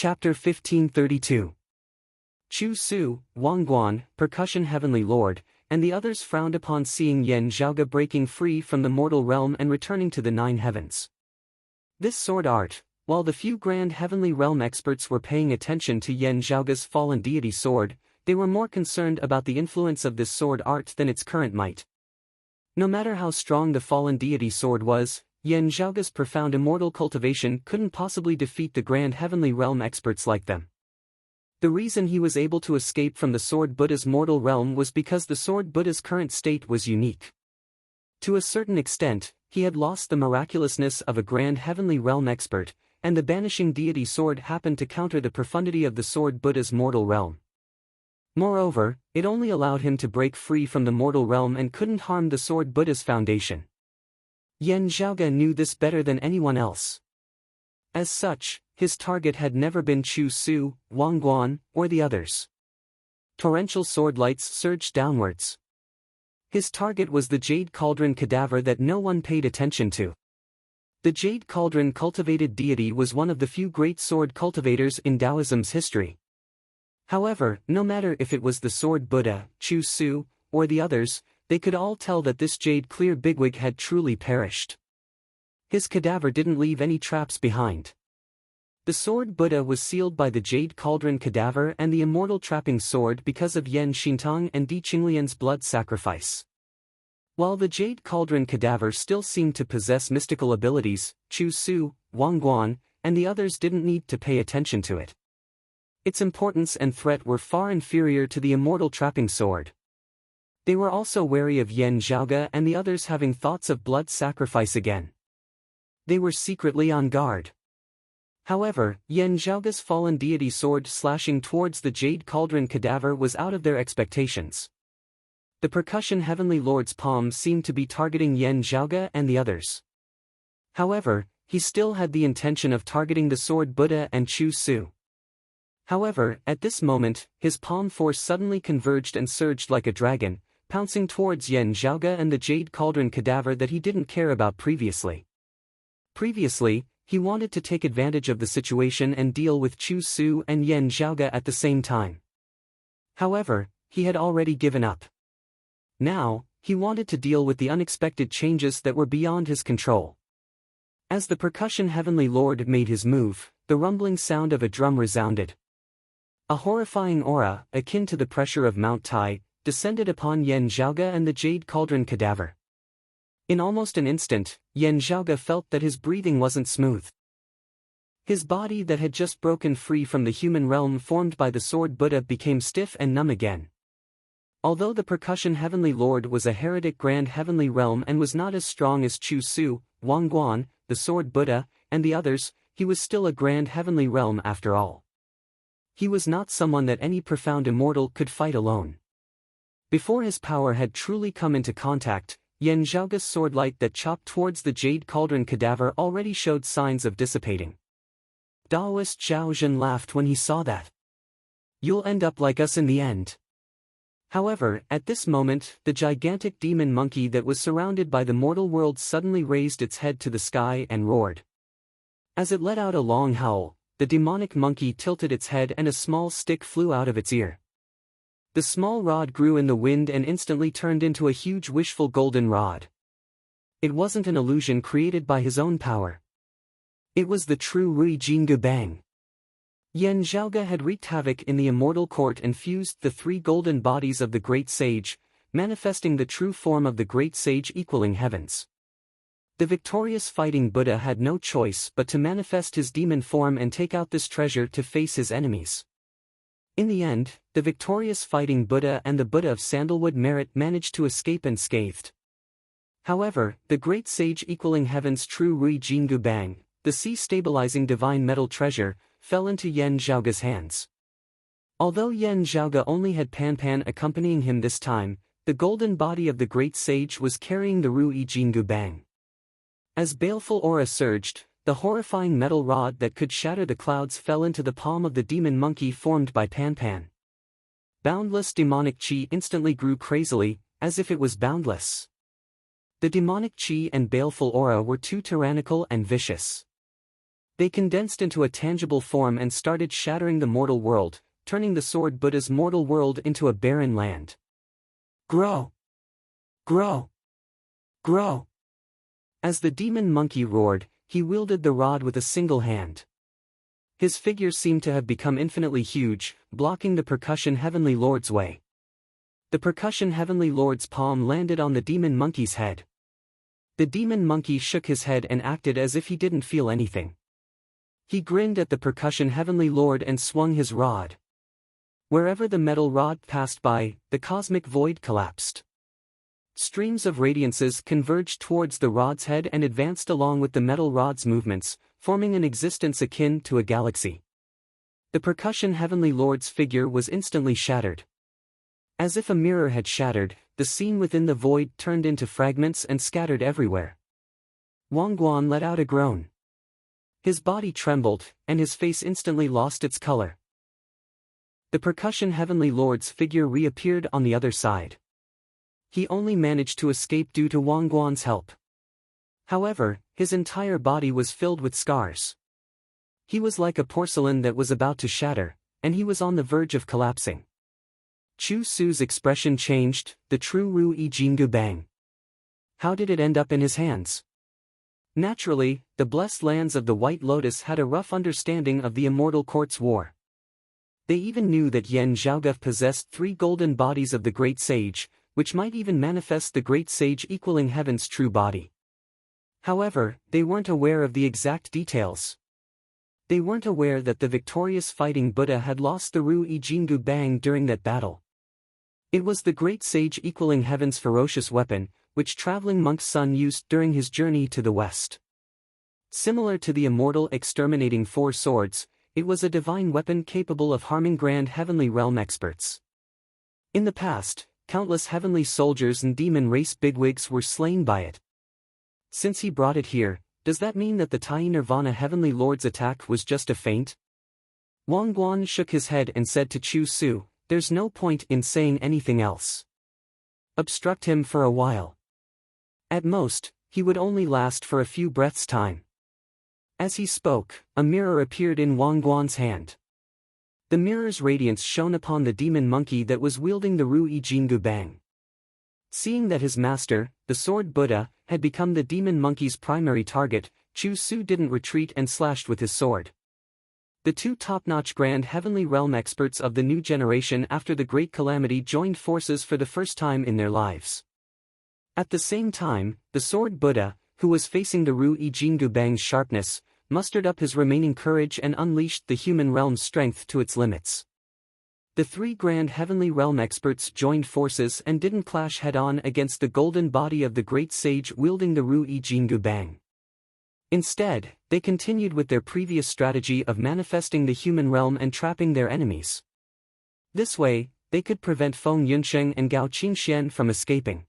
Chapter 1532. Chu Su, Wang Guan, Percussion Heavenly Lord, and the others frowned upon seeing Yan Zhaoge breaking free from the mortal realm and returning to the nine heavens. This sword art, while the few grand heavenly realm experts were paying attention to Yan Zhaoge's fallen deity sword, they were more concerned about the influence of this sword art than its current might. No matter how strong the fallen deity sword was, Yan Zhaoge's profound immortal cultivation couldn't possibly defeat the grand heavenly realm experts like them. The reason he was able to escape from the Sword Buddha's mortal realm was because the Sword Buddha's current state was unique. To a certain extent, he had lost the miraculousness of a grand heavenly realm expert, and the banishing deity sword happened to counter the profundity of the Sword Buddha's mortal realm. Moreover, it only allowed him to break free from the mortal realm and couldn't harm the Sword Buddha's foundation. Yan Zhaoge knew this better than anyone else. As such, his target had never been Chu Su, Wang Guan, or the others. Torrential sword lights surged downwards. His target was the Jade Cauldron cadaver that no one paid attention to. The Jade Cauldron cultivated deity was one of the few great sword cultivators in Taoism's history. However, no matter if it was the Sword Buddha, Chu Su, or the others, they could all tell that this Jade Clear bigwig had truly perished. His cadaver didn't leave any traps behind. The Sword Buddha was sealed by the Jade Cauldron cadaver and the immortal trapping sword because of Yan Xintong and Di Qinglian's blood sacrifice. While the Jade Cauldron cadaver still seemed to possess mystical abilities, Chu Su, Wang Guan, and the others didn't need to pay attention to it. Its importance and threat were far inferior to the immortal trapping sword. They were also wary of Yan Zhaoge and the others having thoughts of blood sacrifice again. They were secretly on guard. However, Yan Zhaoge's fallen deity sword slashing towards the Jade Cauldron cadaver was out of their expectations. The Percussion Heavenly Lord's palm seemed to be targeting Yan Zhaoge and the others. However, he still had the intention of targeting the Sword Buddha and Chu Su. However, at this moment, his palm force suddenly converged and surged like a dragon, pouncing towards Yan Zhaoge and the Jade Cauldron cadaver that he didn't care about previously. Previously, he wanted to take advantage of the situation and deal with Chu Su and Yan Zhaoge at the same time. However, he had already given up. Now, he wanted to deal with the unexpected changes that were beyond his control. As the Percussion Heavenly Lord made his move, the rumbling sound of a drum resounded. A horrifying aura, akin to the pressure of Mount Tai, descended upon Yan Zhaoge and the Jade Cauldron cadaver. In almost an instant, Yan Zhaoge felt that his breathing wasn't smooth. His body that had just broken free from the human realm formed by the Sword Buddha became stiff and numb again. Although the Percussion Heavenly Lord was a heretic grand heavenly realm and was not as strong as Chu Su, Wang Guan, the Sword Buddha, and the others, he was still a grand heavenly realm after all. He was not someone that any profound immortal could fight alone. Before his power had truly come into contact, Yan Zhaoge's sword light that chopped towards the Jade Cauldron cadaver already showed signs of dissipating. Daoist Zhao Zhen laughed when he saw that. "You'll end up like us in the end." However, at this moment, the gigantic demon monkey that was surrounded by the mortal world suddenly raised its head to the sky and roared. As it let out a long howl, the demonic monkey tilted its head and a small stick flew out of its ear. The small rod grew in the wind and instantly turned into a huge wishful golden rod. It wasn't an illusion created by his own power. It was the true Rui Jingu Bang. Yan Zhaoge had wreaked havoc in the immortal court and fused the three golden bodies of the great sage, manifesting the true form of the great sage equaling heavens. The victorious fighting Buddha had no choice but to manifest his demon form and take out this treasure to face his enemies. In the end, the victorious fighting Buddha and the Buddha of Sandalwood Merit managed to escape unscathed. However, the great sage equaling heaven's true Rui Jingu Bang, the sea-stabilizing divine metal treasure, fell into Yan Zhaoge's hands. Although Yan Zhaoge only had Pan accompanying him this time, the golden body of the great sage was carrying the Rui Jingu Bang. As baleful aura surged, the horrifying metal rod that could shatter the clouds fell into the palm of the demon monkey formed by Pan. Boundless demonic chi instantly grew crazily, as if it was boundless. The demonic chi and baleful aura were too tyrannical and vicious. They condensed into a tangible form and started shattering the mortal world, turning the sword Buddha's mortal world into a barren land. Grow! Grow! Grow! As the demon monkey roared, he wielded the rod with a single hand. His figure seemed to have become infinitely huge, blocking the percussion heavenly lord's way. The percussion heavenly lord's palm landed on the demon monkey's head. The demon monkey shook his head and acted as if he didn't feel anything. He grinned at the percussion heavenly lord and swung his rod. Wherever the metal rod passed by, the cosmic void collapsed. Streams of radiances converged towards the rod's head and advanced along with the metal rod's movements, forming an existence akin to a galaxy. The percussion heavenly lord's figure was instantly shattered. As if a mirror had shattered, the scene within the void turned into fragments and scattered everywhere. Wangguan let out a groan. His body trembled, and his face instantly lost its color. The percussion heavenly lord's figure reappeared on the other side. He only managed to escape due to Wangguan's help. However, his entire body was filled with scars. He was like a porcelain that was about to shatter, and he was on the verge of collapsing. Chu Su's expression changed, the true Ru Yi Jingu Bang. How did it end up in his hands? Naturally, the blessed lands of the White Lotus had a rough understanding of the immortal court's war. They even knew that Yen Zhaoge possessed 3 golden bodies of the Great Sage, which might even manifest the Great Sage equaling heaven's true body. However, they weren't aware of the exact details. They weren't aware that the victorious fighting Buddha had lost the Ru Yi Jingu Bang during that battle. It was the Great Sage equaling heaven's ferocious weapon, which traveling monk Sun used during his journey to the west. Similar to the immortal exterminating 4 swords, it was a divine weapon capable of harming grand heavenly realm experts. In the past, countless heavenly soldiers and demon race bigwigs were slain by it. Since he brought it here, does that mean that the Tai Nirvana heavenly lord's attack was just a feint? Wangguan shook his head and said to Chu Su, "There's no point in saying anything else. Obstruct him for a while. At most, he would only last for a few breaths' time." As he spoke, a mirror appeared in Wangguan's hand. The mirror's radiance shone upon the demon monkey that was wielding the Ru Yi Jingu Bang. Seeing that his master, the sword Buddha, had become the demon monkey's primary target, Chu Su didn't retreat and slashed with his sword. The 2 top-notch grand heavenly realm experts of the new generation after the Great Calamity joined forces for the first time in their lives. At the same time, the sword Buddha, who was facing the Ru Yi Jingu Bang's sharpness, mustered up his remaining courage and unleashed the human realm's strength to its limits. The 3 grand heavenly realm experts joined forces and didn't clash head-on against the golden body of the great sage wielding the Ru Yi Jingu Bang. Instead, they continued with their previous strategy of manifesting the human realm and trapping their enemies. This way, they could prevent Feng Yunsheng and Gao Qingxian from escaping.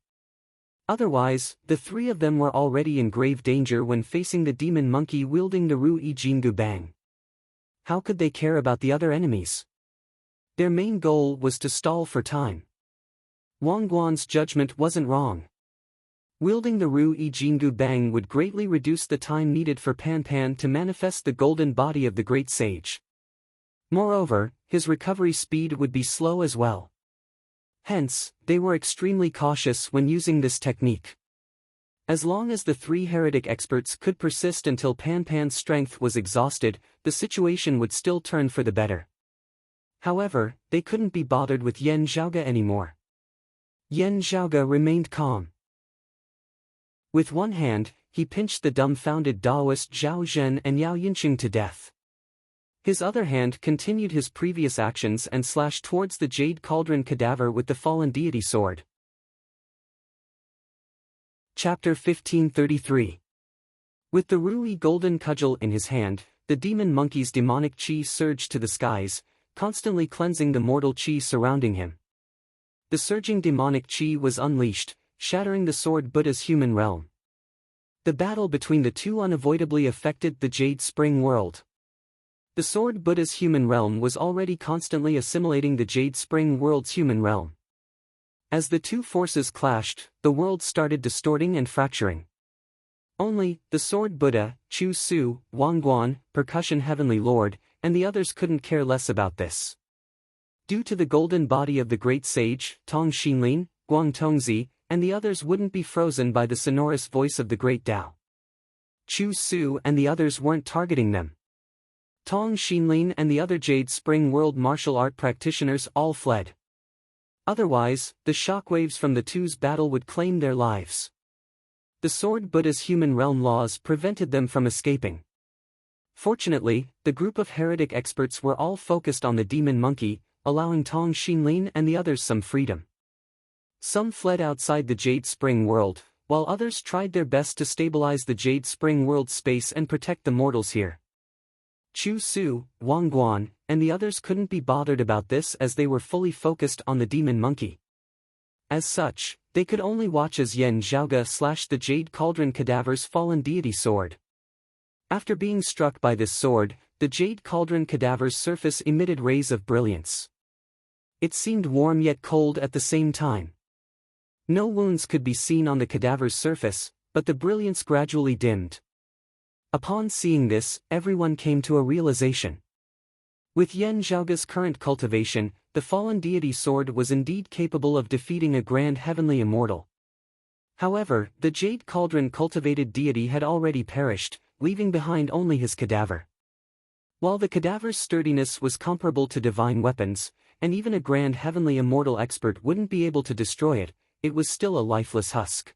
Otherwise, the 3 of them were already in grave danger when facing the demon monkey wielding the Ru Yi Jingu Bang. How could they care about the other enemies? Their main goal was to stall for time. Wangguan's judgment wasn't wrong. Wielding the Ru Yi Jingu Bang would greatly reduce the time needed for Pan Pan to manifest the golden body of the great sage. Moreover, his recovery speed would be slow as well. Hence, they were extremely cautious when using this technique. As long as the 3 heretic experts could persist until Pan Pan's strength was exhausted, the situation would still turn for the better. However, they couldn't be bothered with Yen Zhaoge anymore. Yen Zhaoge remained calm. With one hand, he pinched the dumbfounded Taoist Zhao Zhen and Yao Yinqing to death. His other hand continued his previous actions and slashed towards the Jade Cauldron cadaver with the fallen deity sword. Chapter 1533. With the Ru Yi golden cudgel in his hand, the demon monkey's demonic chi surged to the skies, constantly cleansing the mortal chi surrounding him. The surging demonic chi was unleashed, shattering the sword Buddha's human realm. The battle between the 2 unavoidably affected the Jade Spring world. The sword Buddha's human realm was already constantly assimilating the Jade Spring world's human realm. As the 2 forces clashed, the world started distorting and fracturing. Only, the Sword Buddha, Chu Su, Wangguan, Percussion Heavenly Lord, and the others couldn't care less about this. Due to the golden body of the great sage, Tong Xinlin, Guang Tongzi, and the others wouldn't be frozen by the sonorous voice of the great Tao. Chu Su and the others weren't targeting them. Tong Xinlin and the other Jade Spring World martial art practitioners all fled. Otherwise, the shockwaves from the two's battle would claim their lives. The Sword Buddha's human realm laws prevented them from escaping. Fortunately, the group of heretic experts were all focused on the demon monkey, allowing Tong Xinlin and the others some freedom. Some fled outside the Jade Spring World, while others tried their best to stabilize the Jade Spring World space and protect the mortals here. Chu Su, Wangguan, and the others couldn't be bothered about this as they were fully focused on the demon monkey. As such, they could only watch as Yen Zhaoge slashed the Jade Cauldron Cadaver's fallen deity sword. After being struck by this sword, the Jade Cauldron Cadaver's surface emitted rays of brilliance. It seemed warm yet cold at the same time. No wounds could be seen on the cadaver's surface, but the brilliance gradually dimmed. Upon seeing this, everyone came to a realization. With Yen Zhaoge's current cultivation, the fallen deity sword was indeed capable of defeating a grand heavenly immortal. However, the Jade Cauldron cultivated deity had already perished, leaving behind only his cadaver. While the cadaver's sturdiness was comparable to divine weapons, and even a grand heavenly immortal expert wouldn't be able to destroy it, it was still a lifeless husk.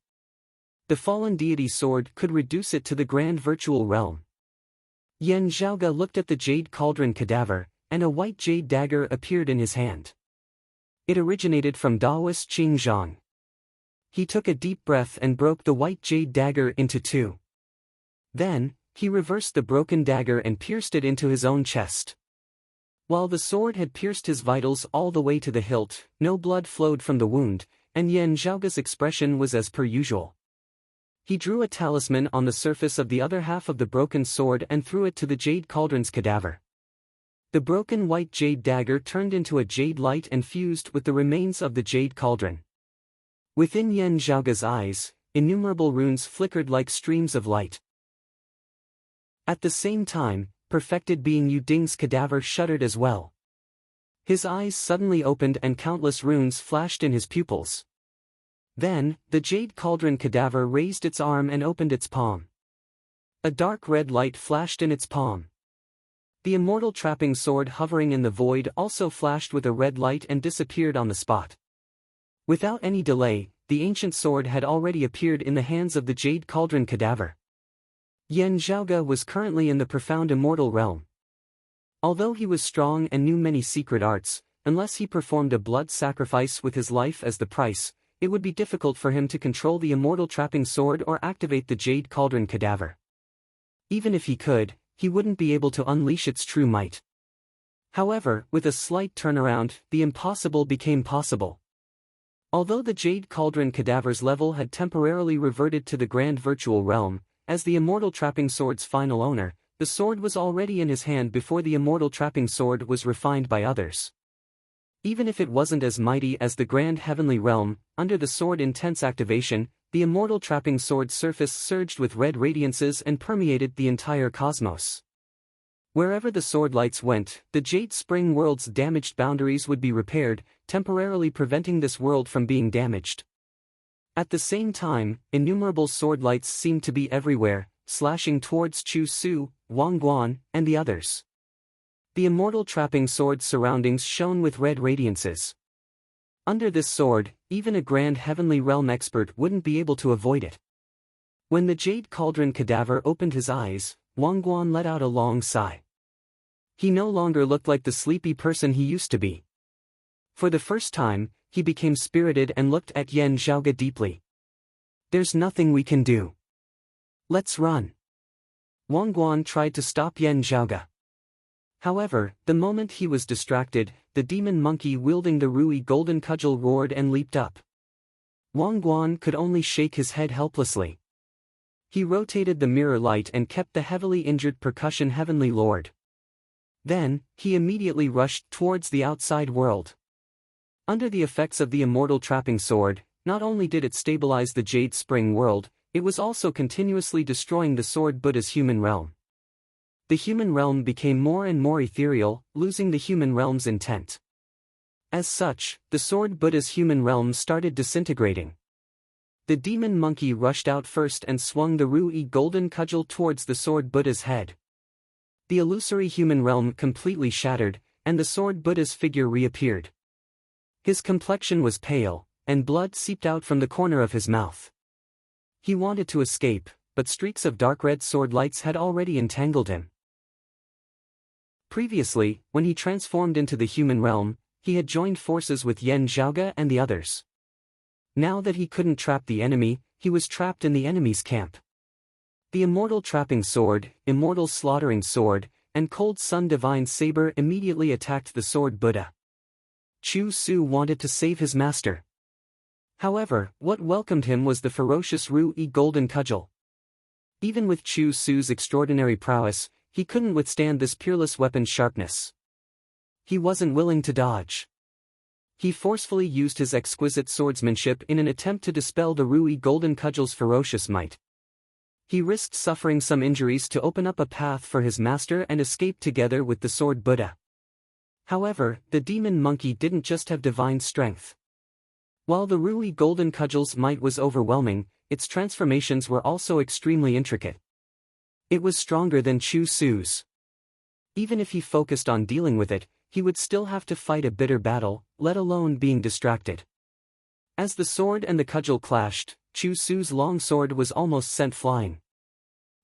The fallen deity sword could reduce it to the grand virtual realm. Yen Zhaoge looked at the Jade Cauldron cadaver, and a white jade dagger appeared in his hand. It originated from Daoist Qingzhang. He took a deep breath and broke the white jade dagger into two. Then, he reversed the broken dagger and pierced it into his own chest. While the sword had pierced his vitals all the way to the hilt, no blood flowed from the wound, and Yen Zhaoge's expression was as per usual. He drew a talisman on the surface of the other half of the broken sword and threw it to the Jade Cauldron's cadaver. The broken white jade dagger turned into a jade light and fused with the remains of the Jade Cauldron. Within Yen Zhaoge's eyes, innumerable runes flickered like streams of light. At the same time, perfected being Yu Ding's cadaver shuddered as well. His eyes suddenly opened and countless runes flashed in his pupils. Then, the Jade Cauldron cadaver raised its arm and opened its palm. A dark red light flashed in its palm. The immortal trapping sword hovering in the void also flashed with a red light and disappeared on the spot. Without any delay, the ancient sword had already appeared in the hands of the Jade Cauldron cadaver. Yen Zhaoge was currently in the profound immortal realm. Although he was strong and knew many secret arts, unless he performed a blood sacrifice with his life as the price, it would be difficult for him to control the immortal trapping sword or activate the Jade Cauldron cadaver. Even if he could, he wouldn't be able to unleash its true might. However, with a slight turnaround, the impossible became possible. Although the Jade Cauldron cadaver's level had temporarily reverted to the grand virtual realm, as the immortal trapping sword's final owner, the sword was already in his hand before the immortal trapping sword was refined by others. Even if it wasn't as mighty as the grand heavenly realm, under the sword intense activation, the immortal trapping sword's surface surged with red radiances and permeated the entire cosmos. Wherever the sword lights went, the Jade Spring World's damaged boundaries would be repaired, temporarily preventing this world from being damaged. At the same time, innumerable sword lights seemed to be everywhere, slashing towards Chu Su, Wangguan, and the others. The immortal trapping sword's surroundings shone with red radiances. Under this sword, even a grand heavenly realm expert wouldn't be able to avoid it. When the Jade Cauldron cadaver opened his eyes, Wangguan let out a long sigh. He no longer looked like the sleepy person he used to be. For the first time, he became spirited and looked at Yen Zhaoge deeply. "There's nothing we can do. Let's run." Wangguan tried to stop Yen Zhaoge. However, the moment he was distracted, the demon monkey wielding the Rui golden cudgel roared and leaped up. Wangguan could only shake his head helplessly. He rotated the mirror light and kept the heavily injured Percussion Heavenly Lord. Then, he immediately rushed towards the outside world. Under the effects of the immortal trapping sword, not only did it stabilize the Jade Spring World, it was also continuously destroying the sword Buddha's human realm. The human realm became more and more ethereal, losing the human realm's intent. As such, the sword Buddha's human realm started disintegrating. The demon monkey rushed out first and swung the Ru-E golden cudgel towards the sword Buddha's head. The illusory human realm completely shattered, and the sword Buddha's figure reappeared. His complexion was pale, and blood seeped out from the corner of his mouth. He wanted to escape, but streaks of dark red sword lights had already entangled him. Previously, when he transformed into the human realm, he had joined forces with Yen Zhaoge and the others. Now that he couldn't trap the enemy, he was trapped in the enemy's camp. The immortal trapping sword, immortal slaughtering sword, and cold sun divine saber immediately attacked the sword Buddha. Chu Su wanted to save his master. However, what welcomed him was the ferocious Ru-E golden cudgel. Even with Chu Su's extraordinary prowess, he couldn't withstand this peerless weapon's sharpness. He wasn't willing to dodge. He forcefully used his exquisite swordsmanship in an attempt to dispel the Ru-E golden cudgel's ferocious might. He risked suffering some injuries to open up a path for his master and escape together with the sword Buddha. However, the demon monkey didn't just have divine strength. While the Ru-E golden cudgel's might was overwhelming, its transformations were also extremely intricate. It was stronger than Chu Su's. Even if he focused on dealing with it, he would still have to fight a bitter battle, let alone being distracted. As the sword and the cudgel clashed, Chu Su's long sword was almost sent flying.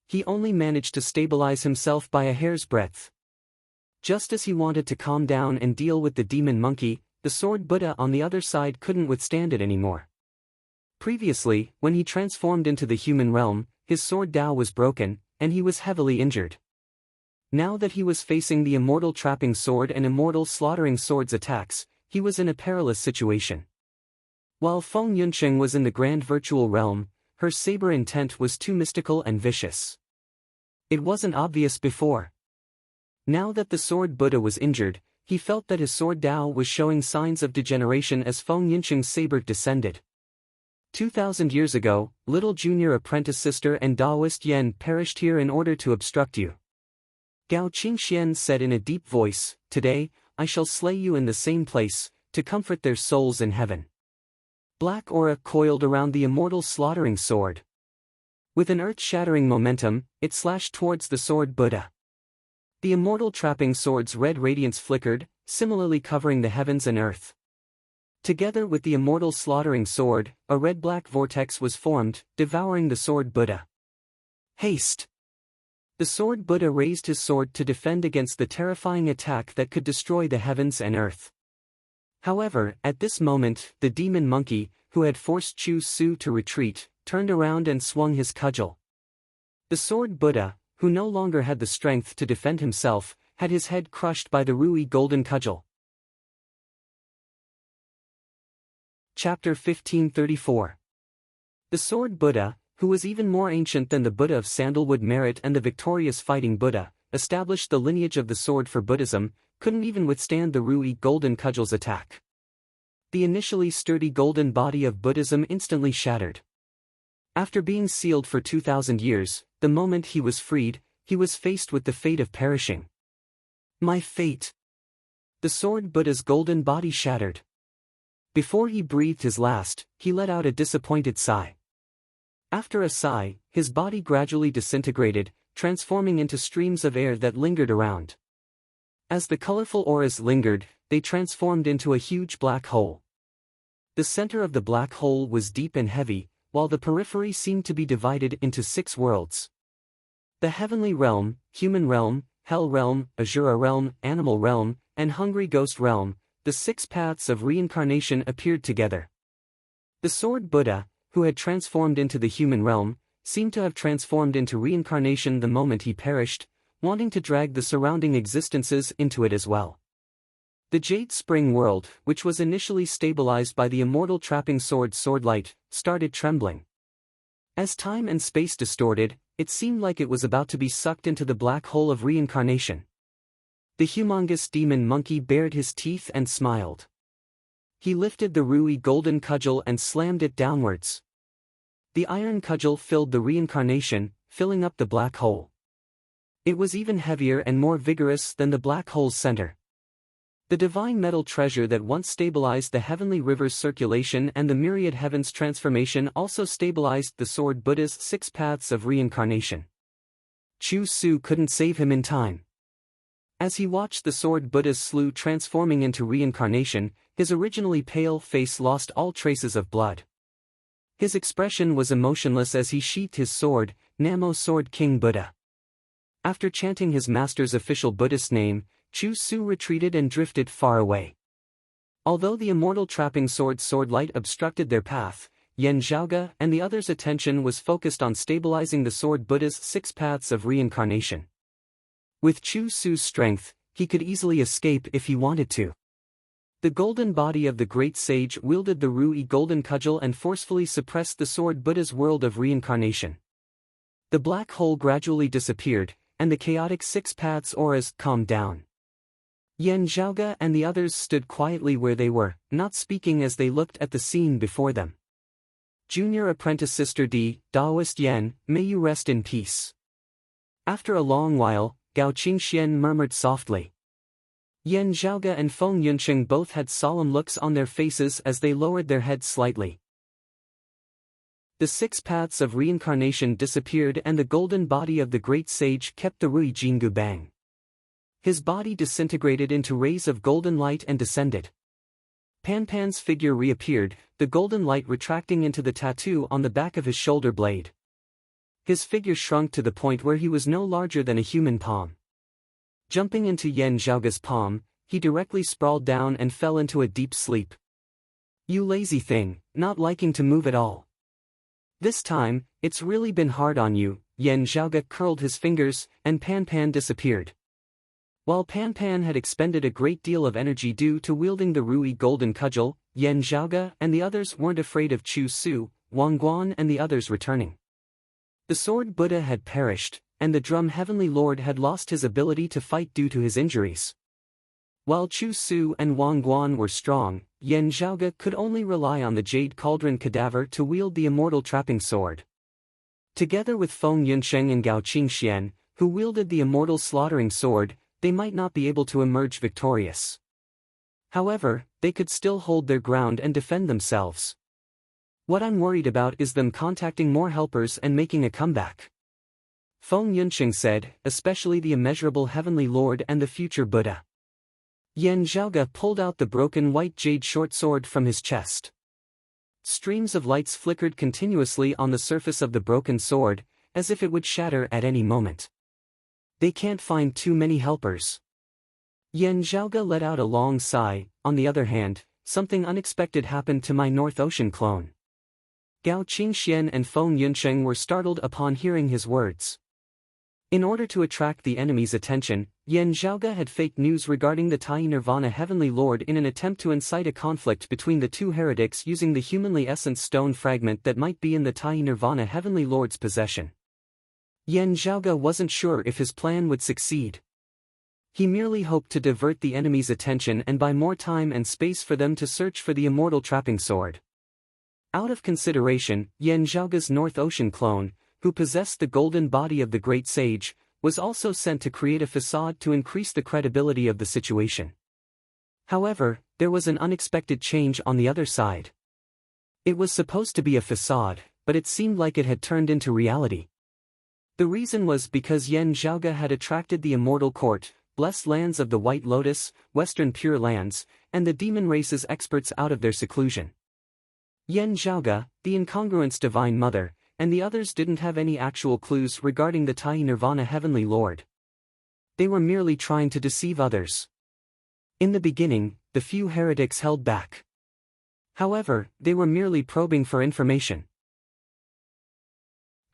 He only managed to stabilize himself by a hair's breadth. Just as he wanted to calm down and deal with the demon monkey, the sword Buddha on the other side couldn't withstand it anymore. Previously, when he transformed into the human realm, his sword Dao was broken, and he was heavily injured. Now that he was facing the immortal trapping sword and immortal slaughtering sword's attacks, he was in a perilous situation. While Feng Yuncheng was in the grand virtual realm, her saber intent was too mystical and vicious. It wasn't obvious before. Now that the sword Buddha was injured, he felt that his sword Dao was showing signs of degeneration as Feng Yuncheng's saber descended. 2,000 years ago, little junior apprentice sister and Daoist Yen perished here in order to obstruct you. Gao Qingxian said in a deep voice, "Today, I shall slay you in the same place, to comfort their souls in heaven." Black aura coiled around the immortal slaughtering sword. With an earth-shattering momentum, it slashed towards the sword Buddha. The immortal trapping sword's red radiance flickered, similarly covering the heavens and earth. Together with the immortal slaughtering sword, a red-black vortex was formed, devouring the sword Buddha. Haste! The sword Buddha raised his sword to defend against the terrifying attack that could destroy the heavens and earth. However, at this moment, the demon monkey, who had forced Chu Su to retreat, turned around and swung his cudgel. The sword Buddha, who no longer had the strength to defend himself, had his head crushed by the Ru-E golden cudgel. Chapter 1534. The sword Buddha, who was even more ancient than the Buddha of sandalwood merit and the victorious fighting Buddha, established the lineage of the sword for Buddhism, couldn't even withstand the Ru-E golden cudgel's attack. The initially sturdy golden body of Buddhism instantly shattered. After being sealed for 2,000 years, the moment he was freed, he was faced with the fate of perishing. My fate! The sword Buddha's golden body shattered. Before he breathed his last, he let out a disappointed sigh. After a sigh, his body gradually disintegrated, transforming into streams of air that lingered around. As the colorful auras lingered, they transformed into a huge black hole. The center of the black hole was deep and heavy, while the periphery seemed to be divided into 6 worlds. The heavenly realm, human realm, hell realm, Asura realm, animal realm, and hungry ghost realm, the 6 paths of reincarnation appeared together. The sword Buddha, who had transformed into the human realm, seemed to have transformed into reincarnation the moment he perished, wanting to drag the surrounding existences into it as well. The Jade Spring world, which was initially stabilized by the immortal trapping sword Swordlight, started trembling. As time and space distorted, it seemed like it was about to be sucked into the black hole of reincarnation. The humongous demon monkey bared his teeth and smiled. He lifted the Ru-E golden cudgel and slammed it downwards. The iron cudgel filled the reincarnation, filling up the black hole. It was even heavier and more vigorous than the black hole's center. The divine metal treasure that once stabilized the heavenly river's circulation and the myriad heavens' transformation also stabilized the sword Buddha's 6 paths of reincarnation. Chu Su couldn't save him in time. As he watched the sword Buddha's slough transforming into reincarnation, his originally pale face lost all traces of blood. His expression was emotionless as he sheathed his sword, Namo Sword King Buddha. After chanting his master's official Buddhist name, Chu Su retreated and drifted far away. Although the immortal trapping sword light obstructed their path, Yan Zhaoge and the others' attention was focused on stabilizing the sword Buddha's 6 paths of reincarnation. With Chu Su's strength, he could easily escape if he wanted to. The golden body of the great sage wielded the Rui golden cudgel and forcefully suppressed the sword Buddha's world of reincarnation. The black hole gradually disappeared, and the chaotic 6 paths auras calmed down. Yan Zhaoge and the others stood quietly where they were, not speaking as they looked at the scene before them. Junior apprentice Sister D, Daoist Yan, may you rest in peace. After a long while, Gao Qingxian murmured softly. Yan Zhaoge and Feng Yunsheng both had solemn looks on their faces as they lowered their heads slightly. The 6 paths of reincarnation disappeared and the golden body of the great sage kept the Rui Jingu Bang. His body disintegrated into rays of golden light and descended. Pan Pan's figure reappeared, the golden light retracting into the tattoo on the back of his shoulder blade. His figure shrunk to the point where he was no larger than a human palm. Jumping into Yan Zhaoge's palm, he directly sprawled down and fell into a deep sleep. You lazy thing, not liking to move at all. This time, it's really been hard on you. Yan Zhaoge curled his fingers, and Pan Pan disappeared. While Pan Pan had expended a great deal of energy due to wielding the Rui golden cudgel, Yan Zhaoge and the others weren't afraid of Chu Su, Wang Guan and the others returning. The sword Buddha had perished, and the drum heavenly lord had lost his ability to fight due to his injuries. While Chu Su and Wang Guan were strong, Yan Zhaoge could only rely on the jade cauldron cadaver to wield the immortal trapping sword. Together with Feng Yunsheng and Gao Qingxian, who wielded the immortal slaughtering sword, they might not be able to emerge victorious. However, they could still hold their ground and defend themselves. What I'm worried about is them contacting more helpers and making a comeback. Feng Yunsheng said, especially the immeasurable heavenly lord and the future Buddha. Yan Zhaoge pulled out the broken white jade short sword from his chest. Streams of lights flickered continuously on the surface of the broken sword, as if it would shatter at any moment. They can't find too many helpers. Yan Zhaoge let out a long sigh. On the other hand, something unexpected happened to my North Ocean clone. Gao Qingxian and Feng Yunsheng were startled upon hearing his words. In order to attract the enemy's attention, Yan Zhaoge had faked news regarding the Tai Nirvana Heavenly Lord in an attempt to incite a conflict between the two heretics using the humanly essence stone fragment that might be in the Tai Nirvana Heavenly Lord's possession. Yan Zhaoge wasn't sure if his plan would succeed. He merely hoped to divert the enemy's attention and buy more time and space for them to search for the immortal trapping sword. Out of consideration, Yan Zhaoge's North Ocean clone, who possessed the golden body of the great sage, was also sent to create a facade to increase the credibility of the situation. However, there was an unexpected change on the other side. It was supposed to be a facade, but it seemed like it had turned into reality. The reason was because Yan Zhaoge had attracted the immortal court, blessed lands of the White Lotus, Western Pure Lands, and the demon race's experts out of their seclusion. Yan Zhaoge, the incongruent's divine mother, and the others didn't have any actual clues regarding the Tai Nirvana Heavenly Lord. They were merely trying to deceive others. In the beginning, the few heretics held back. However, they were merely probing for information.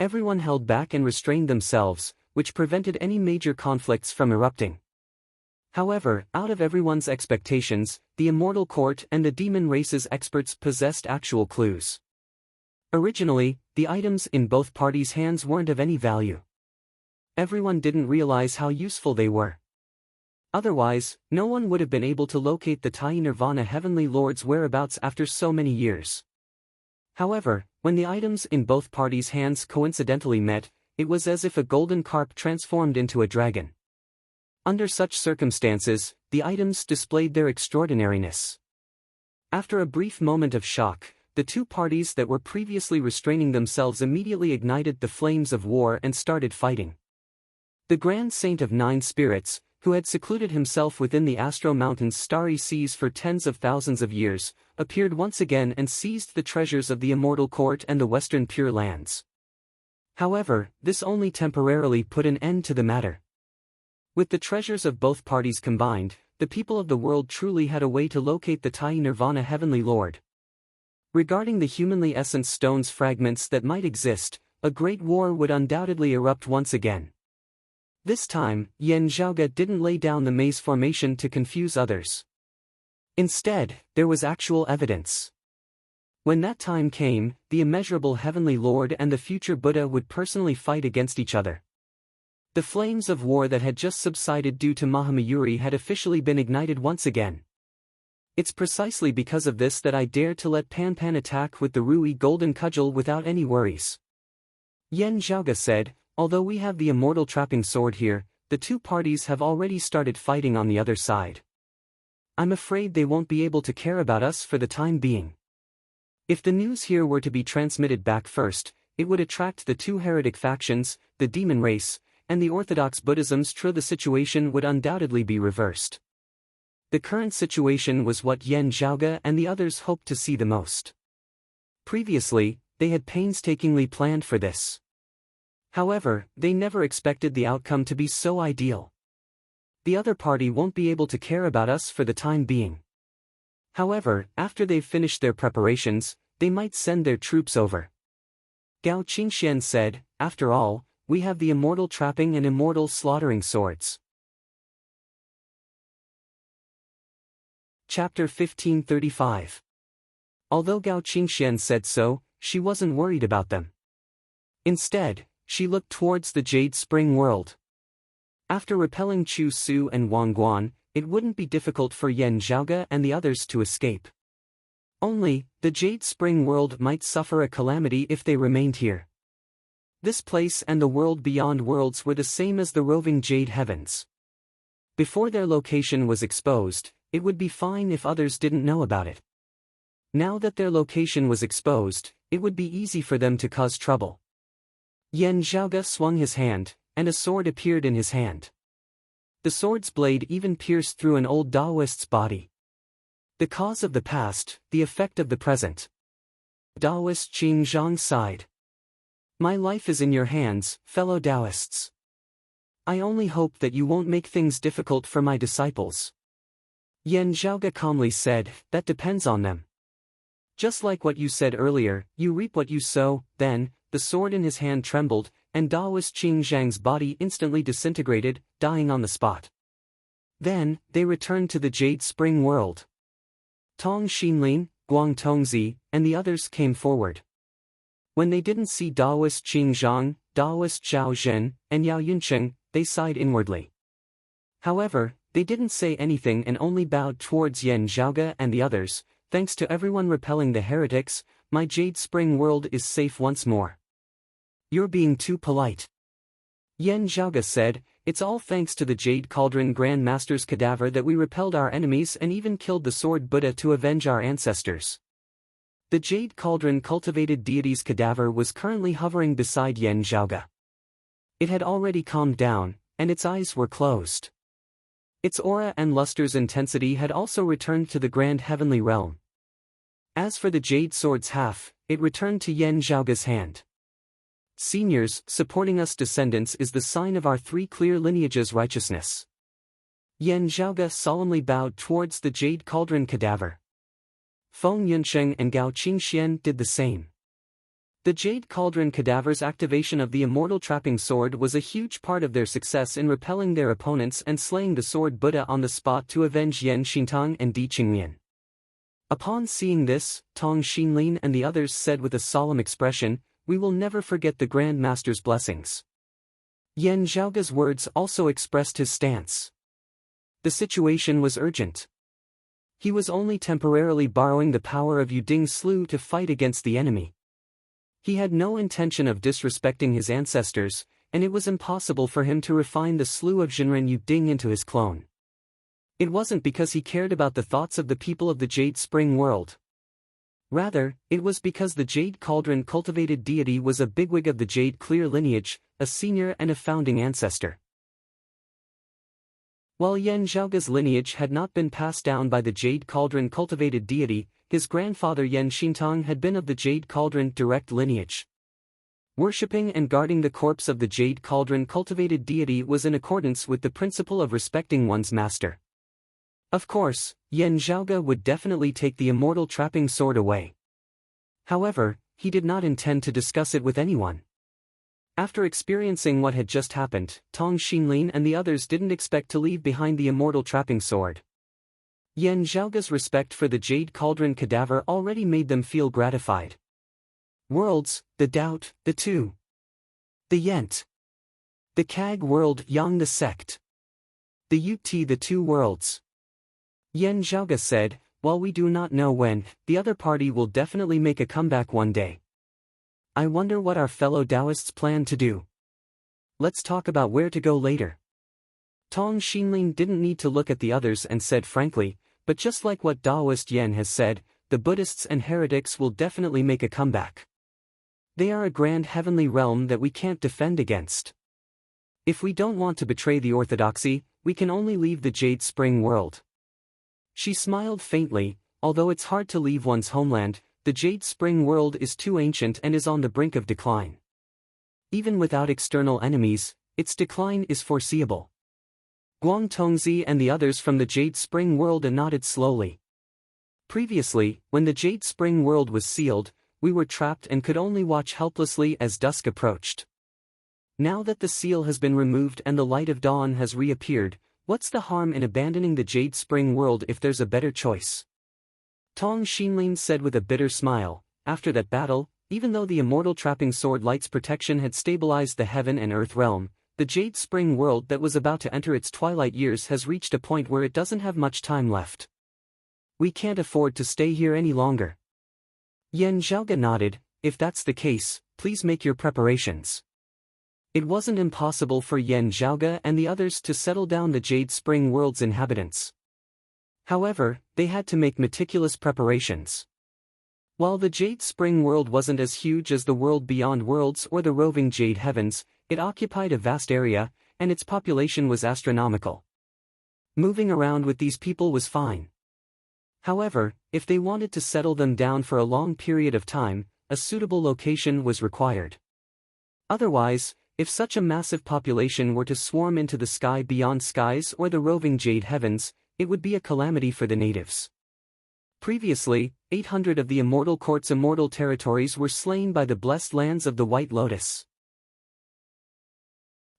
Everyone held back and restrained themselves, which prevented any major conflicts from erupting. However, out of everyone's expectations, the immortal court and the demon race's experts possessed actual clues. Originally, the items in both parties' hands weren't of any value. Everyone didn't realize how useful they were. Otherwise, no one would have been able to locate the Tai Nirvana Heavenly Lord's whereabouts after so many years. However, when the items in both parties' hands coincidentally met, it was as if a golden carp transformed into a dragon. Under such circumstances, the items displayed their extraordinariness. After a brief moment of shock, the two parties that were previously restraining themselves immediately ignited the flames of war and started fighting. The Grand Saint of Nine Spirits, who had secluded himself within the Astro Mountains' starry seas for tens of thousands of years, appeared once again and seized the treasures of the Immortal Court and the Western Pure Lands. However, this only temporarily put an end to the matter. With the treasures of both parties combined, the people of the world truly had a way to locate the Tai Nirvana Heavenly Lord. Regarding the humanly essence stones fragments that might exist, a great war would undoubtedly erupt once again. This time, Yan Zhaoge didn't lay down the maze formation to confuse others. Instead, there was actual evidence. When that time came, the immeasurable Heavenly Lord and the future Buddha would personally fight against each other. The flames of war that had just subsided due to Mahamayuri had officially been ignited once again. It's precisely because of this that I dare to let Pan Pan attack with the Rui Golden Cudgel without any worries. Yan Zhaoge said, although we have the immortal trapping sword here, the two parties have already started fighting on the other side. I'm afraid they won't be able to care about us for the time being. If the news here were to be transmitted back first, it would attract the two heretic factions, the demon race, and the orthodox Buddhism's true. The situation would undoubtedly be reversed. The current situation was what Yan Zhaoge and the others hoped to see the most. Previously, they had painstakingly planned for this. However, they never expected the outcome to be so ideal. The other party won't be able to care about us for the time being. However, after they've finished their preparations, they might send their troops over. Gao Qingxian said, after all, we have the immortal trapping and immortal slaughtering swords. Chapter 1535. Although Gao Qingxian said so, she wasn't worried about them. Instead, she looked towards the Jade Spring world. After repelling Chu Su and Wang Guan, it wouldn't be difficult for Yan Zhaoge and the others to escape. Only, the Jade Spring world might suffer a calamity if they remained here. This place and the world beyond worlds were the same as the roving Jade Heavens. Before their location was exposed, it would be fine if others didn't know about it. Now that their location was exposed, it would be easy for them to cause trouble. Yan Zhaoge swung his hand, and a sword appeared in his hand. The sword's blade even pierced through an old Taoist's body. The cause of the past, the effect of the present. Taoist Qing Zhang sighed. My life is in your hands, fellow Taoists. I only hope that you won't make things difficult for my disciples. Yan Zhaoge calmly said, that depends on them. Just like what you said earlier, you reap what you sow. Then, the sword in his hand trembled, and Taoist Qing Zhang's body instantly disintegrated, dying on the spot. Then, they returned to the Jade Spring world. Tong Xinlin, Guang Tongzi, and the others came forward. When they didn't see Taoist Qing Zhang, Taoist Zhao Zhen, and Yao Yuncheng, they sighed inwardly. However, they didn't say anything and only bowed towards Yan Zhaoge and the others. Thanks to everyone repelling the heretics, my Jade Spring world is safe once more. You're being too polite. Yan Zhaoge said, it's all thanks to the Jade Cauldron Grand Master's cadaver that we repelled our enemies and even killed the Sword Buddha to avenge our ancestors. The Jade Cauldron cultivated deity's cadaver was currently hovering beside Yan Zhaoge. It had already calmed down, and its eyes were closed. Its aura and luster's intensity had also returned to the grand heavenly realm. As for the Jade Sword's half, it returned to Yan Zhaoge's hand. Seniors, supporting us descendants is the sign of our three clear lineages' righteousness. Yan Zhaoge solemnly bowed towards the Jade Cauldron cadaver. Feng Yunsheng and Gao Qingxian did the same. The Jade Cauldron cadaver's activation of the immortal trapping sword was a huge part of their success in repelling their opponents and slaying the Sword Buddha on the spot to avenge Yan Xintang and Di Qingmian. Upon seeing this, Tong Xinlin and the others said with a solemn expression, we will never forget the Grand Master's blessings. Yan Zhaoge's words also expressed his stance. The situation was urgent. He was only temporarily borrowing the power of Yuding Slu to fight against the enemy. He had no intention of disrespecting his ancestors, and it was impossible for him to refine the Slu of Jinren Yuding into his clone. It wasn't because he cared about the thoughts of the people of the Jade Spring world. Rather, it was because the Jade Cauldron cultivated deity was a bigwig of the Jade Clear lineage, a senior and a founding ancestor. While Yan Zhaoga's lineage had not been passed down by the Jade Cauldron cultivated deity, his grandfather Yan Xintong had been of the Jade Cauldron direct lineage. Worshipping and guarding the corpse of the Jade Cauldron cultivated deity was in accordance with the principle of respecting one's master. Of course, Yan Zhaoga would definitely take the immortal trapping sword away. However, he did not intend to discuss it with anyone. After experiencing what had just happened, Tong Xinlin and the others didn't expect to leave behind the immortal trapping sword. Yan Zhaoga's respect for the Jade Cauldron cadaver already made them feel gratified. Worlds, the Doubt, the Two. The Yent. The Kag world Yang the sect. The Yut the Two worlds. Yan Zhaoga said, while we do not know when, the other party will definitely make a comeback one day. I wonder what our fellow Taoists plan to do. Let's talk about where to go later. Tong Xinlin didn't need to look at the others and said frankly, but just like what Taoist Yen has said, the Buddhists and heretics will definitely make a comeback. They are a grand heavenly realm that we can't defend against. If we don't want to betray the orthodoxy, we can only leave the Jade Spring world. She smiled faintly. Although it's hard to leave one's homeland, the Jade Spring world is too ancient and is on the brink of decline. Even without external enemies, its decline is foreseeable. Guang Tongzi and the others from the Jade Spring world nodded slowly. Previously, when the Jade Spring world was sealed, we were trapped and could only watch helplessly as dusk approached. Now that the seal has been removed and the light of dawn has reappeared, what's the harm in abandoning the Jade Spring world if there's a better choice? Tong Xinlin said with a bitter smile. After that battle, even though the immortal trapping sword light's protection had stabilized the heaven and earth realm, the Jade Spring world that was about to enter its twilight years has reached a point where it doesn't have much time left. We can't afford to stay here any longer. Yan Zhaoga nodded. If that's the case, please make your preparations. It wasn't impossible for Yan Zhaoga and the others to settle down the Jade Spring world's inhabitants. However, they had to make meticulous preparations. While the Jade Spring world wasn't as huge as the world beyond worlds or the roving Jade Heavens, it occupied a vast area, and its population was astronomical. Moving around with these people was fine. However, if they wanted to settle them down for a long period of time, a suitable location was required. Otherwise, if such a massive population were to swarm into the sky beyond skies or the roving Jade Heavens, it would be a calamity for the natives. Previously, 800 of the Immortal Court's immortal territories were slain by the blessed lands of the White Lotus.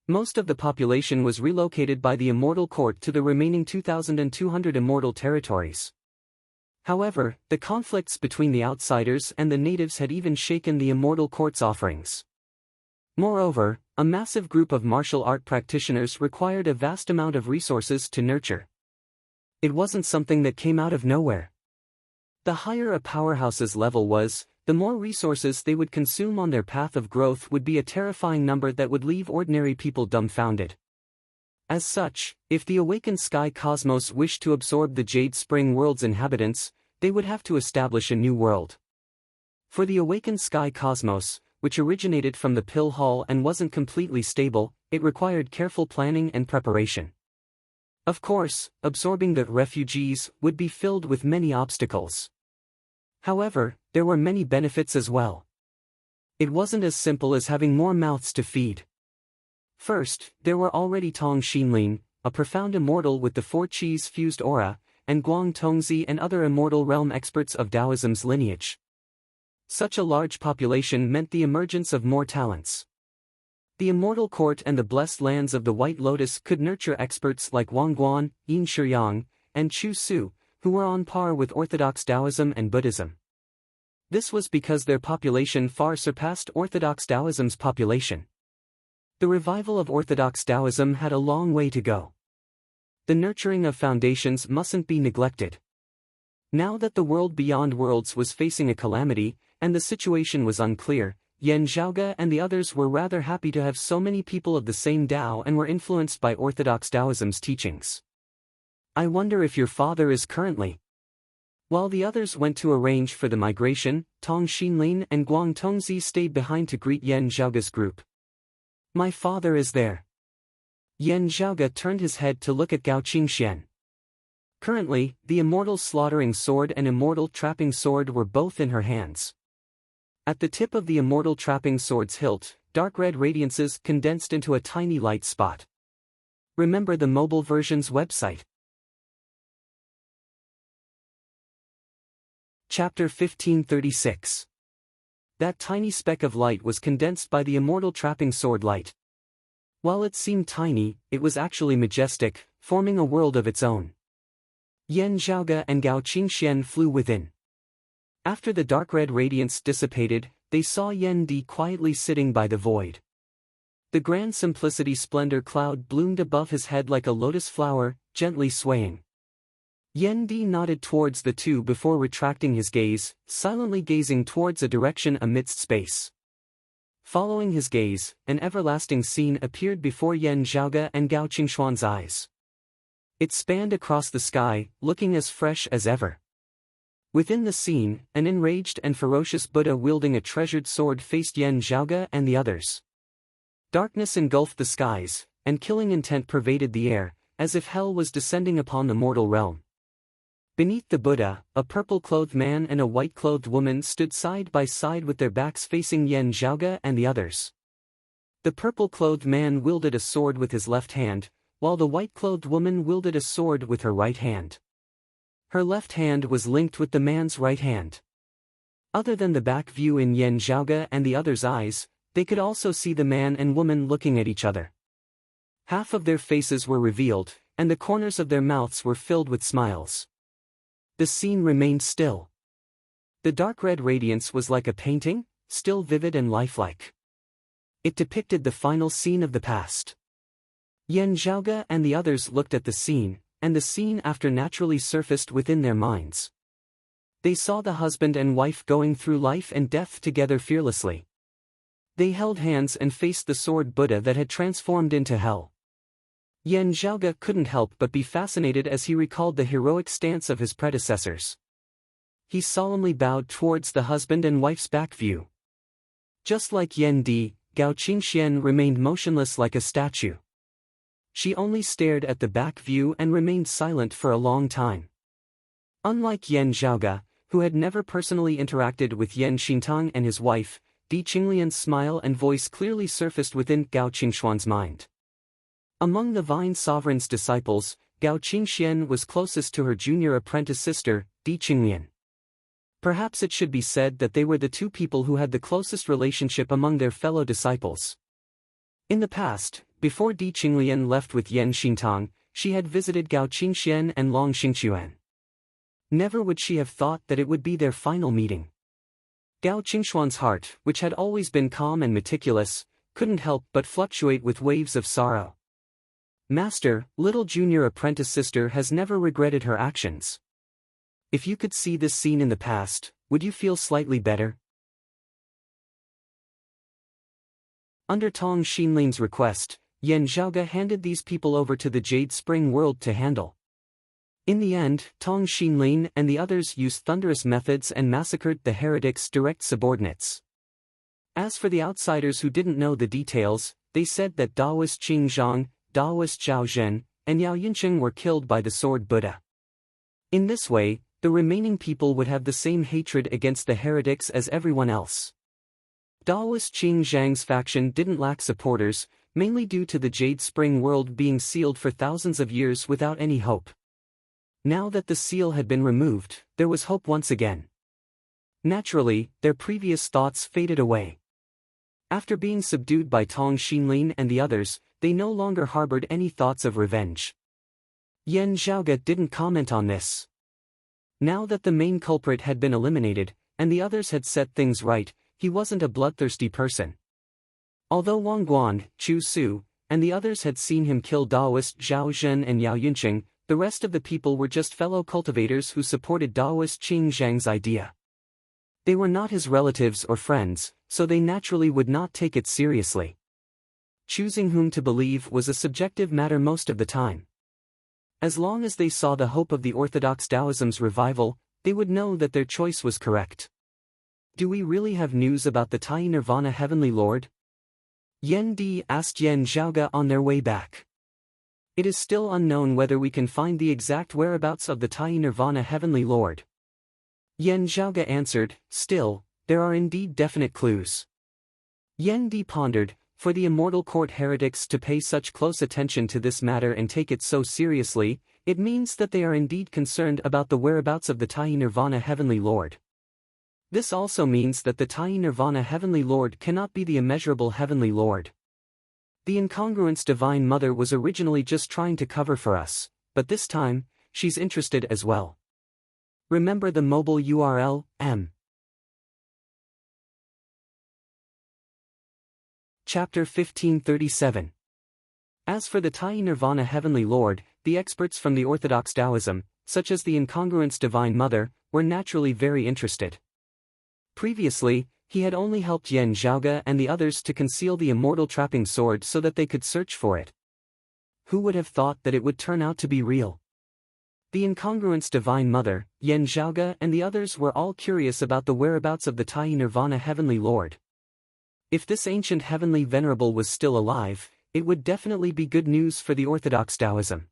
Most of the population was relocated by the Immortal Court to the remaining 2,200 immortal territories. However, the conflicts between the outsiders and the natives had even shaken the Immortal Court's offerings. Moreover, a massive group of martial art practitioners required a vast amount of resources to nurture. It wasn't something that came out of nowhere. The higher a powerhouse's level was, the more resources they would consume on their path of growth would be a terrifying number that would leave ordinary people dumbfounded. As such, if the awakened sky cosmos wished to absorb the Jade Spring world's inhabitants, they would have to establish a new world. For the awakened sky cosmos, which originated from the Pill Hall and wasn't completely stable, it required careful planning and preparation. Of course, absorbing the refugees would be filled with many obstacles. However, there were many benefits as well. It wasn't as simple as having more mouths to feed. First, there were already Tong Xinlin, a profound immortal with the four qis fused aura, and Guang Tongzi and other immortal realm experts of Taoism's lineage. Such a large population meant the emergence of more talents. The Immortal Court and the blessed lands of the White Lotus could nurture experts like Wang Guan, Yin Shiyang, and Chu Su, who were on par with Orthodox Taoism and Buddhism. This was because their population far surpassed Orthodox Taoism's population. The revival of Orthodox Taoism had a long way to go. The nurturing of foundations mustn't be neglected. Now that the world beyond worlds was facing a calamity, and the situation was unclear, Yan Zhaoge and the others were rather happy to have so many people of the same Tao and were influenced by orthodox Taoism's teachings. I wonder if your father is currently. While the others went to arrange for the migration, Tong Xinlin and Guang Tongzi stayed behind to greet Yan Zhaoge's group. My father is there. Yan Zhaoge turned his head to look at Gao Qingxian. Currently, the immortal slaughtering sword and immortal trapping sword were both in her hands. At the tip of the immortal trapping sword's hilt, dark red radiances condensed into a tiny light spot. Remember the mobile version's website. Chapter 1536. That tiny speck of light was condensed by the immortal trapping sword light. While it seemed tiny, it was actually majestic, forming a world of its own. Yan Zhaoge and Gao Qingxian flew within. After the dark red radiance dissipated, they saw Yan Di quietly sitting by the void. The grand simplicity splendor cloud bloomed above his head like a lotus flower, gently swaying. Yan Di nodded towards the two before retracting his gaze, silently gazing towards a direction amidst space. Following his gaze, an everlasting scene appeared before Yan Zhaoge and Gao Qingxuan's eyes. It spanned across the sky, looking as fresh as ever. Within the scene, an enraged and ferocious Buddha wielding a treasured sword faced Yan Zhaoge and the others. Darkness engulfed the skies, and killing intent pervaded the air, as if hell was descending upon the mortal realm. Beneath the Buddha, a purple-clothed man and a white-clothed woman stood side by side with their backs facing Yan Zhaoge and the others. The purple-clothed man wielded a sword with his left hand, while the white-clothed woman wielded a sword with her right hand. Her left hand was linked with the man's right hand. Other than the back view in Yan Zhaoge and the others' eyes, they could also see the man and woman looking at each other. Half of their faces were revealed, and the corners of their mouths were filled with smiles. The scene remained still. The dark red radiance was like a painting, still vivid and lifelike. It depicted the final scene of the past. Yan Zhaoge and the others looked at the scene, and the scene after naturally surfaced within their minds. They saw the husband and wife going through life and death together fearlessly. They held hands and faced the sword Buddha that had transformed into hell. Yan Zhaoge couldn't help but be fascinated as he recalled the heroic stance of his predecessors. He solemnly bowed towards the husband and wife's back view. Just like Yan Di, Gao Qingxian remained motionless like a statue. She only stared at the back view and remained silent for a long time. Unlike Yan Zhaoge, who had never personally interacted with Yan Xintang and his wife, Di Qinglian's smile and voice clearly surfaced within Gao Qingxuan's mind. Among the Vine Sovereign's disciples, Gao Qingxian was closest to her junior apprentice sister, Di Qinglian. Perhaps it should be said that they were the two people who had the closest relationship among their fellow disciples. In the past, before Di Qinglian left with Yan Xintang, she had visited Gao Qingxian and Long Xingquan. Never would she have thought that it would be their final meeting. Gao Qingxuan's heart, which had always been calm and meticulous, couldn't help but fluctuate with waves of sorrow. Master, little junior apprentice sister has never regretted her actions. If you could see this scene in the past, would you feel slightly better? Under Tong Xinlin's request, Yan Zhaoge handed these people over to the Jade Spring world to handle. In the end, Tong Xinlin and the others used thunderous methods and massacred the heretics' direct subordinates. As for the outsiders who didn't know the details, they said that Daoist Qing Zhang, Daoist Zhao Zhen, and Yao Yincheng were killed by the sword Buddha. In this way, the remaining people would have the same hatred against the heretics as everyone else. Daoist Qing Zhang's faction didn't lack supporters, mainly due to the Jade Spring world being sealed for thousands of years without any hope. Now that the seal had been removed, there was hope once again. Naturally, their previous thoughts faded away. After being subdued by Tong Xinlin and the others, they no longer harbored any thoughts of revenge. Yan Zhaoge didn't comment on this. Now that the main culprit had been eliminated, and the others had set things right, he wasn't a bloodthirsty person. Although Wang Guan, Chu Su, and the others had seen him kill Daoist Zhao Zhen and Yao Yunqing, the rest of the people were just fellow cultivators who supported Daoist Qing Zhang's idea. They were not his relatives or friends, so they naturally would not take it seriously. Choosing whom to believe was a subjective matter most of the time. As long as they saw the hope of the orthodox Taoism's revival, they would know that their choice was correct. Do we really have news about the Tai Nirvana Heavenly Lord? Yan Di asked Yan Zhaoge on their way back. It is still unknown whether we can find the exact whereabouts of the Tai Nirvana Heavenly Lord. Yan Zhaoge answered, still, there are indeed definite clues. Yan Di pondered, for the immortal court heretics to pay such close attention to this matter and take it so seriously, it means that they are indeed concerned about the whereabouts of the Tai Nirvana Heavenly Lord. This also means that the Tai Nirvana Heavenly Lord cannot be the immeasurable Heavenly Lord. The incongruence Divine Mother was originally just trying to cover for us, but this time, she's interested as well. Remember the mobile URL, m. Chapter 1537. As for the Tai Nirvana Heavenly Lord, the experts from the Orthodox Taoism, such as the incongruence Divine Mother, were naturally very interested. Previously, he had only helped Yan Zhaoge and the others to conceal the immortal trapping sword so that they could search for it. Who would have thought that it would turn out to be real? The incongruence Divine Mother, Yan Zhaoge and the others were all curious about the whereabouts of the Tai Nirvana Heavenly Lord. If this ancient heavenly venerable was still alive, it would definitely be good news for the Orthodox Taoism.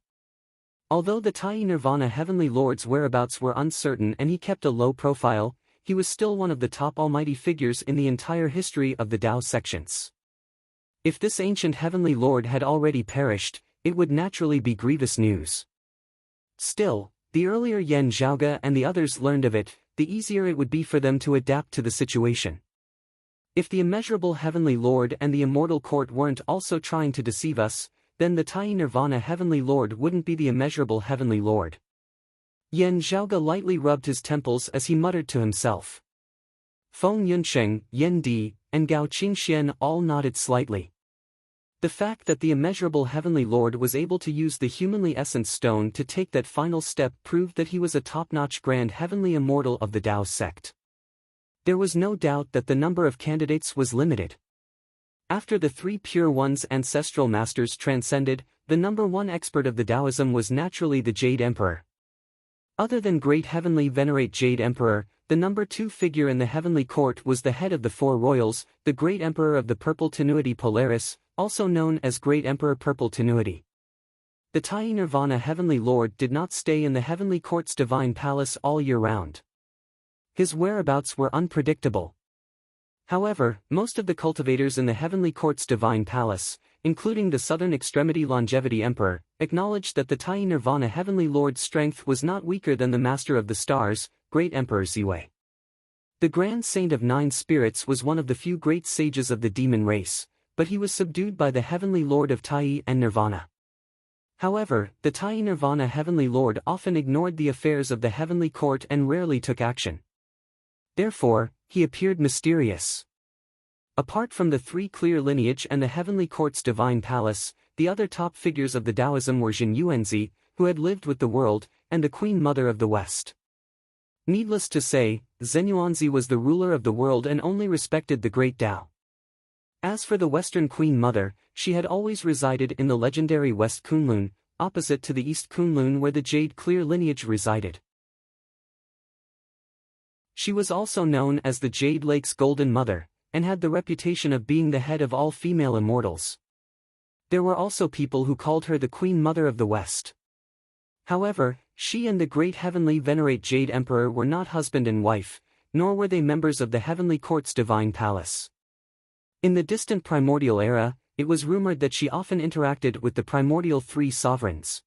Although the Tai Nirvana Heavenly Lord's whereabouts were uncertain and he kept a low profile, he was still one of the top almighty figures in the entire history of the Tao sections. If this ancient Heavenly Lord had already perished, it would naturally be grievous news. Still, the earlier Yan Zhaoge and the others learned of it, the easier it would be for them to adapt to the situation. If the immeasurable Heavenly Lord and the immortal court weren't also trying to deceive us, then the Tai Nirvana Heavenly Lord wouldn't be the immeasurable Heavenly Lord. Yan Zhaoge lightly rubbed his temples as he muttered to himself. Feng Yunsheng, Yan Di, and Gao Qingxian all nodded slightly. The fact that the immeasurable Heavenly Lord was able to use the humanly essence stone to take that final step proved that he was a top-notch grand heavenly immortal of the Tao sect. There was no doubt that the number of candidates was limited. After the three Pure One's ancestral masters transcended, the number one expert of the Taoism was naturally the Jade Emperor. Other than Great Heavenly Venerate Jade Emperor, the number two figure in the heavenly court was the head of the four royals, the Great Emperor of the Purple Tenuity Polaris, also known as Great Emperor Purple Tenuity. The Tai Nirvana Heavenly Lord did not stay in the heavenly court's divine palace all year round. His whereabouts were unpredictable. However, most of the cultivators in the heavenly court's divine palace, including the southern extremity Longevity Emperor, acknowledged that the Tai Nirvana Heavenly Lord's strength was not weaker than the Master of the Stars, Great Emperor Ziwei. The Grand Saint of Nine Spirits was one of the few great sages of the demon race, but he was subdued by the Heavenly Lord of Tai and Nirvana. However, the Tai Nirvana Heavenly Lord often ignored the affairs of the heavenly court and rarely took action. Therefore, he appeared mysterious. Apart from the three clear lineage and the heavenly court's divine palace, the other top figures of the Taoism were Jin Yuanzi, who had lived with the world, and the Queen Mother of the West. Needless to say, Zhen Yuanzi was the ruler of the world and only respected the great Tao. As for the Western Queen Mother, she had always resided in the legendary West Kunlun, opposite to the East Kunlun where the Jade Clear lineage resided. She was also known as the Jade Lake's Golden Mother, and had the reputation of being the head of all female immortals. There were also people who called her the Queen Mother of the West. However, she and the Great Heavenly Venerate Jade Emperor were not husband and wife, nor were they members of the heavenly court's divine palace. In the distant primordial era, it was rumored that she often interacted with the primordial three sovereigns.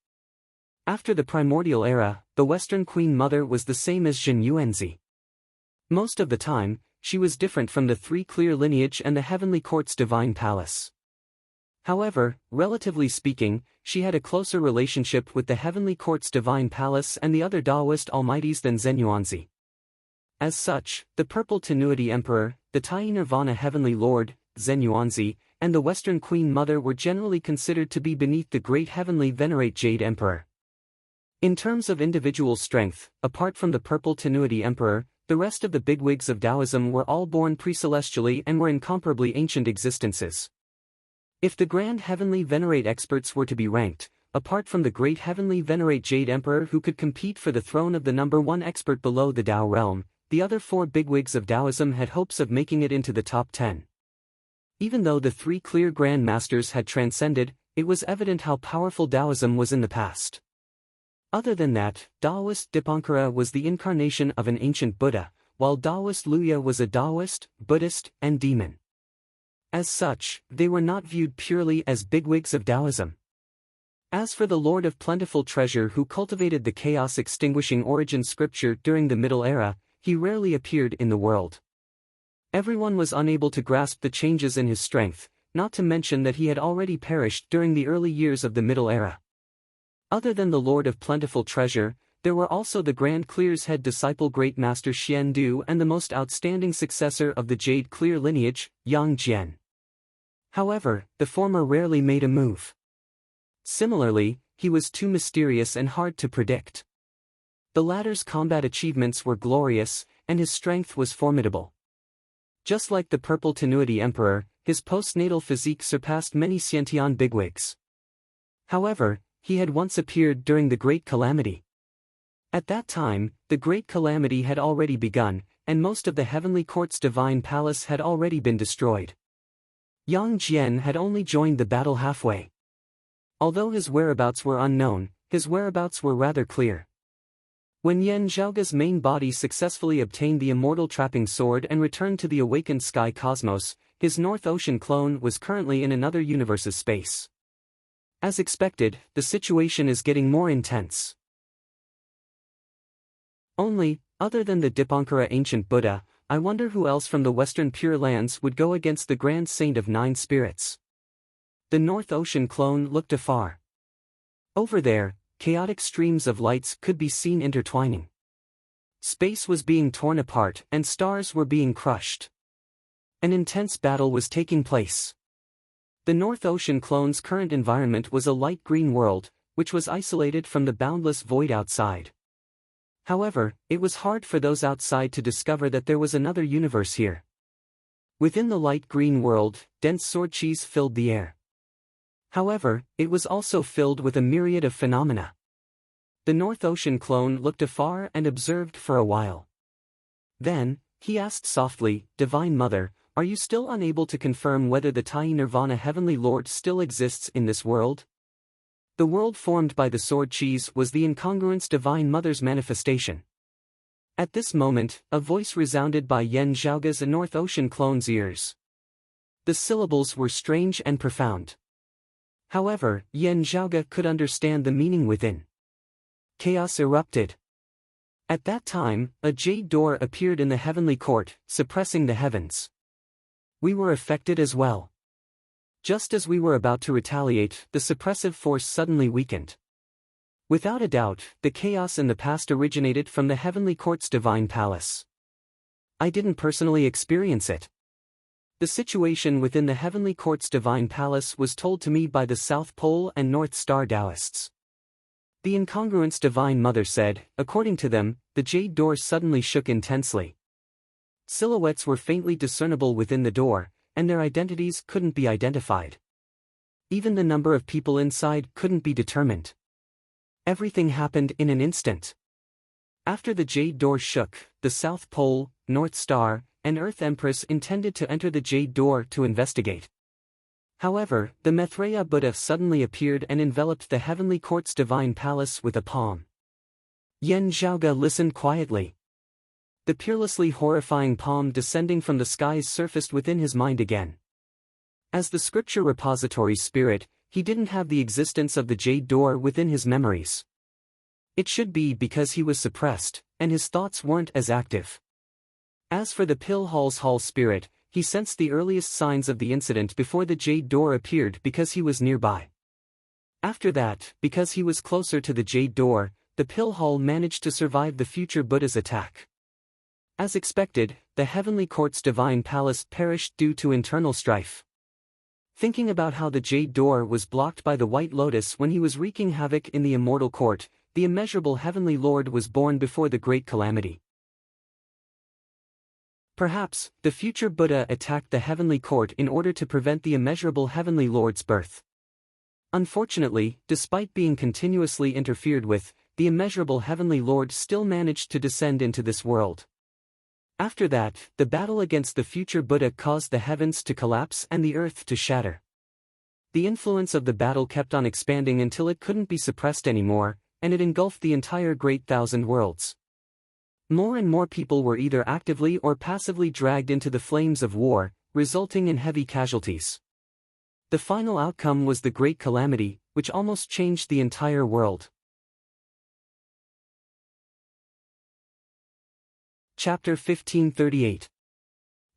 After the primordial era, the Western Queen Mother was the same as Jin Yuanzi. Most of the time, she was different from the three clear lineage and the heavenly court's divine palace. However, relatively speaking, she had a closer relationship with the heavenly court's divine palace and the other Taoist almighties than Zhen Yuanzi. As such, the Purple Tenuity Emperor, the Tai Nirvana Heavenly Lord, Zhen Yuanzi, and the Western Queen Mother were generally considered to be beneath the Great Heavenly Venerate Jade Emperor. In terms of individual strength, apart from the Purple Tenuity Emperor, the rest of the bigwigs of Taoism were all born pre-celestially and were incomparably ancient existences. If the Grand Heavenly Venerate experts were to be ranked, apart from the Great Heavenly Venerate Jade Emperor who could compete for the throne of the #1 expert below the Tao realm, the other 4 bigwigs of Taoism had hopes of making it into the top 10. Even though the 3 clear Grand Masters had transcended, it was evident how powerful Taoism was in the past. Other than that, Taoist Dipankara was the incarnation of an ancient Buddha, while Taoist Luya was a Taoist, Buddhist, and demon. As such, they were not viewed purely as bigwigs of Taoism. As for the Lord of Plentiful Treasure who cultivated the chaos-extinguishing origin scripture during the Middle Era, he rarely appeared in the world. Everyone was unable to grasp the changes in his strength, not to mention that he had already perished during the early years of the Middle Era. Other than the Lord of Plentiful Treasure, there were also the Grand Clear's head disciple Great Master Xian Du and the most outstanding successor of the Jade Clear lineage, Yang Jian. However, the former rarely made a move. Similarly, he was too mysterious and hard to predict. The latter's combat achievements were glorious, and his strength was formidable. Just like the Purple Tenuity Emperor, his postnatal physique surpassed many Xiantian bigwigs. However, he had once appeared during the Great Calamity. At that time, the Great Calamity had already begun, and most of the Heavenly Court's divine palace had already been destroyed. Yang Jian had only joined the battle halfway. Although his whereabouts were unknown, his whereabouts were rather clear. When Yen Zhaoga's main body successfully obtained the immortal trapping sword and returned to the awakened sky cosmos, his North Ocean clone was currently in another universe's space. As expected, the situation is getting more intense. Other than the Dipankara ancient Buddha, I wonder who else from the Western Pure Lands would go against the Grand Saint of 9 Spirits. The North Ocean clone looked afar. Over there, chaotic streams of lights could be seen intertwining. Space was being torn apart and stars were being crushed. An intense battle was taking place. The North Ocean clone's current environment was a light green world, which was isolated from the boundless void outside. However, it was hard for those outside to discover that there was another universe here. Within the light green world, dense sword cheese filled the air. However, it was also filled with a myriad of phenomena. The North Ocean clone looked afar and observed for a while. Then, he asked softly, "Divine Mother, are you still unable to confirm whether the Tai Nirvana Heavenly Lord still exists in this world?" The world formed by the sword cheese was the incongruence Divine Mother's manifestation. At this moment, a voice resounded by Yen Zhaoga's North Ocean clone's ears. The syllables were strange and profound. However, Yen Zhaoga could understand the meaning within. Chaos erupted. At that time, a jade door appeared in the heavenly court, suppressing the heavens. We were affected as well. Just as we were about to retaliate, the suppressive force suddenly weakened. Without a doubt, the chaos in the past originated from the heavenly court's divine palace. I didn't personally experience it. The situation within the heavenly court's divine palace was told to me by the South Pole and North Star Taoists. The incongruence Divine Mother said, according to them, the jade door suddenly shook intensely. Silhouettes were faintly discernible within the door, and their identities couldn't be identified. Even the number of people inside couldn't be determined. Everything happened in an instant. After the jade door shook, the South Pole, North Star, and Earth Empress intended to enter the jade door to investigate. However, the Maitreya Buddha suddenly appeared and enveloped the heavenly court's divine palace with a palm. Yen Zhaoga listened quietly. The peerlessly horrifying palm descending from the skies surfaced within his mind again. As the scripture repository spirit, he didn't have the existence of the jade door within his memories. It should be because he was suppressed, and his thoughts weren't as active. As for the Pill Hall's hall spirit, he sensed the earliest signs of the incident before the jade door appeared because he was nearby. After that, because he was closer to the jade door, the Pill Hall managed to survive the future Buddha's attack. As expected, the heavenly court's divine palace perished due to internal strife. Thinking about how the jade door was blocked by the White Lotus when he was wreaking havoc in the immortal court, the immeasurable Heavenly Lord was born before the Great Calamity. Perhaps, the future Buddha attacked the heavenly court in order to prevent the immeasurable Heavenly Lord's birth. Unfortunately, despite being continuously interfered with, the immeasurable Heavenly Lord still managed to descend into this world. After that, the battle against the future Buddha caused the heavens to collapse and the earth to shatter. The influence of the battle kept on expanding until it couldn't be suppressed anymore, and it engulfed the entire Great Thousand Worlds. More and more people were either actively or passively dragged into the flames of war, resulting in heavy casualties. The final outcome was the Great Calamity, which almost changed the entire world. Chapter 1538.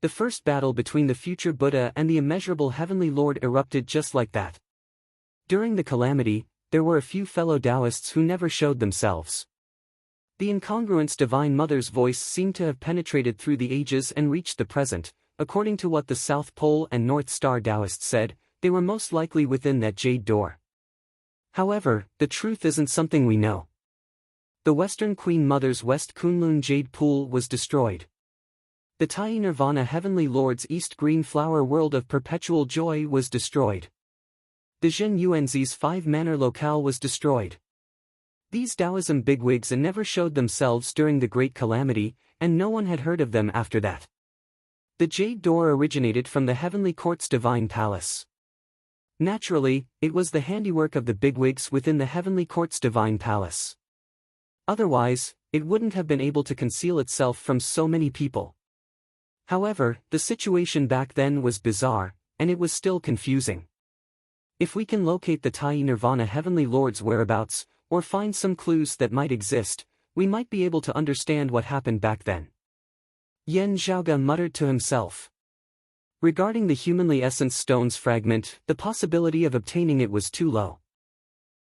The first battle between the future Buddha and the immeasurable Heavenly Lord erupted just like that. During the calamity, there were a few fellow Taoists who never showed themselves. The incongruence Divine Mother's voice seemed to have penetrated through the ages and reached the present. According to what the South Pole and North Star Taoists said, they were most likely within that jade door. However, the truth isn't something we know. The Western Queen Mother's West Kunlun Jade Pool was destroyed. The Tai Nirvana Heavenly Lord's East Green Flower World of Perpetual Joy was destroyed. The Zhen Yuanzi's 5-manor locale was destroyed. These Taoism bigwigs never showed themselves during the Great Calamity, and no one had heard of them after that. The Jade Door originated from the Heavenly Court's Divine Palace. Naturally, it was the handiwork of the bigwigs within the Heavenly Court's Divine Palace. Otherwise, it wouldn't have been able to conceal itself from so many people. However, the situation back then was bizarre, and it was still confusing. If we can locate the Tai Nirvana Heavenly Lord's whereabouts, or find some clues that might exist, we might be able to understand what happened back then. Yen Zhaoge muttered to himself. Regarding the humanly essence stone's fragment, the possibility of obtaining it was too low.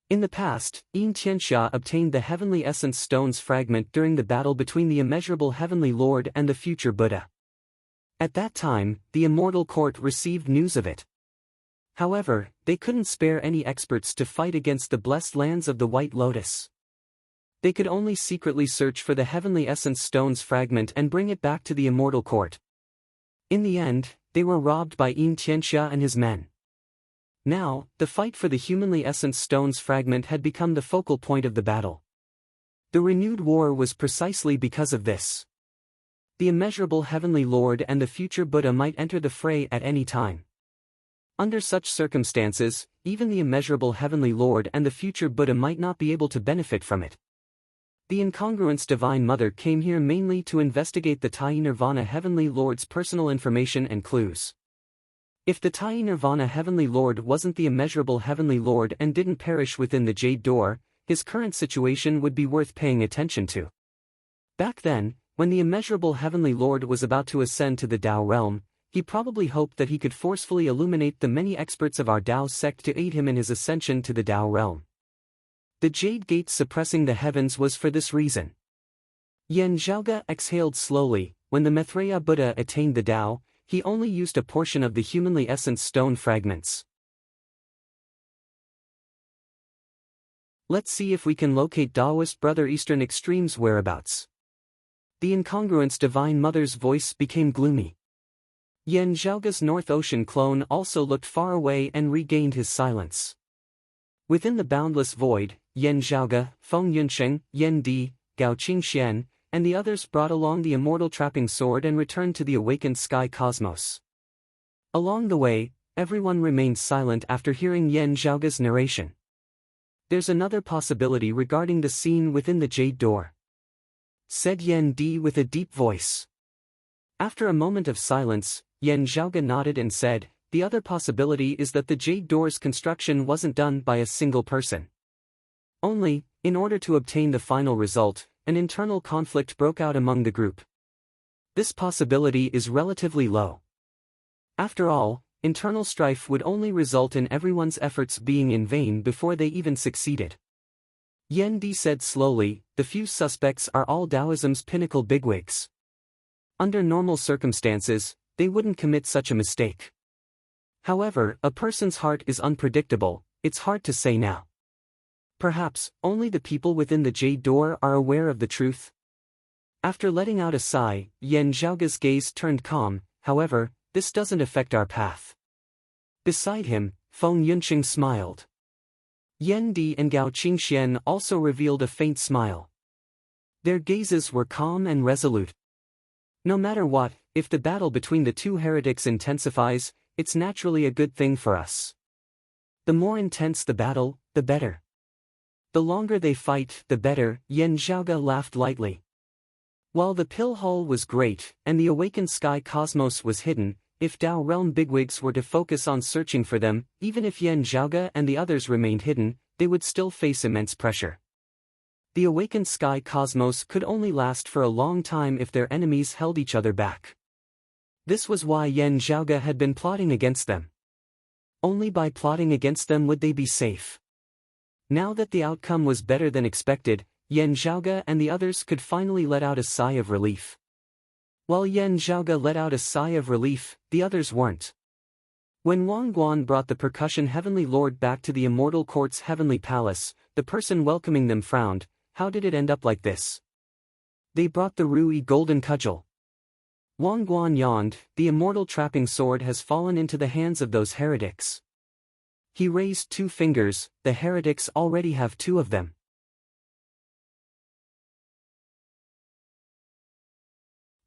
In the past, Yin Tianxia obtained the Heavenly Essence Stone's fragment during the battle between the immeasurable Heavenly Lord and the future Buddha. At that time, the Immortal Court received news of it. However, they couldn't spare any experts to fight against the blessed lands of the White Lotus. They could only secretly search for the Heavenly Essence Stone's fragment and bring it back to the Immortal Court. In the end, they were robbed by Yin Tianxia and his men. Now, the fight for the Humanly Essence Stone's fragment had become the focal point of the battle. The renewed war was precisely because of this. The immeasurable Heavenly Lord and the future Buddha might enter the fray at any time. Under such circumstances, even the immeasurable Heavenly Lord and the future Buddha might not be able to benefit from it. The incongruence Divine Mother came here mainly to investigate the Tai Nirvana Heavenly Lord's personal information and clues. If the Tai Nirvana Heavenly Lord wasn't the immeasurable Heavenly Lord and didn't perish within the Jade Door, his current situation would be worth paying attention to. Back then, when the immeasurable Heavenly Lord was about to ascend to the Tao realm, he probably hoped that he could forcefully illuminate the many experts of our Tao sect to aid him in his ascension to the Tao realm. The Jade Gate suppressing the heavens was for this reason. Yen Zhaoge exhaled slowly. When the Maitreya Buddha attained the Tao, he only used a portion of the Humanly Essence Stone fragments. Let's see if we can locate Taoist Brother Eastern Extreme's whereabouts. The incongruence Divine Mother's voice became gloomy. Yen Zhaoge's North Ocean clone also looked far away and regained his silence. Within the boundless void, Yen Zhaoge, Feng Yunsheng, Yen Di, Gao Qingxian, and the others brought along the immortal trapping sword and returned to the awakened sky cosmos. Along the way, everyone remained silent after hearing Yen Zhaoge's narration. There's another possibility regarding the scene within the Jade Door, said Yen Di with a deep voice. After a moment of silence, Yen Zhaoge nodded and said, the other possibility is that the Jade Door's construction wasn't done by a single person. Only, in order to obtain the final result, an internal conflict broke out among the group. This possibility is relatively low. After all, internal strife would only result in everyone's efforts being in vain before they even succeeded. Yen Di said slowly, the few suspects are all Taoism's pinnacle bigwigs. Under normal circumstances, they wouldn't commit such a mistake. However, a person's heart is unpredictable, it's hard to say now. Perhaps, only the people within the Jade Door are aware of the truth. After letting out a sigh, Yan Zhaoge's gaze turned calm. However, this doesn't affect our path. Beside him, Feng Yunqing smiled. Yan Di and Gao Qingxian also revealed a faint smile. Their gazes were calm and resolute. No matter what, if the battle between the two heretics intensifies, it's naturally a good thing for us. The more intense the battle, the better. The longer they fight, the better, Yan Zhaoge laughed lightly. While the pill hall was great, and the awakened sky cosmos was hidden, if Dao realm bigwigs were to focus on searching for them, even if Yan Zhaoge and the others remained hidden, they would still face immense pressure. The awakened sky cosmos could only last for a long time if their enemies held each other back. This was why Yan Zhaoge had been plotting against them. Only by plotting against them would they be safe. Now that the outcome was better than expected, Yan Zhaoge and the others could finally let out a sigh of relief. While Yan Zhaoge let out a sigh of relief, the others weren't. When Wang Guan brought the percussion Heavenly Lord back to the Immortal Court's Heavenly Palace, the person welcoming them frowned. How did it end up like this? They brought the Rui Golden Cudgel. Wang Guan yawned. The immortal trapping sword has fallen into the hands of those heretics. He raised 2 fingers. The heretics already have 2 of them.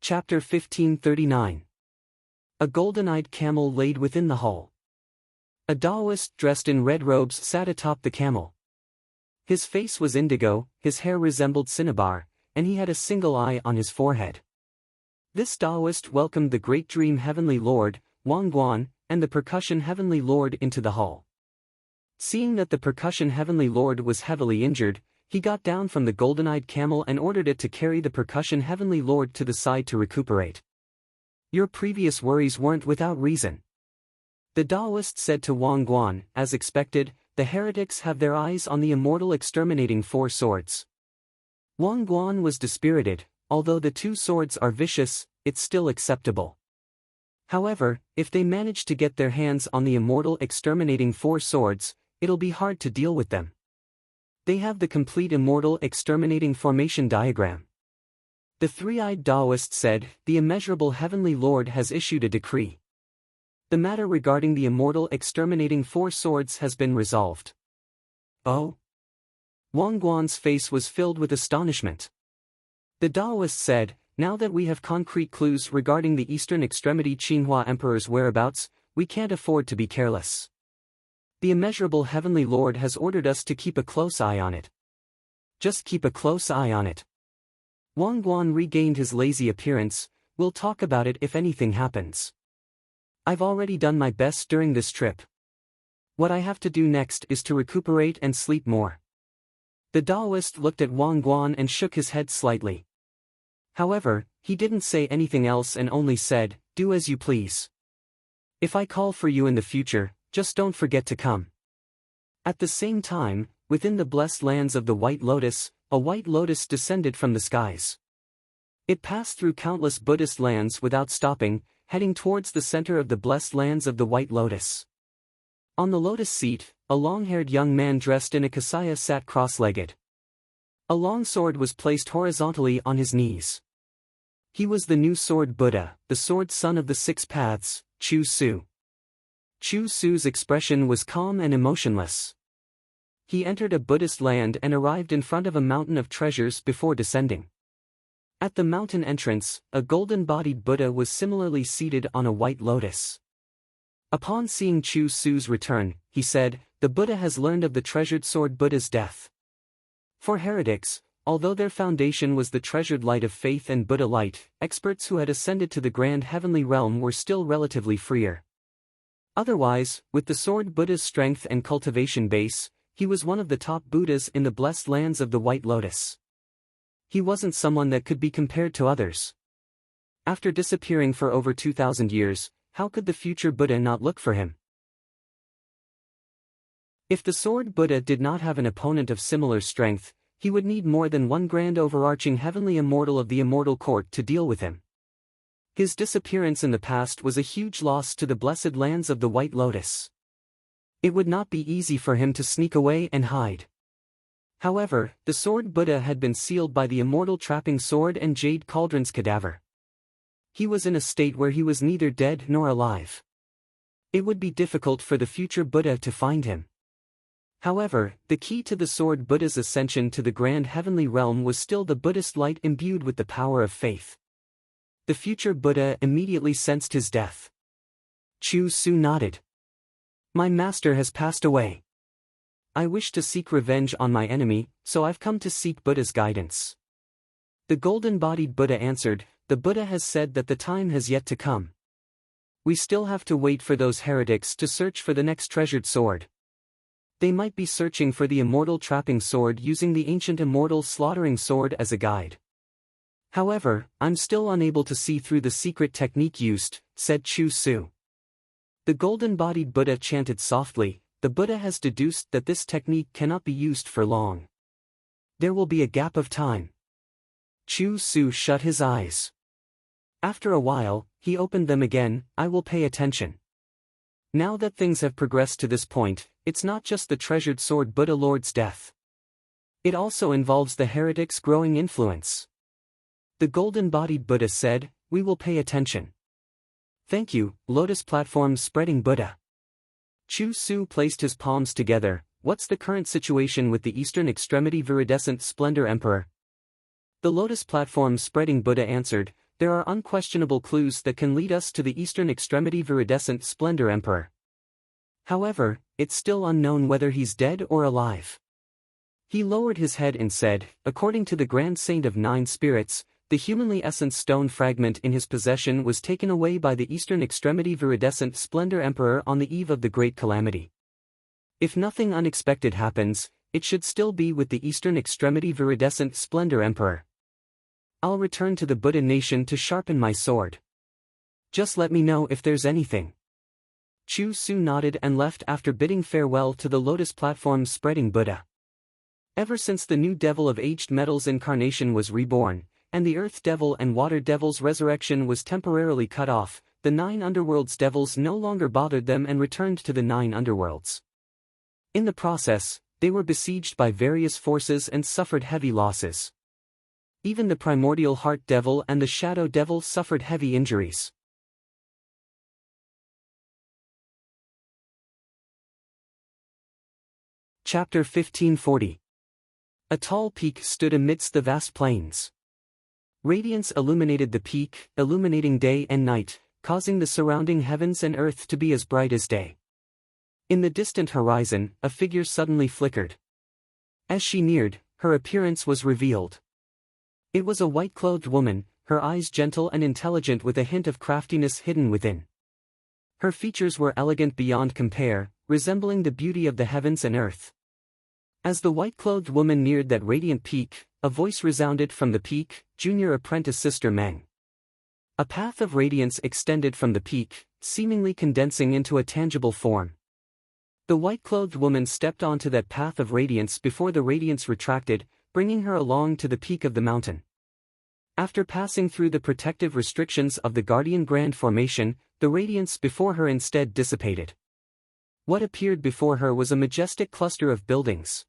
Chapter 1539. A golden-eyed camel laid within the hull. A Taoist dressed in red robes sat atop the camel. His face was indigo, his hair resembled cinnabar, and he had a single eye on his forehead. This Taoist welcomed the Great Dream Heavenly Lord, Wang Guan, and the Percussion Heavenly Lord into the hull. Seeing that the Percussion Heavenly Lord was heavily injured, he got down from the golden-eyed camel and ordered it to carry the Percussion Heavenly Lord to the side to recuperate. Your previous worries weren't without reason. The Taoist said to Wang Guan. As expected, the heretics have their eyes on the immortal exterminating 4 swords. Wang Guan was dispirited. Although the 2 swords are vicious, it's still acceptable. However, if they manage to get their hands on the immortal exterminating 4 swords, it'll be hard to deal with them. They have the complete immortal exterminating formation diagram. The 3-eyed Taoist said, the immeasurable Heavenly Lord has issued a decree. The matter regarding the immortal exterminating 4 swords has been resolved. Oh? Wang Guan's face was filled with astonishment. The Taoist said, now that we have concrete clues regarding the eastern extremity Qinghua Emperor's whereabouts, we can't afford to be careless. The immeasurable Heavenly Lord has ordered us to keep a close eye on it. Just keep a close eye on it. Wang Guan regained his lazy appearance. We'll talk about it if anything happens. I've already done my best during this trip. What I have to do next is to recuperate and sleep more. The Taoist looked at Wang Guan and shook his head slightly. However, he didn't say anything else and only said, do as you please. If I call for you in the future, just don't forget to come. At the same time, within the blessed lands of the White Lotus, a white lotus descended from the skies. It passed through countless Buddhist lands without stopping, heading towards the center of the blessed lands of the White Lotus. On the lotus seat, a long-haired young man dressed in a kasaya sat cross-legged. A long sword was placed horizontally on his knees. He was the new sword Buddha, the sword son of the 6 paths, Chu Su. Chu Su's expression was calm and emotionless. He entered a Buddhist land and arrived in front of a mountain of treasures before descending. At the mountain entrance, a golden-bodied Buddha was similarly seated on a white lotus. Upon seeing Chu Su's return, he said, the Buddha has learned of the treasured sword Buddha's death. For heretics, although their foundation was the treasured light of faith and Buddha light, experts who had ascended to the grand heavenly realm were still relatively freer. Otherwise, with the sword Buddha's strength and cultivation base, he was one of the top Buddhas in the blessed lands of the White Lotus. He wasn't someone that could be compared to others. After disappearing for over 2,000 years, how could the future Buddha not look for him? If the sword Buddha did not have an opponent of similar strength, he would need more than one grand overarching heavenly immortal of the immortal court to deal with him. His disappearance in the past was a huge loss to the blessed lands of the White Lotus. It would not be easy for him to sneak away and hide. However, the sword Buddha had been sealed by the immortal trapping sword and jade cauldron's cadaver. He was in a state where he was neither dead nor alive. It would be difficult for the future Buddha to find him. However, the key to the sword Buddha's ascension to the grand heavenly realm was still the Buddhist light imbued with the power of faith. The future Buddha immediately sensed his death. Chu Su nodded. My master has passed away. I wish to seek revenge on my enemy, so I've come to seek Buddha's guidance. The golden-bodied Buddha answered, the Buddha has said that the time has yet to come. We still have to wait for those heretics to search for the next treasured sword. They might be searching for the immortal trapping sword using the ancient immortal slaughtering sword as a guide. However, I'm still unable to see through the secret technique used, said Chu Su. The golden-bodied Buddha chanted softly, the Buddha has deduced that this technique cannot be used for long. There will be a gap of time. Chu Su shut his eyes. After a while, he opened them again. I will pay attention. Now that things have progressed to this point, it's not just the treasured sword Buddha Lord's death. It also involves the heretic's growing influence. The golden-bodied Buddha said, we will pay attention. Thank you, lotus platform spreading Buddha. Chu Su placed his palms together. What's the current situation with the eastern extremity viridescent splendor emperor? The lotus platform spreading Buddha answered, there are unquestionable clues that can lead us to the eastern extremity viridescent splendor emperor. However, it's still unknown whether he's dead or alive. He lowered his head and said, according to the Grand Saint of Nine Spirits, the humanly essence stone fragment in his possession was taken away by the eastern extremity viridescent splendor emperor on the eve of the great calamity. If nothing unexpected happens, it should still be with the eastern extremity viridescent splendor emperor. I'll return to the Buddha nation to sharpen my sword. Just let me know if there's anything. Chu Su nodded and left after bidding farewell to the lotus platform spreading Buddha. Ever since the new devil of aged metals incarnation was reborn, and the earth devil and water devil's resurrection was temporarily cut off, the 9 underworlds devils no longer bothered them and returned to the 9 underworlds. In the process, they were besieged by various forces and suffered heavy losses. Even the primordial heart devil and the shadow devil suffered heavy injuries. Chapter 1540. A tall peak stood amidst the vast plains. Radiance illuminated the peak, illuminating day and night, causing the surrounding heavens and earth to be as bright as day. In the distant horizon, a figure suddenly flickered. As she neared, her appearance was revealed. It was a white-clothed woman, her eyes gentle and intelligent with a hint of craftiness hidden within. Her features were elegant beyond compare, resembling the beauty of the heavens and earth. As the white-clothed woman neared that radiant peak, a voice resounded from the peak, Junior Apprentice Sister Meng. A path of radiance extended from the peak, seemingly condensing into a tangible form. The white-clothed woman stepped onto that path of radiance before the radiance retracted, bringing her along to the peak of the mountain. After passing through the protective restrictions of the Guardian Grand Formation, the radiance before her instead dissipated. What appeared before her was a majestic cluster of buildings.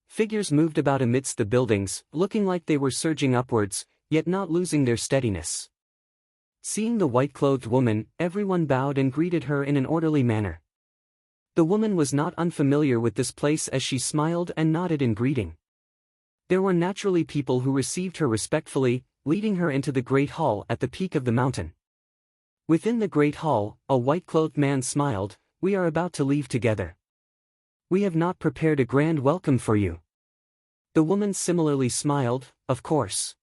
Figures moved about amidst the buildings, looking like they were surging upwards, yet not losing their steadiness. Seeing the white-clothed woman, everyone bowed and greeted her in an orderly manner. The woman was not unfamiliar with this place as she smiled and nodded in greeting. There were naturally people who received her respectfully, leading her into the great hall at the peak of the mountain. Within the great hall, a white-clothed man smiled, "We are about to leave together. We have not prepared a grand welcome for you." The woman similarly smiled, "Of course.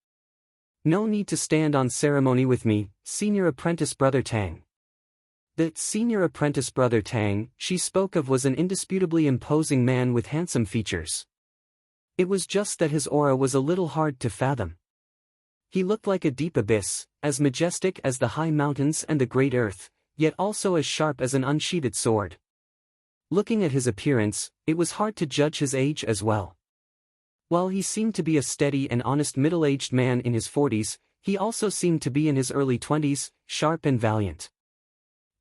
No need to stand on ceremony with me, Senior Apprentice Brother Tang." The Senior Apprentice Brother Tang she spoke of was an indisputably imposing man with handsome features. It was just that his aura was a little hard to fathom. He looked like a deep abyss, as majestic as the high mountains and the great earth, yet also as sharp as an unsheathed sword. Looking at his appearance, it was hard to judge his age as well. While he seemed to be a steady and honest middle-aged man in his 40s, he also seemed to be in his early 20s, sharp and valiant.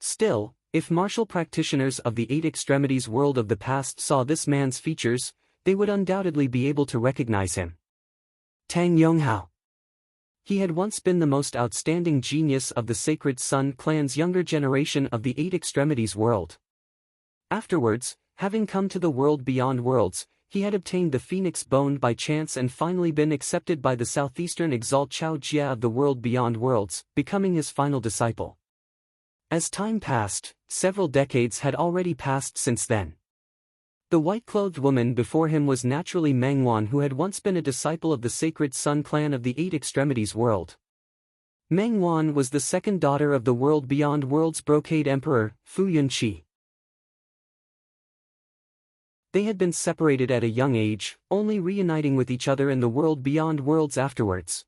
Still, if martial practitioners of the Eight Extremities world of the past saw this man's features, they would undoubtedly be able to recognize him. Tang Yonghao. He had once been the most outstanding genius of the Sacred Sun clan's younger generation of the Eight Extremities world. Afterwards, having come to the world beyond worlds, he had obtained the Phoenix Bone by chance and finally been accepted by the southeastern Exalt Chao Jia of the world beyond worlds, becoming his final disciple. As time passed, several decades had already passed since then. The white-clothed woman before him was naturally Meng Wan, who had once been a disciple of the Sacred Sun clan of the Eight Extremities world. Meng Wan was the second daughter of the world beyond worlds brocade emperor, Fu Yunqi. They had been separated at a young age, only reuniting with each other in the world beyond worlds afterwards.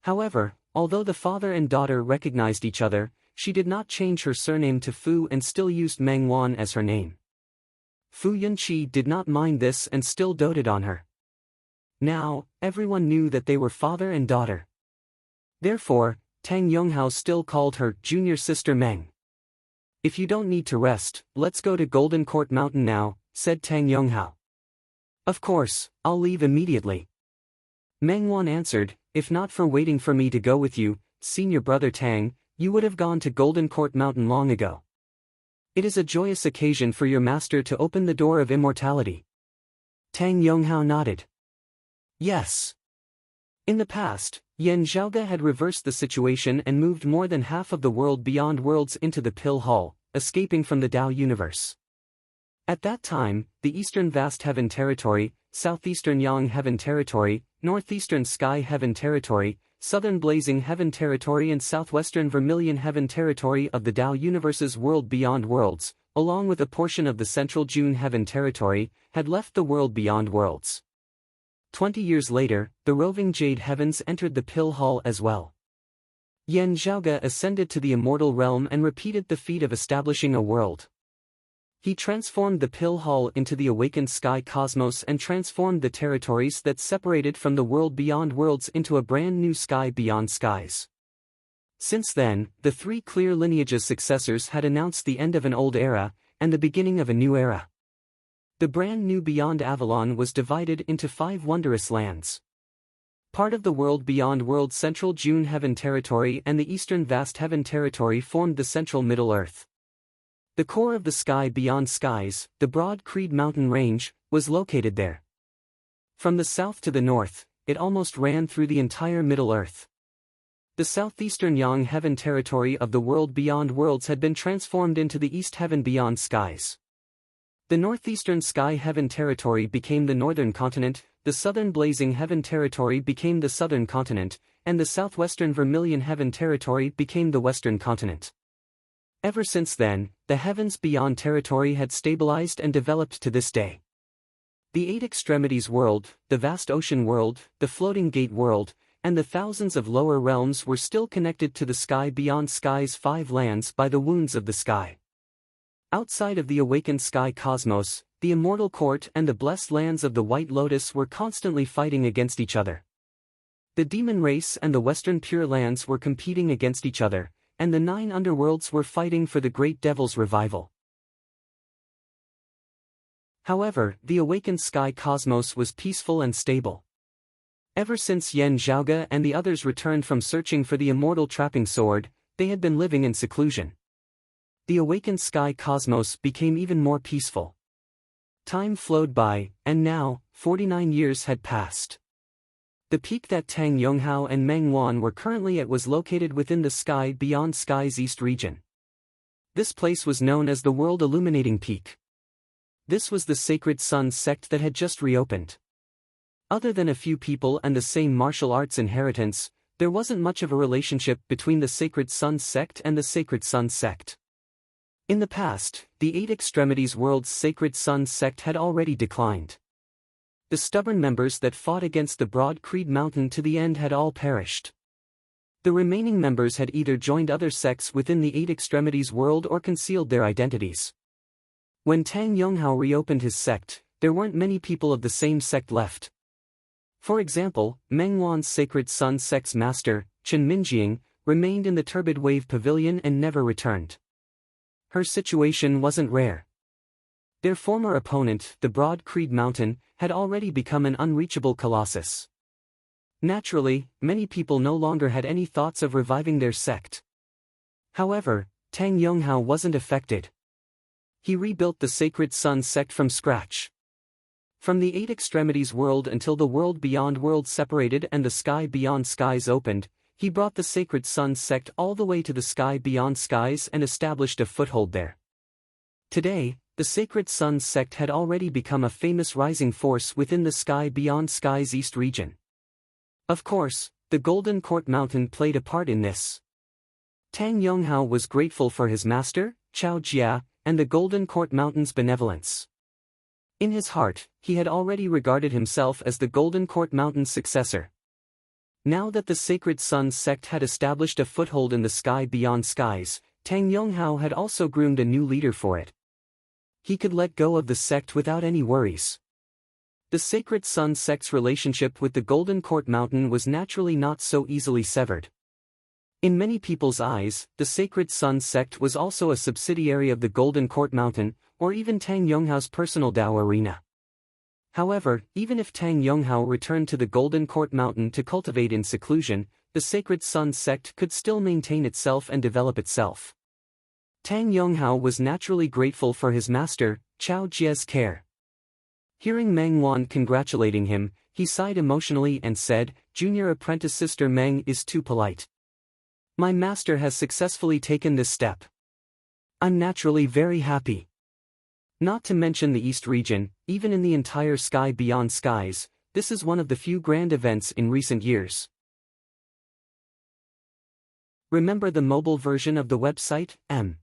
However, although the father and daughter recognized each other, she did not change her surname to Fu and still used Meng Wan as her name. Fu Yunqi did not mind this and still doted on her. Now, everyone knew that they were father and daughter. Therefore, Tang Yonghao still called her junior sister Meng. "If you don't need to rest, let's go to Golden Court Mountain now," said Tang Yonghao. "Of course, I'll leave immediately." Meng Wan answered, "If not for waiting for me to go with you, senior brother Tang, you would have gone to Golden Court Mountain long ago. It is a joyous occasion for your master to open the door of immortality." Tang Yonghao nodded. Yes. In the past, Yan Zhaoge had reversed the situation and moved more than half of the world beyond worlds into the Pill Hall, escaping from the Tao universe. At that time, the Eastern Vast Heaven Territory, Southeastern Yang Heaven Territory, Northeastern Sky Heaven Territory, Southern Blazing Heaven Territory and Southwestern Vermilion Heaven Territory of the Tao Universe's world beyond worlds, along with a portion of the Central June Heaven Territory, had left the world beyond worlds. 20 years later, the roving Jade Heavens entered the Pill Hall as well. Yan Zhaoge ascended to the immortal realm and repeated the feat of establishing a world. He transformed the Pill Hall into the awakened sky cosmos and transformed the territories that separated from the world beyond worlds into a brand new sky beyond skies. Since then, the three clear lineage's successors had announced the end of an old era, and the beginning of a new era. The brand new Beyond Avalon was divided into 5 wondrous lands. Part of the world beyond world Central June Heaven Territory and the Eastern Vast Heaven Territory formed the Central Middle Earth. The core of the sky beyond skies, the broad Creed Mountain Range, was located there. From the south to the north, it almost ran through the entire Middle Earth. The southeastern Yang Heaven Territory of the world beyond worlds had been transformed into the East Heaven beyond skies. The northeastern Sky Heaven Territory became the northern continent, the southern Blazing Heaven Territory became the southern continent, and the southwestern Vermilion Heaven Territory became the western continent. Ever since then, the Heavens Beyond territory had stabilized and developed to this day. The Eight Extremities world, the Vast Ocean world, the Floating Gate world, and the thousands of lower realms were still connected to the sky beyond skies' 5 lands by the wounds of the sky. Outside of the awakened sky cosmos, the Immortal Court and the blessed lands of the White Lotus were constantly fighting against each other. The demon race and the Western Pure Lands were competing against each other, and the 9 underworlds were fighting for the Great Devil's revival. However, the awakened sky cosmos was peaceful and stable. Ever since Yan Zhaoge and the others returned from searching for the immortal trapping sword, they had been living in seclusion. The awakened sky cosmos became even more peaceful. Time flowed by, and now, 49 years had passed. The peak that Tang Yonghao and Meng Wan were currently at was located within the sky beyond skies east region. This place was known as the World Illuminating Peak. This was the Sacred Sun sect that had just reopened. Other than a few people and the same martial arts inheritance, there wasn't much of a relationship between the Sacred Sun sect and the Sacred Sun sect. In the past, the Eight Extremities world's Sacred Sun sect had already declined. The stubborn members that fought against the Broad Creed Mountain to the end had all perished. The remaining members had either joined other sects within the Eight Extremities world or concealed their identities. When Tang Yonghao reopened his sect, there weren't many people of the same sect left. For example, Meng Wan's Sacred Sun sect's master, Chen Minjiang, remained in the Turbid Wave Pavilion and never returned. Her situation wasn't rare. Their former opponent, the Broad Creed Mountain, had already become an unreachable colossus. Naturally, many people no longer had any thoughts of reviving their sect. However, Tang Yonghao wasn't affected. He rebuilt the Sacred Sun sect from scratch. From the Eight Extremities world until the world beyond worlds separated and the sky beyond skies opened, he brought the Sacred Sun sect all the way to the sky beyond skies and established a foothold there. Today, the Sacred Sun sect had already become a famous rising force within the sky beyond skies east region. Of course, the Golden Court Mountain played a part in this. Tang Yonghao was grateful for his master, Chao Jia, and the Golden Court Mountain's benevolence. In his heart, he had already regarded himself as the Golden Court Mountain's successor. Now that the Sacred Sun sect had established a foothold in the sky beyond skies, Tang Yonghao had also groomed a new leader for it. He could let go of the sect without any worries. The Sacred Sun sect's relationship with the Golden Court Mountain was naturally not so easily severed. In many people's eyes, the Sacred Sun sect was also a subsidiary of the Golden Court Mountain, or even Tang Yonghao's personal Dao arena. However, even if Tang Yonghao returned to the Golden Court Mountain to cultivate in seclusion, the Sacred Sun sect could still maintain itself and develop itself. Tang Yonghao was naturally grateful for his master, Chao Jia's care. Hearing Meng Wan congratulating him, he sighed emotionally and said, "Junior apprentice Sister Meng is too polite. My master has successfully taken this step. I'm naturally very happy." Not to mention the East region, even in the entire sky beyond skies, this is one of the few grand events in recent years. Remember the mobile version of the website, M.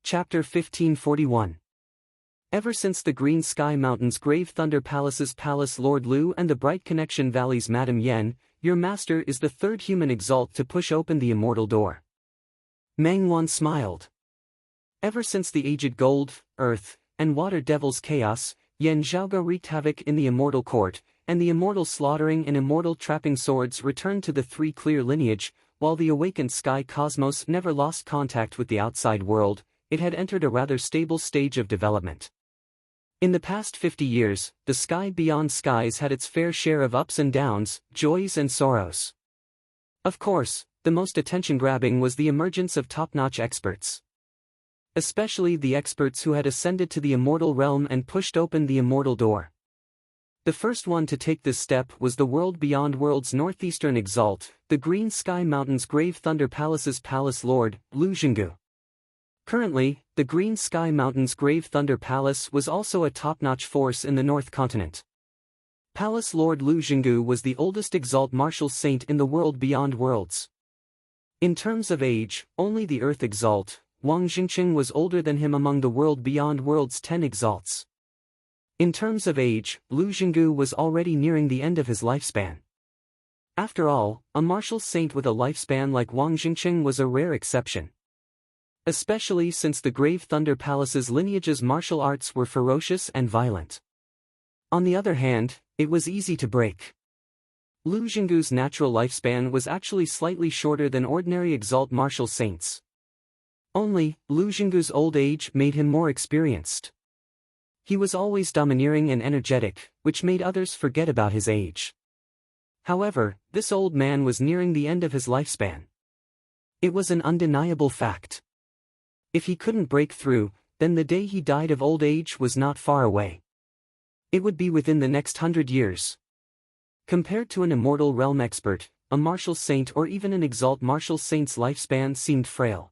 Chapter 1541. Ever since the Green Sky Mountain's Grave Thunder Palace's Palace Lord Lu and the Bright Connection Valley's Madam Yen, your master is the third human exalt to push open the immortal door. Meng Wan smiled. Ever since the aged gold, earth, and water devil's chaos, Yen Zhaoga wreaked havoc in the immortal court, and the immortal slaughtering and immortal trapping swords returned to the Three Clear lineage, while the awakened sky cosmos never lost contact with the outside world. It had entered a rather stable stage of development. In the past 50 years, the sky beyond skies had its fair share of ups and downs, joys and sorrows. Of course, the most attention-grabbing was the emergence of top-notch experts. Especially the experts who had ascended to the immortal realm and pushed open the immortal door. The first one to take this step was the world beyond world's northeastern exalt, the Green Sky Mountain's Grave Thunder Palace's Palace Lord, Lu Zhenggu. Currently, the Green Sky Mountain's Grave Thunder Palace was also a top-notch force in the North Continent. Palace Lord Lu Zhenggu was the oldest exalt martial saint in the world beyond worlds. In terms of age, only the Earth exalt, Wang Jingqing, was older than him among the world beyond worlds 10 exalts. In terms of age, Lu Zhenggu was already nearing the end of his lifespan. After all, a martial saint with a lifespan like Wang Jingqing was a rare exception. Especially since the Grave Thunder Palace's lineage's martial arts were ferocious and violent. On the other hand, it was easy to break. Lu Zhenggu's natural lifespan was actually slightly shorter than ordinary exalt martial saints. Only, Lu Zhenggu's old age made him more experienced. He was always domineering and energetic, which made others forget about his age. However, this old man was nearing the end of his lifespan. It was an undeniable fact. If he couldn't break through, then the day he died of old age was not far away. It would be within the next 100 years. Compared to an immortal realm expert, a martial saint or even an exalt martial saint's lifespan seemed frail.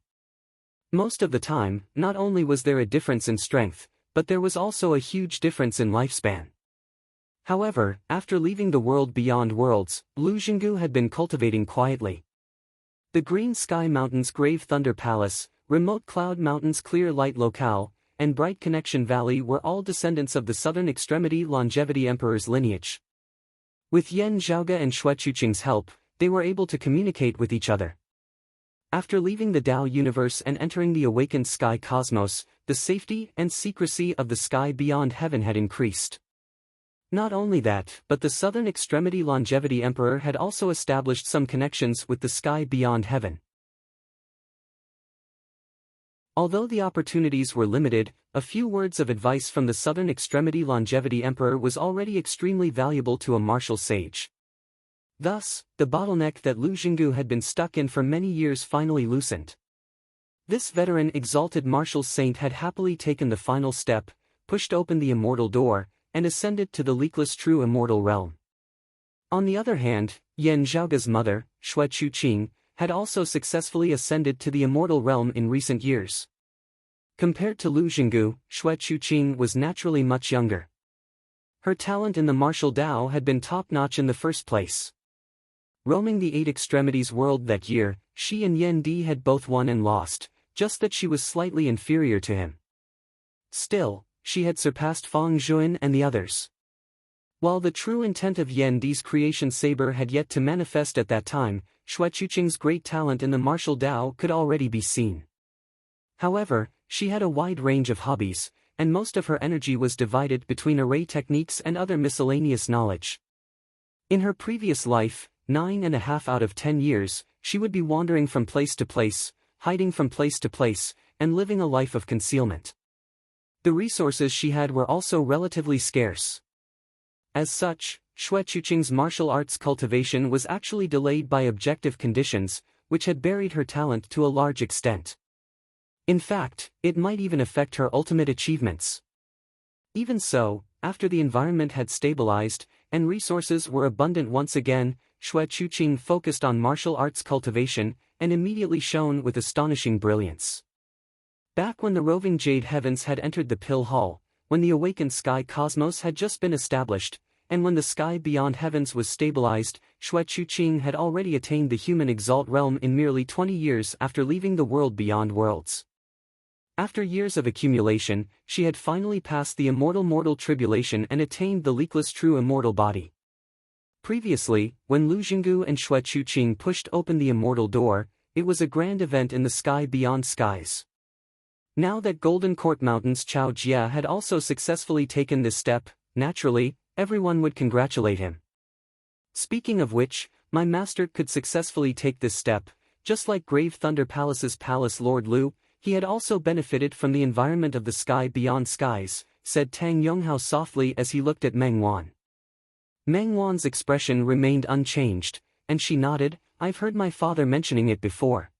Most of the time, not only was there a difference in strength, but there was also a huge difference in lifespan. However, after leaving the world beyond worlds, Lu Zhenggu had been cultivating quietly. The Green Sky Mountain's Grave Thunder Palace, Remote Cloud Mountain's Clear Light Locale, and Bright Connection Valley were all descendants of the Southern Extremity Longevity Emperor's lineage. With Yen Zhaoga and Xue Chuqing's help, they were able to communicate with each other. After leaving the Tao universe and entering the awakened sky cosmos, the safety and secrecy of the sky beyond heaven had increased. Not only that, but the Southern Extremity Longevity Emperor had also established some connections with the sky beyond heaven. Although the opportunities were limited, a few words of advice from the Southern Extremity Longevity Emperor was already extremely valuable to a martial sage. Thus, the bottleneck that Lu Xinggu had been stuck in for many years finally loosened. This veteran exalted martial saint had happily taken the final step, pushed open the immortal door, and ascended to the leakless true immortal realm. On the other hand, Yan Zhaoge's mother, Xue Chuqing, had also successfully ascended to the immortal realm in recent years. Compared to Lu Xinggu, Xue Chuqing was naturally much younger. Her talent in the martial Dao had been top-notch in the first place. Roaming the Eight Extremities world that year, she and Yan Di had both won and lost, just that she was slightly inferior to him. Still, she had surpassed Fang Zhuan and the others. While the true intent of Yan Di's creation saber had yet to manifest at that time, Xue Chuqing's great talent in the martial Dao could already be seen. However, she had a wide range of hobbies, and most of her energy was divided between array techniques and other miscellaneous knowledge. In her previous life, 9.5 out of 10 years, she would be wandering from place to place, hiding from place to place, and living a life of concealment. The resources she had were also relatively scarce. As such, Xue Chuqing's martial arts cultivation was actually delayed by objective conditions, which had buried her talent to a large extent. In fact, it might even affect her ultimate achievements. Even so, after the environment had stabilized, and resources were abundant once again, Xue Chuqing focused on martial arts cultivation, and immediately shone with astonishing brilliance. Back when the roving Jade Heavens had entered the Pill Hall, when the awakened sky cosmos had just been established, and when the sky beyond heavens was stabilized, Xue Chuqing had already attained the human exalt realm in merely 20 years after leaving the world beyond worlds. After years of accumulation, she had finally passed the immortal mortal tribulation and attained the leakless true immortal body. Previously, when Lu Xinggu and Xue Chuqing pushed open the immortal door, it was a grand event in the sky beyond skies. Now that Golden Court Mountain's Chao Jia had also successfully taken this step, naturally, everyone would congratulate him. Speaking of which, my master could successfully take this step, just like Grave Thunder Palace's Palace Lord Lu, he had also benefited from the environment of the sky beyond skies, said Tang Yonghao softly as he looked at Meng Wan. Meng Wan's expression remained unchanged, and she nodded, I've heard my father mentioning it before.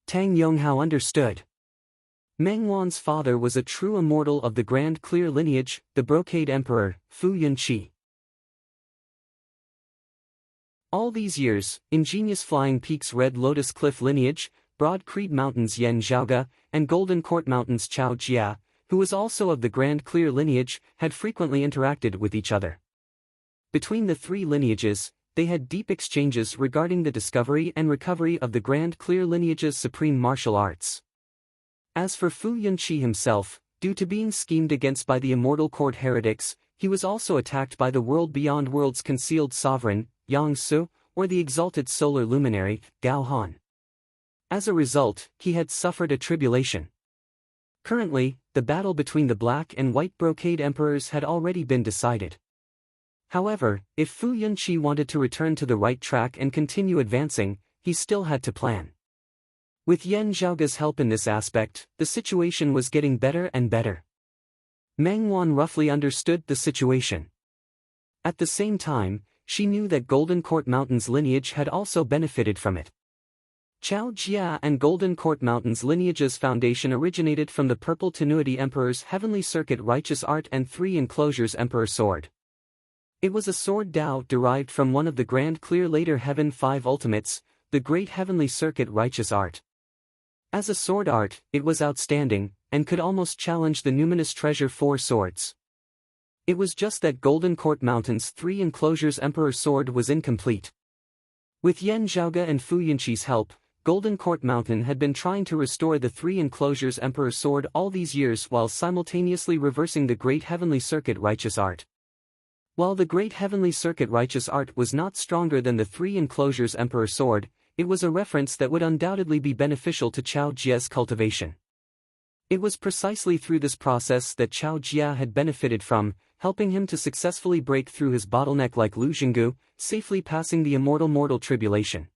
Tang Yonghao understood. Meng Wan's father was a true immortal of the Grand Clear lineage, the Brocade Emperor, Fu Yunqi. All these years, ingenious Flying Peaks Red Lotus Cliff lineage, Broad Creed Mountains Yan Zhaoge, and Golden Court Mountains Chao Jia, who was also of the Grand Clear lineage, had frequently interacted with each other. Between the three lineages, they had deep exchanges regarding the discovery and recovery of the Grand Clear lineage's supreme martial arts. As for Fu Yunqi himself, due to being schemed against by the Immortal Court heretics, he was also attacked by the world beyond worlds concealed sovereign, Yang Su, or the exalted solar luminary, Gao Han. As a result, he had suffered a tribulation. Currently, the battle between the Black and White Brocade Emperors had already been decided. However, if Fu Yunqi wanted to return to the right track and continue advancing, he still had to plan. With Yan Zhaoge's help in this aspect, the situation was getting better and better. Meng Wan roughly understood the situation. At the same time, she knew that Golden Court Mountain's lineage had also benefited from it. Chao Jia and Golden Court Mountain's lineage's foundation originated from the Purple Tenuity Emperor's Heavenly Circuit Righteous Art and Three Enclosures Emperor Sword. It was a sword Dao derived from one of the Grand Clear later Heaven 5 Ultimates, the Great Heavenly Circuit Righteous Art. As a sword art, it was outstanding, and could almost challenge the numinous Treasure 4 swords. It was just that Golden Court Mountain's Three Enclosures Emperor Sword was incomplete. With Yan Zhaoge and Fu Yunqi's help, Golden Court Mountain had been trying to restore the Three Enclosures Emperor Sword all these years while simultaneously reversing the Great Heavenly Circuit Righteous Art. While the Great Heavenly Circuit Righteous Art was not stronger than the Three Enclosures Emperor Sword, it was a reference that would undoubtedly be beneficial to Chao Jia's cultivation. It was precisely through this process that Chao Jia had benefited from, helping him to successfully break through his bottleneck like Lu Xinggu, safely passing the immortal mortal tribulation.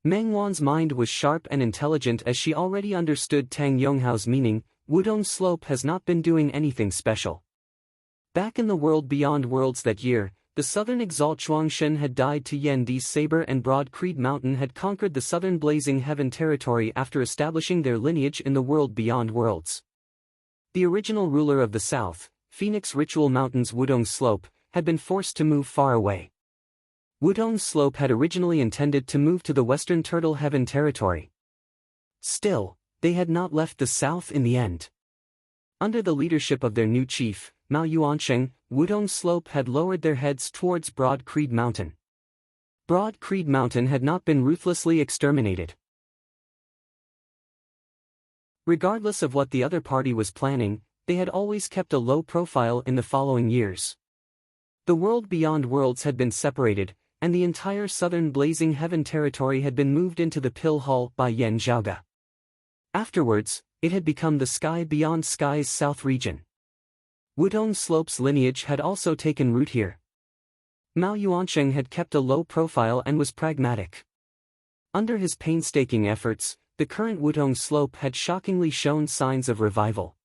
Meng Wan's mind was sharp and intelligent as she already understood Tang Yonghao's meaning. Wudong Slope has not been doing anything special. Back in the world beyond worlds that year, the southern exalt Zhuangshen had died to Yan Di's saber, and Broad Creed Mountain had conquered the southern Blazing Heaven territory after establishing their lineage in the world beyond worlds. The original ruler of the south, Phoenix Ritual Mountain's Wudong Slope, had been forced to move far away. Wudong Slope had originally intended to move to the western Turtle Heaven territory. Still, they had not left the south in the end. Under the leadership of their new chief, Mao Yuansheng, Wudong Slope had lowered their heads towards Broad Creed Mountain. Broad Creed Mountain had not been ruthlessly exterminated. Regardless of what the other party was planning, they had always kept a low profile in the following years. The world beyond worlds had been separated, and the entire southern Blazing Heaven territory had been moved into the Pill Hall by Yan Zhaoge. Afterwards, it had become the Sky Beyond Skies South region. Wudong Slope's lineage had also taken root here. Mao Yuansheng had kept a low profile and was pragmatic. Under his painstaking efforts, the current Wudong Slope had shockingly shown signs of revival.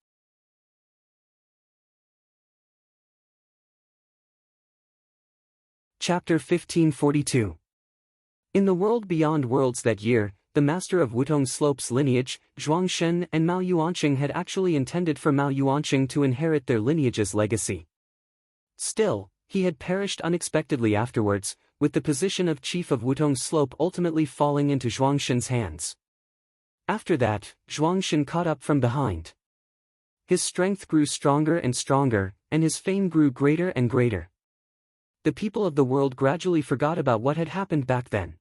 Chapter 1542. In the world beyond worlds that year, the master of Wudong Slope's lineage, Zhuangshen and Mao Yuansheng, had actually intended for Mao Yuansheng to inherit their lineage's legacy. Still, he had perished unexpectedly afterwards, with the position of chief of Wudong Slope ultimately falling into Zhuangshen's hands. After that, Zhuangshen caught up from behind. His strength grew stronger and stronger, and his fame grew greater and greater. The people of the world gradually forgot about what had happened back then.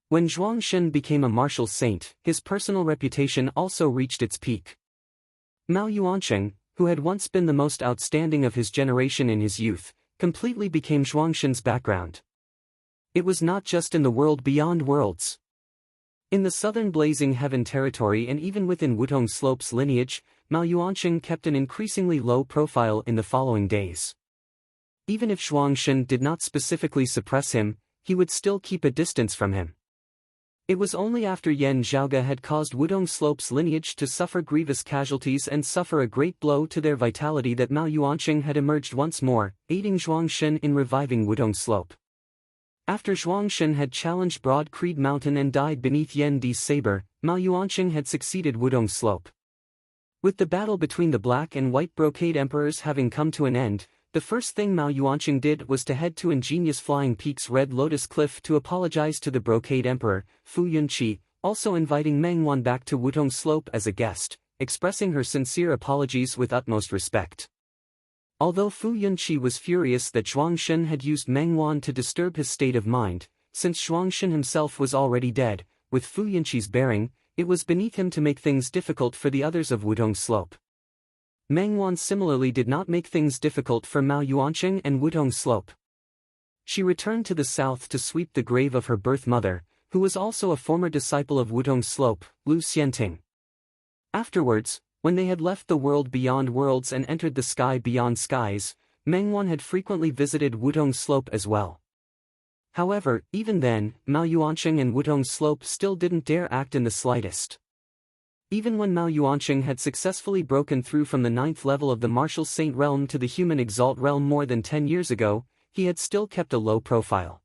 When Zhuangshen became a martial saint, his personal reputation also reached its peak. Mao Yuansheng, who had once been the most outstanding of his generation in his youth, completely became Zhuangshen's background. It was not just in the world beyond worlds. In the southern Blazing Heaven territory and even within Wudong Slope's lineage, Mao Yuansheng kept an increasingly low profile in the following days. Even if Zhuangshen did not specifically suppress him, he would still keep a distance from him. It was only after Yan Zhaoge had caused Wudong Slope's lineage to suffer grievous casualties and suffer a great blow to their vitality that Mao Yuansheng had emerged once more, aiding Zhuangshen in reviving Wudong Slope. After Zhuangshen had challenged Broad Creed Mountain and died beneath Yan Di's saber, Mao Yuansheng had succeeded Wudong Slope. With the battle between the Black and White Brocade Emperors having come to an end, the first thing Mao Yuansheng did was to head to ingenious Flying Peak's Red Lotus Cliff to apologize to the Brocade Emperor, Fu Yunqi, also inviting Meng Wan back to Wudong Slope as a guest, expressing her sincere apologies with utmost respect. Although Fu Yunqi was furious that Zhuangshen had used Meng Wan to disturb his state of mind, since Zhuangshen himself was already dead, with Fu Yunqi's bearing, it was beneath him to make things difficult for the others of Wudong Slope. Meng Wan similarly did not make things difficult for Mao Yuansheng and Wudong Slope. She returned to the south to sweep the grave of her birth mother, who was also a former disciple of Wudong Slope, Lu Xianting. Afterwards, when they had left the world beyond worlds and entered the sky beyond skies, Meng Wan had frequently visited Wudong Slope as well. However, even then, Mao Yuansheng and Wudong Slope still didn't dare act in the slightest. Even when Mao Yuansheng had successfully broken through from the 9th level of the Martial Saint realm to the Human Exalt realm more than 10 years ago, he had still kept a low profile.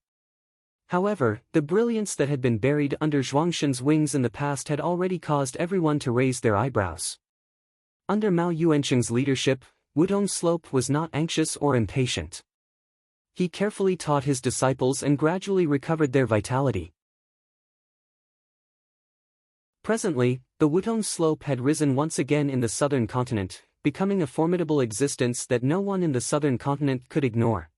However, the brilliance that had been buried under Zhuangshen's wings in the past had already caused everyone to raise their eyebrows. Under Mao Yuansheng's leadership, Wudong Slope was not anxious or impatient. He carefully taught his disciples and gradually recovered their vitality. Presently, the Wudong Slope had risen once again in the southern continent, becoming a formidable existence that no one in the southern continent could ignore.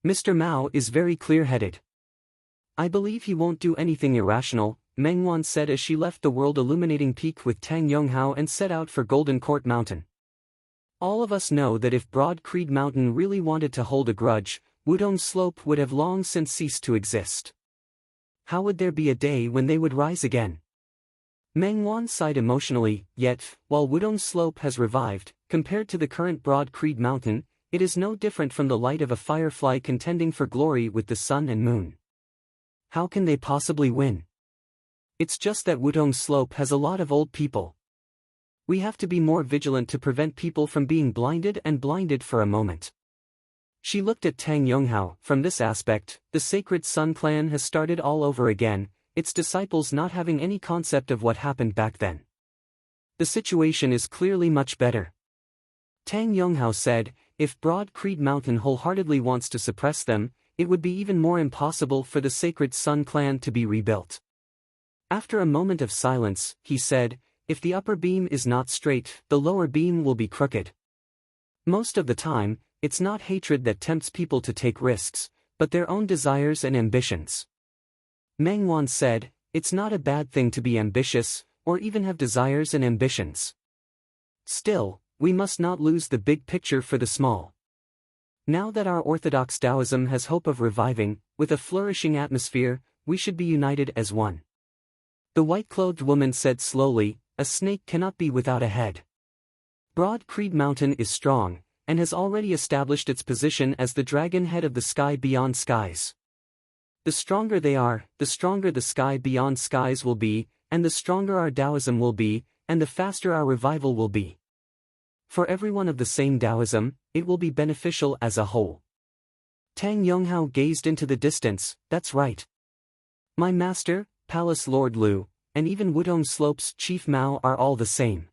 Mr. Mao is very clear-headed. I believe he won't do anything irrational, Meng Wan said as she left the world-illuminating peak with Tang Yonghao and set out for Golden Court Mountain. All of us know that if Broad Creed Mountain really wanted to hold a grudge, Wudong Slope would have long since ceased to exist. How would there be a day when they would rise again? Meng Wan sighed emotionally, yet, while Wudong Slope has revived, compared to the current Broad Creed Mountain, it is no different from the light of a firefly contending for glory with the sun and moon. How can they possibly win? It's just that Wudong Slope has a lot of old people. We have to be more vigilant to prevent people from being blinded for a moment. She looked at Tang Yonghao. From this aspect, the Sacred Sun clan has started all over again, its disciples not having any concept of what happened back then. The situation is clearly much better. Tang Yonghao said, if Broad Creed Mountain wholeheartedly wants to suppress them, it would be even more impossible for the Sacred Sun clan to be rebuilt. After a moment of silence, he said, if the upper beam is not straight, the lower beam will be crooked. Most of the time, it's not hatred that tempts people to take risks, but their own desires and ambitions. Meng Wan said, it's not a bad thing to be ambitious, or even have desires and ambitions. Still, we must not lose the big picture for the small. Now that our orthodox Taoism has hope of reviving, with a flourishing atmosphere, we should be united as one. The white-clothed woman said slowly, a snake cannot be without a head. Broad Creed Mountain is strong, and has already established its position as the dragon head of the sky beyond skies. The stronger they are, the stronger the sky beyond skies will be, and the stronger our Taoism will be, and the faster our revival will be. For everyone of the same Taoism, it will be beneficial as a whole. Tang Yonghao gazed into the distance. That's right. My master, Palace Lord Lu, and even Wudong Slope's Chief Mao are all the same.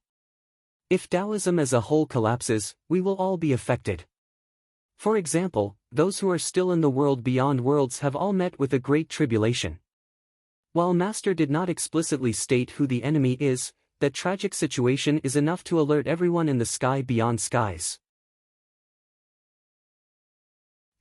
If Taoism as a whole collapses, we will all be affected. For example, those who are still in the world beyond worlds have all met with a great tribulation. While Master did not explicitly state who the enemy is, that tragic situation is enough to alert everyone in the sky beyond skies.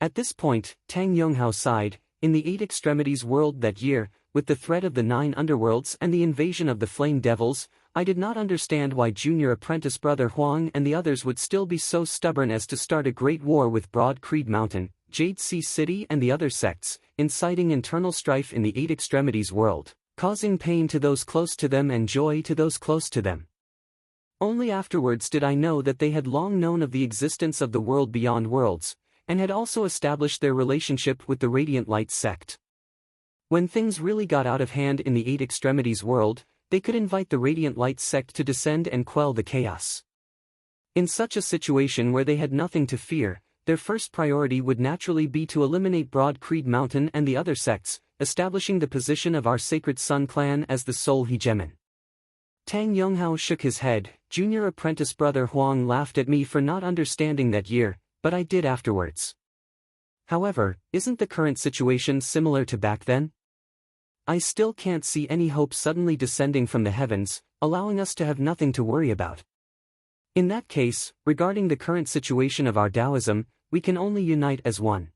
At this point, Tang Yonghao sighed. In the Eight Extremities world that year, with the threat of the 9 underworlds and the invasion of the Flame Devils, I did not understand why junior apprentice brother Huang and the others would still be so stubborn as to start a great war with Broad Creed Mountain, Jade Sea City and the other sects, inciting internal strife in the Eight Extremities world, causing pain to those close to them and joy to those close to them. Only afterwards did I know that they had long known of the existence of the world beyond worlds, and had also established their relationship with the Radiant Light sect. When things really got out of hand in the Eight Extremities world, they could invite the Radiant Light sect to descend and quell the chaos. In such a situation where they had nothing to fear, their first priority would naturally be to eliminate Broad Creed Mountain and the other sects, establishing the position of our Sacred Sun clan as the sole hegemon. Tang Yonghao shook his head. Junior apprentice brother Huang laughed at me for not understanding that year, but I did afterwards. However, isn't the current situation similar to back then? I still can't see any hope suddenly descending from the heavens, allowing us to have nothing to worry about. In that case, regarding the current situation of our Taoism, we can only unite as one.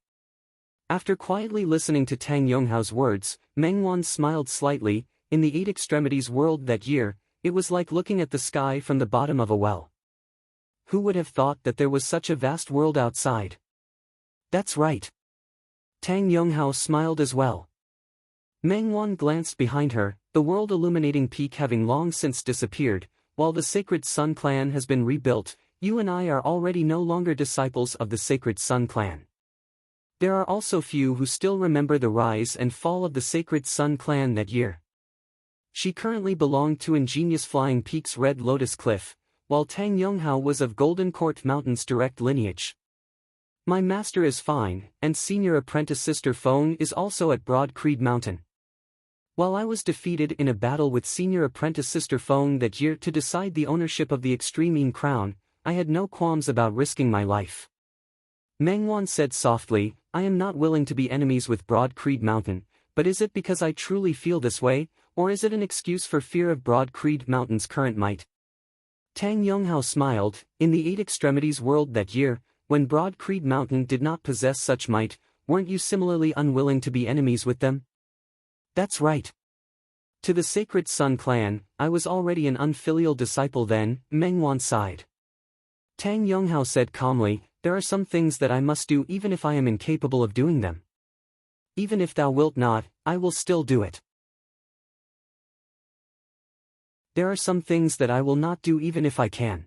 After quietly listening to Tang Yonghao's words, Meng Wan smiled slightly. In the Eight Extremities world that year, it was like looking at the sky from the bottom of a well. Who would have thought that there was such a vast world outside? That's right. Tang Yonghao smiled as well. Meng Wan glanced behind her, the world illuminating peak having long since disappeared. While the Sacred Sun clan has been rebuilt, you and I are already no longer disciples of the Sacred Sun clan. There are also few who still remember the rise and fall of the Sacred Sun clan that year. She currently belonged to Ingenious Flying Peak's Red Lotus Cliff, while Tang Yonghao was of Golden Court Mountain's direct lineage. My master is fine, and senior apprentice sister Feng is also at Broad Creed Mountain. While I was defeated in a battle with senior apprentice sister Feng that year to decide the ownership of the Extreme Yin Crown, I had no qualms about risking my life. Meng Wan said softly, I am not willing to be enemies with Broad Creed Mountain, but is it because I truly feel this way, or is it an excuse for fear of Broad Creed Mountain's current might? Tang Yonghao smiled. In the Eight Extremities world that year, when Broad Creed Mountain did not possess such might, weren't you similarly unwilling to be enemies with them? That's right. To the Sacred Sun clan, I was already an unfilial disciple then. Meng Wan sighed. Tang Yonghao said calmly, there are some things that I must do even if I am incapable of doing them. Even if thou wilt not, I will still do it. There are some things that I will not do even if I can.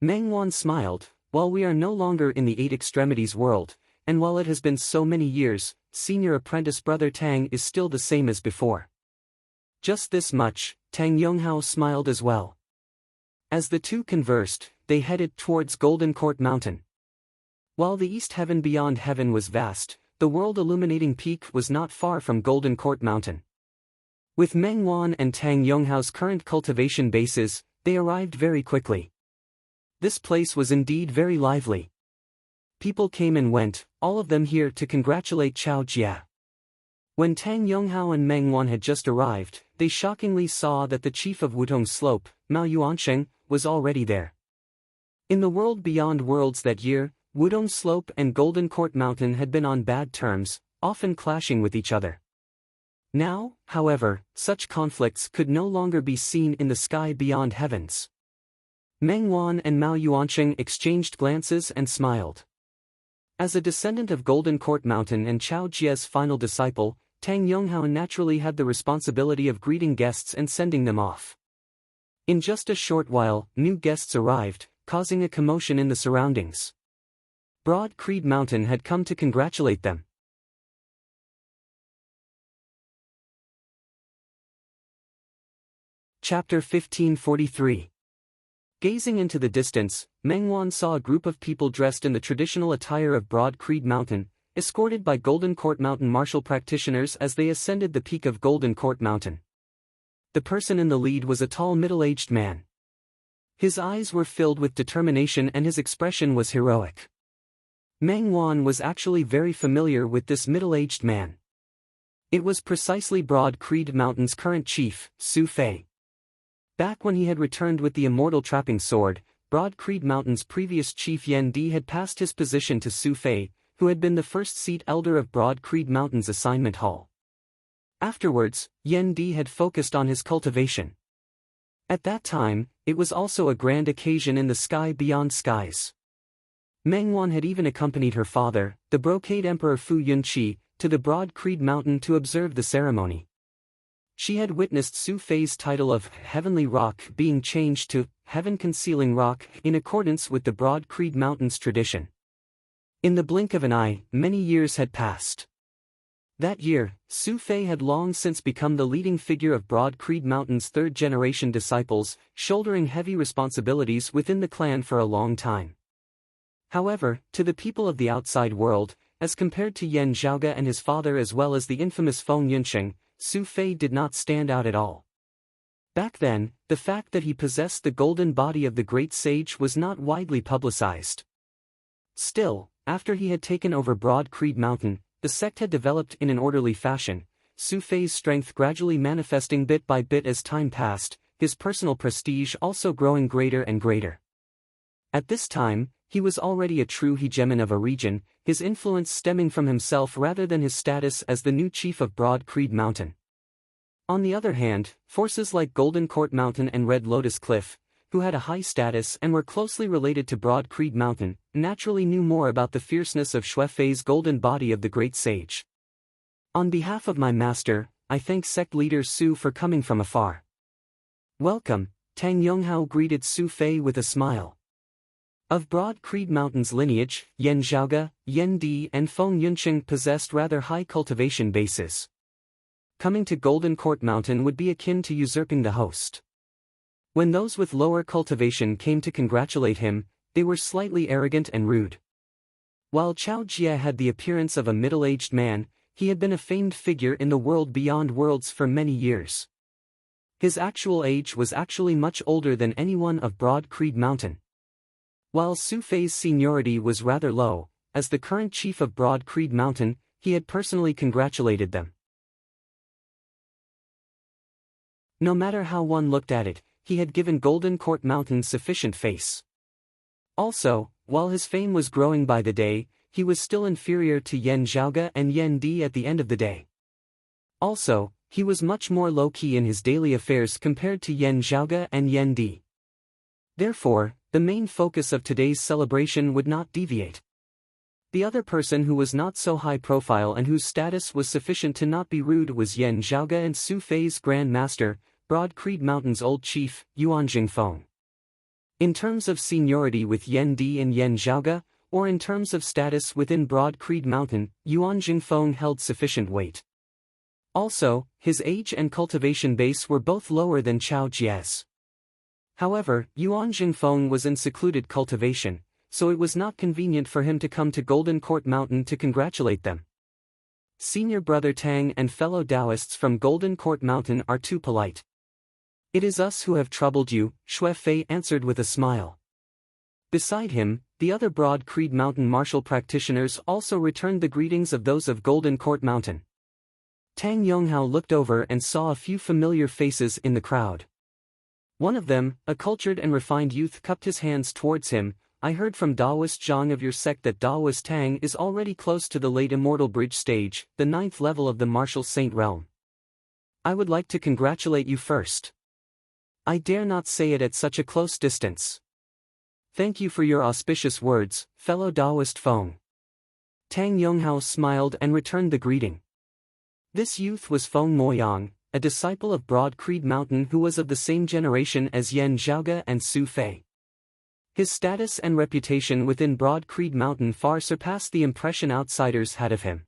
Meng Wan smiled. While we are no longer in the Eight Extremities world, and while it has been so many years, senior apprentice brother Tang is still the same as before. Just this much, Tang Yonghao smiled as well. As the two conversed, they headed towards Golden Court Mountain. While the East Heaven beyond heaven was vast, the world-illuminating peak was not far from Golden Court Mountain. With Meng Wan and Tang Yonghao's current cultivation bases, they arrived very quickly. This place was indeed very lively. People came and went, all of them here to congratulate Chao Jia. When Tang Yonghao and Meng Wan had just arrived, they shockingly saw that the chief of Wutong Slope, Mao Yuansheng, was already there. In the world beyond worlds that year, Wudong Slope and Golden Court Mountain had been on bad terms, often clashing with each other. Now, however, such conflicts could no longer be seen in the sky beyond heavens. Meng Wan and Mao Yuansheng exchanged glances and smiled. As a descendant of Golden Court Mountain and Chao Jia's final disciple, Tang Yonghao naturally had the responsibility of greeting guests and sending them off. In just a short while, new guests arrived, causing a commotion in the surroundings. Broad Creed Mountain had come to congratulate them. Chapter 1543. Gazing into the distance, Meng Wan saw a group of people dressed in the traditional attire of Broad Creed Mountain, escorted by Golden Court Mountain martial practitioners as they ascended the peak of Golden Court Mountain. The person in the lead was a tall middle-aged man. His eyes were filled with determination and his expression was heroic. Meng Wan was actually very familiar with this middle-aged man. It was precisely Broad Creed Mountain's current chief, Su Fei. Back when he had returned with the immortal trapping sword, Broad Creed Mountain's previous chief Yan Di had passed his position to Su Fei, who had been the first seat elder of Broad Creed Mountain's assignment hall. Afterwards, Yan Di had focused on his cultivation. At that time, it was also a grand occasion in the sky beyond skies. Meng Wan had even accompanied her father, the Brocade Emperor Fu Yunqi, to the Broad Creed Mountain to observe the ceremony. She had witnessed Su Fei's title of Heavenly Rock being changed to Heaven Concealing Rock in accordance with the Broad Creed Mountain's tradition. In the blink of an eye, many years had passed. That year, Su Fei had long since become the leading figure of Broad Creed Mountain's third-generation disciples, shouldering heavy responsibilities within the clan for a long time. However, to the people of the outside world, as compared to Yan Zhaoge and his father as well as the infamous Feng Yunsheng, Su Fei did not stand out at all. Back then, the fact that he possessed the golden body of the great sage was not widely publicized. Still, after he had taken over Broad Creed Mountain, the sect had developed in an orderly fashion, Su Fei's strength gradually manifesting bit by bit as time passed, his personal prestige also growing greater and greater. At this time, he was already a true hegemon of a region, his influence stemming from himself rather than his status as the new chief of Broad Creed Mountain. On the other hand, forces like Golden Court Mountain and Red Lotus Cliff, who had a high status and were closely related to Broad Creed Mountain, naturally knew more about the fierceness of Xue Fei's golden body of the great sage. On behalf of my master, I thank sect leader Su for coming from afar. Welcome, Tang Yonghao greeted Su Fei with a smile. Of Broad Creed Mountain's lineage, Yan Zhaoge, Yan Di and Feng Yunsheng possessed rather high cultivation bases. Coming to Golden Court Mountain would be akin to usurping the host. When those with lower cultivation came to congratulate him, they were slightly arrogant and rude. While Chao Jia had the appearance of a middle-aged man, he had been a famed figure in the world beyond worlds for many years. His actual age was actually much older than anyone of Broad Creed Mountain. While Su Fei's seniority was rather low, as the current chief of Broad Creed Mountain, he had personally congratulated them. No matter how one looked at it, he had given Golden Court Mountain sufficient face. Also, while his fame was growing by the day, he was still inferior to Yan Zhaoge and Yan Di at the end of the day. Also, he was much more low-key in his daily affairs compared to Yan Zhaoge and Yan Di. Therefore, the main focus of today's celebration would not deviate. The other person who was not so high profile and whose status was sufficient to not be rude was Yan Zhaoge and Su Fei's Grand Master, Broad Creed Mountain's old chief, Yuan Jingfeng. In terms of seniority with Yan Di and Yan Zhaoge, or in terms of status within Broad Creed Mountain, Yuan Jingfeng held sufficient weight. Also, his age and cultivation base were both lower than Chao Jie's. However, Yuan Jingfeng was in secluded cultivation, so it was not convenient for him to come to Golden Court Mountain to congratulate them. Senior brother Tang and fellow Taoists from Golden Court Mountain are too polite. It is us who have troubled you, Xue Fei answered with a smile. Beside him, the other Broad Creed Mountain martial practitioners also returned the greetings of those of Golden Court Mountain. Tang Yonghao looked over and saw a few familiar faces in the crowd. One of them, a cultured and refined youth, cupped his hands towards him. I heard from Daoist Zhang of your sect that Daoist Tang is already close to the late Immortal Bridge stage, the 9th level of the Martial Saint realm. I would like to congratulate you first. I dare not say it at such a close distance. Thank you for your auspicious words, fellow Daoist Feng. Tang Yonghao smiled and returned the greeting. This youth was Feng Moyang, a disciple of Broad Creed Mountain who was of the same generation as Yan Zhaoge and Su Fei. His status and reputation within Broad Creed Mountain far surpassed the impression outsiders had of him.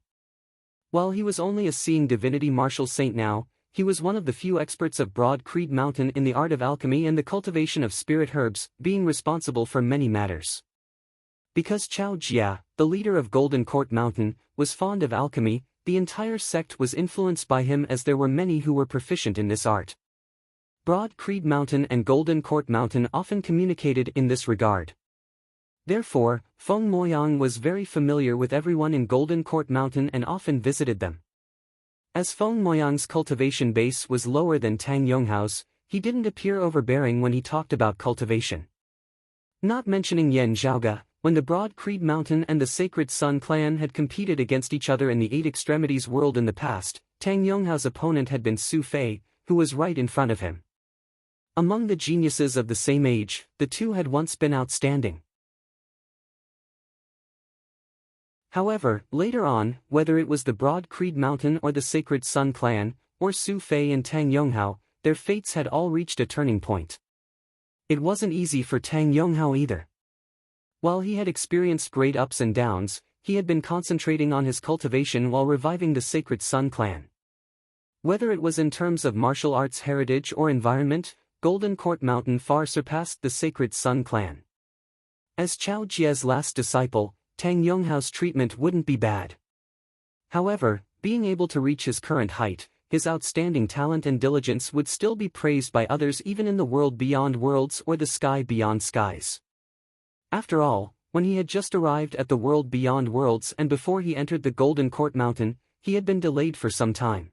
While he was only a seeing divinity martial saint now, he was one of the few experts of Broad Creed Mountain in the art of alchemy and the cultivation of spirit herbs, being responsible for many matters. Because Chao Jia, the leader of Golden Court Mountain, was fond of alchemy, the entire sect was influenced by him, as there were many who were proficient in this art. Broad Creed Mountain and Golden Court Mountain often communicated in this regard. Therefore, Feng Moyang was very familiar with everyone in Golden Court Mountain and often visited them. As Feng Moyang's cultivation base was lower than Tang Yonghao's, he didn't appear overbearing when he talked about cultivation. Not mentioning Yan Zhaoge, when the Broad Creed Mountain and the Sacred Sun clan had competed against each other in the Eight Extremities world in the past, Tang Yonghao's opponent had been Su Fei, who was right in front of him. Among the geniuses of the same age, the two had once been outstanding. However, later on, whether it was the Broad Creed Mountain or the Sacred Sun clan, or Su Fei and Tang Yonghao, their fates had all reached a turning point. It wasn't easy for Tang Yonghao either. While he had experienced great ups and downs, he had been concentrating on his cultivation while reviving the Sacred Sun clan. Whether it was in terms of martial arts heritage or environment, Golden Court Mountain far surpassed the Sacred Sun clan. As Chao Jie's last disciple, Tang Yonghao's treatment wouldn't be bad. However, being able to reach his current height, his outstanding talent and diligence would still be praised by others even in the world beyond worlds or the sky beyond skies. After all, when he had just arrived at the world beyond worlds and before he entered the Golden Court Mountain, he had been delayed for some time.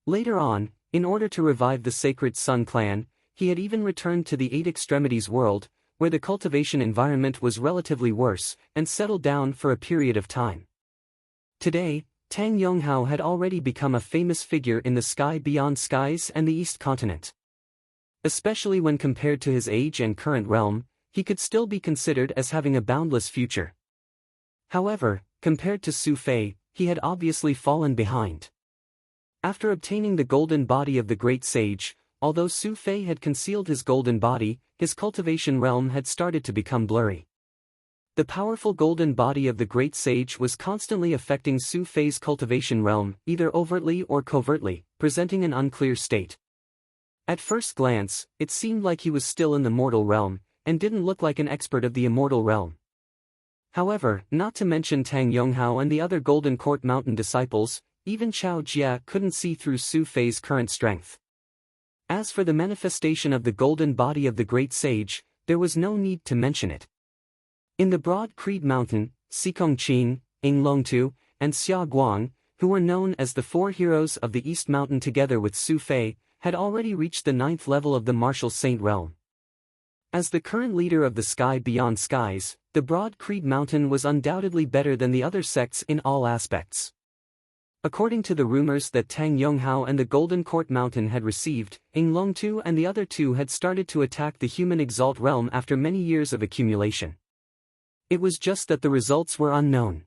Later on, in order to revive the Sacred Sun clan, he had even returned to the Eight Extremities world, where the cultivation environment was relatively worse, and settled down for a period of time. Today, Tang Yonghao had already become a famous figure in the sky beyond skies and the East continent. Especially when compared to his age and current realm, he could still be considered as having a boundless future. However, compared to Su Fei, he had obviously fallen behind. After obtaining the golden body of the great sage, although Su Fei had concealed his golden body, his cultivation realm had started to become blurry. The powerful golden body of the great sage was constantly affecting Su Fei's cultivation realm, either overtly or covertly, presenting an unclear state. At first glance, it seemed like he was still in the mortal realm, and didn't look like an expert of the immortal realm. However, not to mention Tang Yonghao and the other Golden Court Mountain disciples, even Chao Jia couldn't see through Su Fei's current strength. As for the manifestation of the golden body of the great sage, there was no need to mention it. In the Broad Creed Mountain, Xikong Qing, Ing Longtu, and Xia Guang, who were known as the four heroes of the East Mountain together with Su Fei, had already reached the 9th level of the martial saint realm. As the current leader of the sky beyond skies, the Broad Creed Mountain was undoubtedly better than the other sects in all aspects. According to the rumors that Tang Yonghao and the Golden Court Mountain had received, Ing Longtu and the other two had started to attack the human exalt realm after many years of accumulation. It was just that the results were unknown.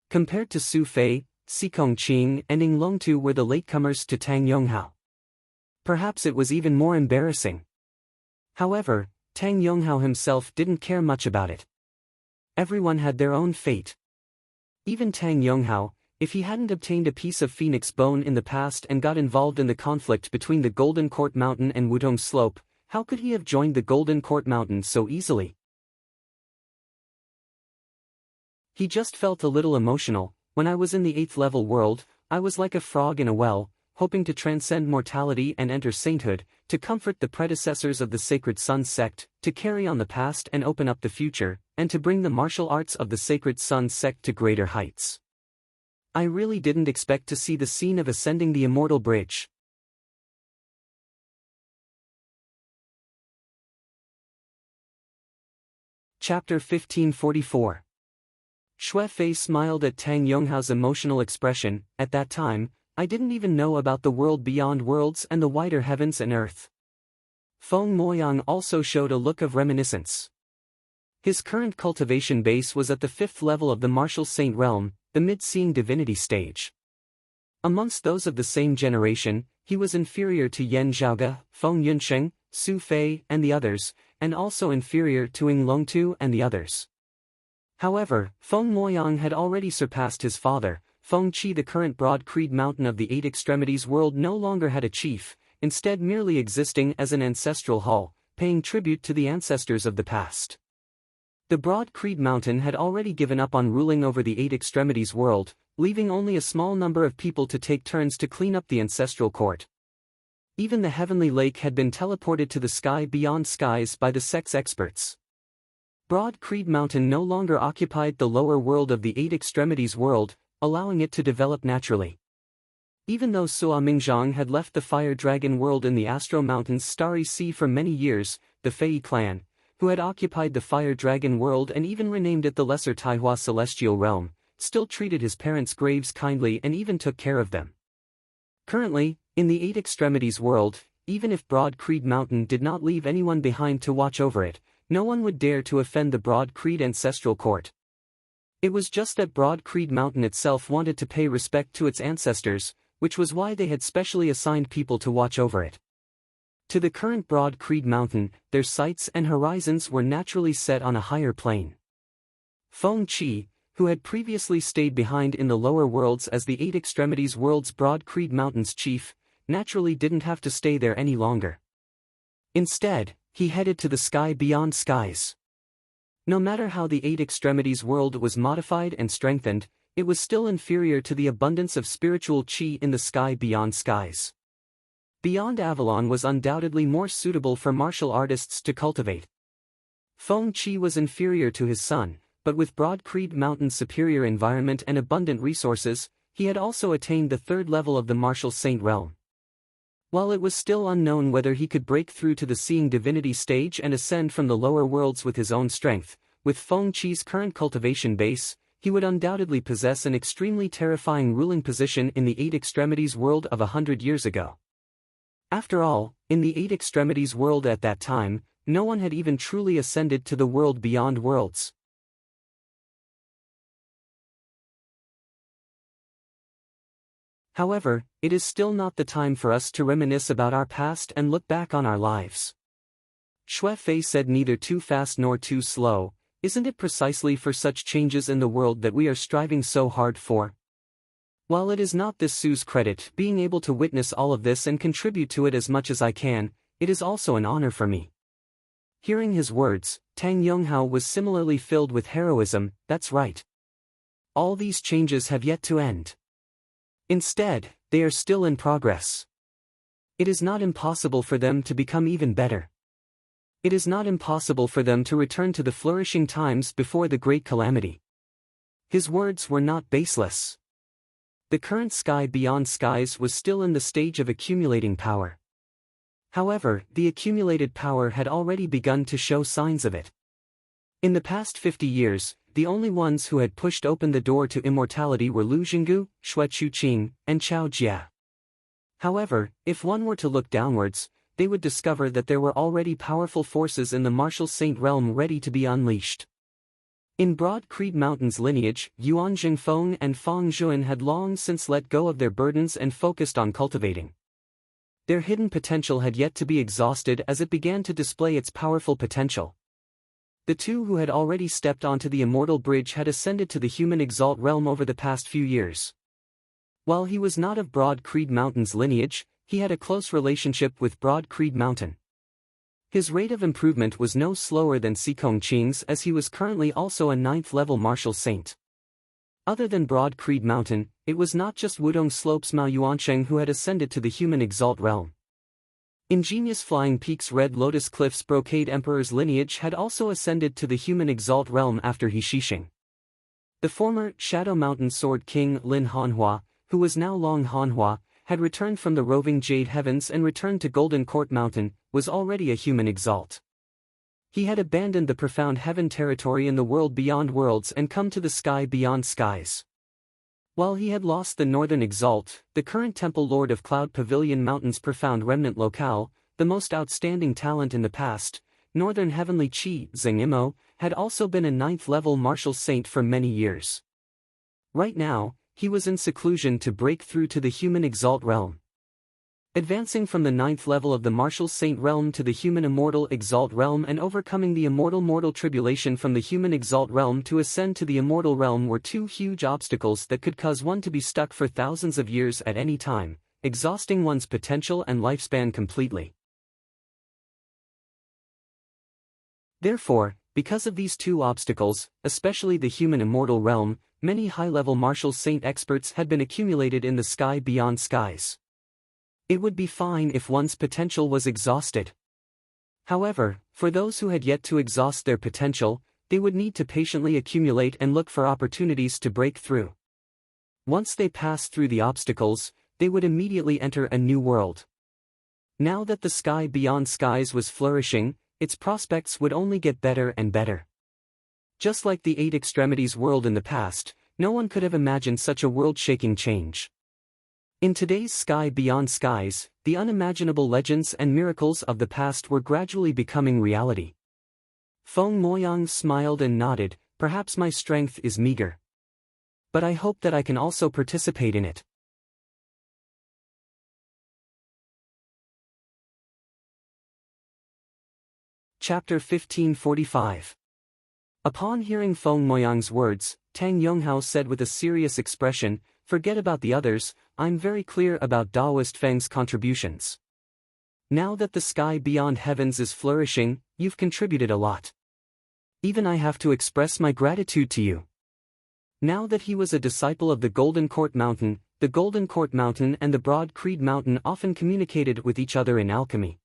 Compared to Su Fei, Xikong Qing and Ing Longtu were the latecomers to Tang Yonghao. Perhaps it was even more embarrassing. However, Tang Yonghao himself didn't care much about it. Everyone had their own fate. Even Tang Yonghao, if he hadn't obtained a piece of phoenix bone in the past and got involved in the conflict between the Golden Court Mountain and Wudong Slope, how could he have joined the Golden Court Mountain so easily? He just felt a little emotional. When I was in the 8th level world, I was like a frog in a well, hoping to transcend mortality and enter sainthood, to comfort the predecessors of the Sacred Sun sect, to carry on the past and open up the future, and to bring the martial arts of the Sacred Sun sect to greater heights. I really didn't expect to see the scene of ascending the Immortal Bridge. Chapter 1544. Shui Fei smiled at Tang Yonghao's emotional expression. At that time, I didn't even know about the world beyond worlds and the wider heavens and earth. Feng Moyang also showed a look of reminiscence. His current cultivation base was at the 5th level of the Martial Saint realm, the mid-seeing divinity stage. Amongst those of the same generation, he was inferior to Yan Zhaoge, Feng Yunsheng, Su Fei and the others, and also inferior to Ing Longtu and the others. However, Feng Moyang had already surpassed his father. Feng Qi, the current Broad Creed Mountain of the 8 Extremities world, no longer had a chief, instead merely existing as an ancestral hall, paying tribute to the ancestors of the past. The Broad Creed Mountain had already given up on ruling over the 8 Extremities world, leaving only a small number of people to take turns to clean up the ancestral court. Even the Heavenly Lake had been teleported to the sky beyond skies by the sect's experts. Broad Creed Mountain no longer occupied the lower world of the 8 Extremities world, allowing it to develop naturally. Even though Sua Mingzhang had left the Fire Dragon world in the Astro Mountains Starry Sea for many years, the Fei clan, who had occupied the Fire Dragon world and even renamed it the Lesser Taihua Celestial Realm, still treated his parents' graves kindly and even took care of them. Currently, in the 8 Extremities world, even if Broad Creed Mountain did not leave anyone behind to watch over it, no one would dare to offend the Broad Creed Ancestral Court. It was just that Broad Creed Mountain itself wanted to pay respect to its ancestors, which was why they had specially assigned people to watch over it. To the current Broad Creed Mountain, their sights and horizons were naturally set on a higher plane. Feng Qi, who had previously stayed behind in the lower worlds as the 8 Extremities world's Broad Creed Mountain's chief, naturally didn't have to stay there any longer. Instead, he headed to the sky beyond skies. No matter how the 8 Extremities world was modified and strengthened, it was still inferior to the abundance of spiritual qi in the sky beyond skies. Beyond Avalon was undoubtedly more suitable for martial artists to cultivate. Feng Qi was inferior to his son, but with Broad Creed Mountain's superior environment and abundant resources, he had also attained the 3rd level of the Martial Saint realm. While it was still unknown whether he could break through to the Seeing Divinity stage and ascend from the lower worlds with his own strength, with Feng Qi's current cultivation base, he would undoubtedly possess an extremely terrifying ruling position in the 8 Extremities world of 100 years ago. After all, in the 8 Extremities world at that time, no one had even truly ascended to the world beyond worlds. However, it is still not the time for us to reminisce about our past and look back on our lives. Shui Fei said, neither too fast nor too slow. Isn't it precisely for such changes in the world that we are striving so hard for? While it is not this Su's credit being able to witness all of this and contribute to it as much as I can, it is also an honor for me. Hearing his words, Tang Yonghao was similarly filled with heroism. That's right. All these changes have yet to end. Instead, they are still in progress. It is not impossible for them to become even better. It is not impossible for them to return to the flourishing times before the great calamity. His words were not baseless. The current sky beyond skies was still in the stage of accumulating power. However, the accumulated power had already begun to show signs of it. In the past 50 years, the only ones who had pushed open the door to immortality were Lu Jinggu, Shui Chuqing, and Chao Jia. However, if one were to look downwards, they would discover that there were already powerful forces in the Martial Saint realm ready to be unleashed. In Broad Creed Mountain's lineage, Yuan Jingfeng and Fang Zhuan had long since let go of their burdens and focused on cultivating. Their hidden potential had yet to be exhausted as it began to display its powerful potential. The two who had already stepped onto the Immortal Bridge had ascended to the human exalt realm over the past few years. While he was not of Broad Creed Mountain's lineage, he had a close relationship with Broad Creed Mountain. His rate of improvement was no slower than Sikong Qing's, as he was currently also a 9th-level martial saint. Other than Broad Creed Mountain, it was not just Wudong Slope's Mao Yuansheng who had ascended to the human exalt realm. Ingenious Flying Peak's Red Lotus Cliff's Brocade Emperor's lineage had also ascended to the human exalt realm after He Shixing. The former Shadow Mountain Sword King Lin Hanhua, who was now Long Hanhua, had returned from the roving Jade Heavens and returned to Golden Court Mountain, was already a human exalt. He had abandoned the profound heaven territory in the world beyond worlds and come to the sky beyond skies. While he had lost the northern exalt, the current Temple Lord of Cloud Pavilion Mountain's profound remnant locale, the most outstanding talent in the past, Northern Heavenly Chi Zheng Imo, had also been a 9th-level martial saint for many years. Right now, he was in seclusion to break through to the human exalt realm. Advancing from the 9th level of the martial saint realm to the human immortal exalt realm and overcoming the immortal mortal tribulation from the human exalt realm to ascend to the immortal realm were two huge obstacles that could cause one to be stuck for thousands of years at any time, exhausting one's potential and lifespan completely. Therefore, because of these two obstacles, especially the human immortal realm, many high-level martial saint experts had been accumulated in the sky beyond skies. It would be fine if one's potential was exhausted. However, for those who had yet to exhaust their potential, they would need to patiently accumulate and look for opportunities to break through. Once they passed through the obstacles, they would immediately enter a new world. Now that the sky beyond skies was flourishing, its prospects would only get better and better. Just like the Eight Extremities world in the past, no one could have imagined such a world-shaking change. In today's sky beyond skies, the unimaginable legends and miracles of the past were gradually becoming reality. Feng Moyang smiled and nodded, perhaps my strength is meager. But I hope that I can also participate in it. Chapter 1545. Upon hearing Feng Moyang's words, Tang Yonghao said with a serious expression, "Forget about the others, I'm very clear about Daoist Feng's contributions. Now that the sky beyond heavens is flourishing, you've contributed a lot. Even I have to express my gratitude to you." Now that he was a disciple of the Golden Court Mountain and the Broad Creed Mountain often communicated with each other in alchemy.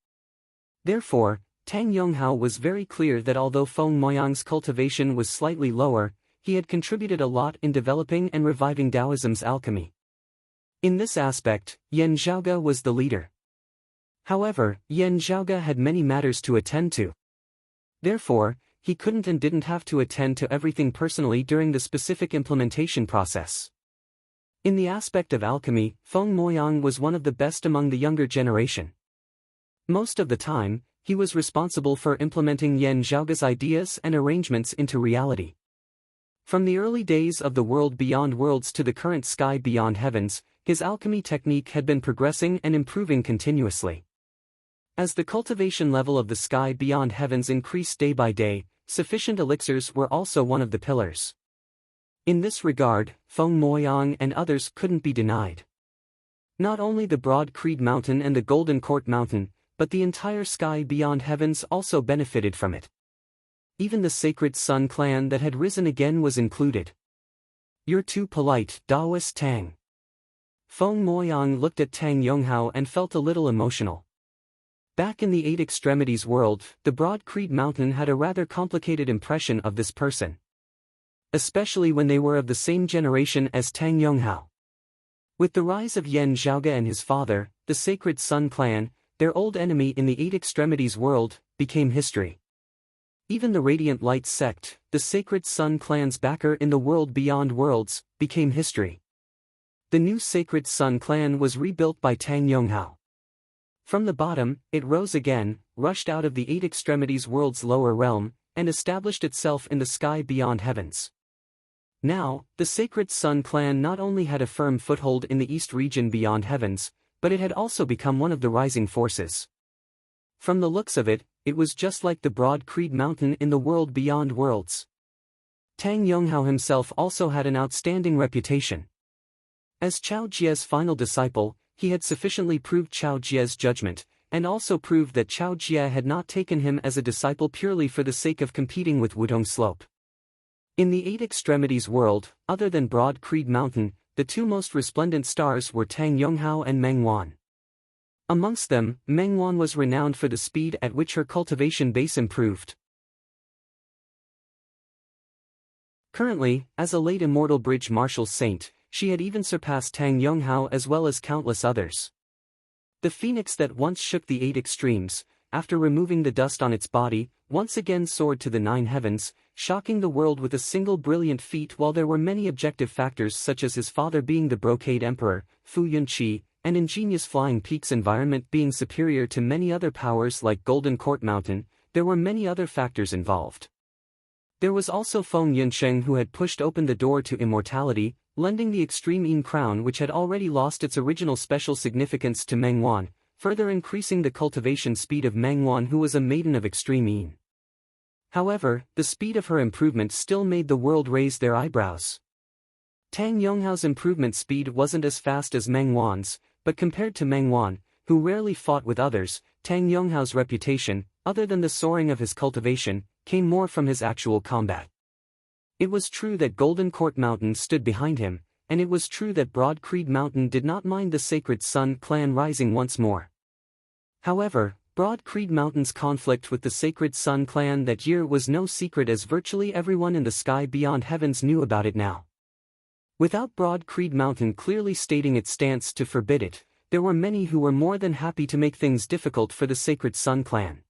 Therefore, Tang Yonghao was very clear that although Feng Moyang's cultivation was slightly lower, he had contributed a lot in developing and reviving Taoism's alchemy. In this aspect, Yan Zhaoge was the leader. However, Yan Zhaoge had many matters to attend to. Therefore, he couldn't and didn't have to attend to everything personally during the specific implementation process. In the aspect of alchemy, Feng Moyang was one of the best among the younger generation. Most of the time, he was responsible for implementing Yan Zhaoge's ideas and arrangements into reality. From the early days of the world beyond worlds to the current sky beyond heavens, his alchemy technique had been progressing and improving continuously. As the cultivation level of the sky beyond heavens increased day by day, sufficient elixirs were also one of the pillars. In this regard, Feng Moyang and others couldn't be denied. Not only the Broad Creed Mountain and the Golden Court Mountain, but the entire sky beyond heavens also benefited from it. Even the Sacred Sun clan that had risen again was included. "You're too polite, Daoist Tang." Feng Moyang looked at Tang Yonghao and felt a little emotional. Back in the Eight Extremities world, the Broad Creed Mountain had a rather complicated impression of this person. Especially when they were of the same generation as Tang Yonghao. With the rise of Yan Zhaoge and his father, the Sacred Sun clan, their old enemy in the Eight Extremities world, became history. Even the Radiant Light sect, the Sacred Sun clan's backer in the world beyond worlds, became history. The new Sacred Sun clan was rebuilt by Tang Yonghao. From the bottom, it rose again, rushed out of the Eight Extremities world's lower realm, and established itself in the sky beyond heavens. Now, the Sacred Sun clan not only had a firm foothold in the East region beyond heavens, but it had also become one of the rising forces. From the looks of it, it was just like the Broad Creed Mountain in the world beyond worlds. Tang Yonghao himself also had an outstanding reputation. As Chao Jie's final disciple, he had sufficiently proved Chao Jie's judgment, and also proved that Chao Jie had not taken him as a disciple purely for the sake of competing with Wudong Slope. In the Eight Extremities world, other than Broad Creed Mountain, the two most resplendent stars were Tang Yonghao and Meng Wan. Amongst them, Meng Wan was renowned for the speed at which her cultivation base improved. Currently, as a late immortal bridge martial saint, she had even surpassed Tang Yonghao as well as countless others. The phoenix that once shook the Eight Extremes, after removing the dust on its body, once again soared to the nine heavens, shocking the world with a single brilliant feat. While there were many objective factors such as his father being the Brocade Emperor, Fu Yunqi, and ingenious Flying Peak's environment being superior to many other powers like Golden Court Mountain, there were many other factors involved. There was also Feng Yunsheng, who had pushed open the door to immortality, lending the Extreme Yin crown which had already lost its original special significance to Meng Wan, further increasing the cultivation speed of Meng Wan, who was a maiden of Extreme Yin. However, the speed of her improvement still made the world raise their eyebrows. Tang Yonghao's improvement speed wasn't as fast as Meng Wan's, but compared to Meng Wan, who rarely fought with others, Tang Yonghao's reputation, other than the soaring of his cultivation, came more from his actual combat. It was true that Golden Court Mountain stood behind him, and it was true that Broad Creed Mountain did not mind the Sacred Sun clan rising once more. However, Broad Creed Mountain's conflict with the Sacred Sun clan that year was no secret, as virtually everyone in the sky beyond heavens knew about it now. Without Broad Creed Mountain clearly stating its stance to forbid it, there were many who were more than happy to make things difficult for the Sacred Sun clan.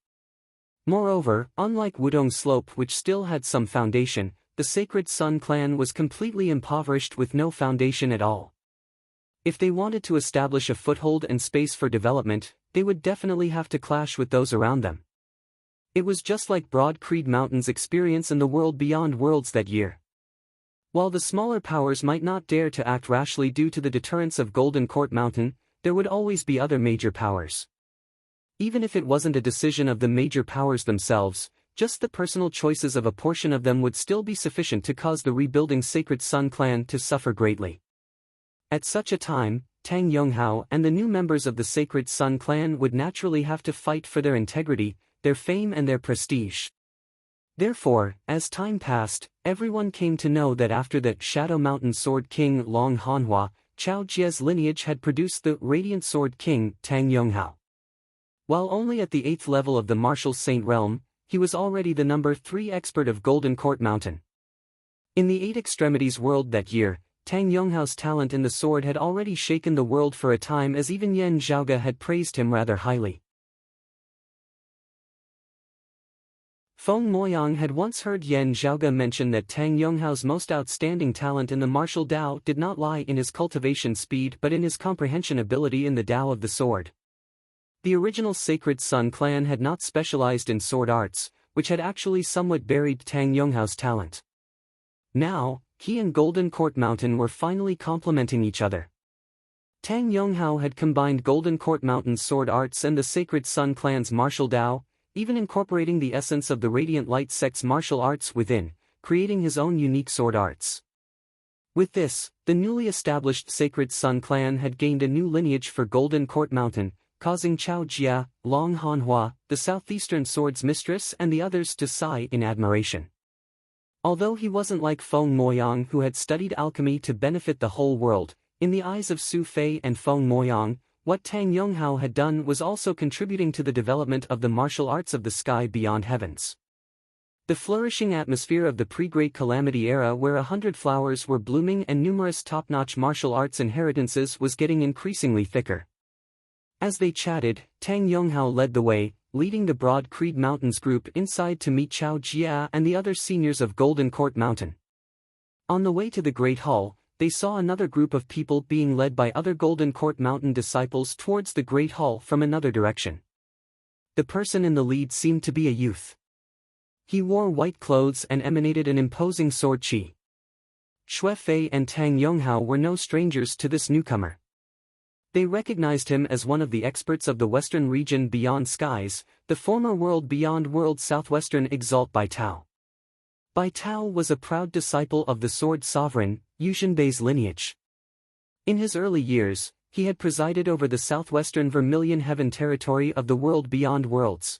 Moreover, unlike Wudong Slope, which still had some foundation, the Sacred Sun clan was completely impoverished with no foundation at all. If they wanted to establish a foothold and space for development, they would definitely have to clash with those around them. It was just like Broad Creed Mountain's experience in the world beyond worlds that year. While the smaller powers might not dare to act rashly due to the deterrence of Golden Court Mountain, there would always be other major powers. Even if it wasn't a decision of the major powers themselves, just the personal choices of a portion of them would still be sufficient to cause the rebuilding Sacred Sun clan to suffer greatly. At such a time, Tang Yonghao and the new members of the Sacred Sun clan would naturally have to fight for their integrity, their fame and their prestige. Therefore, as time passed, everyone came to know that after the Shadow Mountain Sword King Long Hanhua, Chao Jie's lineage had produced the Radiant Sword King Tang Yonghao. While only at the 8th level of the Martial Saint realm, he was already the number 3 expert of Golden Court Mountain. In the Eight Extremities world that year, Tang Yonghao's talent in the sword had already shaken the world for a time, as even Yan Zhaoge had praised him rather highly. Feng Moyang had once heard Yan Zhaoge mention that Tang Yonghao's most outstanding talent in the martial Dao did not lie in his cultivation speed but in his comprehension ability in the Dao of the sword. The original Sacred Sun clan had not specialized in sword arts, which had actually somewhat buried Tang Yonghao's talent. Now, he and Golden Court Mountain were finally complementing each other. Tang Yonghao had combined Golden Court Mountain's sword arts and the Sacred Sun clan's martial Dao, even incorporating the essence of the Radiant Light sect's martial arts within, creating his own unique sword arts. With this, the newly established Sacred Sun clan had gained a new lineage for Golden Court Mountain, causing Chao Jie, Long Hanhua, the Southeastern Sword's mistress and the others to sigh in admiration. Although he wasn't like Feng Moyang, who had studied alchemy to benefit the whole world, in the eyes of Su Fei and Feng Moyang, what Tang Yonghao had done was also contributing to the development of the martial arts of the sky beyond heavens. The flourishing atmosphere of the pre-Great Calamity era, where 100 flowers were blooming and numerous top-notch martial arts inheritances, was getting increasingly thicker. As they chatted, Tang Yonghao led the way, leading the Broad Creed Mountains group inside to meet Chao Jie and the other seniors of Golden Court Mountain. On the way to the Great Hall, they saw another group of people being led by other Golden Court Mountain disciples towards the Great Hall from another direction. The person in the lead seemed to be a youth. He wore white clothes and emanated an imposing sword qi. Xue Fei and Tang Yonghao were no strangers to this newcomer. They recognized him as one of the experts of the western region beyond skies, the former world beyond world southwestern Exalt Bai Tao. Bai Tao was a proud disciple of the sword sovereign, Yushin Bei's lineage. In his early years, he had presided over the southwestern Vermilion Heaven territory of the world beyond worlds.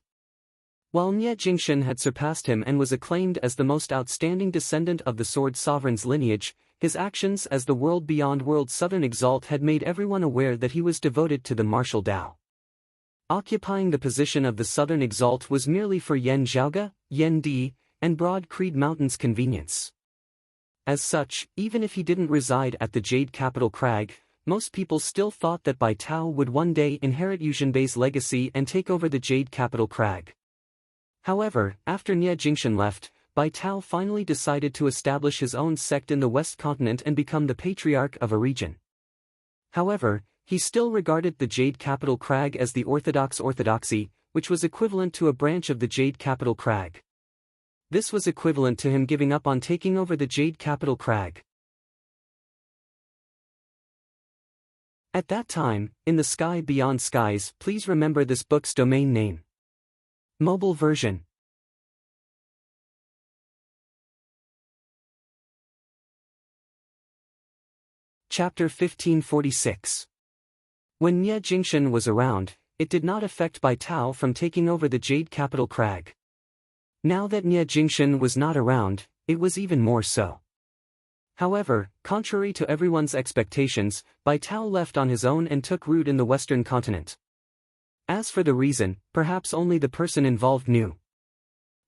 While Nie Jingshan had surpassed him and was acclaimed as the most outstanding descendant of the Sword Sovereign's lineage, his actions as the world beyond world's Southern Exalt had made everyone aware that he was devoted to the martial Tao. Occupying the position of the Southern Exalt was merely for Yen Zhaoge, Yen Di, and Broad Creed Mountain's convenience. As such, even if he didn't reside at the Jade Capital Crag, most people still thought that Bai Tao would one day inherit Yuzhenbei's legacy and take over the Jade Capital Crag. However, after Nie Jingshan left, Bai Tao finally decided to establish his own sect in the West Continent and become the patriarch of a region. However, he still regarded the Jade Capital Crag as the Orthodox Orthodoxy, which was equivalent to a branch of the Jade Capital Crag. This was equivalent to him giving up on taking over the Jade Capital Crag. At that time, in the sky beyond skies, please remember this book's domain name. Mobile version. Chapter 1546. When Nie Jingshan was around, it did not affect Bai Tao from taking over the Jade Capital Crag. Now that Nie Jingshan was not around, it was even more so. However, contrary to everyone's expectations, Bai Tao left on his own and took root in the Western continent. As for the reason, perhaps only the person involved knew.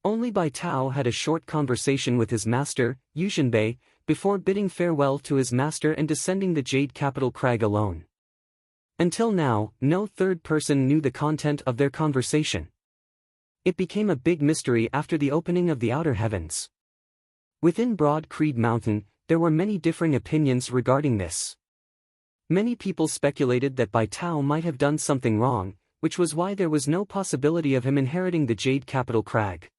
Only Bai Tao had a short conversation with his master, Yuzhenbei, before bidding farewell to his master and descending the Jade Capital Crag alone. Until now, no third person knew the content of their conversation. It became a big mystery after the opening of the outer heavens. Within Broad Creed Mountain, there were many differing opinions regarding this. Many people speculated that Bai Tao might have done something wrong, which was why there was no possibility of him inheriting the Jade Capital Crag.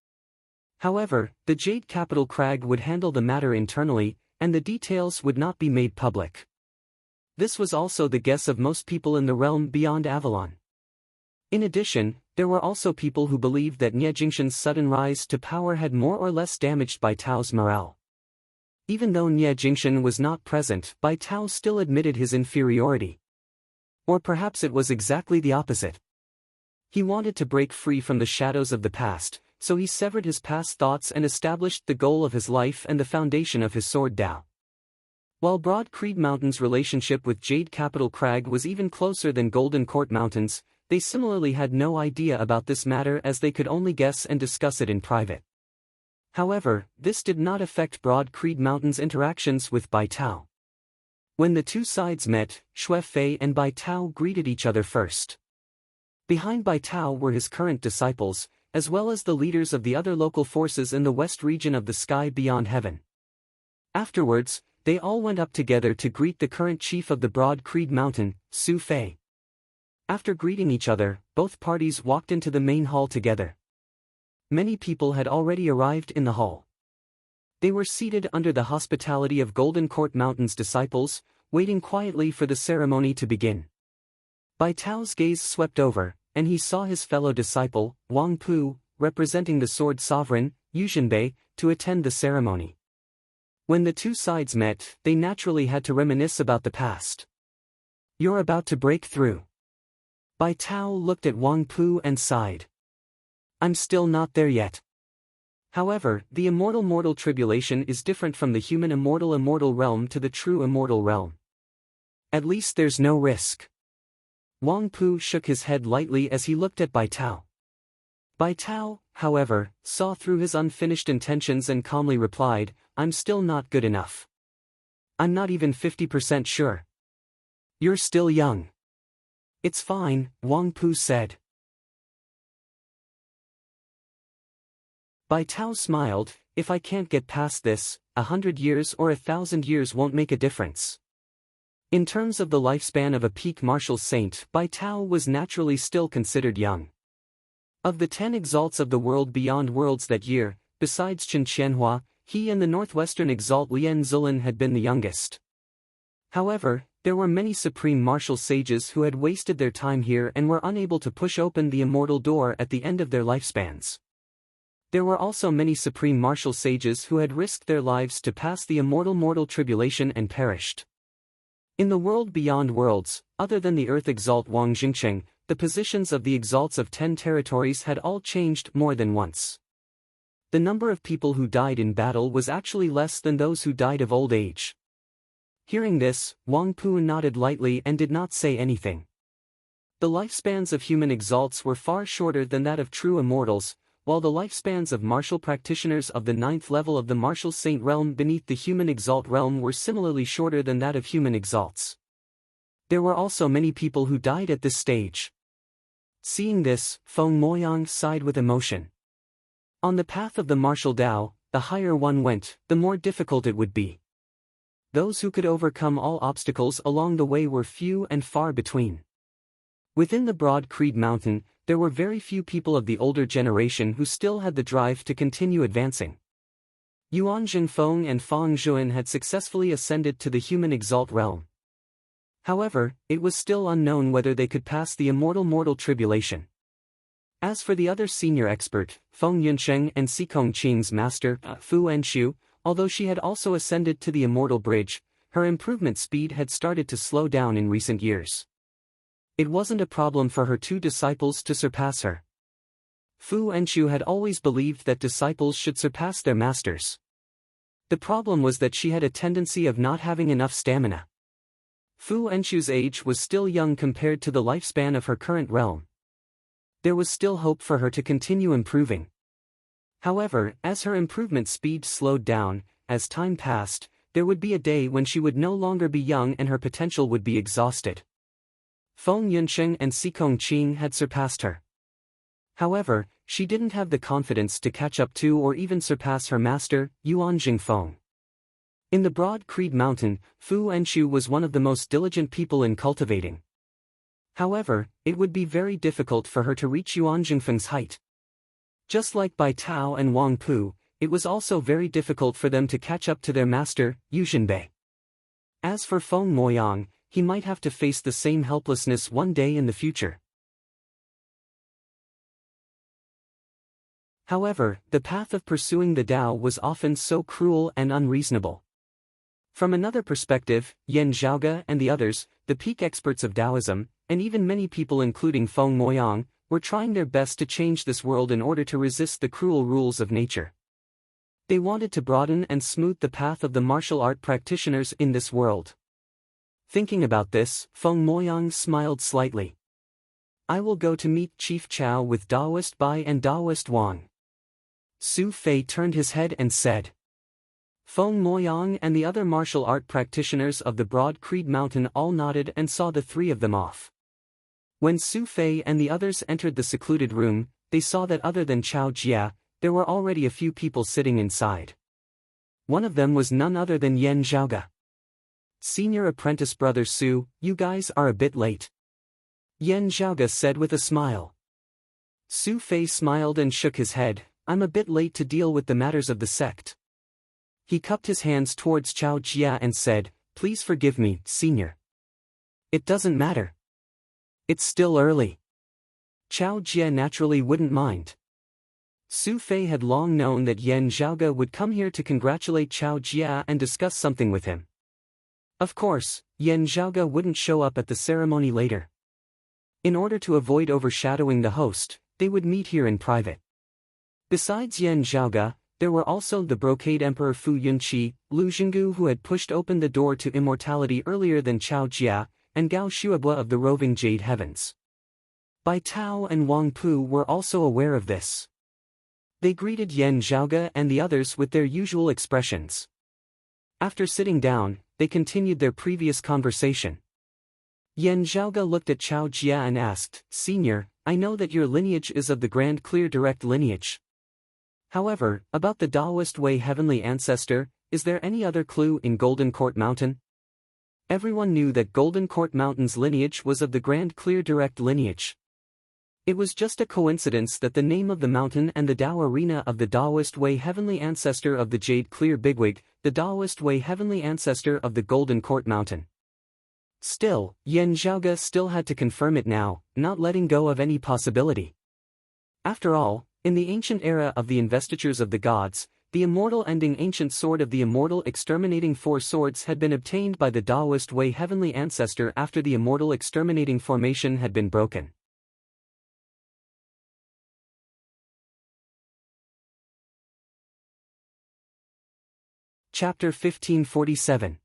However, the Jade Capital Crag would handle the matter internally, and the details would not be made public. This was also the guess of most people in the realm beyond Avalon. In addition, there were also people who believed that Nie Jingshan's sudden rise to power had more or less damaged Bai Tao's morale. Even though Nie Jingshan was not present, Bai Tao still admitted his inferiority. Or perhaps it was exactly the opposite. He wanted to break free from the shadows of the past, so he severed his past thoughts and established the goal of his life and the foundation of his sword Tao. While Broad Creed Mountain's relationship with Jade Capital Crag was even closer than Golden Court Mountain's, they similarly had no idea about this matter as they could only guess and discuss it in private. However, this did not affect Broad Creed Mountain's interactions with Bai Tao. When the two sides met, Xue Fei and Bai Tao greeted each other first. Behind Bai Tao were his current disciples, as well as the leaders of the other local forces in the west region of the sky beyond heaven. Afterwards, they all went up together to greet the current chief of the Broad Creed Mountain, Su Fei. After greeting each other, both parties walked into the main hall together. Many people had already arrived in the hall. They were seated under the hospitality of Golden Court Mountain's disciples, waiting quietly for the ceremony to begin. Bai Tao's gaze swept over, and he saw his fellow disciple, Wang Pu, representing the Sword Sovereign, Yuzhenbei, to attend the ceremony. When the two sides met, they naturally had to reminisce about the past. "You're about to break through." Bai Tao looked at Wang Pu and sighed. "I'm still not there yet." However, the immortal mortal tribulation is different from the human immortal realm to the true immortal realm. At least there's no risk. Wang Pu shook his head lightly as he looked at Bai Tao. Bai Tao, however, saw through his unfinished intentions and calmly replied, "I'm still not good enough. I'm not even 50% sure." "You're still young." "It's fine," Wang Pu said. Bai Tao smiled, "If I can't get past this, 100 years or 1,000 years won't make a difference." In terms of the lifespan of a peak martial saint, Bai Tao was naturally still considered young. Of the 10 exalts of the world beyond worlds that year, besides Chen Qianhua, he and the northwestern exalt Lian Zulin had been the youngest. However, there were many supreme martial sages who had wasted their time here and were unable to push open the immortal door at the end of their lifespans. There were also many supreme martial sages who had risked their lives to pass the immortal mortal tribulation and perished. In the world beyond worlds, other than the Earth Exalt Wang Jingcheng, the positions of the exalts of 10 territories had all changed more than once. The number of people who died in battle was actually less than those who died of old age. Hearing this, Wang Pu nodded lightly and did not say anything. The lifespans of human exalts were far shorter than that of true immortals, while the lifespans of martial practitioners of the 9th level of the martial saint realm beneath the human exalt realm were similarly shorter than that of human exalts. There were also many people who died at this stage. Seeing this, Feng Moyang sighed with emotion. On the path of the martial Tao, the higher one went, the more difficult it would be. Those who could overcome all obstacles along the way were few and far between. Within the broad Creed Mountain, there were very few people of the older generation who still had the drive to continue advancing. Yuan Jingfeng and Fang Zhuan had successfully ascended to the human exalt realm. However, it was still unknown whether they could pass the immortal mortal tribulation. As for the other senior expert, Feng Yunsheng and Xikong Qing's master, Fu Enshu, although she had also ascended to the immortal bridge, her improvement speed had started to slow down in recent years. It wasn't a problem for her two disciples to surpass her. Fu Enshu had always believed that disciples should surpass their masters. The problem was that she had a tendency of not having enough stamina. Fu Enshu's age was still young compared to the lifespan of her current realm. There was still hope for her to continue improving. However, as her improvement speed slowed down, as time passed, there would be a day when she would no longer be young and her potential would be exhausted. Feng Yunsheng and Xikong Qing had surpassed her. However, she didn't have the confidence to catch up to or even surpass her master, Yuan Jingfeng. In the broad Creed Mountain, Fu Enshu was one of the most diligent people in cultivating. However, it would be very difficult for her to reach Yuan Jingfeng's height. Just like Bai Tao and Wang Pu, it was also very difficult for them to catch up to their master, Yu Xinbei. As for Feng Moyang, he might have to face the same helplessness one day in the future. However, the path of pursuing the Tao was often so cruel and unreasonable. From another perspective, Yan Zhaoge and the others, the peak experts of Taoism, and even many people including Feng Moyang, were trying their best to change this world in order to resist the cruel rules of nature. They wanted to broaden and smooth the path of the martial art practitioners in this world. Thinking about this, Feng Moyang smiled slightly. I will go to meet Chief Chao with Daoist Bai and Daoist Wang. Su Fei turned his head and said. Feng Moyang and the other martial art practitioners of the broad Creed Mountain all nodded and saw the three of them off. When Su Fei and the others entered the secluded room, they saw that other than Chao Jia, there were already a few people sitting inside. One of them was none other than Yan Zhaoge. Senior apprentice brother Su, you guys are a bit late. Yan Zhaoge said with a smile. Su Fei smiled and shook his head. I'm a bit late to deal with the matters of the sect. He cupped his hands towards Chao Jia and said, please forgive me, senior. It doesn't matter. It's still early. Chao Jia naturally wouldn't mind. Su Fei had long known that Yan Zhaoge would come here to congratulate Chao Jia and discuss something with him. Of course, Yan Zhaoge wouldn't show up at the ceremony later. In order to avoid overshadowing the host, they would meet here in private. Besides Yan Zhaoge, there were also the Brocade Emperor Fu Yunqi, Lu Jinggu who had pushed open the door to immortality earlier than Chao Jia, and Gao Shuabua of the roving Jade Heavens. Bai Tao and Wang Pu were also aware of this. They greeted Yan Zhaoge and the others with their usual expressions. After sitting down, they continued their previous conversation. Yan Zhaoge looked at Chao Jia and asked, Senior, I know that your lineage is of the Grand Clear Direct lineage. However, about the Daoist Way Heavenly Ancestor, is there any other clue in Golden Court Mountain? Everyone knew that Golden Court Mountain's lineage was of the Grand Clear Direct lineage. It was just a coincidence that the name of the mountain and the Tao arena of the Daoist Way Heavenly Ancestor of the Jade Clear Bigwig, the Daoist Way Heavenly Ancestor of the Golden Court Mountain. Still, Yan Zhaoge still had to confirm it now, not letting go of any possibility. After all, in the ancient era of the investitures of the gods, The immortal ending ancient sword of the immortal exterminating four swords had been obtained by the Taoist Wei heavenly ancestor after the immortal exterminating formation had been broken. Chapter 1547.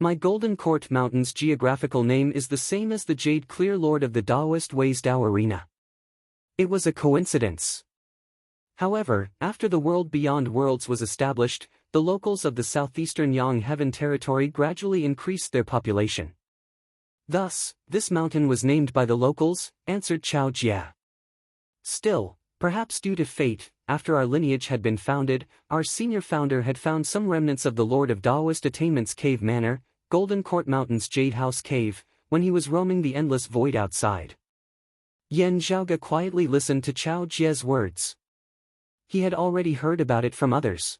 My Golden Court Mountain's geographical name is the same as the Jade Clear Lord of the Taoist Wei's Tao Arena. It was a coincidence. However, after the world beyond worlds was established, the locals of the southeastern Yang Heaven territory gradually increased their population. Thus, this mountain was named by the locals, answered Chao Jia. Still, perhaps due to fate, after our lineage had been founded, our senior founder had found some remnants of the Lord of Taoist Attainment's cave manor, Golden Court Mountain's Jade House Cave, when he was roaming the endless void outside. Yan Zhaoge quietly listened to Chao Jia's words. He had already heard about it from others.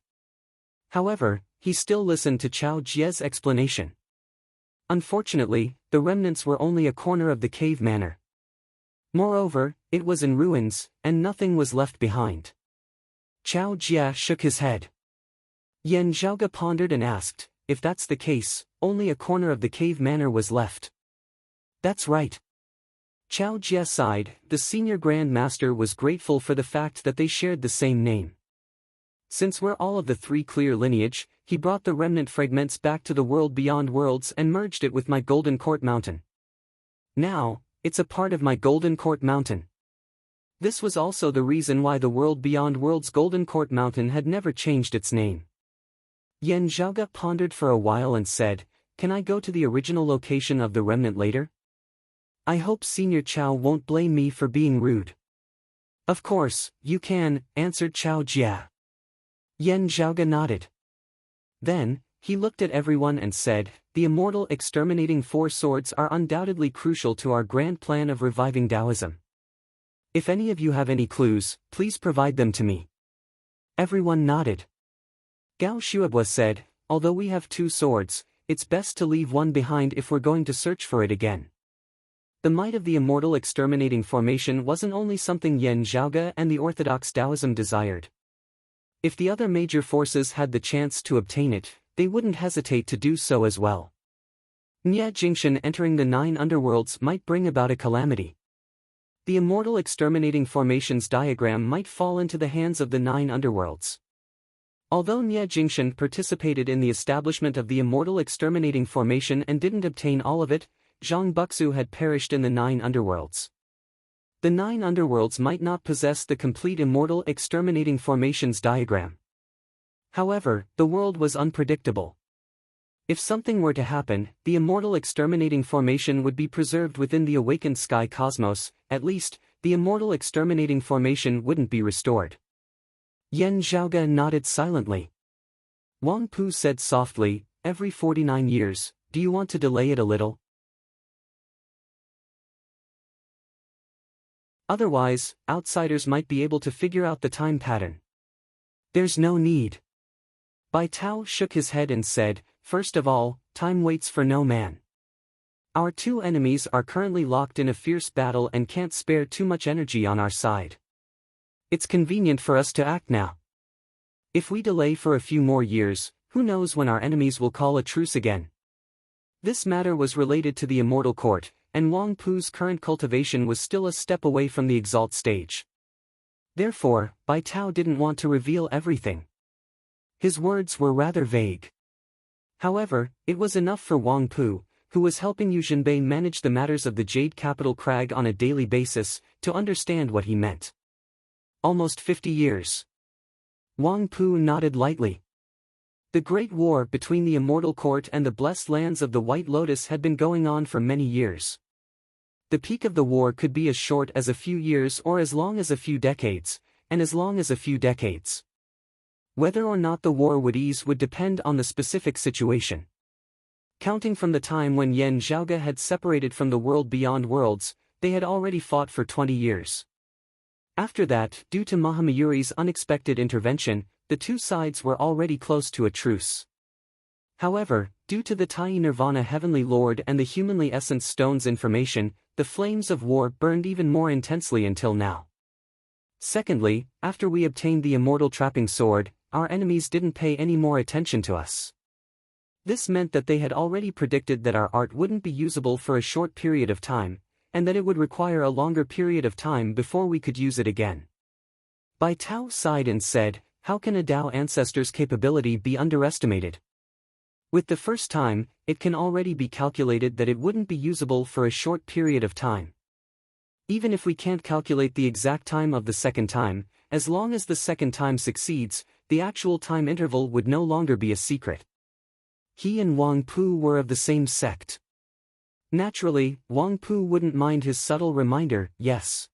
However, he still listened to Chao Jia's explanation. Unfortunately, the remnants were only a corner of the cave manor. Moreover, it was in ruins, and nothing was left behind. Chao Jia shook his head. Yan Zhaoge pondered and asked, if that's the case, only a corner of the cave manor was left. That's right. Chao Jia sighed. The senior Grand Master was grateful for the fact that they shared the same name. Since we're all of the three clear lineage, he brought the remnant fragments back to the world beyond worlds and merged it with my Golden Court Mountain. Now, it's a part of my Golden Court Mountain. This was also the reason why the world beyond worlds Golden Court Mountain had never changed its name. Yan Zhaoge pondered for a while and said, can I go to the original location of the remnant later? I hope Senior Chao won't blame me for being rude. Of course, you can, answered Chao Jia. Yan Zhaoge nodded. Then, he looked at everyone and said, the immortal exterminating four swords are undoubtedly crucial to our grand plan of reviving Taoism. If any of you have any clues, please provide them to me. Everyone nodded. Gao Shuabua said, although we have two swords, it's best to leave one behind if we're going to search for it again. The might of the immortal exterminating formation wasn't only something Yan Zhaoge and the Orthodox Taoism desired. If the other major forces had the chance to obtain it, they wouldn't hesitate to do so as well. Nye Jingshan entering the 9 underworlds might bring about a calamity. The immortal exterminating formation's diagram might fall into the hands of the 9 underworlds. Although Nye Jingshan participated in the establishment of the immortal exterminating formation and didn't obtain all of it, Zhang Buxu had perished in the 9 underworlds. The 9 underworlds might not possess the complete immortal exterminating formation's diagram. However, the world was unpredictable. If something were to happen, the immortal exterminating formation would be preserved within the awakened sky cosmos. At least, the immortal exterminating formation wouldn't be restored. Yan Zhaoge nodded silently. Wang Pu said softly, every 49 years, do you want to delay it a little? Otherwise, outsiders might be able to figure out the time pattern. There's no need. Bai Tao shook his head and said, first of all, time waits for no man. Our two enemies are currently locked in a fierce battle and can't spare too much energy on our side. It's convenient for us to act now. If we delay for a few more years, who knows when our enemies will call a truce again. This matter was related to the Immortal Court, and Wang Pu's current cultivation was still a step away from the Exalt stage. Therefore, Bai Tao didn't want to reveal everything. His words were rather vague. However, it was enough for Wang Pu, who was helping Yu Zhenbei manage the matters of the Jade Capital Crag on a daily basis, to understand what he meant. Almost 50 years. Wang Pu nodded lightly. The Great War between the Immortal Court and the Blessed Lands of the White Lotus had been going on for many years. The peak of the war could be as short as a few years or as long as a few decades, and as long as a few decades. Whether or not the war would ease would depend on the specific situation. Counting from the time when Yan Zhaoge had separated from the world beyond worlds, they had already fought for 20 years. After that, due to Mahamayuri's unexpected intervention, the two sides were already close to a truce. However, due to the Tai Nirvana Heavenly Lord and the Humanly Essence Stone's information, the flames of war burned even more intensely until now. Secondly, after we obtained the Immortal Trapping Sword, our enemies didn't pay any more attention to us. This meant that they had already predicted that our art wouldn't be usable for a short period of time, and that it would require a longer period of time before we could use it again. Bai Tao sighed and said, "How can a Dao ancestor's capability be underestimated? With the first time, it can already be calculated that it wouldn't be usable for a short period of time. Even if we can't calculate the exact time of the second time, as long as the second time succeeds, the actual time interval would no longer be a secret." He and Wang Pu were of the same sect. Naturally, Wang Pu wouldn't mind his subtle reminder, yes.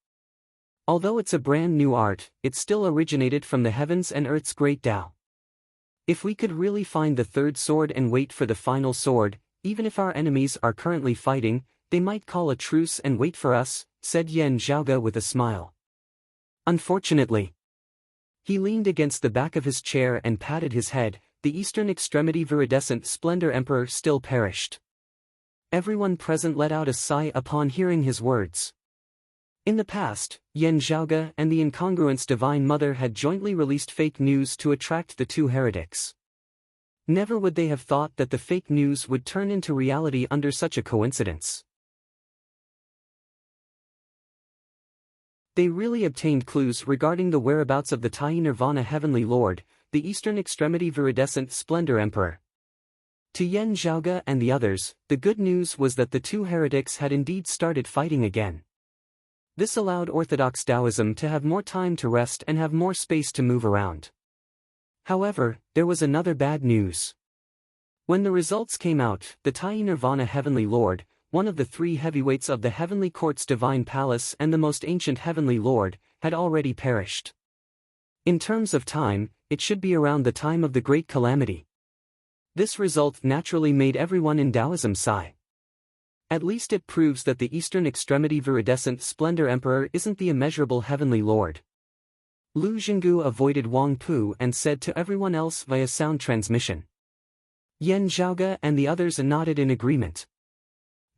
Although it's a brand new art, it still originated from the heavens and earth's great Tao. If we could really find the third sword and wait for the final sword, even if our enemies are currently fighting, they might call a truce and wait for us, said Yan Zhaoge with a smile. Unfortunately. He leaned against the back of his chair and patted his head. The eastern extremity viridescent splendor emperor still perished. Everyone present let out a sigh upon hearing his words. In the past, Yan Zhaoge and the incongruence Divine Mother had jointly released fake news to attract the two heretics. Never would they have thought that the fake news would turn into reality under such a coincidence. They really obtained clues regarding the whereabouts of the Tai Nirvana Heavenly Lord, the eastern extremity viridescent splendor emperor. To Yan Zhaoge and the others, the good news was that the two heretics had indeed started fighting again. This allowed Orthodox Taoism to have more time to rest and have more space to move around. However, there was another bad news. When the results came out, the Tai Nirvana Heavenly Lord, one of the three heavyweights of the Heavenly Court's Divine Palace and the most ancient Heavenly Lord, had already perished. In terms of time, it should be around the time of the Great Calamity. This result naturally made everyone in Taoism sigh. At least it proves that the eastern extremity viridescent splendor emperor isn't the immeasurable Heavenly Lord. Lu Jinggu avoided Wang Pu and said to everyone else via sound transmission. Yan Zhaoge and the others nodded in agreement.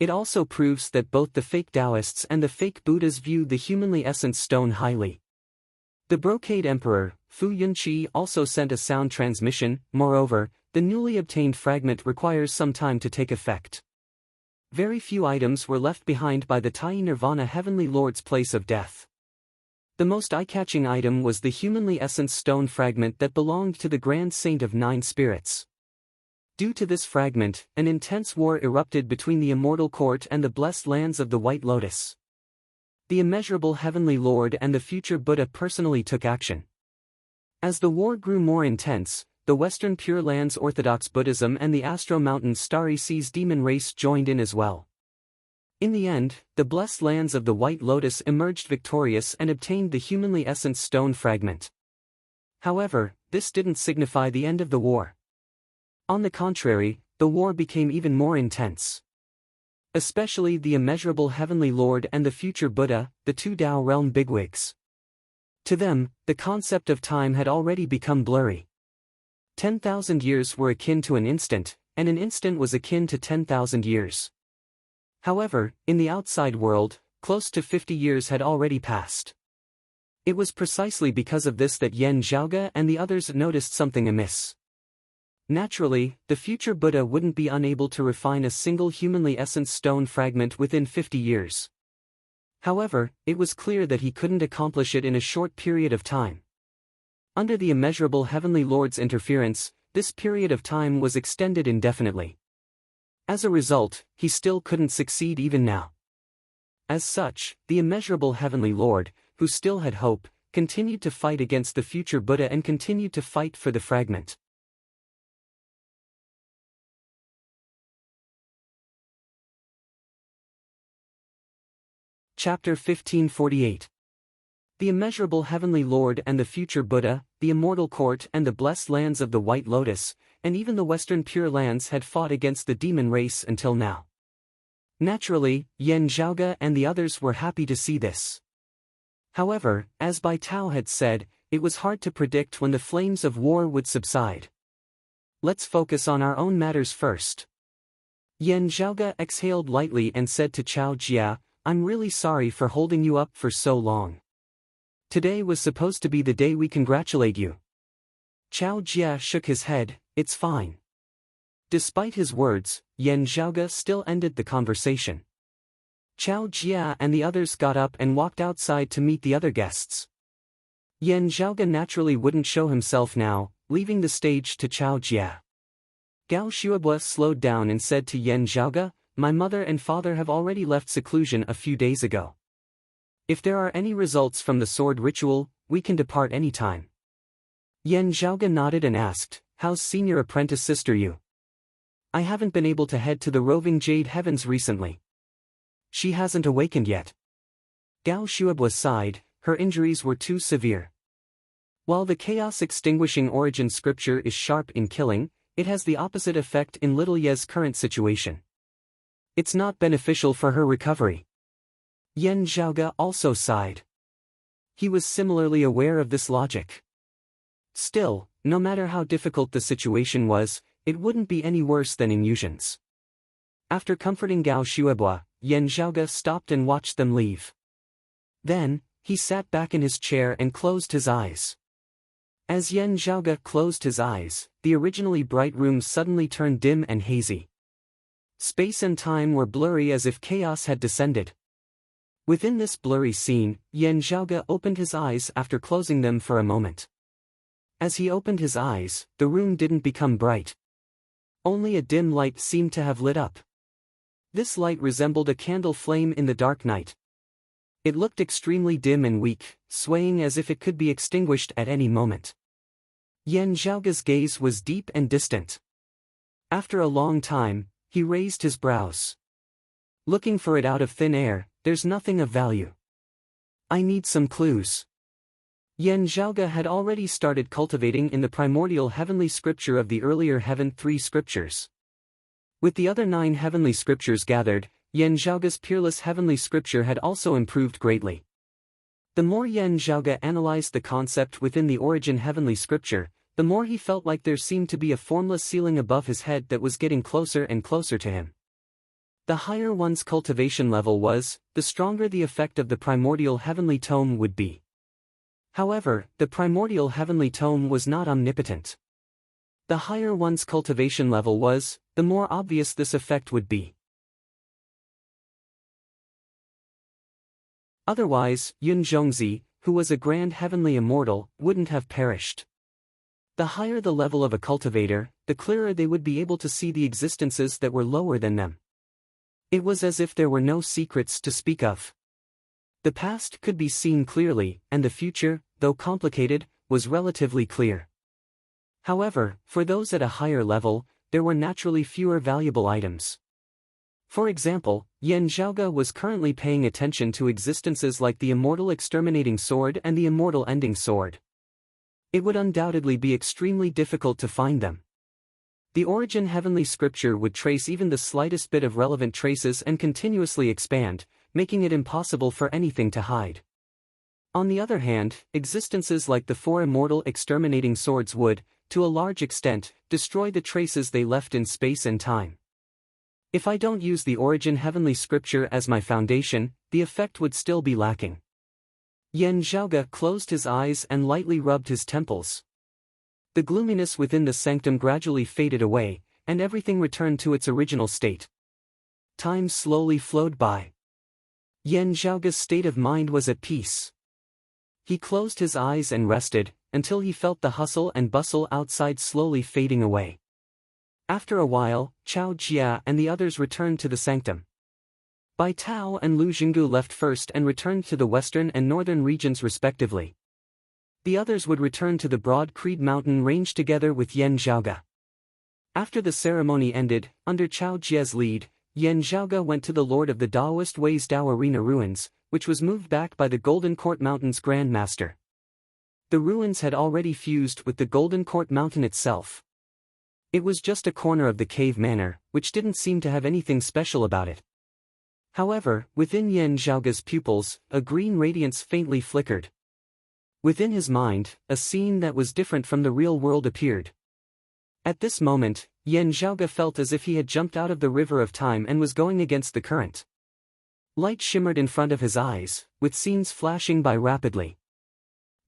It also proves that both the fake Taoists and the fake Buddhas view the humanly essence stone highly. The brocade emperor, Fu Yunqi, also sent a sound transmission. Moreover, the newly obtained fragment requires some time to take effect. Very few items were left behind by the Tai Nirvana Heavenly Lord's place of death. The most eye-catching item was the humanly essence stone fragment that belonged to the Grand Saint of Nine Spirits. Due to this fragment, an intense war erupted between the Immortal Court and the blessed lands of the White Lotus. The immeasurable Heavenly Lord and the future Buddha personally took action. As the war grew more intense, the Western Pure Lands Orthodox Buddhism and the Astro Mountains Starry Seas demon race joined in as well. In the end, the blessed lands of the White Lotus emerged victorious and obtained the humanly essence stone fragment. However, this didn't signify the end of the war. On the contrary, the war became even more intense. Especially the immeasurable Heavenly Lord and the future Buddha, the two Tao realm bigwigs. To them, the concept of time had already become blurry. 10,000 years were akin to an instant, and an instant was akin to 10,000 years. However, in the outside world, close to 50 years had already passed. It was precisely because of this that Yan Zhaoge and the others noticed something amiss. Naturally, the future Buddha wouldn't be unable to refine a single humanly essence stone fragment within 50 years. However, it was clear that he couldn't accomplish it in a short period of time. Under the immeasurable Heavenly Lord's interference, this period of time was extended indefinitely. As a result, he still couldn't succeed even now. As such, the immeasurable Heavenly Lord, who still had hope, continued to fight against the future Buddha and continued to fight for the fragment. Chapter 1548. The immeasurable Heavenly Lord and the future Buddha, the Immortal Court and the blessed lands of the White Lotus, and even the Western Pure Lands had fought against the demon race until now. Naturally, Yan Zhaoge and the others were happy to see this. However, as Bai Tao had said, it was hard to predict when the flames of war would subside. Let's focus on our own matters first. Yan Zhaoge exhaled lightly and said to Chao Jia, "I'm really sorry for holding you up for so long. Today was supposed to be the day we congratulate you." Chao Jia shook his head, "It's fine." Despite his words, Yan Zhaoge still ended the conversation. Chao Jia and the others got up and walked outside to meet the other guests. Yan Zhaoge naturally wouldn't show himself now, leaving the stage to Chao Jia. Gao Shuobo slowed down and said to Yan Zhaoge, "My mother and father have already left seclusion a few days ago. If there are any results from the sword ritual, we can depart any time." Yan Zhaoge nodded and asked, "How's senior apprentice sister Yu?" "I haven't been able to head to the roving Jade Heavens recently. She hasn't awakened yet." Gao Shuobo sighed, her injuries were too severe. While the chaos extinguishing origin scripture is sharp in killing, it has the opposite effect in Little Ye's current situation. It's not beneficial for her recovery. Yan Zhaoge also sighed. He was similarly aware of this logic. Still, no matter how difficult the situation was, it wouldn't be any worse than in Yuzhan's. After comforting Gao Shuobo, Yan Zhaoge stopped and watched them leave. Then, he sat back in his chair and closed his eyes. As Yan Zhaoge closed his eyes, the originally bright room suddenly turned dim and hazy. Space and time were blurry as if chaos had descended. Within this blurry scene, Yan Zhaoge opened his eyes after closing them for a moment. As he opened his eyes, the room didn't become bright. Only a dim light seemed to have lit up. This light resembled a candle flame in the dark night. It looked extremely dim and weak, swaying as if it could be extinguished at any moment. Yan Zhaoge's gaze was deep and distant. After a long time, he raised his brows. "Looking for it out of thin air, there's nothing of value. I need some clues." Yan Zhaoge had already started cultivating in the primordial heavenly scripture of the earlier Heaven 3 scriptures. With the other 9 heavenly scriptures gathered, Yan Zhaoge's peerless heavenly scripture had also improved greatly. The more Yan Zhaoge analyzed the concept within the origin heavenly scripture, the more he felt like there seemed to be a formless ceiling above his head that was getting closer and closer to him. The higher one's cultivation level was, the stronger the effect of the primordial heavenly tome would be. However, the primordial heavenly tome was not omnipotent. The higher one's cultivation level was, the more obvious this effect would be. Otherwise, Yun Zhongzi, who was a grand heavenly immortal, wouldn't have perished. The higher the level of a cultivator, the clearer they would be able to see the existences that were lower than them. It was as if there were no secrets to speak of. The past could be seen clearly, and the future, though complicated, was relatively clear. However, for those at a higher level, there were naturally fewer valuable items. For example, Yan Zhaoge was currently paying attention to existences like the immortal exterminating sword and the immortal ending sword. It would undoubtedly be extremely difficult to find them. The origin heavenly scripture would trace even the slightest bit of relevant traces and continuously expand, making it impossible for anything to hide. On the other hand, existences like the 4 immortal exterminating swords would, to a large extent, destroy the traces they left in space and time. If I don't use the origin heavenly scripture as my foundation, the effect would still be lacking. Yan Zhaoge closed his eyes and lightly rubbed his temples. The gloominess within the sanctum gradually faded away, and everything returned to its original state. Time slowly flowed by. Yan Zhaoge's state of mind was at peace. He closed his eyes and rested, until he felt the hustle and bustle outside slowly fading away. After a while, Chao Jia and the others returned to the sanctum. Bai Tao and Lu Jinggu left first and returned to the western and northern regions respectively. The others would return to the broad Creed mountain range together with Yan Zhaoge. After the ceremony ended, under Chao Jia's lead, Yan Zhaoge went to the Lord of the Daoist Wei's Dao Arena ruins, which was moved back by the Golden Court Mountain's Grand Master. The ruins had already fused with the Golden Court Mountain itself. It was just a corner of the cave manor, which didn't seem to have anything special about it. However, within Yan Zhaoge's pupils, a green radiance faintly flickered. Within his mind, a scene that was different from the real world appeared. At this moment, Yan Zhaoge felt as if he had jumped out of the river of time and was going against the current. Light shimmered in front of his eyes, with scenes flashing by rapidly.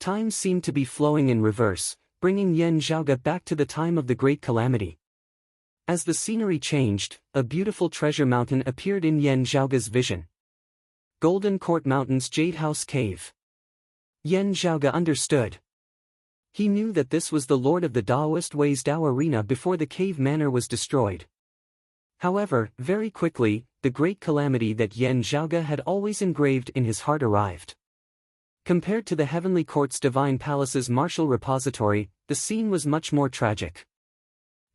Time seemed to be flowing in reverse, bringing Yan Zhaoge back to the time of the Great Calamity. As the scenery changed, a beautiful treasure mountain appeared in Yan Zhaoge's vision. Golden Court Mountain's Jade House Cave. Yan Zhaoge understood. He knew that this was the Lord of the Taoist Way's Dao Arena before the cave manor was destroyed. However, very quickly, the great calamity that Yan Zhaoge had always engraved in his heart arrived. Compared to the Heavenly Court's Divine Palace's martial repository, the scene was much more tragic.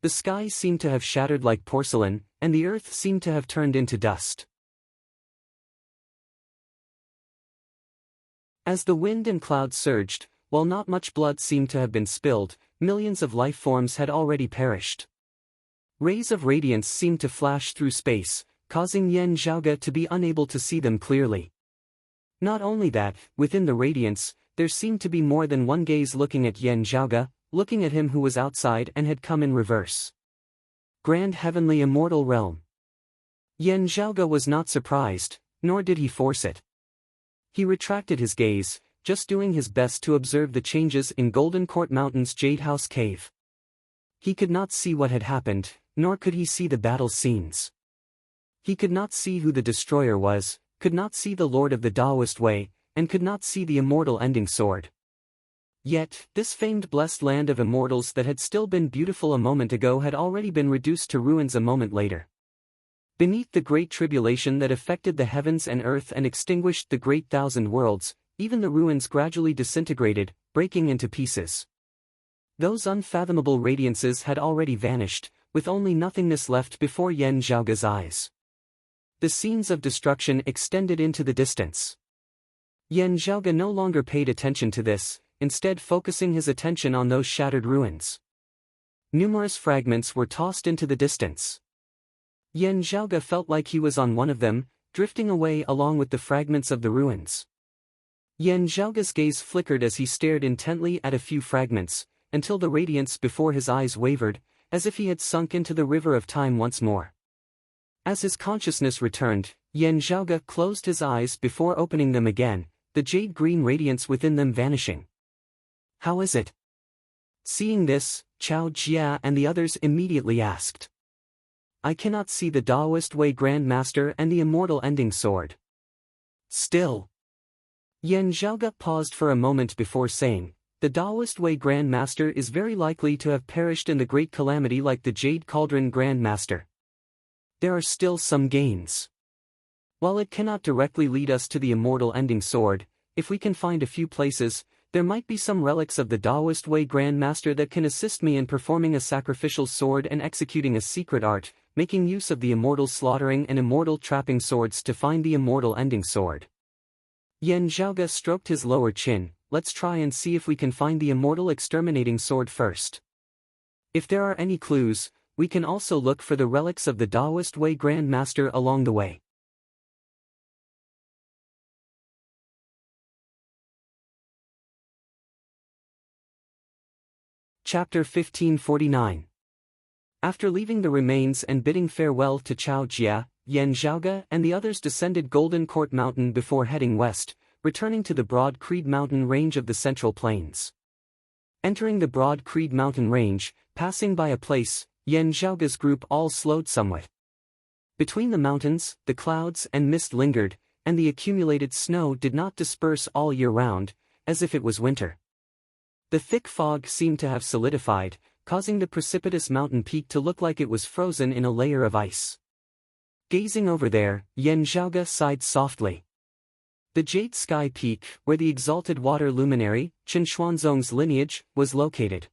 The sky seemed to have shattered like porcelain, and the earth seemed to have turned into dust. As the wind and clouds surged, while not much blood seemed to have been spilled, millions of life forms had already perished. Rays of radiance seemed to flash through space, causing Yan Zhaoge to be unable to see them clearly. Not only that, within the radiance, there seemed to be more than one gaze looking at Yan Zhaoge, looking at him who was outside and had come in reverse. Grand Heavenly Immortal Realm. Yan Zhaoge was not surprised, nor did he force it. He retracted his gaze, just doing his best to observe the changes in Golden Court Mountain's Jade House Cave. He could not see what had happened, nor could he see the battle scenes. He could not see who the destroyer was, could not see the Lord of the Taoist Way, and could not see the immortal ending sword. Yet, this famed blessed land of immortals that had still been beautiful a moment ago had already been reduced to ruins a moment later. Beneath the great tribulation that affected the heavens and earth and extinguished the great thousand worlds, even the ruins gradually disintegrated, breaking into pieces. Those unfathomable radiances had already vanished, with only nothingness left before Yan Zhaoge's eyes. The scenes of destruction extended into the distance. Yan Zhaoge no longer paid attention to this, instead focusing his attention on those shattered ruins. Numerous fragments were tossed into the distance. Yan Zhaoge felt like he was on one of them, drifting away along with the fragments of the ruins. Yan Zhaoge's gaze flickered as he stared intently at a few fragments, until the radiance before his eyes wavered, as if he had sunk into the river of time once more. As his consciousness returned, Yan Zhaoge closed his eyes before opening them again, the jade-green radiance within them vanishing. How is it? Seeing this, Chao Jia and the others immediately asked. I cannot see the Taoist Way Grand Master and the immortal ending sword. Still. Yan Zhaoge paused for a moment before saying, the Taoist Way Grand Master is very likely to have perished in the great calamity like the Jade Cauldron Grand Master. There are still some gains. While it cannot directly lead us to the immortal ending sword, if we can find a few places, there might be some relics of the Taoist Way Grand Master that can assist me in performing a sacrificial sword and executing a secret art, making use of the immortal slaughtering and immortal trapping swords to find the immortal ending sword. Yan Zhaoge stroked his lower chin. Let's try and see if we can find the immortal exterminating sword first. If there are any clues, we can also look for the relics of the Taoist Way Grand Master along the way. Chapter 1549. After leaving the remains and bidding farewell to Chao Jia, Yan Zhaoge and the others descended Golden Court Mountain before heading west, returning to the Broad Creed Mountain range of the Central Plains. Entering the Broad Creed Mountain range, passing by a place, Yan Zhaoge's group all slowed somewhat. Between the mountains, the clouds and mist lingered, and the accumulated snow did not disperse all year round, as if it was winter. The thick fog seemed to have solidified, causing the precipitous mountain peak to look like it was frozen in a layer of ice. Gazing over there, Yan Zhaoge sighed softly. The Jade Sky Peak, where the exalted water luminary, Chen Xuanzong's lineage, was located.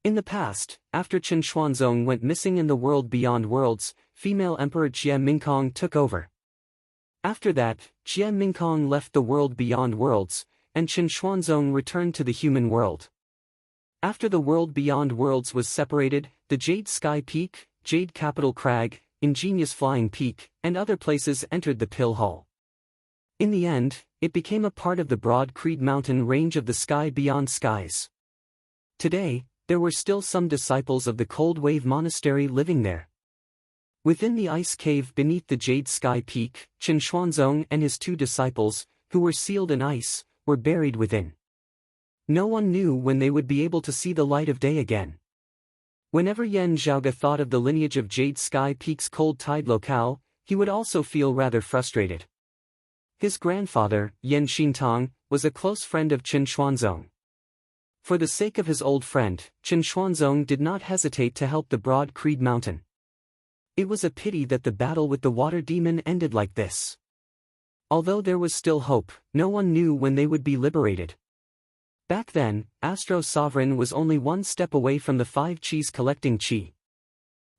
In the past, after Chen Xuanzong went missing in the world beyond worlds, female Emperor Jie Mingkong took over. After that, Jie Mingkong left the world beyond worlds, and Chen Xuanzong returned to the human world. After the world beyond worlds was separated, the Jade Sky Peak, Jade Capital Crag, Ingenious Flying Peak, and other places entered the Pill Hall. In the end, it became a part of the Broad Creed Mountain range of the sky beyond skies. Today, there were still some disciples of the Cold Wave Monastery living there. Within the ice cave beneath the Jade Sky Peak, Chen Xuanzong and his 2 disciples, who were sealed in ice, were buried within. No one knew when they would be able to see the light of day again. Whenever Yan Zhaoge thought of the lineage of Jade Sky Peak's cold tide locale, he would also feel rather frustrated. His grandfather, Yan Xintong, was a close friend of Chen Xuanzong. For the sake of his old friend, Chen Xuanzong did not hesitate to help the Broad Creed Mountain. It was a pity that the battle with the water demon ended like this. Although there was still hope, no one knew when they would be liberated. Back then, Astro Sovereign was only one step away from the 5 Qis collecting Qi.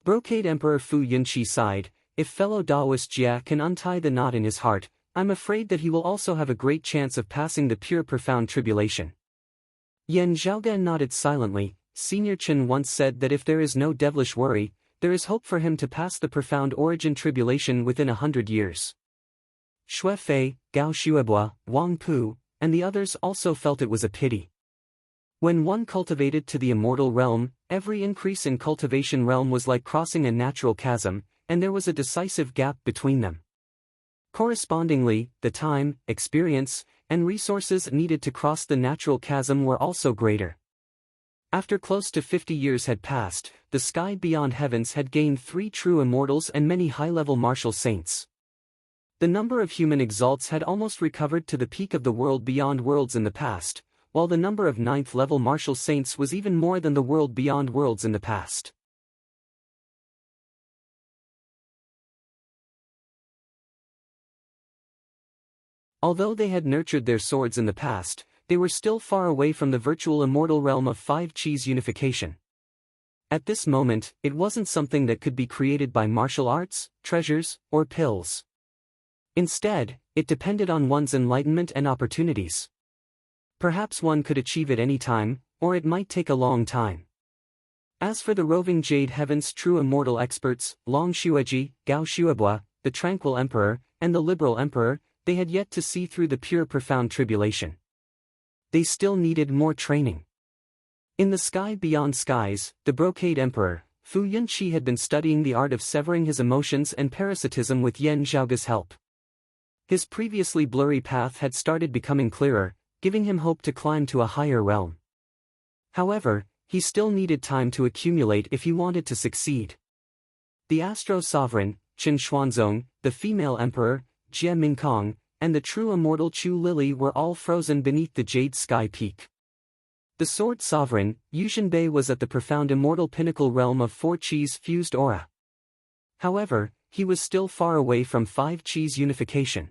Brocade Emperor Fu Yunqi sighed, "If fellow Daoist Jia can untie the knot in his heart, I'm afraid that he will also have a great chance of passing the pure profound tribulation." Yan Zhaoge nodded silently. Senior Chen once said that if there is no devilish worry, there is hope for him to pass the profound origin tribulation within 100 years. Xue Fei, Gao Xuebua, Wang Pu, and the others also felt it was a pity. When one cultivated to the immortal realm, every increase in cultivation realm was like crossing a natural chasm, and there was a decisive gap between them. Correspondingly, the time, experience, and resources needed to cross the natural chasm were also greater. After close to 50 years had passed, the sky beyond heavens had gained 3 true immortals and many high-level martial saints. The number of human exalts had almost recovered to the peak of the world beyond worlds in the past, while the number of 9th-level martial saints was even more than the world beyond worlds in the past. Although they had nurtured their swords in the past, they were still far away from the virtual immortal realm of 5 Qis unification. At this moment, it wasn't something that could be created by martial arts, treasures, or pills. Instead, it depended on one's enlightenment and opportunities. Perhaps one could achieve it any time, or it might take a long time. As for the roving Jade Heaven's true immortal experts, Long Xueji, Gao Xuebua, the Tranquil Emperor, and the Liberal Emperor, they had yet to see through the pure profound tribulation. They still needed more training. In the sky beyond skies, the Brocade Emperor, Fu Yunqi had been studying the art of severing his emotions and parasitism with Yan Zhaoge's help. His previously blurry path had started becoming clearer, giving him hope to climb to a higher realm. However, he still needed time to accumulate if he wanted to succeed. The Astro Sovereign, Chen Xuanzong, the female emperor, Jie Mingkong, and the true immortal Chu Lili were all frozen beneath the Jade Sky Peak. The Sword Sovereign, Yushin Bei, was at the profound immortal pinnacle realm of 4 Qis fused aura. However, he was still far away from 5 Qis unification.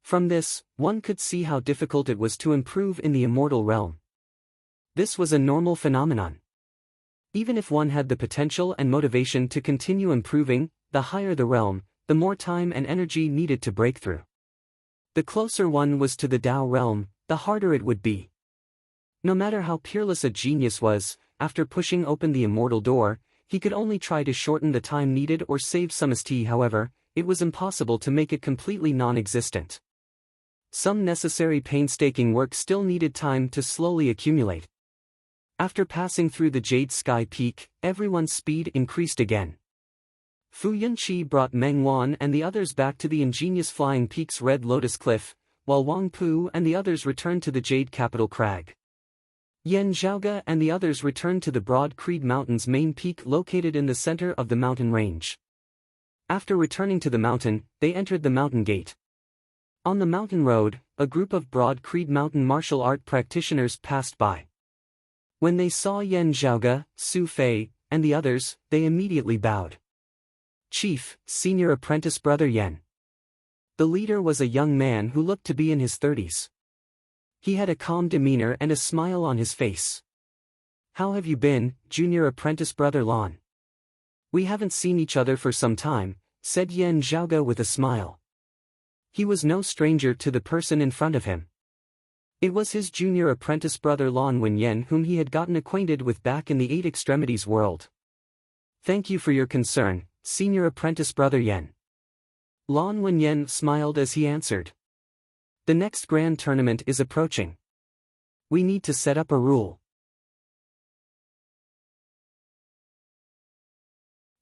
From this, one could see how difficult it was to improve in the immortal realm. This was a normal phenomenon. Even if one had the potential and motivation to continue improving, the higher the realm, the more time and energy needed to break through. The closer one was to the Tao realm, the harder it would be. No matter how peerless a genius was, after pushing open the immortal door, he could only try to shorten the time needed or save some ST. However, it was impossible to make it completely non-existent. Some necessary painstaking work still needed time to slowly accumulate. After passing through the Jade Sky Peak, everyone's speed increased again. Fu Yunqi brought Meng Wan and the others back to the ingenious Flying Peak's Red Lotus Cliff, while Wang Pu and the others returned to the Jade Capital Crag. Yan Zhaoge and the others returned to the Broad Creed Mountain's main peak located in the center of the mountain range. After returning to the mountain, they entered the mountain gate. On the mountain road, a group of Broad Creed Mountain martial art practitioners passed by. When they saw Yan Zhaoge, Su Fei, and the others, they immediately bowed. "Chief, Senior Apprentice Brother Yan." The leader was a young man who looked to be in his 30s. He had a calm demeanor and a smile on his face. "How have you been, Junior Apprentice Brother Lan?" "We haven't seen each other for some time," said Yan Zhaoge with a smile. He was no stranger to the person in front of him. It was his junior apprentice brother Lan Wenyan, whom he had gotten acquainted with back in the 8 Extremities world. "Thank you for your concern, Senior Apprentice Brother Yan." Lan Wenyan smiled as he answered. "The next grand tournament is approaching. We need to set up a rule.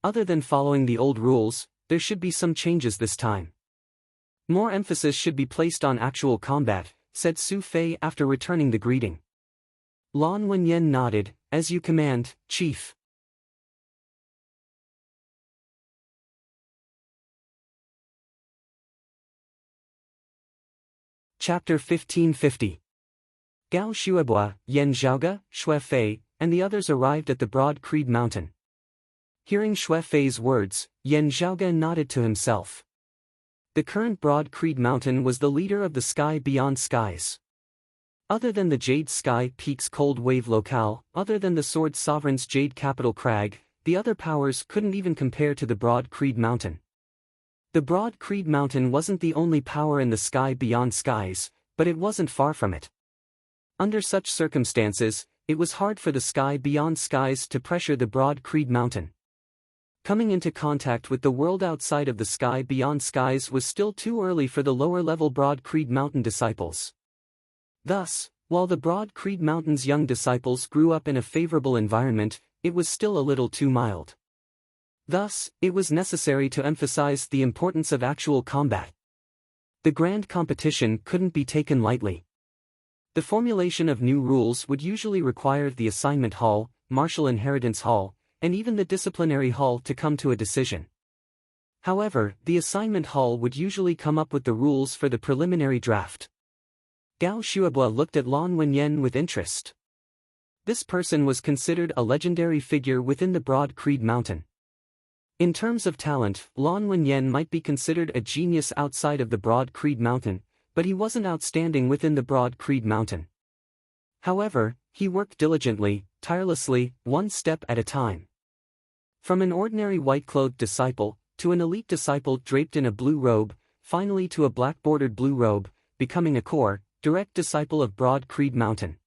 Other than following the old rules, there should be some changes this time. More emphasis should be placed on actual combat," said Su Fei after returning the greeting. Lan Wenyan nodded. As you command, chief. Chapter 1550. Gao Shuebua, Yan Zhaoge, Xue Fei, and the others arrived at the broad Creed Mountain. Hearing Xue Fei's words, Yan Zhaoge nodded to himself. The current broad Creed Mountain was the leader of the sky beyond skies. Other than the Jade Sky Peak's cold wave locale, other than the Sword Sovereign's Jade Capital Crag, the other powers couldn't even compare to the broad Creed Mountain. The broad Creed Mountain wasn't the only power in the sky beyond skies, but it wasn't far from it. Under such circumstances, it was hard for the sky beyond skies to pressure the broad Creed Mountain. Coming into contact with the world outside of the sky beyond skies was still too early for the lower-level broad Creed Mountain disciples. Thus, while the broad Creed Mountain's young disciples grew up in a favorable environment, it was still a little too mild. Thus, it was necessary to emphasize the importance of actual combat. The grand competition couldn't be taken lightly. The formulation of new rules would usually require the Assignment Hall, Martial Inheritance Hall, and even the Disciplinary Hall to come to a decision. However, the Assignment Hall would usually come up with the rules for the preliminary draft. Gao Shuebua looked at Lan Wenyan with interest. This person was considered a legendary figure within the broad Creed Mountain. In terms of talent, Lan Wenyan might be considered a genius outside of the broad Creed Mountain, but he wasn't outstanding within the broad Creed Mountain. However, he worked diligently, tirelessly, one step at a time. From an ordinary white-clothed disciple, to an elite disciple draped in a blue robe, finally to a black-bordered blue robe, becoming a core, direct disciple of broad Creed Mountain.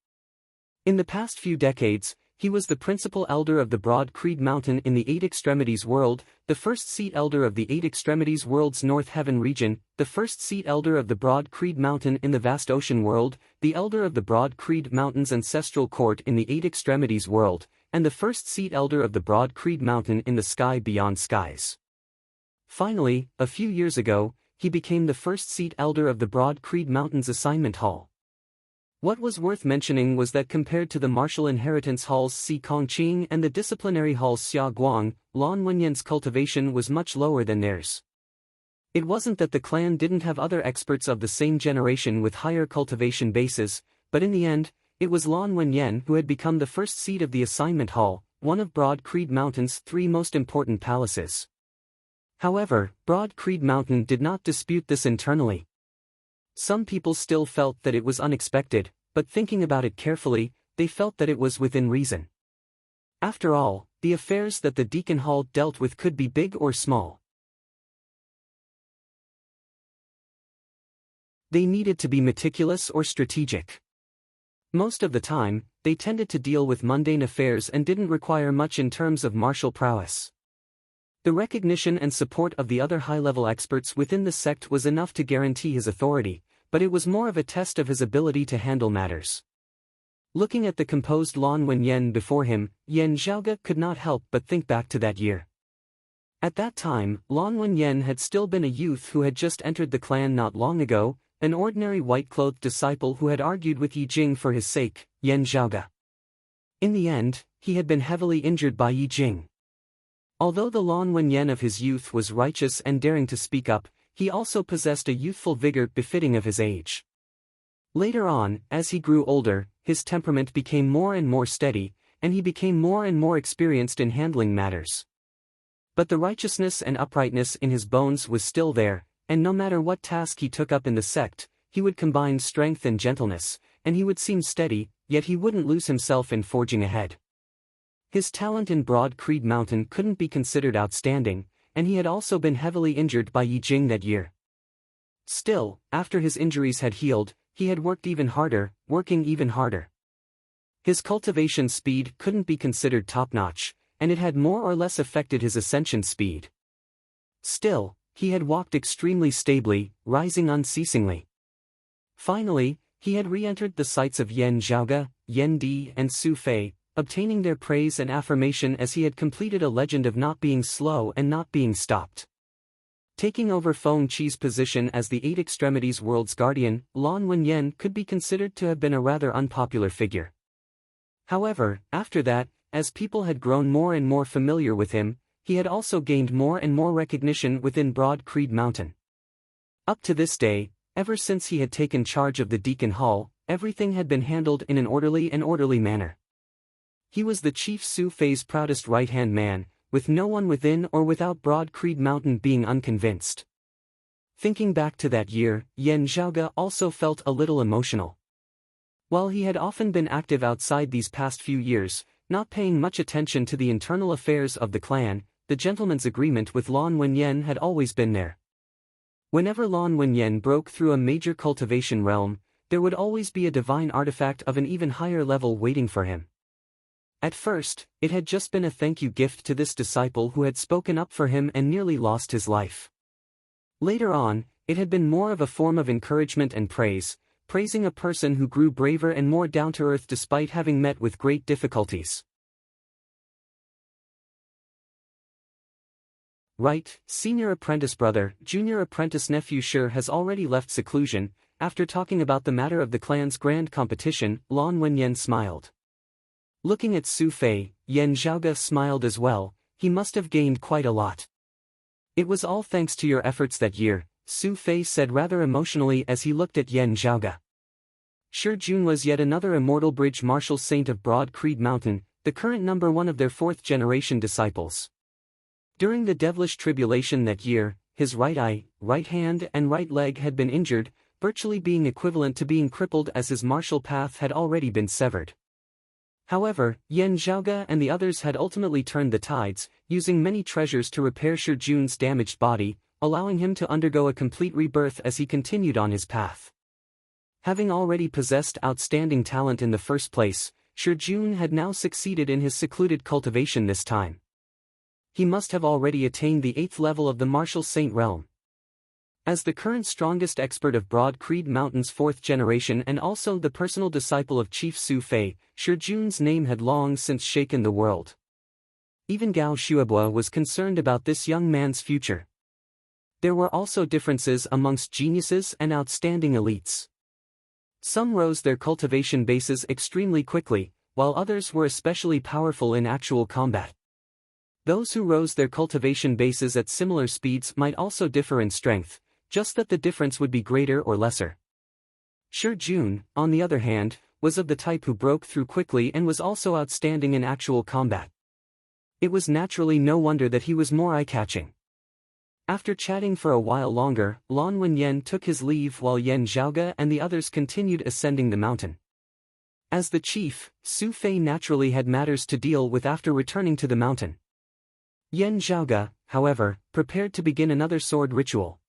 In the past few decades, he was the principal elder of the broad Creed Mountain in the Eight Extremities world, the first seat elder of the Eight Extremities world's North Heaven region, the first seat elder of the broad Creed Mountain in the vast ocean world, the elder of the broad Creed Mountain's ancestral court in the Eight Extremities world, and the first seat elder of the broad Creed Mountain in the sky beyond skies. Finally, a few years ago, he became the first seat elder of the broad Creed Mountain's Assignment Hall. What was worth mentioning was that compared to the Martial Inheritance Hall's Si Kongqing and the Disciplinary Hall's Xia Guang, Lan Wenyan's cultivation was much lower than theirs. It wasn't that the clan didn't have other experts of the same generation with higher cultivation bases, but in the end, it was Lan Wenyan who had become the first seat of the Assignment Hall, one of Broad Creed Mountain's three most important palaces. However, Broad Creed Mountain did not dispute this internally. Some people still felt that it was unexpected, but thinking about it carefully, they felt that it was within reason. After all, the affairs that the Deacon Hall dealt with could be big or small. They needed to be meticulous or strategic. Most of the time, they tended to deal with mundane affairs and didn't require much in terms of martial prowess. The recognition and support of the other high-level experts within the sect was enough to guarantee his authority, but it was more of a test of his ability to handle matters. Looking at the composed Lan Wenyan before him, Yan Zhaoge could not help but think back to that year. At that time, Lan Wenyan had still been a youth who had just entered the clan not long ago, an ordinary white-clothed disciple who had argued with Yi Jing for his sake, Yan Zhaoge. In the end, he had been heavily injured by Yi Jing. Although the Lan Wenyan of his youth was righteous and daring to speak up, he also possessed a youthful vigor befitting of his age. Later on, as he grew older, his temperament became more and more steady, and he became more and more experienced in handling matters. But the righteousness and uprightness in his bones was still there, and no matter what task he took up in the sect, he would combine strength and gentleness, and he would seem steady, yet he wouldn't lose himself in forging ahead. His talent in Broad Creed Mountain couldn't be considered outstanding, and he had also been heavily injured by Yi Jing that year. Still, after his injuries had healed, he had worked even harder, working even harder. His cultivation speed couldn't be considered top-notch, and it had more or less affected his ascension speed. Still, he had walked extremely stably, rising unceasingly. Finally, he had re-entered the sights of Yan Zhaoge, Yan Di and Su Fei, obtaining their praise and affirmation as he had completed a legend of not being slow and not being stopped. Taking over Feng Qi's position as the Eight Extremities world's guardian, Lan Wenyan could be considered to have been a rather unpopular figure. However, after that, as people had grown more and more familiar with him, he had also gained more and more recognition within Broad Creed Mountain. Up to this day, ever since he had taken charge of the Deacon Hall, everything had been handled in an orderly manner. He was the Chief Su Fei's proudest right-hand man, with no one within or without Broad Creed Mountain being unconvinced. Thinking back to that year, Yan Zhaoge also felt a little emotional. While he had often been active outside these past few years, not paying much attention to the internal affairs of the clan, the gentleman's agreement with Lan Wenyan had always been there. Whenever Lan Wenyan broke through a major cultivation realm, there would always be a divine artifact of an even higher level waiting for him. At first, it had just been a thank you gift to this disciple who had spoken up for him and nearly lost his life. Later on, it had been more of a form of encouragement and praise, praising a person who grew braver and more down-to-earth despite having met with great difficulties. Right, senior apprentice brother, junior apprentice nephew sure has already left seclusion. After talking about the matter of the clan's grand competition, Lan Wenyan smiled. Looking at Su Fei, Yan Zhaoge smiled as well. He must have gained quite a lot. It was all thanks to your efforts that year, Su Fei said rather emotionally as he looked at Yan Zhaoge. Shi Jun was yet another immortal bridge martial saint of Broad Creed Mountain, the current number one of their fourth-generation disciples. During the devilish tribulation that year, his right eye, right hand and right leg had been injured, virtually being equivalent to being crippled as his martial path had already been severed. However, Yan Zhaoge and the others had ultimately turned the tides, using many treasures to repair Shi Jun's damaged body, allowing him to undergo a complete rebirth as he continued on his path. Having already possessed outstanding talent in the first place, Shi Jun had now succeeded in his secluded cultivation this time. He must have already attained the 8th level of the martial saint realm. As the current strongest expert of Broad Creed Mountain's 4th generation and also the personal disciple of Chief Su Fei, Shi Jun's name had long since shaken the world. Even Gao Shuebo was concerned about this young man's future. There were also differences amongst geniuses and outstanding elites. Some rose their cultivation bases extremely quickly, while others were especially powerful in actual combat. Those who rose their cultivation bases at similar speeds might also differ in strength, just that the difference would be greater or lesser. Shi Jun, on the other hand, was of the type who broke through quickly and was also outstanding in actual combat. It was naturally no wonder that he was more eye-catching. After chatting for a while longer, Lan Wenyan took his leave while Yan Zhaoge and the others continued ascending the mountain. As the chief, Su Fei naturally had matters to deal with after returning to the mountain. Yan Zhaoge, however, prepared to begin another sword ritual.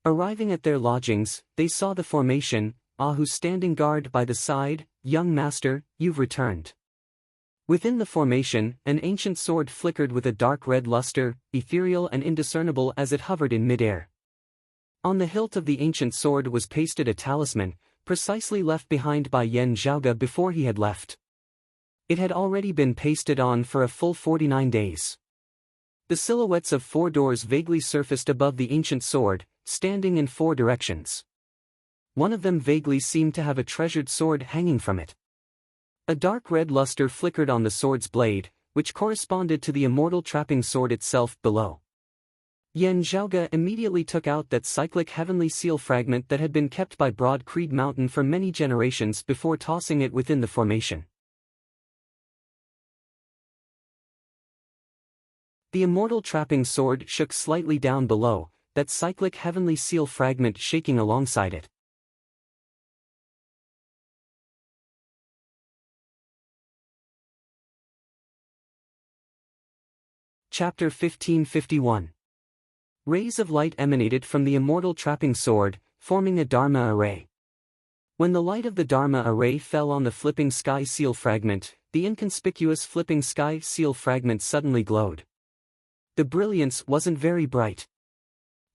Arriving at their lodgings, they saw the formation, Ahu standing guard by the side. Young master, you've returned. Within the formation, an ancient sword flickered with a dark red luster, ethereal and indiscernible as it hovered in midair. On the hilt of the ancient sword was pasted a talisman, precisely left behind by Yan Zhaoge before he had left. It had already been pasted on for a full 49 days. The silhouettes of 4 doors vaguely surfaced above the ancient sword, standing in 4 directions. One of them vaguely seemed to have a treasured sword hanging from it. A dark red luster flickered on the sword's blade, which corresponded to the immortal trapping sword itself below. Yan Zhaoge immediately took out that cyclic heavenly seal fragment that had been kept by Broad Creed Mountain for many generations before tossing it within the formation. The immortal trapping sword shook slightly down below, that cyclic heavenly seal fragment shaking alongside it. Chapter 1551. Rays of light emanated from the immortal trapping sword, forming a Dharma array. When the light of the Dharma array fell on the flipping sky seal fragment, the inconspicuous flipping sky seal fragment suddenly glowed. The brilliance wasn't very bright.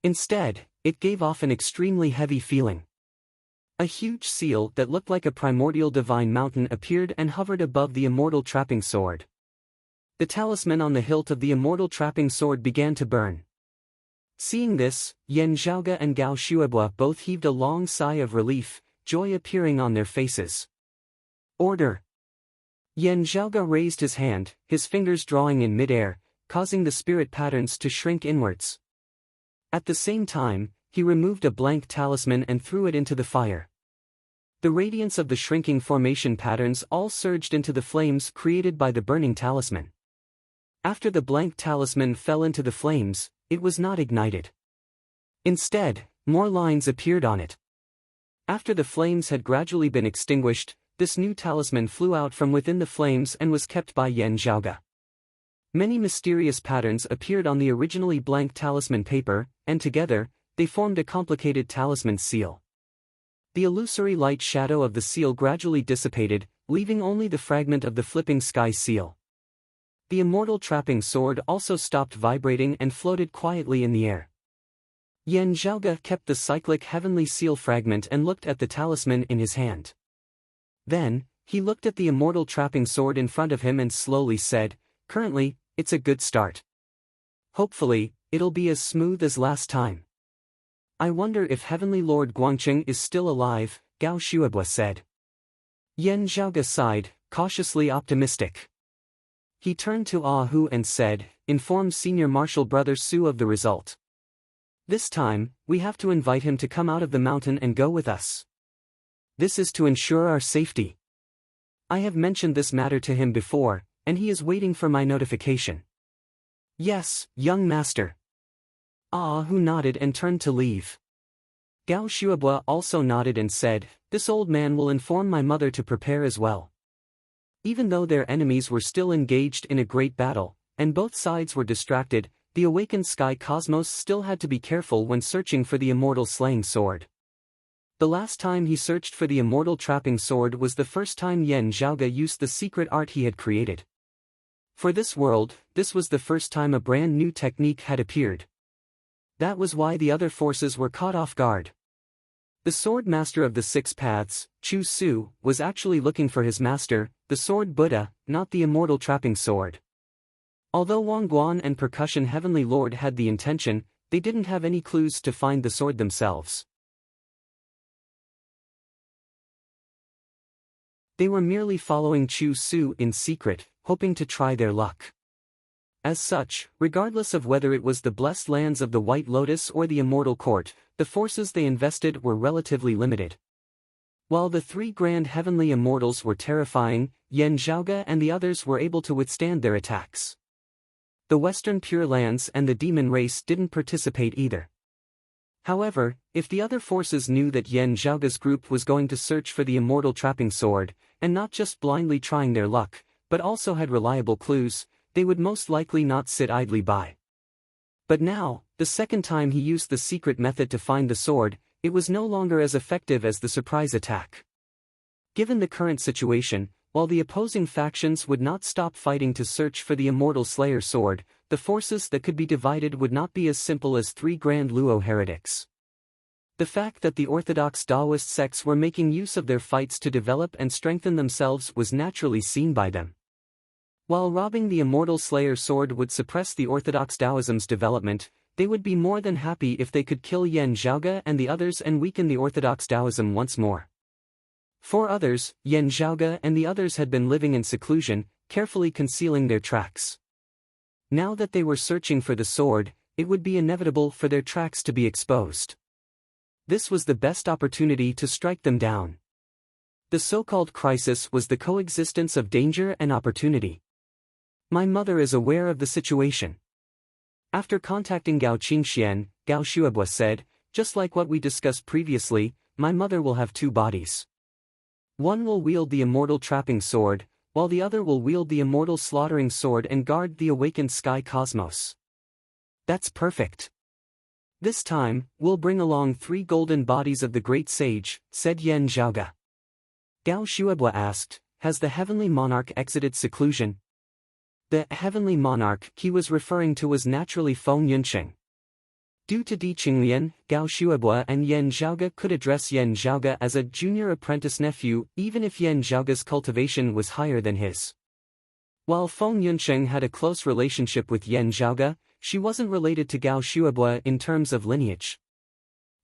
Instead, it gave off an extremely heavy feeling. A huge seal that looked like a primordial divine mountain appeared and hovered above the immortal trapping sword. The talisman on the hilt of the immortal trapping sword began to burn. Seeing this, Yan Zhaoge and Gao Shuebo both heaved a long sigh of relief, joy appearing on their faces. Order! Yan Zhaoge raised his hand, his fingers drawing in mid-air, causing the spirit patterns to shrink inwards. At the same time, he removed a blank talisman and threw it into the fire. The radiance of the shrinking formation patterns all surged into the flames created by the burning talisman. After the blank talisman fell into the flames, it was not ignited. Instead, more lines appeared on it. After the flames had gradually been extinguished, this new talisman flew out from within the flames and was kept by Yan Zhaoge. Many mysterious patterns appeared on the originally blank talisman paper, and together, they formed a complicated talisman seal. The illusory light shadow of the seal gradually dissipated, leaving only the fragment of the flipping sky seal. The immortal trapping sword also stopped vibrating and floated quietly in the air. Yan Zhaoge kept the cyclic heavenly seal fragment and looked at the talisman in his hand. Then, he looked at the immortal trapping sword in front of him and slowly said, "Currently, it's a good start. Hopefully, it'll be as smooth as last time." "I wonder if Heavenly Lord Guangqing is still alive," Gao Shuobo said. Yan Zhaoge sighed, cautiously optimistic. He turned to Ah Hu and said, "Inform Senior Marshal Brother Su of the result. This time, we have to invite him to come out of the mountain and go with us. This is to ensure our safety. I have mentioned this matter to him before, and he is waiting for my notification." "Yes, young master." Ah Hu nodded and turned to leave. Gao Shuobo also nodded and said, "This old man will inform my mother to prepare as well." Even though their enemies were still engaged in a great battle, and both sides were distracted, the awakened sky cosmos still had to be careful when searching for the immortal slaying sword. The last time he searched for the immortal trapping sword was the first time Yan Zhaoge used the secret art he had created. For this world, this was the first time a brand new technique had appeared. That was why the other forces were caught off guard. The sword master of the six paths, Chu Su, was actually looking for his master, the sword Buddha, not the immortal trapping sword. Although Wang Guan and Percussion Heavenly Lord had the intention, they didn't have any clues to find the sword themselves. They were merely following Chu Su in secret, hoping to try their luck. As such, regardless of whether it was the blessed lands of the White Lotus or the Immortal Court, the forces they invested were relatively limited. While the three grand heavenly immortals were terrifying, Yan Zhaoge and the others were able to withstand their attacks. The Western Pure Lands and the demon race didn't participate either. However, if the other forces knew that Yan Zhaoge's group was going to search for the immortal trapping sword, and not just blindly trying their luck, but also had reliable clues, they would most likely not sit idly by. But now, the second time he used the secret method to find the sword, it was no longer as effective as the surprise attack. Given the current situation, while the opposing factions would not stop fighting to search for the immortal Slayer sword, the forces that could be divided would not be as simple as three grand Luo heretics. The fact that the Orthodox Daoist sects were making use of their fights to develop and strengthen themselves was naturally seen by them. While robbing the immortal Slayer sword would suppress the Orthodox Taoism's development, they would be more than happy if they could kill Yan Zhaoge and the others and weaken the Orthodox Taoism once more. For others, Yan Zhaoge and the others had been living in seclusion, carefully concealing their tracks. Now that they were searching for the sword, it would be inevitable for their tracks to be exposed. This was the best opportunity to strike them down. The so-called crisis was the coexistence of danger and opportunity. My mother is aware of the situation. After contacting Gao Qingxian, Gao Shuobo said, "Just like what we discussed previously, my mother will have two bodies. One will wield the immortal trapping sword, while the other will wield the immortal slaughtering sword and guard the awakened sky cosmos." "That's perfect. This time, we'll bring along 3 golden bodies of the great sage," said Yan Zhaoge. Gao Shuobo asked, "Has the heavenly monarch exited seclusion?" The heavenly monarch he was referring to was naturally Feng Yunsheng. Due to Di Qinglian, Gao Shuobo and Yan Zhaoge could address Yan Zhaoge as a junior apprentice nephew even if Yan Zhaoge's cultivation was higher than his. While Feng Yunsheng had a close relationship with Yan Zhaoge, she wasn't related to Gao Shuobo in terms of lineage.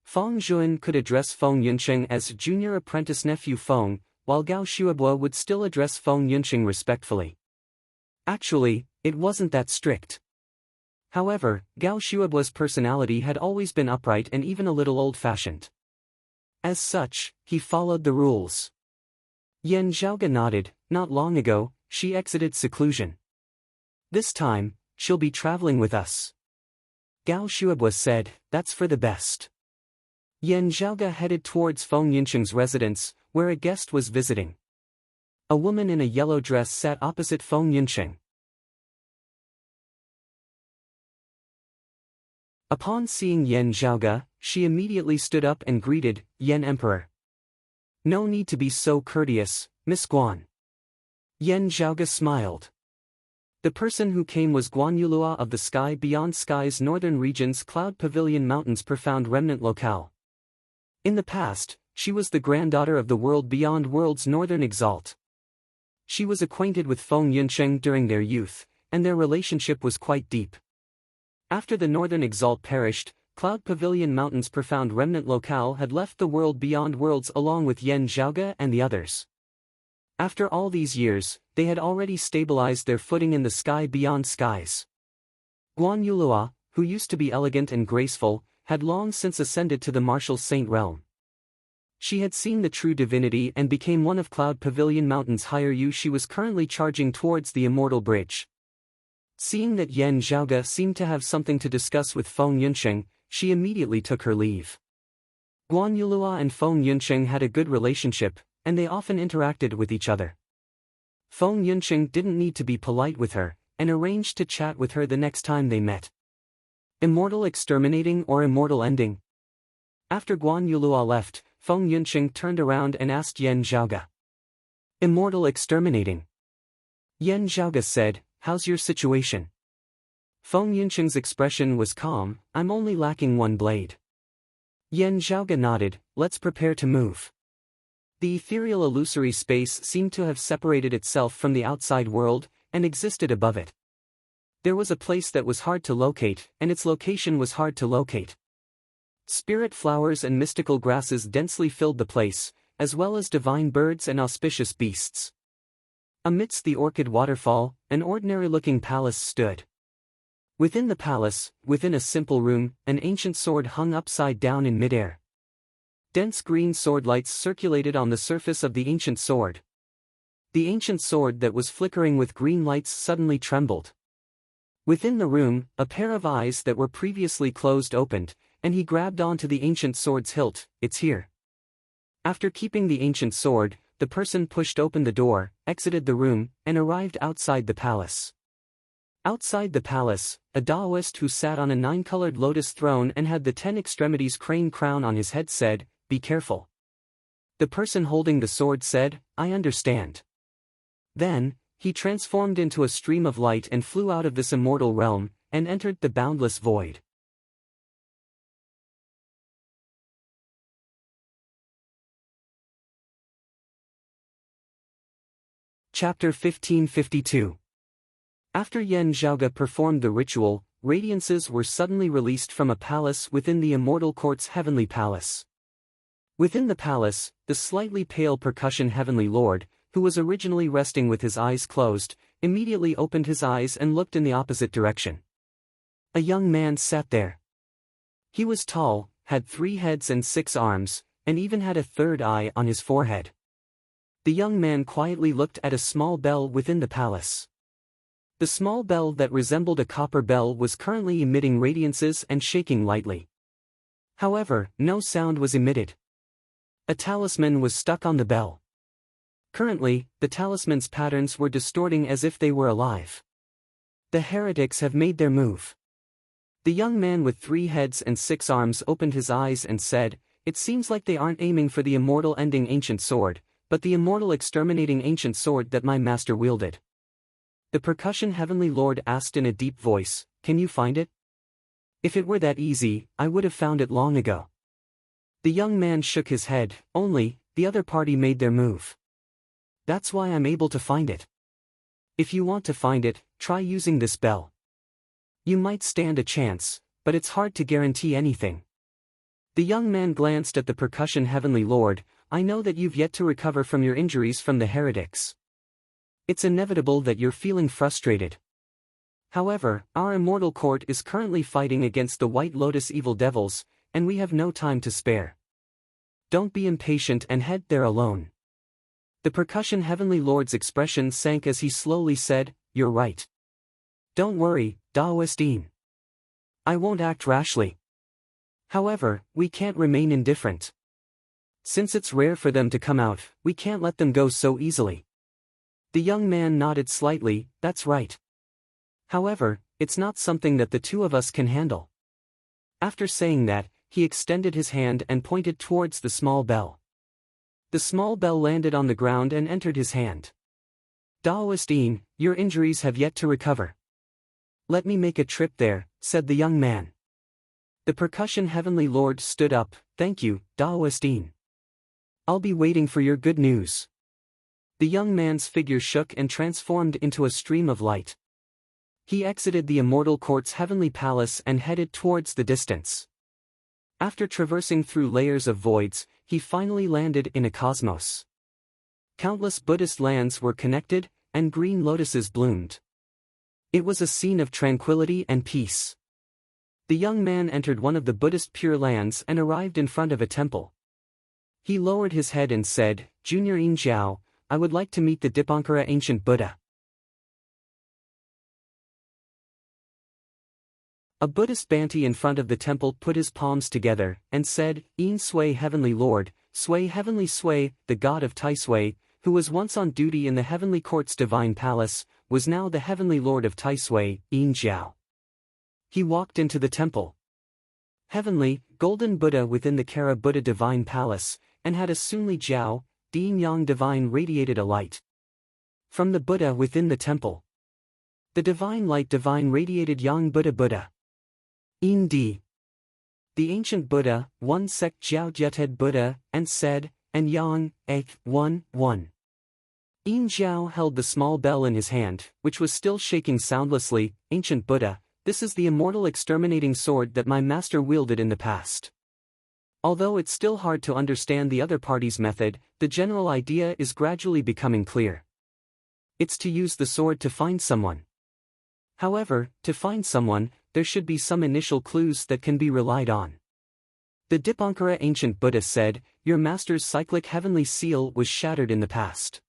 Feng Zhuan could address Feng Yunsheng as junior apprentice nephew Feng, while Gao Shuobo would still address Feng Yunqing respectfully. Actually, it wasn't that strict. However, Gao Shuobo's personality had always been upright and even a little old-fashioned. As such, he followed the rules. Yan Zhaoge nodded. Not long ago, she exited seclusion. This time, she'll be traveling with us. Gao Shuobo said, that's for the best. Yan Zhaoge headed towards Feng Yunqing's residence, where a guest was visiting. A woman in a yellow dress sat opposite Feng Yunqing. Upon seeing Yan Zhaoge, she immediately stood up and greeted, Yan Emperor. No need to be so courteous, Miss Guan. Yan Zhaoge smiled. The person who came was Guan Yulua of the Sky Beyond Sky's northern region's Cloud Pavilion Mountains profound remnant locale. In the past, she was the granddaughter of the World Beyond World's northern exalt. She was acquainted with Feng Yunqing during their youth, and their relationship was quite deep. After the northern exalt perished, Cloud Pavilion Mountain's profound remnant locale had left the World Beyond Worlds along with Yan Zhaoge and the others. After all these years, they had already stabilized their footing in the sky beyond skies. Guan Yulua, who used to be elegant and graceful, had long since ascended to the martial saint realm. She had seen the true divinity and became one of Cloud Pavilion Mountain's higher you. She was currently charging towards the Immortal Bridge. Seeing that Yan Zhaoge seemed to have something to discuss with Feng Yunqing, she immediately took her leave. Guan Yulua and Feng Yunqing had a good relationship, and they often interacted with each other. Feng Yunqing didn't need to be polite with her, and arranged to chat with her the next time they met. Immortal exterminating or immortal ending? After Guan Yulua left, Feng Yunqing turned around and asked Yan Zhaoge. Immortal exterminating. Yan Zhaoge said, how's your situation? Feng Yunqing's expression was calm, I'm only lacking one blade. Yan Zhaoge nodded, let's prepare to move. The ethereal illusory space seemed to have separated itself from the outside world, and existed above it. There was a place that was hard to locate, and its location was hard to locate. Spirit flowers and mystical grasses densely filled the place, as well as divine birds and auspicious beasts. Amidst the orchid waterfall, an ordinary-looking palace stood. Within the palace, within a simple room, an ancient sword hung upside down in midair. Dense green sword lights circulated on the surface of the ancient sword. The ancient sword that was flickering with green lights suddenly trembled. Within the room, a pair of eyes that were previously closed opened, and he grabbed onto the ancient sword's hilt. It's here. After keeping the ancient sword, the person pushed open the door, exited the room, and arrived outside the palace. Outside the palace, a Taoist who sat on a 9-colored lotus throne and had the 10 extremities crane crown on his head said, be careful. The person holding the sword said, I understand. Then, he transformed into a stream of light and flew out of this immortal realm, and entered the boundless void. Chapter 1552. After Yan Zhaoge performed the ritual, radiances were suddenly released from a palace within the Immortal Court's heavenly palace. Within the palace, the slightly pale percussion heavenly lord, who was originally resting with his eyes closed, immediately opened his eyes and looked in the opposite direction. A young man sat there. He was tall, had 3 heads and 6 arms, and even had a third eye on his forehead. The young man quietly looked at a small bell within the palace. The small bell that resembled a copper bell was currently emitting radiances and shaking lightly. However, no sound was emitted. A talisman was stuck on the bell. Currently, the talisman's patterns were distorting as if they were alive. The heretics have made their move. The young man with 3 heads and 6 arms opened his eyes and said, it seems like they aren't aiming for the immortal ending ancient sword, but the immortal exterminating ancient sword that my master wielded. The percussion heavenly lord asked in a deep voice, can you find it? If it were that easy, I would have found it long ago. The young man shook his head, only, the other party made their move. That's why I'm able to find it. If you want to find it, try using this bell. You might stand a chance, but it's hard to guarantee anything. The young man glanced at the percussion heavenly lord. I know that you've yet to recover from your injuries from the heretics. It's inevitable that you're feeling frustrated. However, our immortal court is currently fighting against the White Lotus evil devils, and we have no time to spare. Don't be impatient and head there alone. The percussion heavenly lord's expression sank as he slowly said, You're right. Don't worry, Daoistine. I won't act rashly. However, we can't remain indifferent. Since it's rare for them to come out, we can't let them go so easily. The young man nodded slightly. That's right. However, it's not something that the two of us can handle. After saying that, he extended his hand and pointed towards the small bell. The small bell landed on the ground and entered his hand. Daoistine, your injuries have yet to recover. Let me make a trip there, said the young man. The percussion heavenly lord stood up. Thank you, Daoistine. I'll be waiting for your good news. The young man's figure shook and transformed into a stream of light. He exited the immortal court's heavenly palace and headed towards the distance. After traversing through layers of voids, he finally landed in a cosmos. Countless Buddhist lands were connected, and green lotuses bloomed. It was a scene of tranquility and peace. The young man entered one of the Buddhist Pure Lands and arrived in front of a temple. He lowered his head and said, Junior Yin Zhao, I would like to meet the Dipankara ancient Buddha. A Buddhist Banti in front of the temple put his palms together and said, Yin Sui Heavenly Lord, Sui Heavenly Sui, the god of Tai Sui, who was once on duty in the Heavenly Court's divine palace, was now the Heavenly Lord of Tai Sui, Yin Zhao. He walked into the temple. Heavenly, golden Buddha within the Kara Buddha divine palace, and had a Sunli Jiao, Din Yang divine radiated a light. From the Buddha within the temple. The divine light divine radiated Yang Buddha Buddha. Yin Di. The ancient Buddha, one sect Jiao Jeted Buddha, and said, and Yang, Ek, 1. Yin Zhao held the small bell in his hand, which was still shaking soundlessly. Ancient Buddha, this is the immortal exterminating sword that my master wielded in the past. Although it's still hard to understand the other party's method, the general idea is gradually becoming clear. It's to use the sword to find someone. However, to find someone, there should be some initial clues that can be relied on. The Dipankara ancient Buddha said, Your master's cyclic heavenly seal was shattered in the past.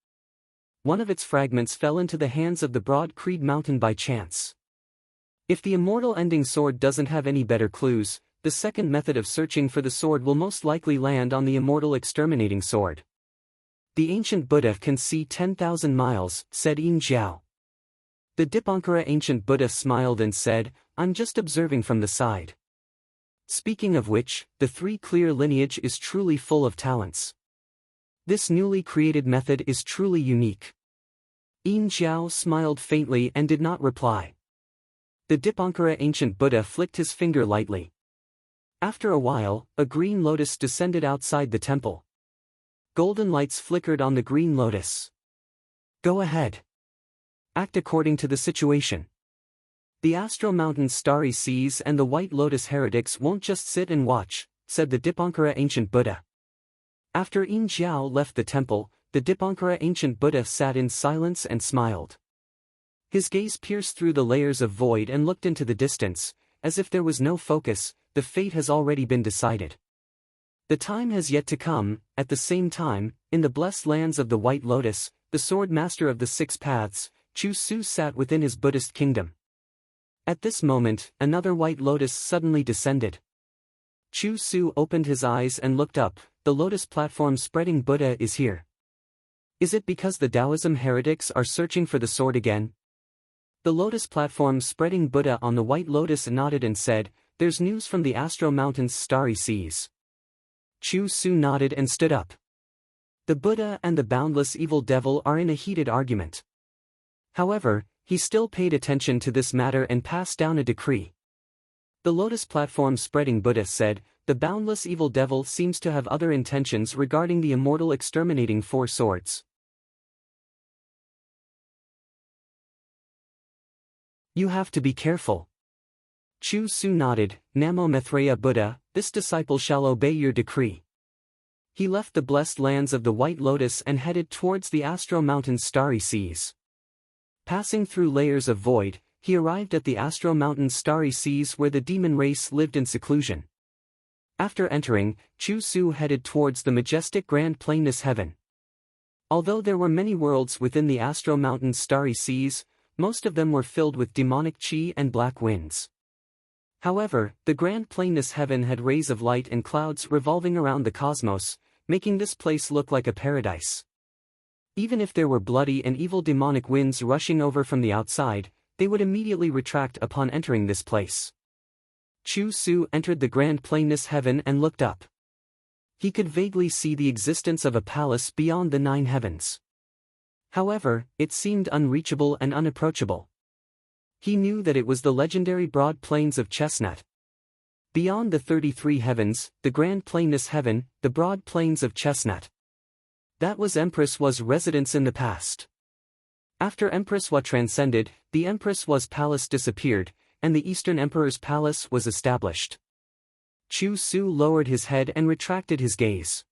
One of its fragments fell into the hands of the Broad Creed Mountain by chance. If the immortal ending sword doesn't have any better clues, the second method of searching for the sword will most likely land on the immortal exterminating sword. The ancient Buddha can see 10,000 miles, said Yin Zhao. The Dipankara ancient Buddha smiled and said, I'm just observing from the side. Speaking of which, the three clear lineage is truly full of talents. This newly created method is truly unique. Yin Zhao smiled faintly and did not reply. The Dipankara ancient Buddha flicked his finger lightly. After a while, a green lotus descended outside the temple. Golden lights flickered on the green lotus. Go ahead. Act according to the situation. The Astral Mountain's starry seas and the White Lotus heretics won't just sit and watch, said the Dipankara ancient Buddha. After Yin Zhao left the temple, the Dipankara ancient Buddha sat in silence and smiled. His gaze pierced through the layers of void and looked into the distance, as if there was no focus. The fate has already been decided. The time has yet to come. At the same time, in the blessed lands of the White Lotus, the sword master of the Six Paths, Chu Su sat within his Buddhist kingdom. At this moment, another White Lotus suddenly descended. Chu Su opened his eyes and looked up. The lotus platform spreading Buddha is here. Is it because the Taoism heretics are searching for the sword again? The lotus platform spreading Buddha on the White Lotus nodded and said, There's news from the Astro Mountain's starry seas. Chu Su nodded and stood up. The Buddha and the boundless evil devil are in a heated argument. However, he still paid attention to this matter and passed down a decree. The lotus platform spreading Buddha said, The boundless evil devil seems to have other intentions regarding the immortal exterminating four swords. You have to be careful. Chu Su nodded. Namo Maitreya Buddha, this disciple shall obey your decree. He left the blessed lands of the White Lotus and headed towards the Astro Mountain's starry seas. Passing through layers of void, he arrived at the Astro Mountain's starry seas where the demon race lived in seclusion. After entering, Chu Su headed towards the majestic Grand Plainness Heaven. Although there were many worlds within the Astro Mountain's starry seas, most of them were filled with demonic chi and black winds. However, the Grand Plainness Heaven had rays of light and clouds revolving around the cosmos, making this place look like a paradise. Even if there were bloody and evil demonic winds rushing over from the outside, they would immediately retract upon entering this place. Chu Su entered the Grand Plainness Heaven and looked up. He could vaguely see the existence of a palace beyond the 9 heavens. However, it seemed unreachable and unapproachable. He knew that it was the legendary broad plains of Chestnut. Beyond the 33 heavens, the Grand Plainness Heaven, the broad plains of Chestnut. That was Empress Wa's residence in the past. After Empress Wa transcended, the Empress Wa's palace disappeared, and the Eastern Emperor's palace was established. Chu Su lowered his head and retracted his gaze.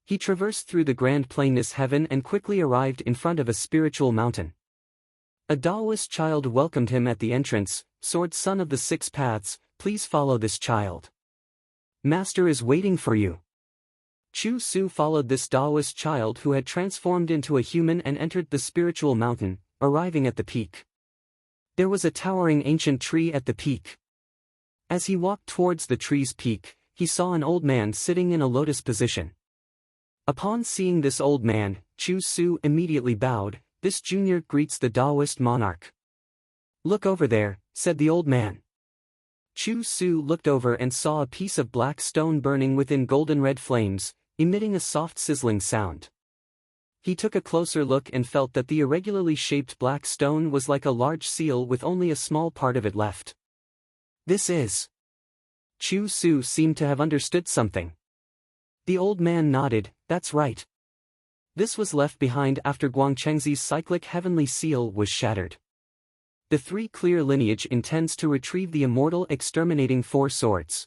He traversed through the Grand Plainness Heaven and quickly arrived in front of a spiritual mountain. A Taoist child welcomed him at the entrance. Sword Son of the 6 Paths, please follow this child. Master is waiting for you. Chu Su followed this Taoist child who had transformed into a human and entered the spiritual mountain, arriving at the peak. There was a towering ancient tree at the peak. As he walked towards the tree's peak, he saw an old man sitting in a lotus position. Upon seeing this old man, Chu Su immediately bowed. This junior greets the Taoist monarch. Look over there, said the old man. Chu Su looked over and saw a piece of black stone burning within golden red flames, emitting a soft sizzling sound. He took a closer look and felt that the irregularly shaped black stone was like a large seal with only a small part of it left. This is... Chu Su seemed to have understood something. The old man nodded. That's right. This was left behind after Guangchengzi's cyclic heavenly seal was shattered. The 3 clear lineage intends to retrieve the immortal exterminating 4 swords.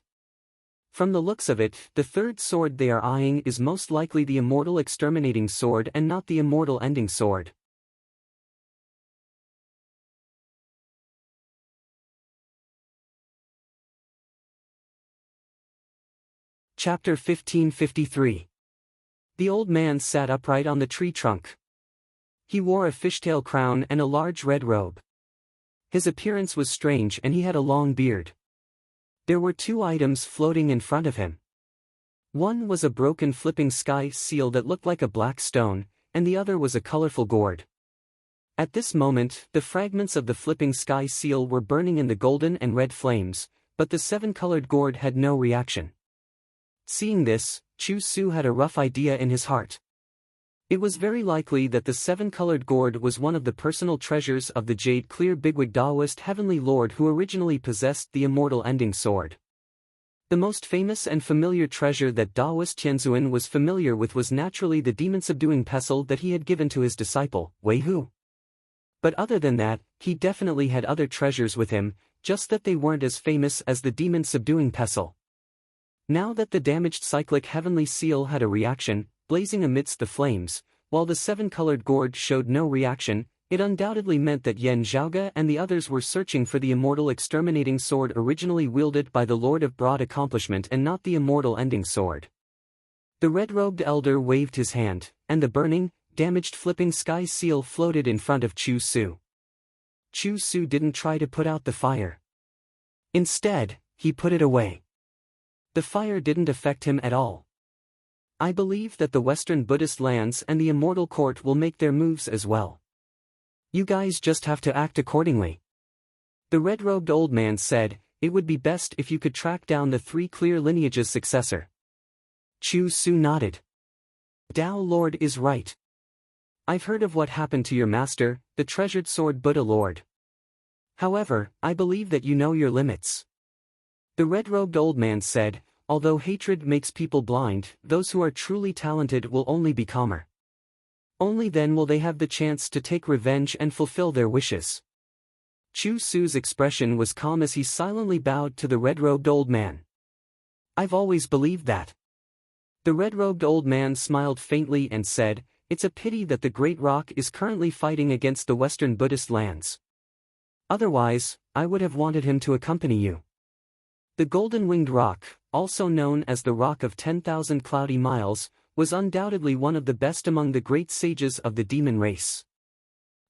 From the looks of it, the 3rd sword they are eyeing is most likely the immortal exterminating sword and not the immortal ending sword. Chapter 1553. The old man sat upright on the tree trunk. He wore a fishtail crown and a large red robe. His appearance was strange and he had a long beard. There were 2 items floating in front of him. One was a broken flipping sky seal that looked like a black stone, and the other was a colorful gourd. At this moment, the fragments of the flipping sky seal were burning in the golden and red flames, but the 7-colored gourd had no reaction. Seeing this, Chu Su had a rough idea in his heart. It was very likely that the 7-colored gourd was one of the personal treasures of the Jade Clear Bigwig Taoist Heavenly Lord who originally possessed the immortal ending sword. The most famous and familiar treasure that Taoist Tianzuan was familiar with was naturally the demon-subduing pestle that he had given to his disciple, Wei Hu. But other than that, he definitely had other treasures with him, just that they weren't as famous as the demon-subduing pestle. Now that the damaged cyclic heavenly seal had a reaction, blazing amidst the flames, while the 7-colored gourd showed no reaction, it undoubtedly meant that Yan Zhaoge and the others were searching for the immortal exterminating sword originally wielded by the Lord of Broad Accomplishment and not the immortal ending sword. The red-robed elder waved his hand, and the burning, damaged flipping sky seal floated in front of Chu Su. Chu Su didn't try to put out the fire. Instead, he put it away. The fire didn't affect him at all. I believe that the Western Buddhist lands and the Immortal Court will make their moves as well. You guys just have to act accordingly. The red-robed old man said, it would be best if you could track down the 3 clear lineage's successor. Chu Su nodded. Tao Lord is right. I've heard of what happened to your master, the treasured sword Buddha Lord. However, I believe that you know your limits. The red-robed old man said, although hatred makes people blind, those who are truly talented will only be calmer. Only then will they have the chance to take revenge and fulfill their wishes. Chu Su's expression was calm as he silently bowed to the red-robed old man. "I've always believed that." The red-robed old man smiled faintly and said, "It's a pity that the Great Rock is currently fighting against the Western Buddhist lands. Otherwise, I would have wanted him to accompany you." The Golden-Winged Rock, also known as the Rock of 10,000 Cloudy Miles, was undoubtedly one of the best among the great sages of the demon race.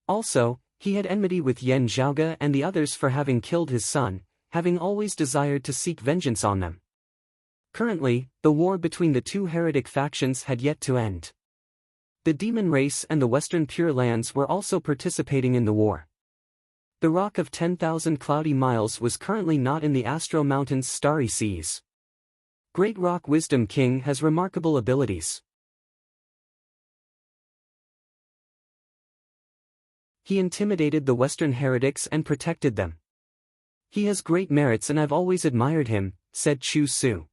Also, he had enmity with Yen Zhaoge and the others for having killed his son, having always desired to seek vengeance on them. Currently, the war between the two heretic factions had yet to end. The demon race and the Western Pure Lands were also participating in the war. The Rock of 10,000 Cloudy Miles was currently not in the Astro Mountains' starry seas. Great Rock Wisdom King has remarkable abilities. He intimidated the Western heretics and protected them. "He has great merits and I've always admired him," said Chu Su.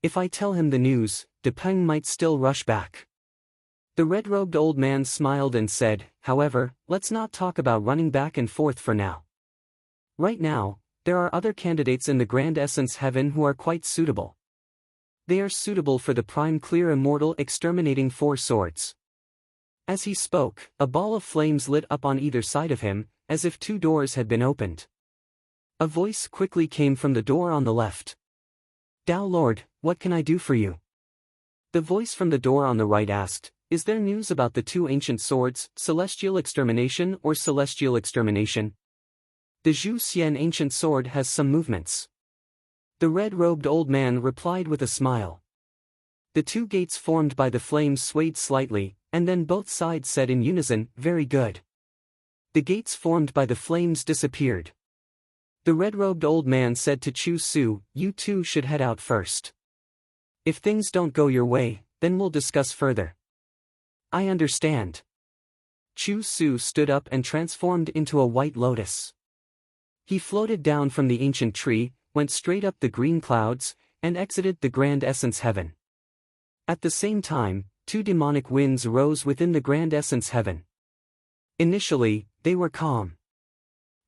"If I tell him the news, Depeng might still rush back." The red-robed old man smiled and said, "However, let's not talk about running back and forth for now. Right now, there are other candidates in the Grand Essence Heaven who are quite suitable. They are suitable for the Prime Clear Immortal Exterminating Four Swords." As he spoke, a ball of flames lit up on either side of him, as if two doors had been opened. A voice quickly came from the door on the left. "Tao Lord, what can I do for you?" The voice from the door on the right asked, "Is there news about the two ancient swords, Celestial Extermination or Celestial Extermination?" "The Zhu Xian ancient sword has some movements." The red-robed old man replied with a smile. The two gates formed by the flames swayed slightly, and then both sides said in unison, "Very good." The gates formed by the flames disappeared. The red-robed old man said to Chu Su, "You two should head out first. If things don't go your way, then we'll discuss further." "I understand." Chu Su stood up and transformed into a white lotus. He floated down from the ancient tree, went straight up the green clouds, and exited the Grand Essence Heaven. At the same time, two demonic winds rose within the Grand Essence Heaven. Initially, they were calm.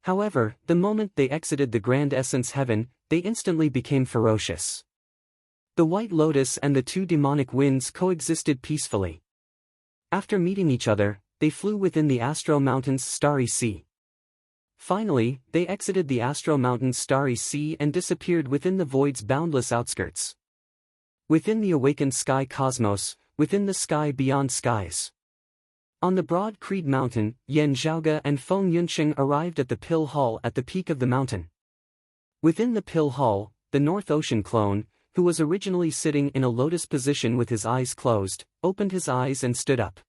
However, the moment they exited the Grand Essence Heaven, they instantly became ferocious. The White Lotus and the two demonic winds coexisted peacefully. After meeting each other, they flew within the Astro Mountains' starry sea. Finally, they exited the Astro Mountains' starry sea and disappeared within the void's boundless outskirts. Within the awakened sky cosmos, within the sky beyond skies. On the broad Creed Mountain, Yen Zhaoge and Feng Yunqing arrived at the Pill Hall at the peak of the mountain. Within the Pill Hall, the North Ocean clone, who was originally sitting in a lotus position with his eyes closed, opened his eyes and stood up.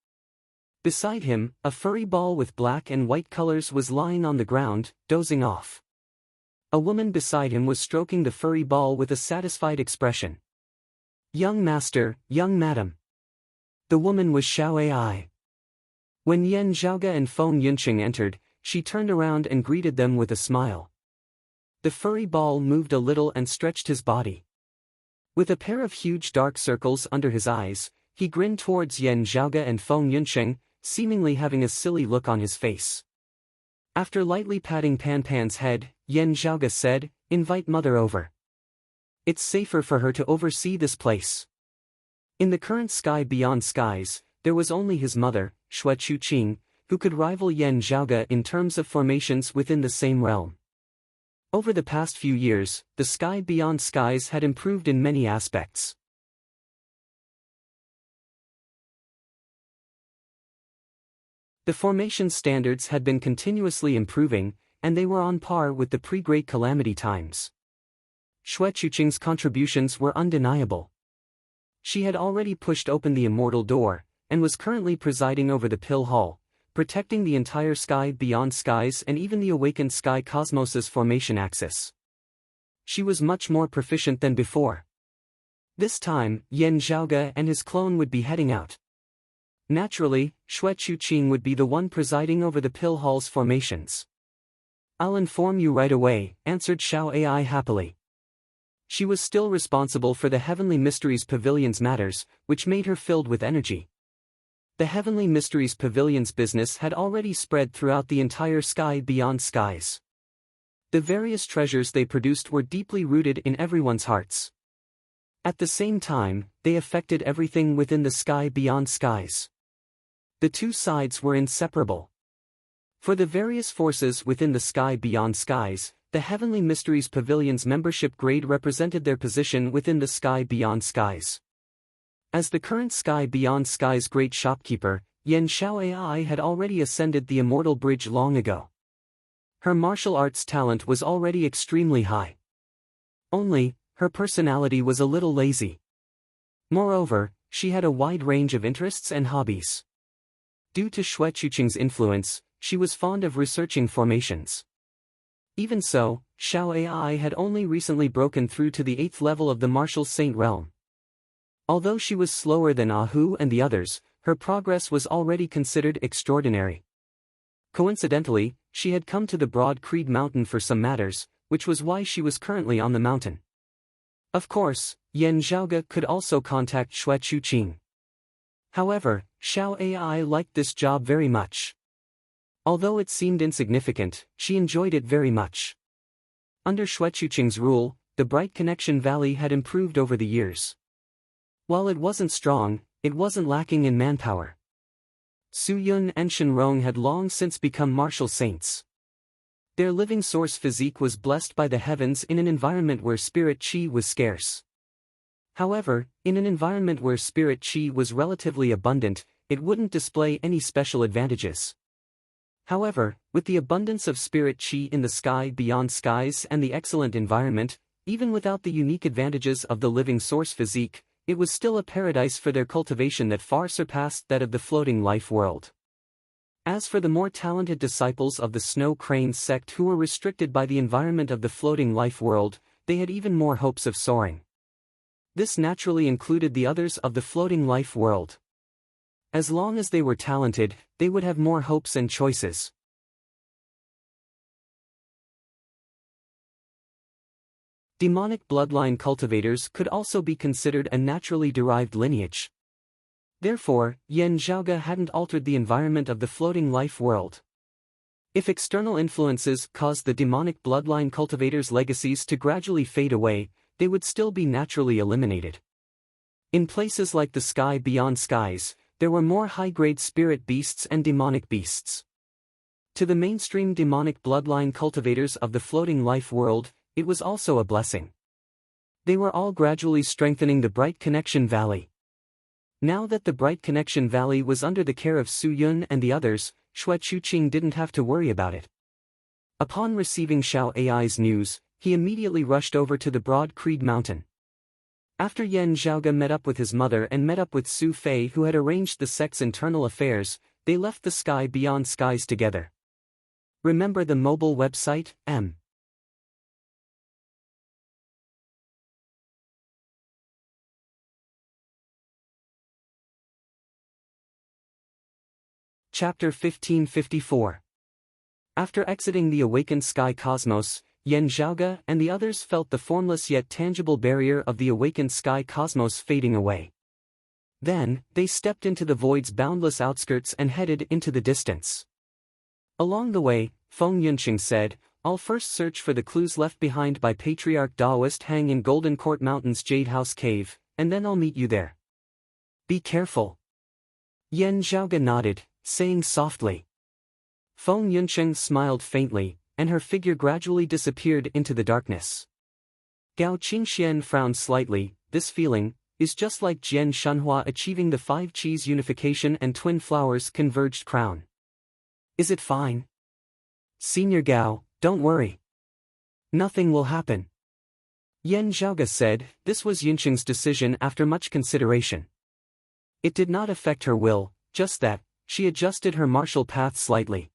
Beside him, a furry ball with black and white colors was lying on the ground, dozing off. A woman beside him was stroking the furry ball with a satisfied expression. "Young master, young madam." The woman was Xiao Ai. When Yen Zhaoge and Feng Yunqing entered, she turned around and greeted them with a smile. The furry ball moved a little and stretched his body. With a pair of huge dark circles under his eyes, he grinned towards Yen Zhaoge and Feng Yunqing, seemingly having a silly look on his face. After lightly patting Pan Pan's head, Yen Zhaoge said, "Invite mother over. It's safer for her to oversee this place." In the current sky beyond skies, there was only his mother, Xue Chuqing, who could rival Yen Zhaoge in terms of formations within the same realm. Over the past few years, the sky beyond skies had improved in many aspects. The formation standards had been continuously improving, and they were on par with the pre-Great Calamity times. Xue Chuqing's contributions were undeniable. She had already pushed open the immortal door, and was currently presiding over the Pill Hall, protecting the entire sky beyond skies and even the awakened sky cosmos's formation axis. She was much more proficient than before. This time, Yen Zhaoge and his clone would be heading out. Naturally, Xue Chuqing would be the one presiding over the Pill Hall's formations. "I'll inform you right away," answered Xiao Ai happily. She was still responsible for the Heavenly Mysteries Pavilion's matters, which made her filled with energy. the Heavenly Mysteries Pavilion's business had already spread throughout the entire sky beyond skies. The various treasures they produced were deeply rooted in everyone's hearts. At the same time, they affected everything within the sky beyond skies. The two sides were inseparable. For the various forces within the sky beyond skies, the Heavenly Mysteries Pavilion's membership grade represented their position within the sky beyond skies. As the current sky beyond skies great shopkeeper, Yen Xiaoai had already ascended the immortal bridge long ago. Her martial arts talent was already extremely high. Only, her personality was a little lazy. Moreover, she had a wide range of interests and hobbies. Due to Xue Chuqing's influence, she was fond of researching formations. Even so, Xiao Ai had only recently broken through to the 8th level of the Martial Saint realm. Although she was slower than Ahu and the others, her progress was already considered extraordinary. Coincidentally, she had come to the Broad Creed Mountain for some matters, which was why she was currently on the mountain. Of course, Yen Zhaoge could also contact Xue Chuqing. However, Xiao Ai liked this job very much. Although it seemed insignificant, she enjoyed it very much. Under Xue Chuqing's rule, the Bright Connection Valley had improved over the years. While it wasn't strong, it wasn't lacking in manpower. Su Yun and Shen Rong had long since become martial saints. Their living source physique was blessed by the heavens in an environment where spirit qi was scarce. However, in an environment where spirit qi was relatively abundant, it wouldn't display any special advantages. However, with the abundance of spirit qi in the sky beyond skies and the excellent environment, even without the unique advantages of the living source physique, it was still a paradise for their cultivation that far surpassed that of the floating life world. As for the more talented disciples of the Snow Crane sect who were restricted by the environment of the floating life world, they had even more hopes of soaring. This naturally included the others of the floating life world. As long as they were talented, they would have more hopes and choices. Demonic bloodline cultivators could also be considered a naturally derived lineage. Therefore, Yen Zhaoge hadn't altered the environment of the floating life world. If external influences caused the demonic bloodline cultivators' legacies to gradually fade away, they would still be naturally eliminated. In places like the sky beyond skies, there were more high-grade spirit beasts and demonic beasts. To the mainstream demonic bloodline cultivators of the floating life world, it was also a blessing. They were all gradually strengthening the Bright Connection Valley. Now that the Bright Connection Valley was under the care of Su Yun and the others, Xue Chuqing didn't have to worry about it. Upon receiving Xiao Ai's news, he immediately rushed over to the Broad Creed Mountain. After Yen Zhaoge met up with his mother and met up with Su Fei who had arranged the sect's internal affairs, they left the sky beyond skies together. Remember the mobile website, M. Chapter 1554. After exiting the awakened sky cosmos, Yen Zhaoge and the others felt the formless yet tangible barrier of the awakened sky cosmos fading away. Then, they stepped into the void's boundless outskirts and headed into the distance. Along the way, Feng Yunqing said, "I'll first search for the clues left behind by Patriarch Daoist Hang in Golden Court Mountain's Jade House Cave, and then I'll meet you there. Be careful." Yen Zhaoge nodded, saying softly. Feng Yunqing smiled faintly, and her figure gradually disappeared into the darkness. Gao Qingxian frowned slightly. This feeling is just like Jian Shanhua achieving the 5 Qis unification and twin flowers converged crown. Is it fine? Senior Gao, don't worry. Nothing will happen. Yen Zhaoge said. This was Yunqing's decision after much consideration. It did not affect her will, just that she adjusted her martial path slightly.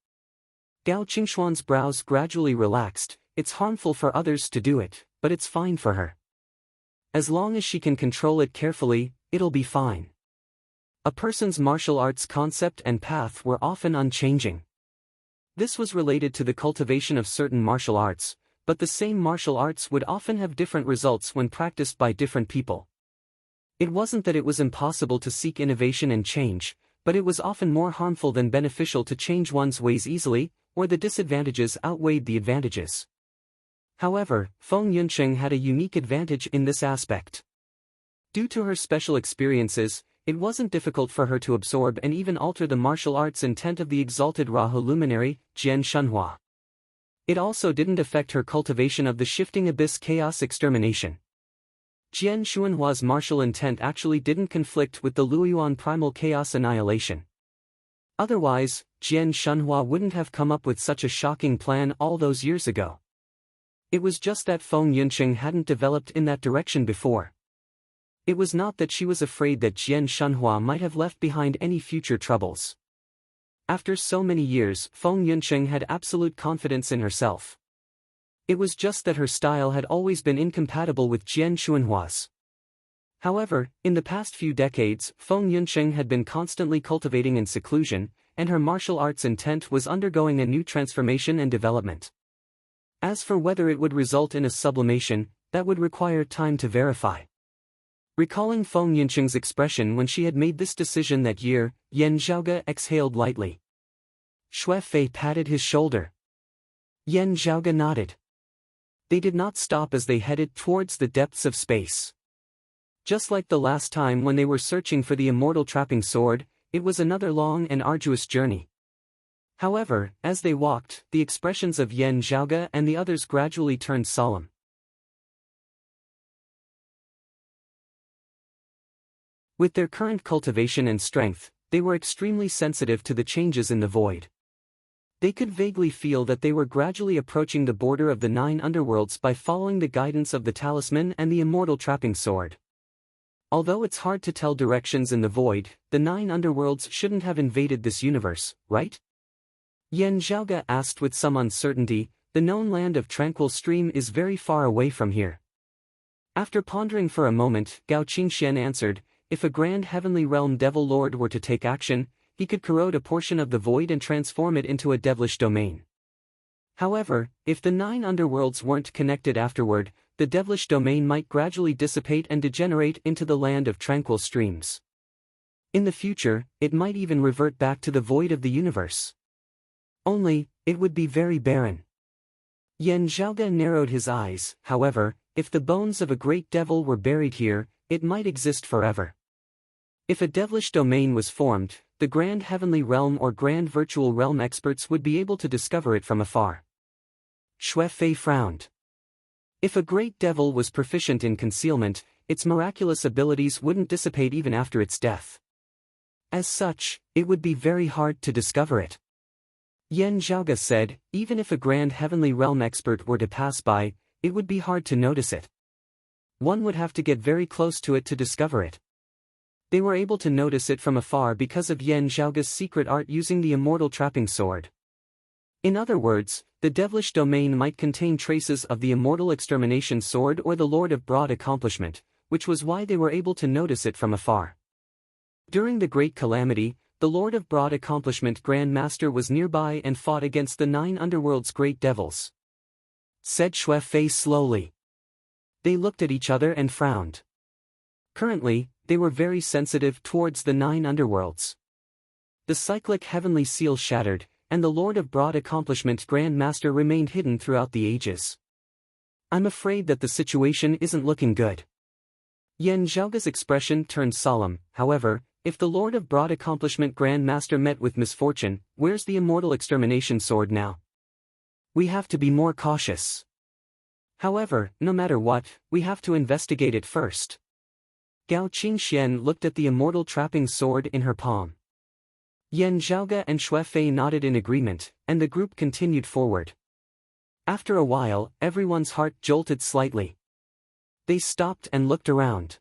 Gao Qingxuan's brows gradually relaxed. It's harmful for others to do it, but it's fine for her. As long as she can control it carefully, it'll be fine. A person's martial arts concept and path were often unchanging. This was related to the cultivation of certain martial arts, but the same martial arts would often have different results when practiced by different people. It wasn't that it was impossible to seek innovation and change, but it was often more harmful than beneficial to change one's ways easily, or the disadvantages outweighed the advantages. However, Feng Yunsheng had a unique advantage in this aspect. Due to her special experiences, it wasn't difficult for her to absorb and even alter the martial arts intent of the exalted Rahu luminary, Jian Shunhua. It also didn't affect her cultivation of the shifting abyss chaos extermination. Jian Shunhua's martial intent actually didn't conflict with the Luoyuan primal chaos annihilation. Otherwise, Jian Shunhua wouldn't have come up with such a shocking plan all those years ago. It was just that Feng Yunsheng hadn't developed in that direction before. It was not that she was afraid that Jian Shunhua might have left behind any future troubles. After so many years, Feng Yunsheng had absolute confidence in herself. It was just that her style had always been incompatible with Jian Shunhua's. However, in the past few decades, Feng Yunsheng had been constantly cultivating in seclusion, and her martial arts intent was undergoing a new transformation and development. As for whether it would result in a sublimation, that would require time to verify. Recalling Feng Yunsheng's expression when she had made this decision that year, Yan Zhaoge exhaled lightly. Xue Fei patted his shoulder. Yan Zhaoge nodded. They did not stop as they headed towards the depths of space. Just like the last time when they were searching for the immortal trapping sword, it was another long and arduous journey. However, as they walked, the expressions of Yan Zhaoge and the others gradually turned solemn. With their current cultivation and strength, they were extremely sensitive to the changes in the void. They could vaguely feel that they were gradually approaching the border of the 9 underworlds by following the guidance of the talisman and the immortal trapping sword. Although it's hard to tell directions in the void, the 9 underworlds shouldn't have invaded this universe, right? Yan Zhaoge asked with some uncertainty. The known land of Tranquil Stream is very far away from here. After pondering for a moment, Gao Qingxian answered, if a grand heavenly realm devil lord were to take action, he could corrode a portion of the void and transform it into a devilish domain. However, if the 9 underworlds weren't connected afterward, the devilish domain might gradually dissipate and degenerate into the land of tranquil streams. In the future, it might even revert back to the void of the universe. Only, it would be very barren. Yan Zhaoge narrowed his eyes. However, if the bones of a great devil were buried here, it might exist forever. If a devilish domain was formed, the Grand Heavenly Realm or Grand Virtual Realm experts would be able to discover it from afar. Xue Fei frowned. If a great devil was proficient in concealment, its miraculous abilities wouldn't dissipate even after its death. As such, it would be very hard to discover it. Yan Zhaoge said, even if a Grand Heavenly Realm expert were to pass by, it would be hard to notice it. One would have to get very close to it to discover it. They were able to notice it from afar because of Yan Zhaoge's secret art using the immortal trapping sword. In other words, the devilish domain might contain traces of the immortal extermination sword or the Lord of Broad Accomplishment, which was why they were able to notice it from afar. During the Great Calamity, the Lord of Broad Accomplishment Grand Master was nearby and fought against the 9 underworld's great devils. Said Xue Fei slowly. They looked at each other and frowned. Currently, they were very sensitive towards the 9 underworlds. The cyclic heavenly seal shattered, and the Lord of Broad Accomplishment Grand Master remained hidden throughout the ages. I'm afraid that the situation isn't looking good. Yan Zhaoge's expression turned solemn. However, if the Lord of Broad Accomplishment Grand Master met with misfortune, where's the immortal extermination sword now? We have to be more cautious. However, no matter what, we have to investigate it first. Gao Qingxian looked at the immortal trapping sword in her palm. Yan Zhaoge and Xue Fei nodded in agreement, and the group continued forward. After a while, everyone's heart jolted slightly. They stopped and looked around.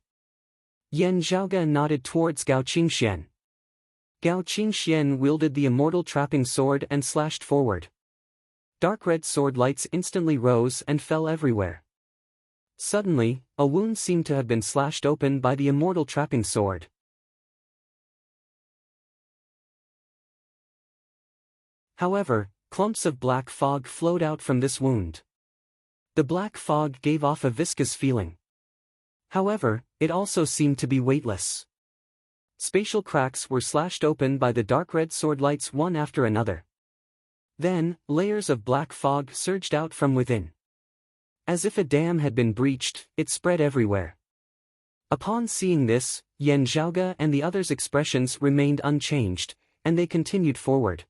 Yan Zhaoge nodded towards Gao Qingxian. Gao Qingxian wielded the immortal trapping sword and slashed forward. Dark red sword lights instantly rose and fell everywhere. Suddenly, a wound seemed to have been slashed open by the immortal trapping sword. However, clumps of black fog flowed out from this wound. The black fog gave off a viscous feeling. However, it also seemed to be weightless. Spatial cracks were slashed open by the dark red sword lights one after another. Then, layers of black fog surged out from within. As if a dam had been breached, it spread everywhere. Upon seeing this, Yan Zhaoge and the others' expressions remained unchanged, and they continued forward.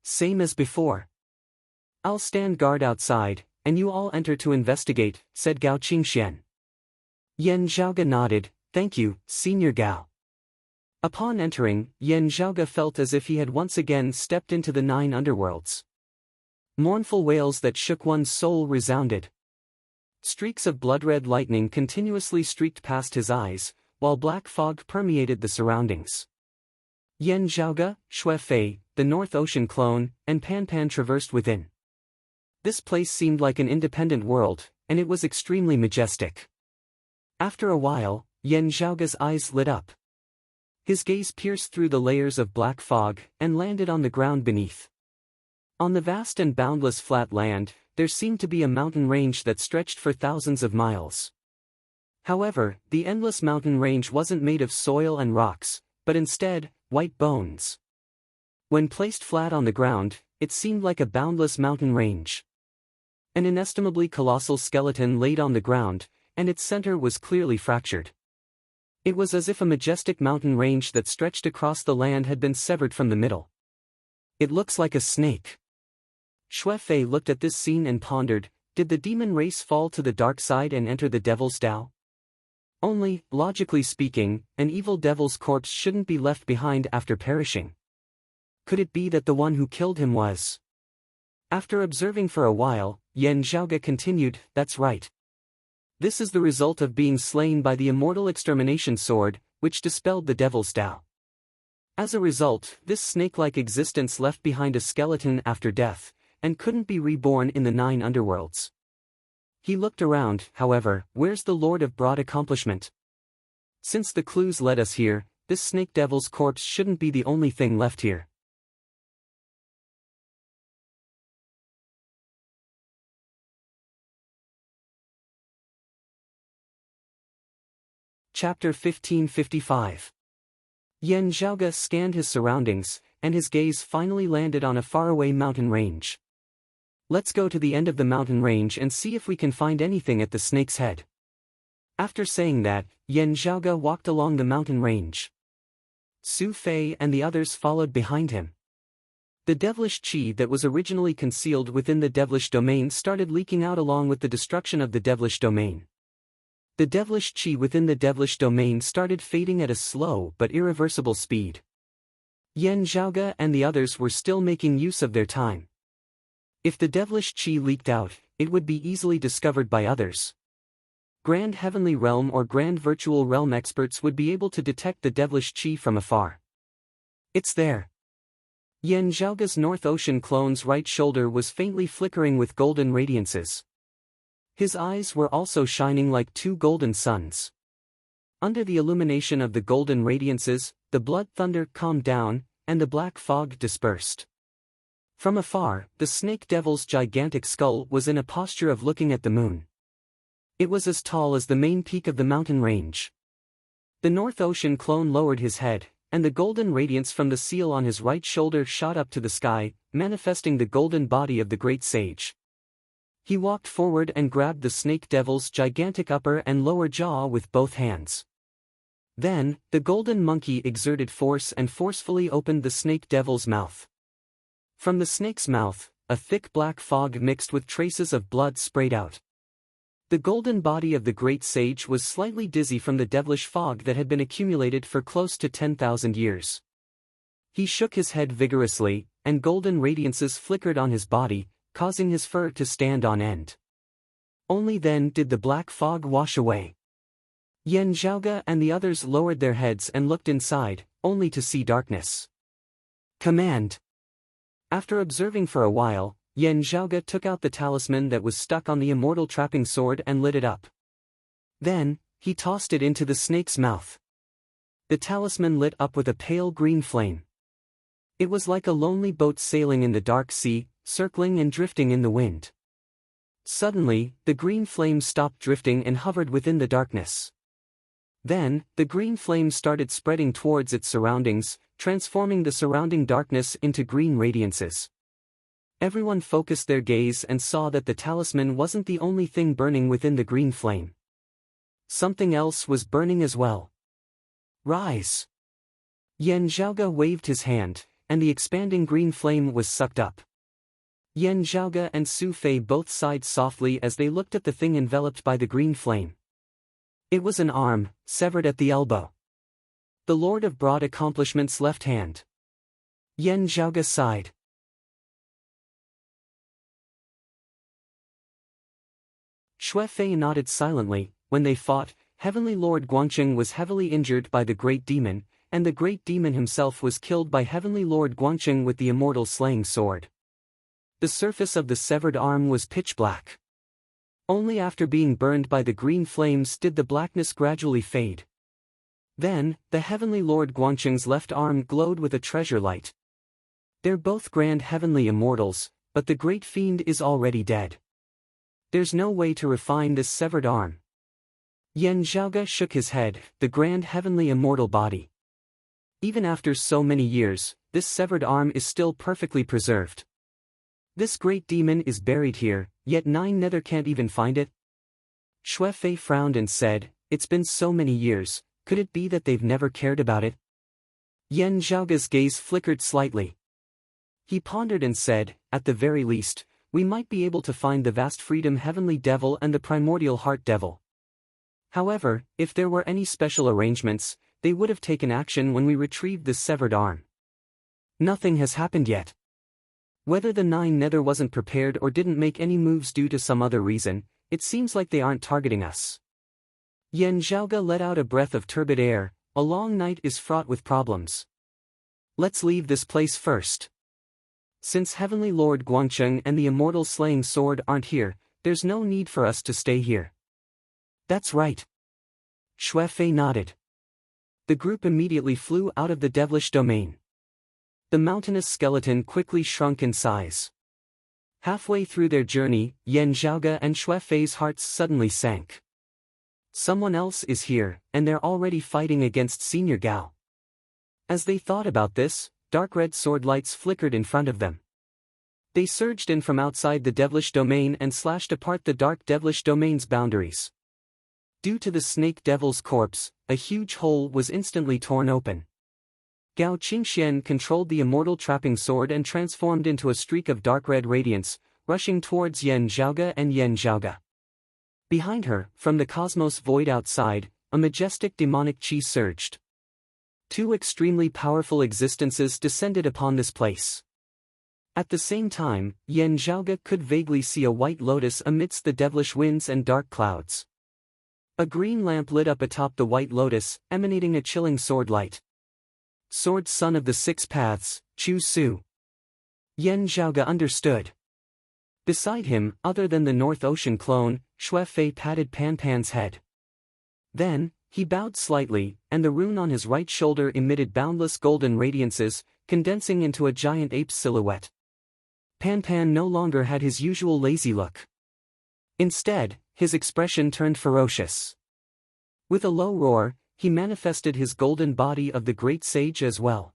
Same as before. I'll stand guard outside, and you all enter to investigate, said Gao Qingxian. Yan Zhaoge nodded, thank you, Senior Gao. Upon entering, Yan Zhaoge felt as if he had once again stepped into the 9 underworlds. Mournful wails that shook one's soul resounded. Streaks of blood-red lightning continuously streaked past his eyes, while black fog permeated the surroundings. Yan Zhaoge, Xue Fei, the North Ocean clone, and Pan Pan traversed within. This place seemed like an independent world, and it was extremely majestic. After a while, Yan Zhaoge's eyes lit up. His gaze pierced through the layers of black fog and landed on the ground beneath. On the vast and boundless flat land, there seemed to be a mountain range that stretched for thousands of miles. However, the endless mountain range wasn't made of soil and rocks, but instead, white bones. When placed flat on the ground, it seemed like a boundless mountain range. An inestimably colossal skeleton laid on the ground, and its center was clearly fractured. It was as if a majestic mountain range that stretched across the land had been severed from the middle. It looks like a snake. Xue Fei looked at this scene and pondered, did the demon race fall to the dark side and enter the devil's Tao? Only, logically speaking, an evil devil's corpse shouldn't be left behind after perishing. Could it be that the one who killed him was? After observing for a while, Yan Zhaoge continued, that's right. This is the result of being slain by the immortal extermination sword, which dispelled the devil's Tao. As a result, this snake-like existence left behind a skeleton after death, and couldn't be reborn in the 9 underworlds. He looked around, however, where's the Lord of Broad Accomplishment? Since the clues led us here, this snake devil's corpse shouldn't be the only thing left here. Chapter 1555. Yan Zhaoge scanned his surroundings, and his gaze finally landed on a faraway mountain range. Let's go to the end of the mountain range and see if we can find anything at the snake's head. After saying that, Yan Zhaoge walked along the mountain range. Su Fei and the others followed behind him. The devilish qi that was originally concealed within the devilish domain started leaking out along with the destruction of the devilish domain. The devilish qi within the devilish domain started fading at a slow but irreversible speed. Yan Zhaoge and the others were still making use of their time. If the devilish qi leaked out, it would be easily discovered by others. Grand Heavenly Realm or Grand Virtual Realm experts would be able to detect the devilish qi from afar. It's there. Yan Zhaoge's North Ocean clone's right shoulder was faintly flickering with golden radiances. His eyes were also shining like 2 golden suns. Under the illumination of the golden radiances, the blood thunder calmed down, and the black fog dispersed. From afar, the snake devil's gigantic skull was in a posture of looking at the moon. It was as tall as the main peak of the mountain range. The North Ocean clone lowered his head, and the golden radiance from the seal on his right shoulder shot up to the sky, manifesting the golden body of the great sage. He walked forward and grabbed the snake devil's gigantic upper and lower jaw with both hands. Then, the golden monkey exerted force and forcefully opened the snake devil's mouth. From the snake's mouth, a thick black fog mixed with traces of blood sprayed out. The golden body of the great sage was slightly dizzy from the devilish fog that had been accumulated for close to 10,000 years. He shook his head vigorously, and golden radiances flickered on his body, causing his fur to stand on end. Only then did the black fog wash away. Yan Zhaoge and the others lowered their heads and looked inside, only to see darkness. Command! After observing for a while, Yan Zhaoge took out the talisman that was stuck on the immortal trapping sword and lit it up. Then, he tossed it into the snake's mouth. The talisman lit up with a pale green flame. It was like a lonely boat sailing in the dark sea, circling and drifting in the wind. Suddenly, the green flame stopped drifting and hovered within the darkness. Then, the green flame started spreading towards its surroundings, transforming the surrounding darkness into green radiances. Everyone focused their gaze and saw that the talisman wasn't the only thing burning within the green flame. Something else was burning as well. Rise! Yan Zhaoge waved his hand, and the expanding green flame was sucked up. Yan Zhaoge and Su Fei both sighed softly as they looked at the thing enveloped by the green flame. It was an arm, severed at the elbow. The Lord of Broad Accomplishment's left hand. Yan Zhaoge sighed. Xue Fei nodded silently. When they fought, Heavenly Lord Guangcheng was heavily injured by the Great Demon, and the Great Demon himself was killed by Heavenly Lord Guangcheng with the immortal slaying sword. The surface of the severed arm was pitch black. Only after being burned by the green flames did the blackness gradually fade. Then, the Heavenly Lord Guangcheng's left arm glowed with a treasure light. They're both grand heavenly immortals, but the great fiend is already dead. There's no way to refine this severed arm. Yan Zhaoge shook his head, the grand heavenly immortal body. Even after so many years, this severed arm is still perfectly preserved. This great demon is buried here, yet Nine Nether can't even find it? Xue Fei frowned and said, "It's been so many years, could it be that they've never cared about it?" Yan Zhaoge's gaze flickered slightly. He pondered and said, "At the very least, we might be able to find the vast freedom heavenly devil and the primordial heart devil. However, if there were any special arrangements, they would have taken action when we retrieved this severed arm. Nothing has happened yet. Whether the Nine Nether wasn't prepared or didn't make any moves due to some other reason, it seems like they aren't targeting us." Yan Zhaoge let out a breath of turbid air. A long night is fraught with problems. Let's leave this place first. Since Heavenly Lord Guangcheng and the immortal slaying sword aren't here, there's no need for us to stay here. That's right. Xue Fei nodded. The group immediately flew out of the devilish domain. The mountainous skeleton quickly shrunk in size. Halfway through their journey, Yan Zhaoge and Xue Fei's hearts suddenly sank. Someone else is here, and they're already fighting against Senior Gao. As they thought about this, dark red sword lights flickered in front of them. They surged in from outside the devilish domain and slashed apart the dark devilish domain's boundaries. Due to the snake devil's corpse, a huge hole was instantly torn open. Gao Qingxian controlled the immortal trapping sword and transformed into a streak of dark red radiance, rushing towards Yan Zhaoge and Yan Zhaoge. Behind her, from the cosmos void outside, a majestic demonic chi surged. Two extremely powerful existences descended upon this place. At the same time, Yan Zhaoge could vaguely see a white lotus amidst the devilish winds and dark clouds. A green lamp lit up atop the white lotus, emanating a chilling sword light. Sword Son of the Six Paths, Chu Su. Yan Zhaoge understood. Beside him, other than the North Ocean clone, Xue Fei patted Pan Pan's head. Then, he bowed slightly, and the rune on his right shoulder emitted boundless golden radiances, condensing into a giant ape's silhouette. Pan Pan no longer had his usual lazy look. Instead, his expression turned ferocious. With a low roar, he manifested his golden body of the great sage as well.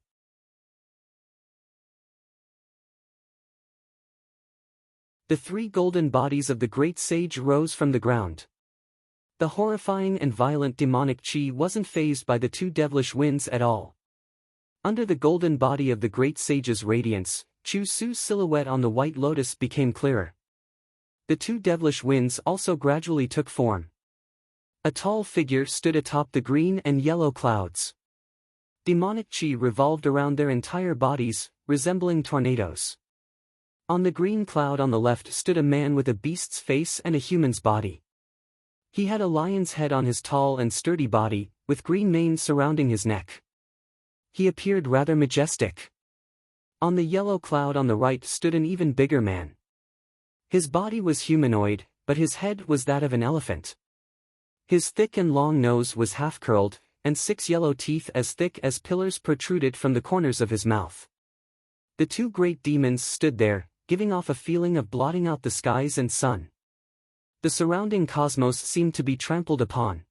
The three golden bodies of the great sage rose from the ground. The horrifying and violent demonic chi wasn't fazed by the two devilish winds at all. Under the golden body of the great sage's radiance, Chu Su's silhouette on the white lotus became clearer. The two devilish winds also gradually took form. A tall figure stood atop the green and yellow clouds. Demonic chi revolved around their entire bodies, resembling tornadoes. On the green cloud on the left stood a man with a beast's face and a human's body. He had a lion's head on his tall and sturdy body, with green mane surrounding his neck. He appeared rather majestic. On the yellow cloud on the right stood an even bigger man. His body was humanoid, but his head was that of an elephant. His thick and long nose was half-curled, and 6 yellow teeth as thick as pillars protruded from the corners of his mouth. The two great demons stood there, giving off a feeling of blotting out the skies and sun. The surrounding cosmos seemed to be trampled upon.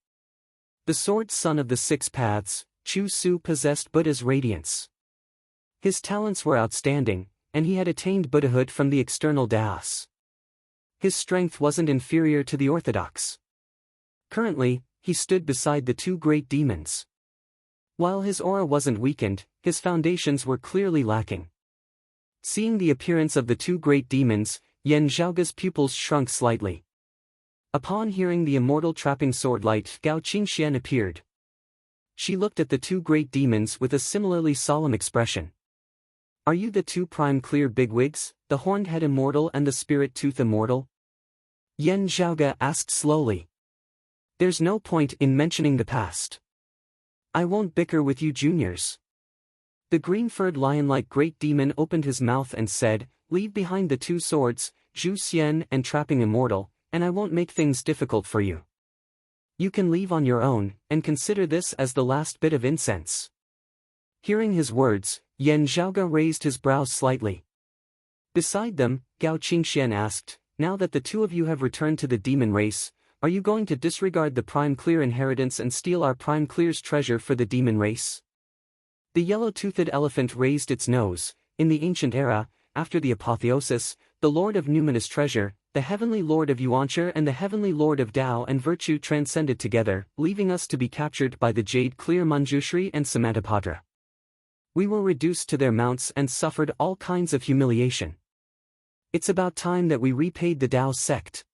The sword son of the six paths, Chu Su possessed Buddha's radiance. His talents were outstanding, and he had attained Buddhahood from the external Taos. His strength wasn't inferior to the orthodox. Currently, he stood beside the two great demons. While his aura wasn't weakened, his foundations were clearly lacking. Seeing the appearance of the two great demons, Yan Zhaoga's pupils shrunk slightly. Upon hearing the immortal trapping sword light, Gao Qingxian appeared. She looked at the two great demons with a similarly solemn expression. Are you the two prime clear bigwigs, the horned head immortal and the spirit tooth immortal? Yan Zhaoga asked slowly. There's no point in mentioning the past. I won't bicker with you juniors. The green-furred lion-like great demon opened his mouth and said, leave behind the two swords, Zhu Xian and trapping immortal, and I won't make things difficult for you. You can leave on your own, and consider this as the last bit of incense. Hearing his words, Yan Zhaoga raised his brows slightly. Beside them, Gao Qingxian asked, now that the two of you have returned to the demon race, are you going to disregard the Prime Clear inheritance and steal our Prime Clear's treasure for the demon race? The yellow-toothed elephant raised its nose. In the ancient era, after the apotheosis, the Lord of Numinous Treasure, the Heavenly Lord of Yuanchi and the Heavenly Lord of Tao and Virtue transcended together, leaving us to be captured by the Jade Clear Manjushri and Samantabhadra. We were reduced to their mounts and suffered all kinds of humiliation. It's about time that we repaid the Tao sect.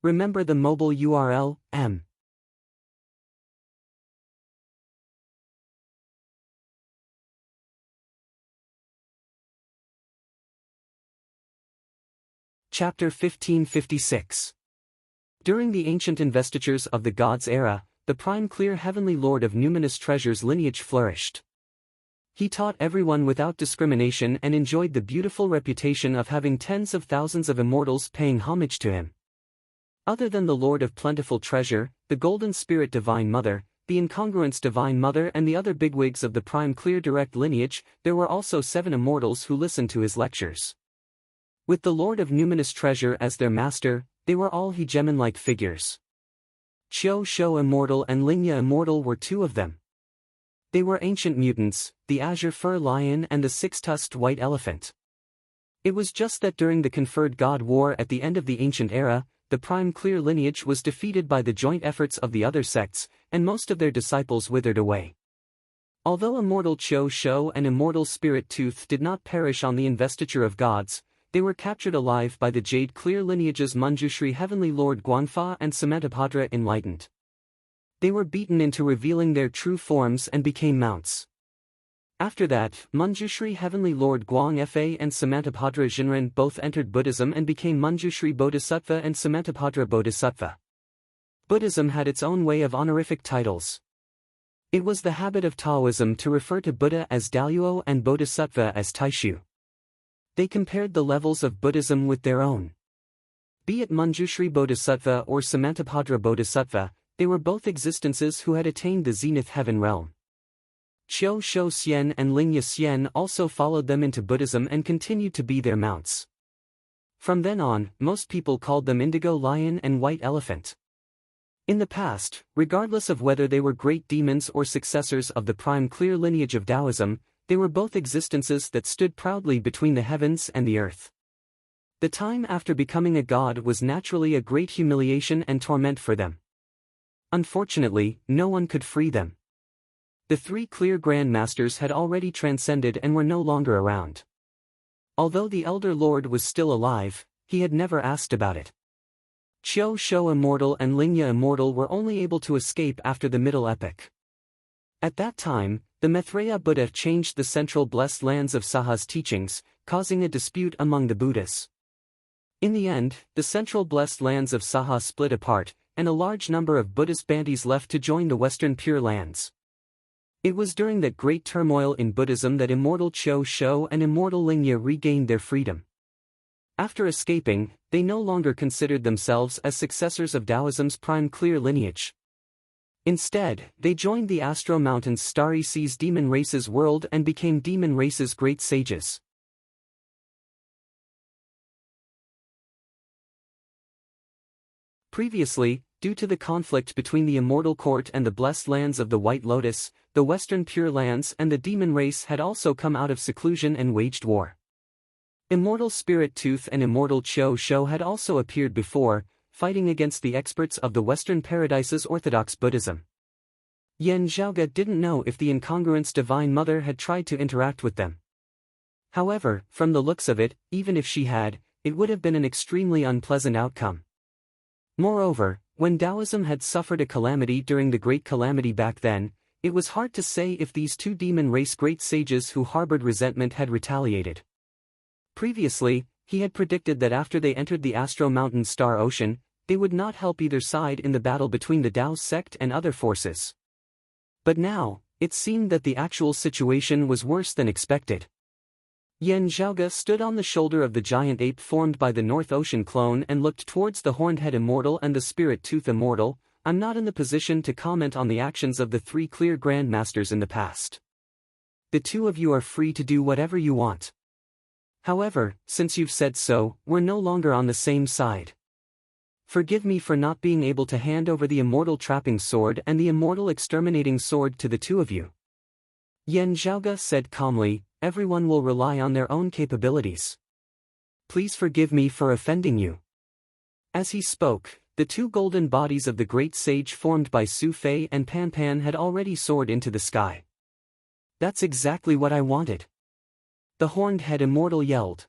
Remember the mobile URL, m. Chapter 1556. During the ancient investitures of the gods' era, the Prime Clear Heavenly Lord of Numinous Treasure's lineage flourished. He taught everyone without discrimination and enjoyed the beautiful reputation of having tens of thousands of immortals paying homage to him. Other than the Lord of Plentiful Treasure, the Golden Spirit Divine Mother, the Incongruence Divine Mother and the other bigwigs of the Prime Clear direct lineage, there were also 7 immortals who listened to his lectures. With the Lord of Numinous Treasure as their master, they were all hegemon-like figures. Qiu Shou Immortal and Lingya Immortal were 2 of them. They were ancient mutants, the azure fur lion and the six-tusked white elephant. It was just that during the conferred God War at the end of the ancient era, the Prime Clear lineage was defeated by the joint efforts of the other sects, and most of their disciples withered away. Although Immortal Qiu Shou and Immortal Spirit Tooth did not perish on the investiture of gods, they were captured alive by the Jade Clear lineage's Manjushri Heavenly Lord Guanfa and Samantabhadra Enlightened. They were beaten into revealing their true forms and became mounts. After that, Manjushri Heavenly Lord Guang Fa and Samantabhadra Jinren both entered Buddhism and became Manjushri Bodhisattva and Samantabhadra Bodhisattva. Buddhism had its own way of honorific titles. It was the habit of Taoism to refer to Buddha as Daluo and Bodhisattva as Taishu. They compared the levels of Buddhism with their own. Be it Manjushri Bodhisattva or Samantabhadra Bodhisattva, they were both existences who had attained the zenith heaven realm. Qiu Shou Xian and Lingya Xian also followed them into Buddhism and continued to be their mounts. From then on, most people called them Indigo Lion and White Elephant. In the past, regardless of whether they were great demons or successors of the Prime Clear lineage of Taoism, they were both existences that stood proudly between the heavens and the earth. The time after becoming a god was naturally a great humiliation and torment for them. Unfortunately, no one could free them. The 3 clear Grand Masters had already transcended and were no longer around. Although the Elder Lord was still alive, he had never asked about it. Qiu Shou Immortal and Lingya Immortal were only able to escape after the Middle Epoch. At that time, the Maitreya Buddha changed the central blessed lands of Saha's teachings, causing a dispute among the Buddhists. In the end, the central blessed lands of Saha split apart, and a large number of Buddhist bandis left to join the Western Pure Lands. It was during that great turmoil in Buddhism that Immortal Qiu Shou and Immortal Lingya regained their freedom. After escaping, they no longer considered themselves as successors of Taoism's Prime Clear lineage. Instead, they joined the Astro Mountains Starry Seas Demon Race's world and became Demon Race's great sages. Previously, due to the conflict between the Immortal Court and the Blessed Lands of the White Lotus, the Western Pure Lands and the demon race had also come out of seclusion and waged war. Immortal Spirit Tooth and Immortal Cho Sho had also appeared before, fighting against the experts of the Western Paradise's Orthodox Buddhism. Yen Zhaoge didn't know if the incongruent's Divine Mother had tried to interact with them. However, from the looks of it, even if she had, it would have been an extremely unpleasant outcome. Moreover, when Taoism had suffered a calamity during the Great Calamity back then, it was hard to say if these two demon race great sages who harbored resentment had retaliated. Previously, he had predicted that after they entered the Astro Mountain Star Ocean, they would not help either side in the battle between the Dao sect and other forces. But now, it seemed that the actual situation was worse than expected. Yen Zhaoge stood on the shoulder of the giant ape formed by the North Ocean clone and looked towards the Horned Head Immortal and the Spirit Tooth Immortal. I'm not in the position to comment on the actions of the three clear Grandmasters in the past. The two of you are free to do whatever you want. However, since you've said so, we're no longer on the same side. Forgive me for not being able to hand over the Immortal Trapping Sword and the Immortal Exterminating Sword to the two of you. Yen Zhaoge said calmly, everyone will rely on their own capabilities. Please forgive me for offending you. As he spoke, the two golden bodies of the great sage formed by Su Fei and Pan Pan had already soared into the sky. That's exactly what I wanted. The Horned Head Immortal yelled.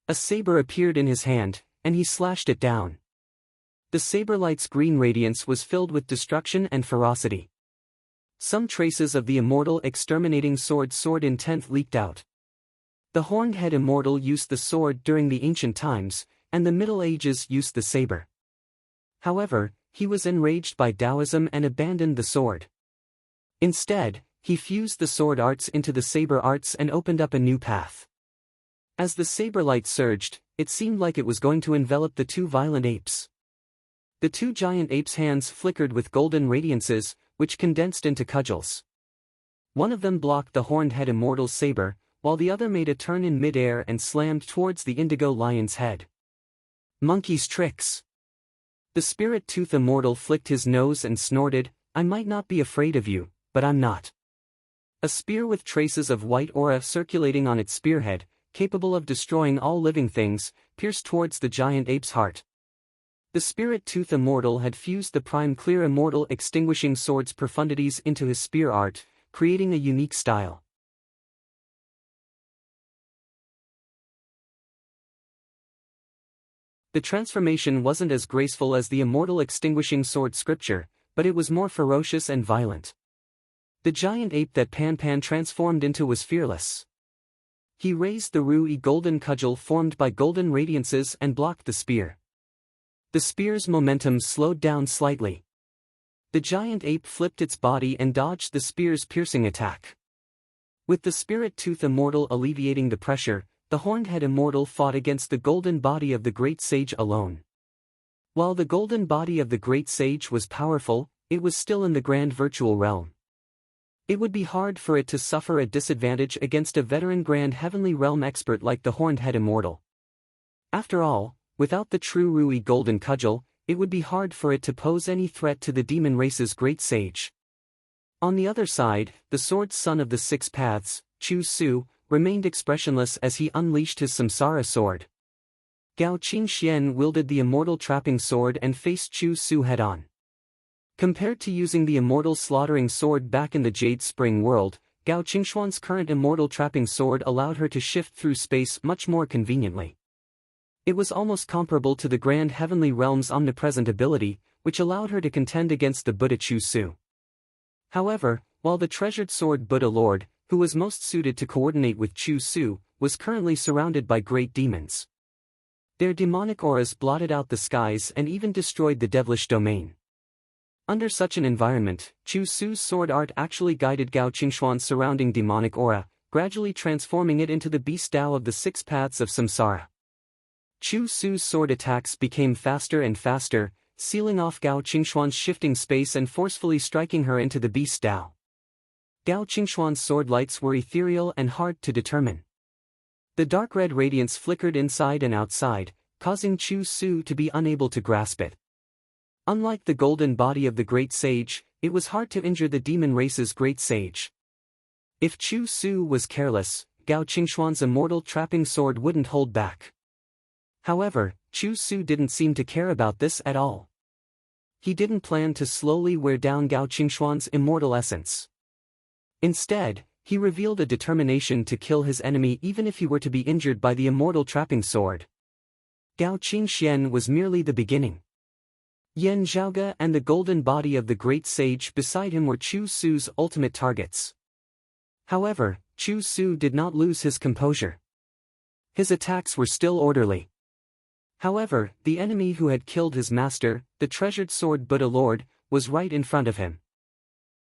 A saber appeared in his hand, and he slashed it down. The saber light's green radiance was filled with destruction and ferocity. Some traces of the Immortal Exterminating Sword intent leaked out. The Horned Head Immortal used the sword during the ancient times, and the Middle Ages used the saber. However, he was enraged by Taoism and abandoned the sword. Instead, he fused the sword arts into the saber arts and opened up a new path. As the saber light surged, it seemed like it was going to envelop the two violent apes. The two giant apes' hands flickered with golden radiances, which condensed into cudgels. One of them blocked the Horned Head Immortal's saber, while the other made a turn in midair and slammed towards the indigo lion's head. Monkey's tricks. The Spirit Tooth Immortal flicked his nose and snorted, I might not be afraid of you, but I'm not. A spear with traces of white aura circulating on its spearhead, capable of destroying all living things, pierced towards the giant ape's heart. The Spirit Tooth Immortal had fused the Prime Clear Immortal Extinguishing Sword's profundities into his spear art, creating a unique style. The transformation wasn't as graceful as the Immortal Extinguishing Sword scripture, but it was more ferocious and violent. The giant ape that Pan Pan transformed into was fearless. He raised the Rui golden cudgel formed by golden radiances and blocked the spear. The spear's momentum slowed down slightly. The giant ape flipped its body and dodged the spear's piercing attack. With the Spirit Tooth Immortal alleviating the pressure, the Horned Head Immortal fought against the golden body of the Great Sage alone. While the golden body of the Great Sage was powerful, it was still in the Grand Virtual Realm. It would be hard for it to suffer a disadvantage against a veteran Grand Heavenly Realm expert like the Horned Head Immortal. After all, without the true Rui golden cudgel, it would be hard for it to pose any threat to the demon race's great sage. On the other side, the sword son of the Six Paths, Chu Su, remained expressionless as he unleashed his Samsara sword. Gao Qingxian wielded the Immortal Trapping Sword and faced Chu Su head-on. Compared to using the Immortal Slaughtering Sword back in the Jade Spring world, Gao Qingxuan's current Immortal Trapping Sword allowed her to shift through space much more conveniently. It was almost comparable to the Grand Heavenly Realm's omnipresent ability, which allowed her to contend against the Buddha Chu Su. However, while the treasured sword Buddha Lord, who was most suited to coordinate with Chu Su, was currently surrounded by great demons. Their demonic auras blotted out the skies and even destroyed the devilish domain. Under such an environment, Chu Su's sword art actually guided Gao Qingxuan's surrounding demonic aura, gradually transforming it into the beast Tao of the Six Paths of Samsara. Chu Su's sword attacks became faster and faster, sealing off Gao Qingxuan's shifting space and forcefully striking her into the beast Tao. Gao Qingxuan's sword lights were ethereal and hard to determine. The dark red radiance flickered inside and outside, causing Chu Su to be unable to grasp it. Unlike the golden body of the great sage, it was hard to injure the demon race's great sage. If Chu Su was careless, Gao Qingxuan's immortal trapping sword wouldn't hold back. However, Chu Su didn't seem to care about this at all. He didn't plan to slowly wear down Gao Qingxuan's immortal essence. Instead, he revealed a determination to kill his enemy even if he were to be injured by the immortal trapping sword. Gao Qingxian was merely the beginning. Yan Zhaoge and the golden body of the great sage beside him were Chu Su's ultimate targets. However, Chu Su did not lose his composure. His attacks were still orderly. However, the enemy who had killed his master, the treasured sword Buddha Lord, was right in front of him.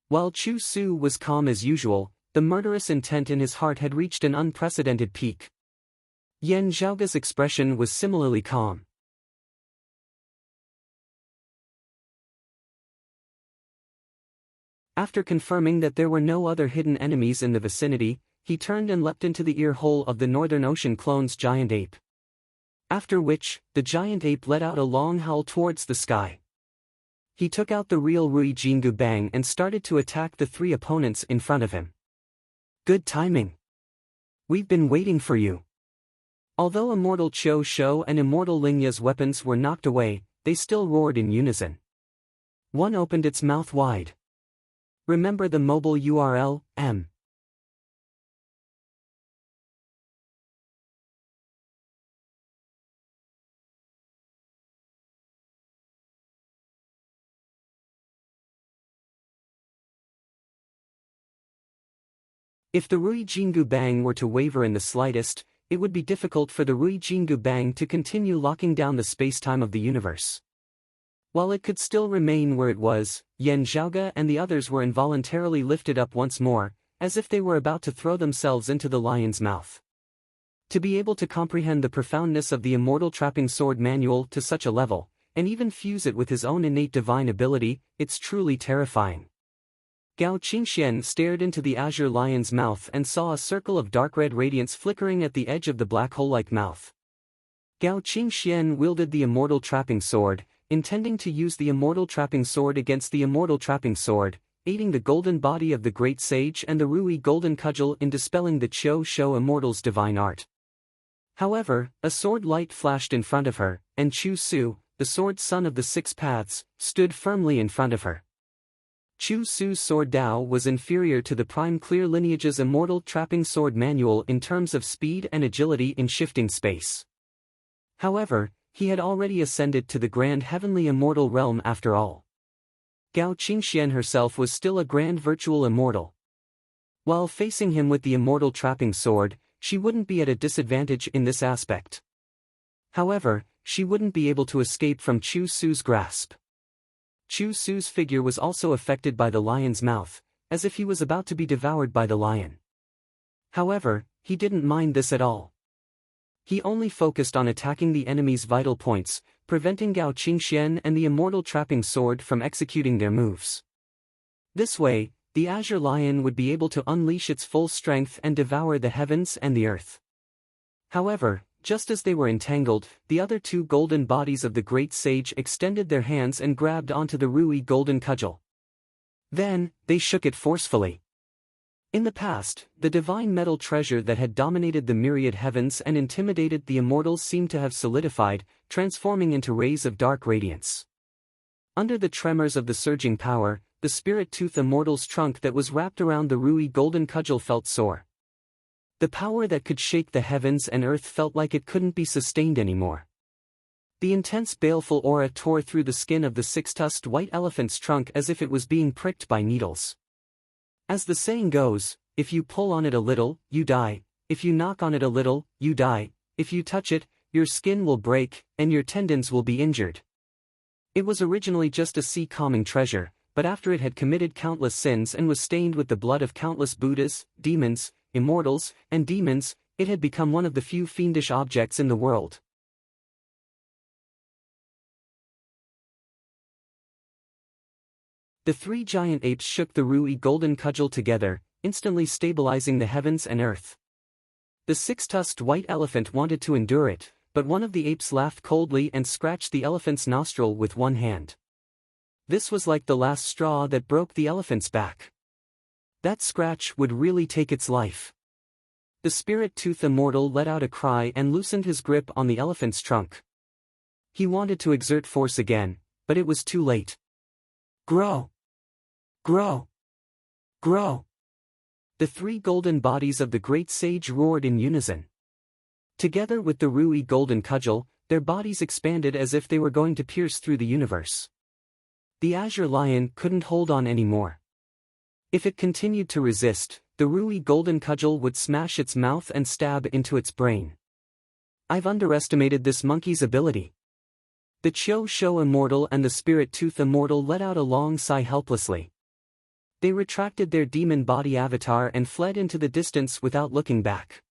While Chu Su was calm as usual, the murderous intent in his heart had reached an unprecedented peak. Yan Zhaoge's expression was similarly calm. After confirming that there were no other hidden enemies in the vicinity, he turned and leapt into the ear hole of the Northern Ocean clone's giant ape. After which, the giant ape let out a long howl towards the sky. He took out the real Rui Jingu Bang and started to attack the three opponents in front of him. Good timing. We've been waiting for you. Although Immortal Qiu Shou and Immortal Lingya's weapons were knocked away, they still roared in unison. One opened its mouth wide. Remember the mobile URL, M. If the Rui Jingu Bang were to waver in the slightest, it would be difficult for the Rui Jingu Bang to continue locking down the space-time of the universe. While it could still remain where it was, Yan Zhaoge and the others were involuntarily lifted up once more, as if they were about to throw themselves into the lion's mouth. To be able to comprehend the profoundness of the immortal trapping sword manual to such a level, and even fuse it with his own innate divine ability, it's truly terrifying. Gao Qingxian stared into the azure lion's mouth and saw a circle of dark red radiance flickering at the edge of the black hole-like mouth. Gao Qingxian wielded the immortal trapping sword, intending to use the immortal trapping sword against the immortal trapping sword, aiding the golden body of the great sage and the Rui golden cudgel in dispelling the Qiu Shou immortal's divine art. However, a sword light flashed in front of her, and Chu Su, the sword son of the Six Paths, stood firmly in front of her. Chu Su's sword Dao was inferior to the Prime Clear lineage's immortal trapping sword manual in terms of speed and agility in shifting space. However, he had already ascended to the grand heavenly immortal realm after all. Gao Qingxian herself was still a grand virtual immortal. While facing him with the immortal trapping sword, she wouldn't be at a disadvantage in this aspect. However, she wouldn't be able to escape from Chu Su's grasp. Chu Su's figure was also affected by the lion's mouth, as if he was about to be devoured by the lion. However, he didn't mind this at all. He only focused on attacking the enemy's vital points, preventing Gao Qingxian and the immortal trapping sword from executing their moves. This way, the Azure Lion would be able to unleash its full strength and devour the heavens and the earth. However, just as they were entangled, the other two golden bodies of the great sage extended their hands and grabbed onto the Rui golden cudgel. Then, they shook it forcefully. In the past, the divine metal treasure that had dominated the myriad heavens and intimidated the immortals seemed to have solidified, transforming into rays of dark radiance. Under the tremors of the surging power, the spirit tooth immortal's trunk that was wrapped around the Rui golden cudgel felt sore. The power that could shake the heavens and earth felt like it couldn't be sustained anymore. The intense baleful aura tore through the skin of the six-tusked white elephant's trunk as if it was being pricked by needles. As the saying goes, if you pull on it a little, you die, if you knock on it a little, you die, if you touch it, your skin will break, and your tendons will be injured. It was originally just a sea-calming treasure, but after it had committed countless sins and was stained with the blood of countless Buddhas, demons, immortals, and demons, it had become one of the few fiendish objects in the world. The three giant apes shook the Rui golden cudgel together, instantly stabilizing the heavens and earth. The six-tusked white elephant wanted to endure it, but one of the apes laughed coldly and scratched the elephant's nostril with one hand. This was like the last straw that broke the elephant's back. That scratch would really take its life. The spirit-tooth immortal let out a cry and loosened his grip on the elephant's trunk. He wanted to exert force again, but it was too late. Grow! Grow! Grow! The three golden bodies of the great sage roared in unison. Together with the Rui golden cudgel, their bodies expanded as if they were going to pierce through the universe. The azure lion couldn't hold on anymore. If it continued to resist, the Rui golden cudgel would smash its mouth and stab into its brain. I've underestimated this monkey's ability. The Cho immortal and the spirit-tooth immortal let out a long sigh helplessly. They retracted their demon body avatar and fled into the distance without looking back.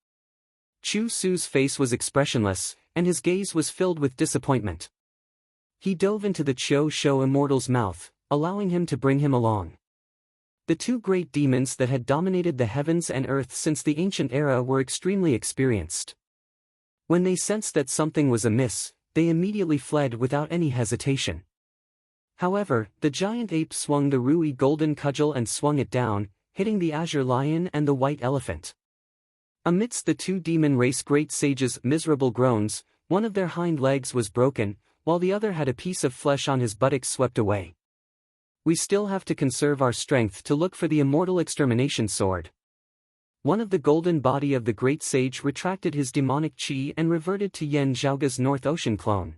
Chu Su's face was expressionless, and his gaze was filled with disappointment. He dove into the Cho immortal's mouth, allowing him to bring him along. The two great demons that had dominated the heavens and earth since the ancient era were extremely experienced. When they sensed that something was amiss, they immediately fled without any hesitation. However, the giant ape swung the Rui golden cudgel and swung it down, hitting the azure lion and the white elephant. Amidst the two demon race great sages' miserable groans, one of their hind legs was broken, while the other had a piece of flesh on his buttocks swept away. We still have to conserve our strength to look for the immortal extermination sword. One of the golden body of the great sage retracted his demonic qi and reverted to Yan Zhaoga's North Ocean clone.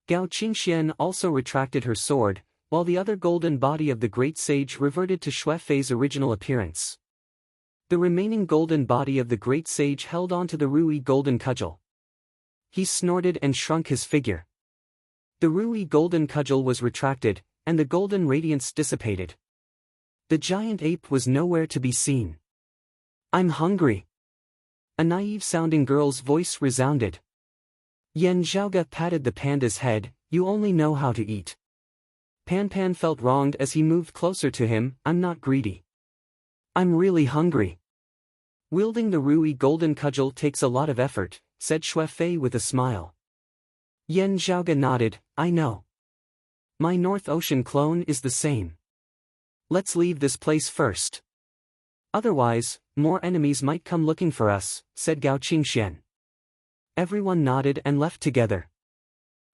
Gao Qingxian also retracted her sword, while the other golden body of the great sage reverted to Xue Fei's original appearance. The remaining golden body of the great sage held on to the Rui golden cudgel. He snorted and shrunk his figure. The Rui golden cudgel was retracted, and the golden radiance dissipated. The giant ape was nowhere to be seen. I'm hungry. A naive-sounding girl's voice resounded. Yan Zhaoga patted the panda's head, you only know how to eat. Pan Pan felt wronged as he moved closer to him, I'm not greedy. I'm really hungry. Wielding the Rui golden cudgel takes a lot of effort, said Xue Fei with a smile. Yan Zhaoga nodded, I know. My North Ocean clone is the same. Let's leave this place first. Otherwise, more enemies might come looking for us, said Gao Qingxian. Everyone nodded and left together.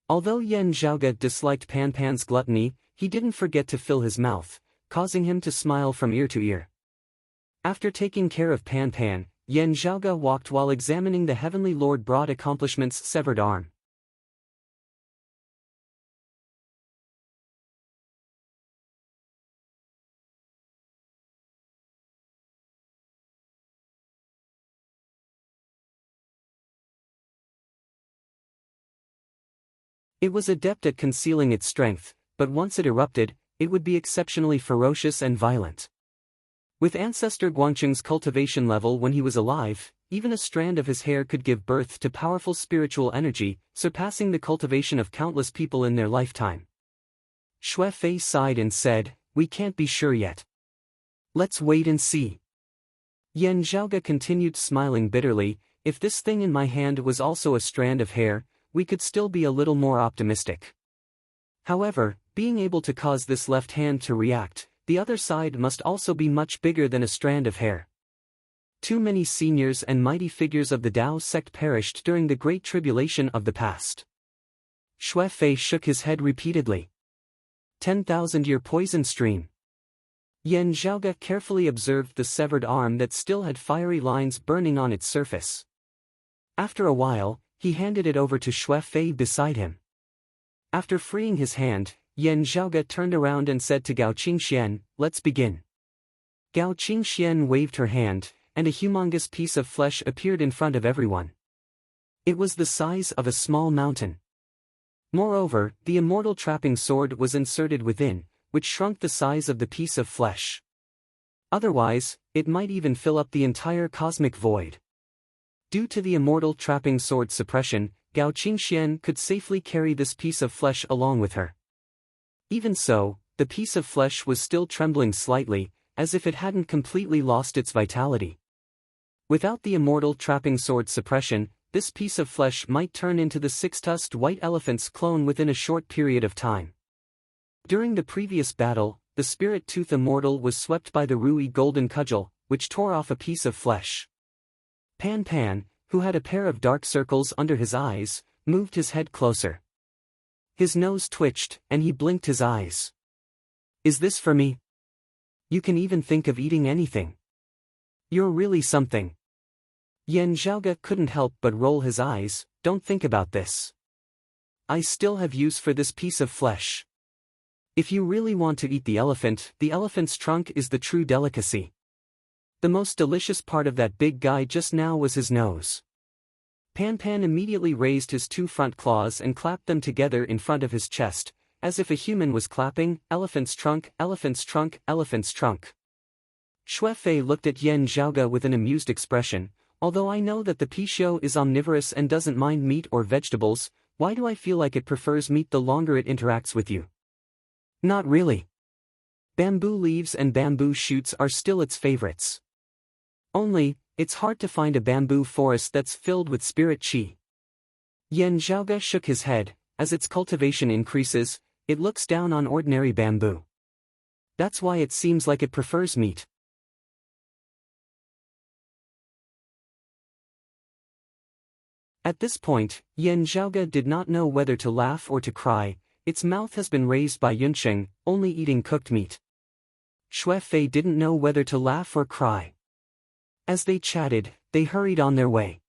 Although Yan Zhaoga disliked Pan Pan's gluttony, he didn't forget to fill his mouth, causing him to smile from ear to ear. After taking care of Pan Pan, Yan Zhaoga walked while examining the Heavenly Lord Broad Accomplishment's severed arm. It was adept at concealing its strength, but once it erupted, it would be exceptionally ferocious and violent. With Ancestor Guangcheng's cultivation level when he was alive, even a strand of his hair could give birth to powerful spiritual energy, surpassing the cultivation of countless people in their lifetime. Xue Fei sighed and said, we can't be sure yet. Let's wait and see. Yan Zhaoga continued smiling bitterly, if this thing in my hand was also a strand of hair, we could still be a little more optimistic. However, being able to cause this left hand to react, the other side must also be much bigger than a strand of hair. Too many seniors and mighty figures of the Dao sect perished during the Great Tribulation of the past. Xue Fei shook his head repeatedly. 10,000-year poison stream. Yan Zhaoga carefully observed the severed arm that still had fiery lines burning on its surface. After a while, he handed it over to Xue Fei beside him. After freeing his hand, Yan Zhaoga turned around and said to Gao Qingxian, let's begin. Gao Qingxian waved her hand, and a humongous piece of flesh appeared in front of everyone. It was the size of a small mountain. Moreover, the immortal trapping sword was inserted within, which shrunk the size of the piece of flesh. Otherwise, it might even fill up the entire cosmic void. Due to the immortal trapping sword suppression, Gao Qingxian could safely carry this piece of flesh along with her. Even so, the piece of flesh was still trembling slightly, as if it hadn't completely lost its vitality. Without the immortal trapping sword suppression, this piece of flesh might turn into the six-tusked white elephant's clone within a short period of time. During the previous battle, the Spirit Tooth Immortal was swept by the Rui golden cudgel, which tore off a piece of flesh. Pan Pan, who had a pair of dark circles under his eyes, moved his head closer. His nose twitched, and he blinked his eyes. Is this for me? You can even think of eating anything. You're really something. Yan Zhaoge couldn't help but roll his eyes. Don't think about this. I still have use for this piece of flesh. If you really want to eat the elephant's trunk is the true delicacy. The most delicious part of that big guy just now was his nose. Pan Pan immediately raised his two front claws and clapped them together in front of his chest, as if a human was clapping, elephant's trunk, elephant's trunk, elephant's trunk. Xue Fei looked at Yan Zhaoge with an amused expression. Although I know that the Pixiu is omnivorous and doesn't mind meat or vegetables, why do I feel like it prefers meat the longer it interacts with you? Not really. Bamboo leaves and bamboo shoots are still its favorites. Only, it's hard to find a bamboo forest that's filled with spirit qi. Yan Zhaoge shook his head. As its cultivation increases, it looks down on ordinary bamboo. That's why it seems like it prefers meat. At this point, Yan Zhaoge did not know whether to laugh or to cry. Its mouth has been raised by Yunsheng, only eating cooked meat. Xue Fei didn't know whether to laugh or cry. As they chatted, they hurried on their way.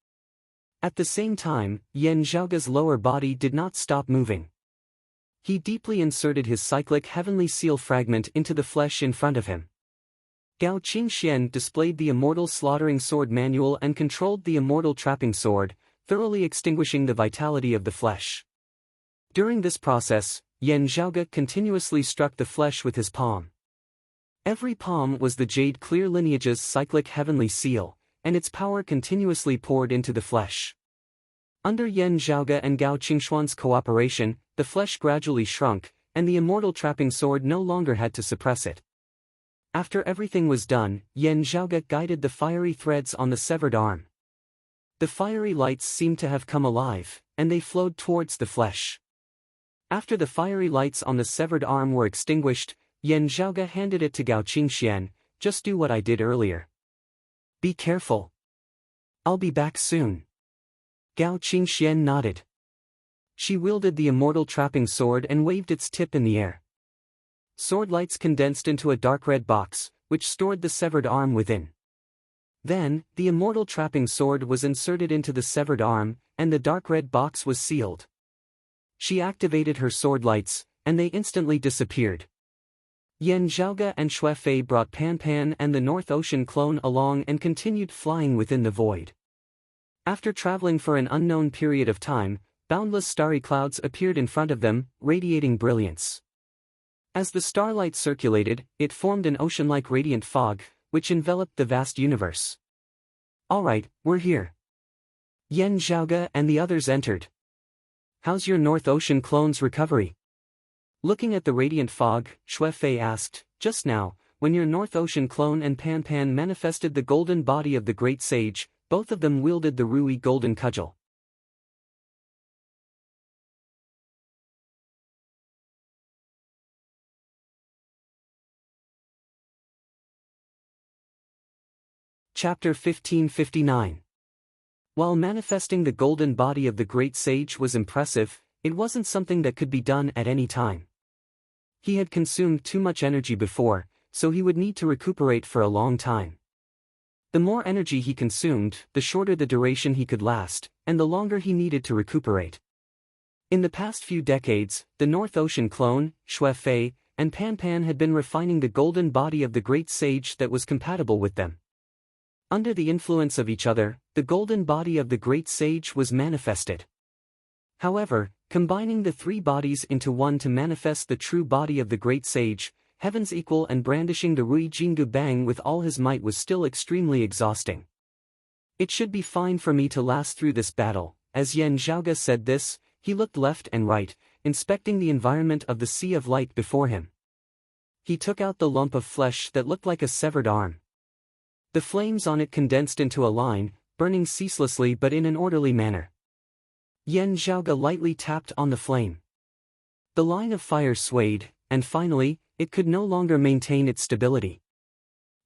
At the same time, Yan Zhaoge's lower body did not stop moving. He deeply inserted his cyclic heavenly seal fragment into the flesh in front of him. Gao Qingxian displayed the immortal slaughtering sword manual and controlled the immortal trapping sword, thoroughly extinguishing the vitality of the flesh. During this process, Yan Zhaoge continuously struck the flesh with his palm. Every palm was the Jade Clear lineage's cyclic heavenly seal, and its power continuously poured into the flesh. Under Yan Zhaoge and Gao Qingxuan's cooperation, the flesh gradually shrunk, and the immortal trapping sword no longer had to suppress it. After everything was done, Yan Zhaoge guided the fiery threads on the severed arm. The fiery lights seemed to have come alive, and they flowed towards the flesh. After the fiery lights on the severed arm were extinguished, Yan Zhaoge handed it to Gao Qingxian. Just do what I did earlier. Be careful. I'll be back soon. Gao Qingxian nodded. She wielded the immortal trapping sword and waved its tip in the air. Sword lights condensed into a dark red box, which stored the severed arm within. Then, the immortal trapping sword was inserted into the severed arm, and the dark red box was sealed. She activated her sword lights, and they instantly disappeared. Yan Zhaoge and Xue Fei brought Pan Pan and the North Ocean clone along and continued flying within the void. After traveling for an unknown period of time, boundless starry clouds appeared in front of them, radiating brilliance. As the starlight circulated, it formed an ocean-like radiant fog, which enveloped the vast universe. Alright, we're here. Yan Zhaoge and the others entered. How's your North Ocean clone's recovery? Looking at the radiant fog, Xue Fei asked, just now, when your North Ocean clone and Pan Pan manifested the golden body of the great sage, both of them wielded the Rui golden cudgel. Chapter 1559. While manifesting the golden body of the great sage was impressive, it wasn't something that could be done at any time. He had consumed too much energy before, so he would need to recuperate for a long time. The more energy he consumed, the shorter the duration he could last, and the longer he needed to recuperate. In the past few decades, the North Ocean clone, Xue Fei, and Pan Pan had been refining the golden body of the great sage that was compatible with them. Under the influence of each other, the golden body of the great sage was manifested. However, combining the three bodies into one to manifest the true body of the great sage, heaven's equal, and brandishing the Rui Jingu Bang with all his might was still extremely exhausting. It should be fine for me to last through this battle. As Yan Zhaoge said this, he looked left and right, inspecting the environment of the sea of light before him. He took out the lump of flesh that looked like a severed arm. The flames on it condensed into a line, burning ceaselessly but in an orderly manner. Yan Zhaoge lightly tapped on the flame. The line of fire swayed, and finally, it could no longer maintain its stability.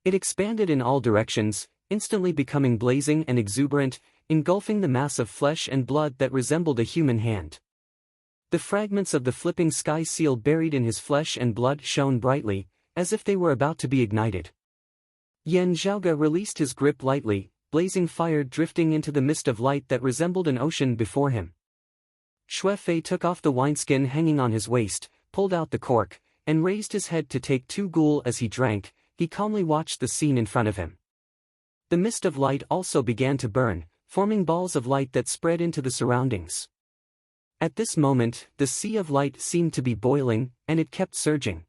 It expanded in all directions, instantly becoming blazing and exuberant, engulfing the mass of flesh and blood that resembled a human hand. The fragments of the flipping sky seal buried in his flesh and blood shone brightly, as if they were about to be ignited. Yan Zhaoge released his grip lightly, blazing fire drifting into the mist of light that resembled an ocean before him. Xue Fei took off the wineskin hanging on his waist, pulled out the cork, and raised his head to take two gul as he drank. He calmly watched the scene in front of him. The mist of light also began to burn, forming balls of light that spread into the surroundings. At this moment, the sea of light seemed to be boiling, and it kept surging.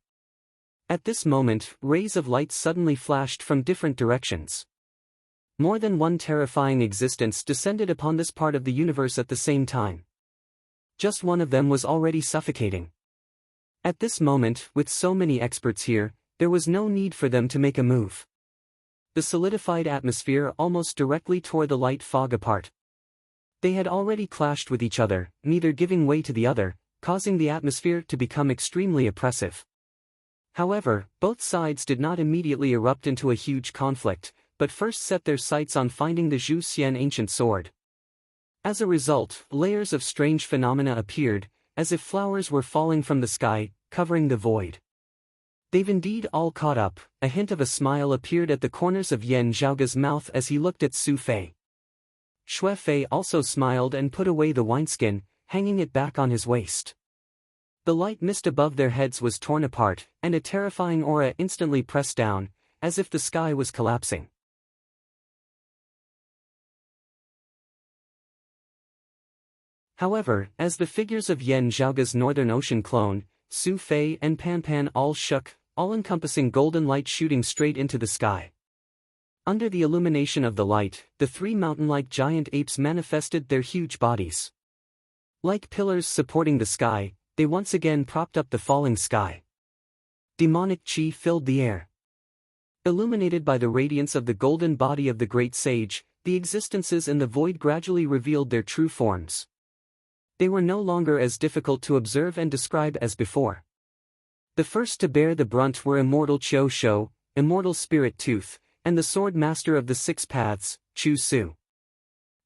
At this moment, rays of light suddenly flashed from different directions. More than one terrifying existence descended upon this part of the universe at the same time. Just one of them was already suffocating. At this moment, with so many experts here, there was no need for them to make a move. The solidified atmosphere almost directly tore the light fog apart. They had already clashed with each other, neither giving way to the other, causing the atmosphere to become extremely oppressive. However, both sides did not immediately erupt into a huge conflict, but first set their sights on finding the Zhu Xian ancient sword. As a result, layers of strange phenomena appeared, as if flowers were falling from the sky, covering the void. They've indeed all caught up. A hint of a smile appeared at the corners of Yan Zhaoge's mouth as he looked at Xu Fei. Xue Fei also smiled and put away the wineskin, hanging it back on his waist. The light mist above their heads was torn apart, and a terrifying aura instantly pressed down, as if the sky was collapsing. However, as the figures of Yan Zhaoge's Northern Ocean clone, Xu Fei and Pan Pan all shook, all-encompassing golden light shooting straight into the sky. Under the illumination of the light, the three mountain-like giant apes manifested their huge bodies. Like pillars supporting the sky, they once again propped up the falling sky. Demonic chi filled the air. Illuminated by the radiance of the golden body of the great sage, the existences in the void gradually revealed their true forms. They were no longer as difficult to observe and describe as before. The first to bear the brunt were Immortal Qiu Shou, Immortal Spirit Tooth, and the Sword Master of the Six Paths, Chu Su.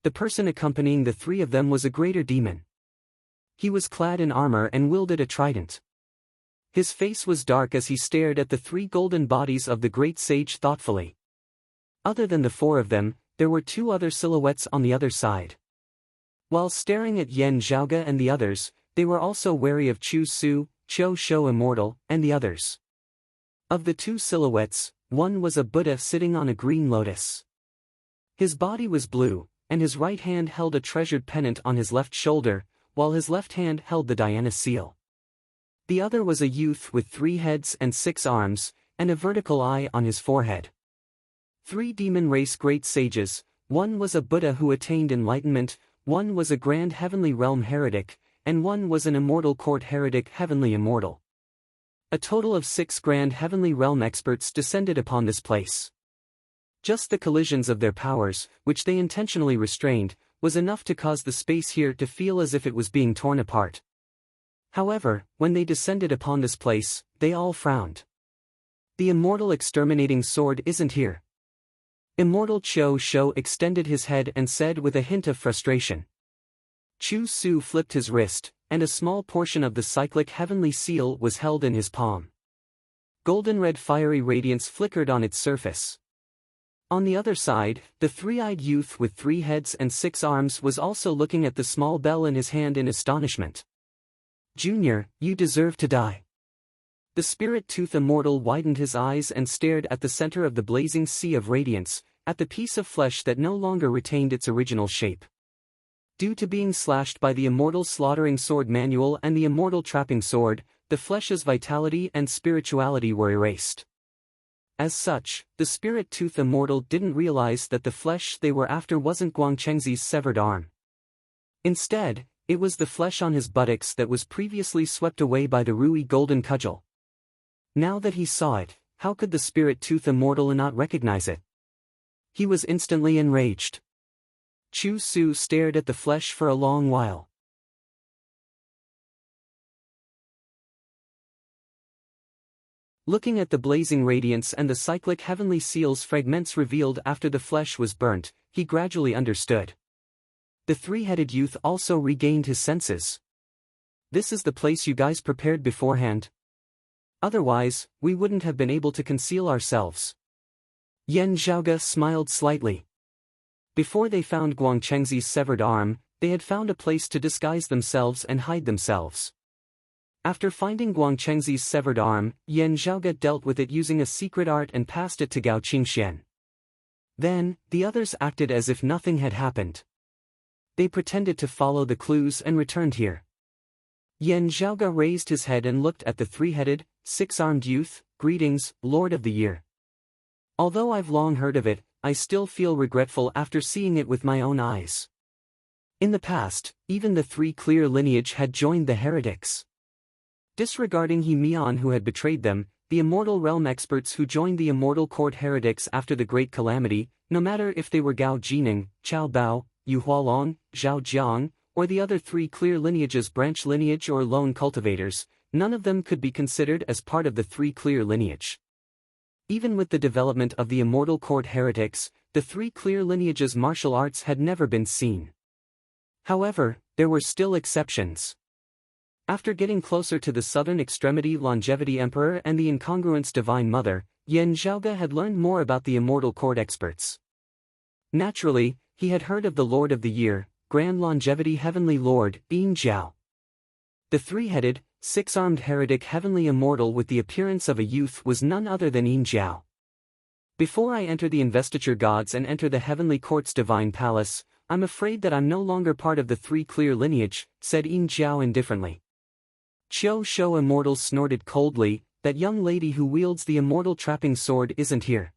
The person accompanying the three of them was a greater demon. He was clad in armor and wielded a trident. His face was dark as he stared at the three golden bodies of the great sage thoughtfully. Other than the four of them, there were two other silhouettes on the other side. While staring at Yan Zhaoge and the others, they were also wary of Chu Su, Qiu Shou Immortal, and the others. Of the two silhouettes, one was a Buddha sitting on a green lotus. His body was blue, and his right hand held a treasured pennant on his left shoulder, while his left hand held the Dhyana seal. The other was a youth with 3 heads and 6 arms, and a vertical eye on his forehead. 3 demon race great sages, one was a Buddha who attained enlightenment, one was a grand heavenly realm heretic, and one was an immortal court heretic heavenly immortal. A total of 6 grand heavenly realm experts descended upon this place. Just the collisions of their powers, which they intentionally restrained, was enough to cause the space here to feel as if it was being torn apart. However, when they descended upon this place, they all frowned. The immortal exterminating sword isn't here. Immortal Qiu Shou extended his head and said with a hint of frustration. Chu Su flipped his wrist, and a small portion of the cyclic heavenly seal was held in his palm. Golden red fiery radiance flickered on its surface. On the other side, the 3-eyed youth with 3 heads and 6 arms was also looking at the small bell in his hand in astonishment. Junior, you deserve to die. The spirit tooth immortal widened his eyes and stared at the center of the blazing sea of radiance, at the piece of flesh that no longer retained its original shape. Due to being slashed by the immortal slaughtering sword manual and the immortal trapping sword, the flesh's vitality and spirituality were erased. As such, the spirit tooth immortal didn't realize that the flesh they were after wasn't Guangchengzi's severed arm. Instead, it was the flesh on his buttocks that was previously swept away by the Rui golden cudgel. Now that he saw it, how could the spirit tooth immortal not recognize it? He was instantly enraged. Chu Su stared at the flesh for a long while. Looking at the blazing radiance and the cyclic heavenly seals fragments revealed after the flesh was burnt, he gradually understood. The three-headed youth also regained his senses. This is the place you guys prepared beforehand? Otherwise, we wouldn't have been able to conceal ourselves. Yan Zhaoge smiled slightly. Before they found Guangchengzi's severed arm, they had found a place to disguise themselves and hide themselves. After finding Guangchengzi's severed arm, Yan Zhaoge dealt with it using a secret art and passed it to Gao Qingxian. Then, the others acted as if nothing had happened. They pretended to follow the clues and returned here. Yan Zhaoge raised his head and looked at the three-headed, six-armed youth. Greetings, Lord of the Year. Although I've long heard of it, I still feel regretful after seeing it with my own eyes. In the past, even the three clear lineage had joined the heretics. Disregarding He Mian who had betrayed them, the immortal realm experts who joined the immortal court heretics after the great calamity, no matter if they were Gao Jining, Chao Bao, Yu Hualong, Zhao Jiang, or the other three clear lineages branch lineage or lone cultivators, none of them could be considered as part of the three clear lineage. Even with the development of the immortal court heretics, the three clear lineages' martial arts had never been seen. However, there were still exceptions. After getting closer to the southern extremity Longevity Emperor and the Incongruence Divine Mother, Yan Zhaoge had learned more about the immortal court experts. Naturally, he had heard of the Lord of the Year, Grand Longevity Heavenly Lord, Yin Zhao. The three-headed, six-armed heretic heavenly immortal with the appearance of a youth was none other than Yin Zhao. Before I enter the investiture gods and enter the heavenly court's divine palace, I'm afraid that I'm no longer part of the three clear lineage, said Yin Zhao indifferently. Qiu Shou Immortal snorted coldly, that young lady who wields the immortal trapping sword isn't here.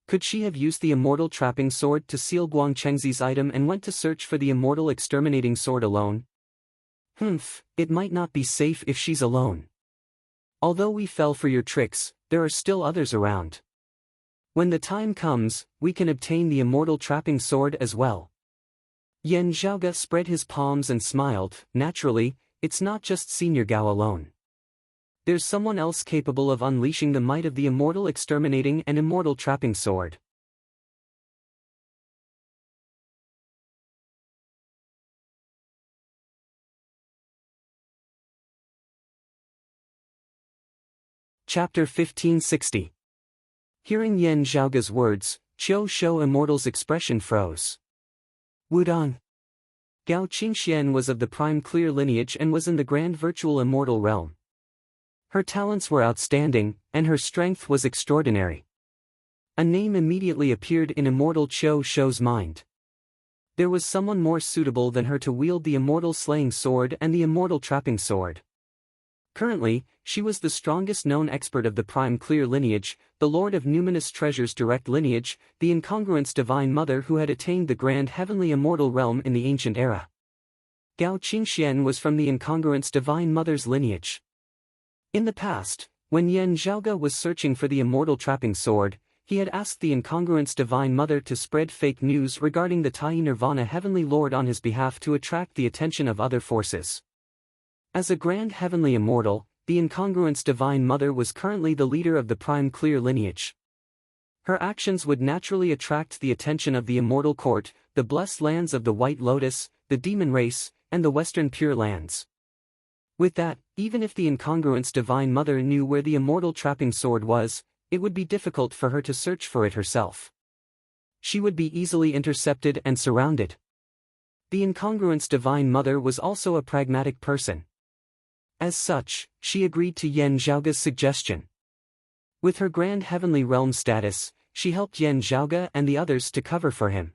Could she have used the immortal trapping sword to seal Guangchengzi's item and went to search for the immortal exterminating sword alone? It might not be safe if she's alone. Although we fell for your tricks, there are still others around. When the time comes, we can obtain the immortal trapping sword as well. Yan Zhaoge spread his palms and smiled. Naturally, it's not just Senior Gao alone. There's someone else capable of unleashing the might of the immortal exterminating and immortal trapping sword. Chapter 1560. Hearing Yan Zhaoge's words, Qiu Shou Immortal's expression froze. Wudong. Gao Qingxian was of the prime clear lineage and was in the grand virtual immortal realm. Her talents were outstanding, and her strength was extraordinary. A name immediately appeared in immortal Qiu Shou's mind. There was someone more suitable than her to wield the immortal slaying sword and the immortal trapping sword. Currently, she was the strongest known expert of the prime clear lineage, the Lord of Numinous Treasures direct lineage, the Incongruence Divine Mother who had attained the grand heavenly immortal realm in the ancient era. Gao Qingxian was from the Incongruence Divine Mother's lineage. In the past, when Yan Zhaoge was searching for the immortal trapping sword, he had asked the Incongruence Divine Mother to spread fake news regarding the Tai Nirvana Heavenly Lord on his behalf to attract the attention of other forces. As a grand heavenly immortal, the Incongruence Divine Mother was currently the leader of the prime clear lineage. Her actions would naturally attract the attention of the immortal court, the blessed lands of the White Lotus, the demon race, and the Western Pure Lands. With that, even if the Incongruence Divine Mother knew where the immortal trapping sword was, it would be difficult for her to search for it herself. She would be easily intercepted and surrounded. The Incongruence Divine Mother was also a pragmatic person. As such, she agreed to Yan Zhaoge's suggestion. With her grand heavenly realm status, she helped Yan Zhaoge and the others to cover for him.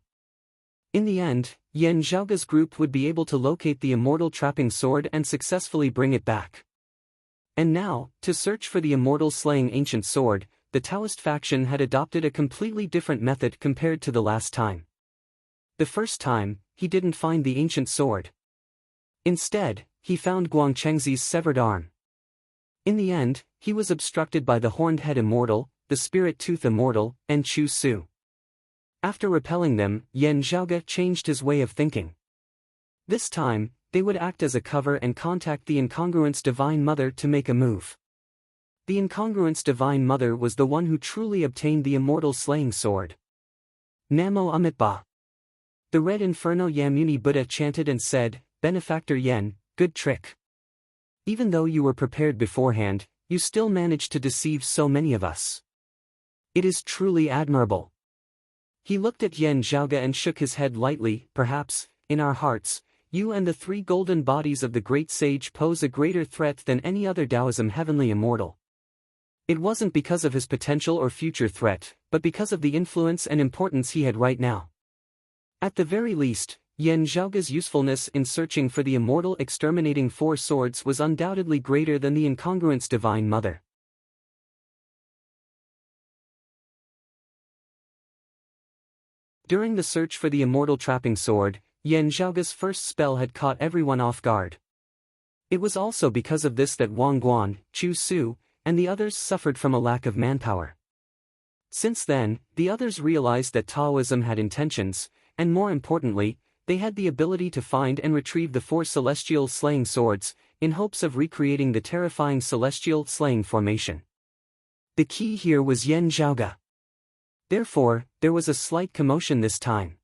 In the end, Yan Zhaoge's group would be able to locate the immortal trapping sword and successfully bring it back. And now, to search for the immortal slaying ancient sword, the Taoist faction had adopted a completely different method compared to the last time. The first time, he didn't find the ancient sword. Instead, he found Guangchengzi's severed arm. In the end, he was obstructed by the Horned Head Immortal, the Spirit Tooth Immortal, and Chu Su. After repelling them, Yan Zhaoge changed his way of thinking. This time, they would act as a cover and contact the Incongruence Divine Mother to make a move. The incongruence Divine Mother was the one who truly obtained the immortal slaying sword. Namo Amitba. The Red Inferno Yamuni Buddha chanted and said, Benefactor Yen, good trick. Even though you were prepared beforehand, you still managed to deceive so many of us. It is truly admirable. He looked at Yen Zhaoge and shook his head lightly. Perhaps, in our hearts, you and the three golden bodies of the great sage pose a greater threat than any other Taoism heavenly immortal. It wasn't because of his potential or future threat, but because of the influence and importance he had right now. At the very least, Yen Zhaoge's usefulness in searching for the immortal exterminating four swords was undoubtedly greater than the incongruence Divine Mother. During the search for the immortal trapping sword, Yen Zhaoge's first spell had caught everyone off guard. It was also because of this that Wang Guan, Chu Su, and the others suffered from a lack of manpower. Since then, the others realized that Taoism had intentions, and more importantly, they had the ability to find and retrieve the four celestial slaying swords, in hopes of recreating the terrifying celestial slaying formation. The key here was Yen Zhaoge. Therefore, there was a slight commotion this time.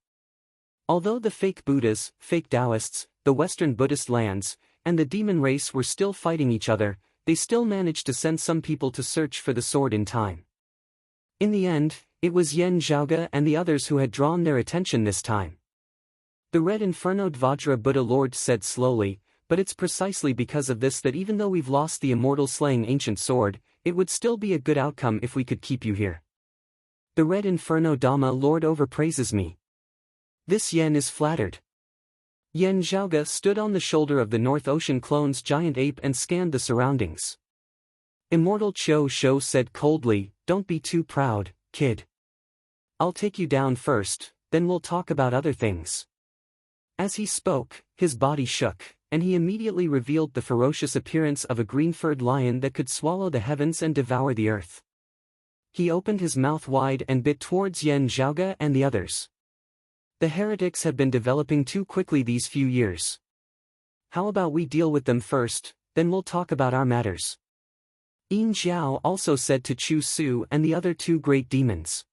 Although the fake Buddhas, fake Taoists, the Western Buddhist lands, and the demon race were still fighting each other, they still managed to send some people to search for the sword in time. In the end, it was Yen Zhaoge and the others who had drawn their attention this time. The Red Inferno Vajra Buddha Lord said slowly, but it's precisely because of this that even though we've lost the immortal slaying ancient sword, it would still be a good outcome if we could keep you here. The Red Inferno Dhamma Lord overpraises me. This Yen is flattered. Yen Zhaoge stood on the shoulder of the North Ocean clone's giant ape and scanned the surroundings. Immortal Cho Shou said coldly, Don't be too proud, kid. I'll take you down first, then we'll talk about other things. As he spoke, his body shook, and he immediately revealed the ferocious appearance of a green-furred lion that could swallow the heavens and devour the earth. He opened his mouth wide and bit towards Yen Zhaoge and the others. The heretics have been developing too quickly these few years. How about we deal with them first, then we'll talk about our matters. Yin Jiao also said to Chu Su and the other two great demons.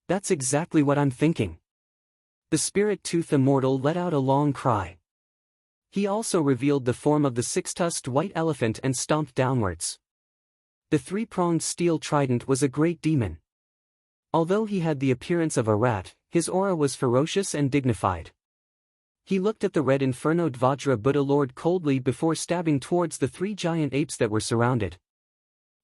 That's exactly what I'm thinking. The spirit-toothed immortal let out a long cry. He also revealed the form of the six-tusked white elephant and stomped downwards. The three-pronged steel trident was a great demon. Although he had the appearance of a rat, his aura was ferocious and dignified. He looked at the Red Inferno Vajra Buddha Lord coldly before stabbing towards the three giant apes that were surrounded.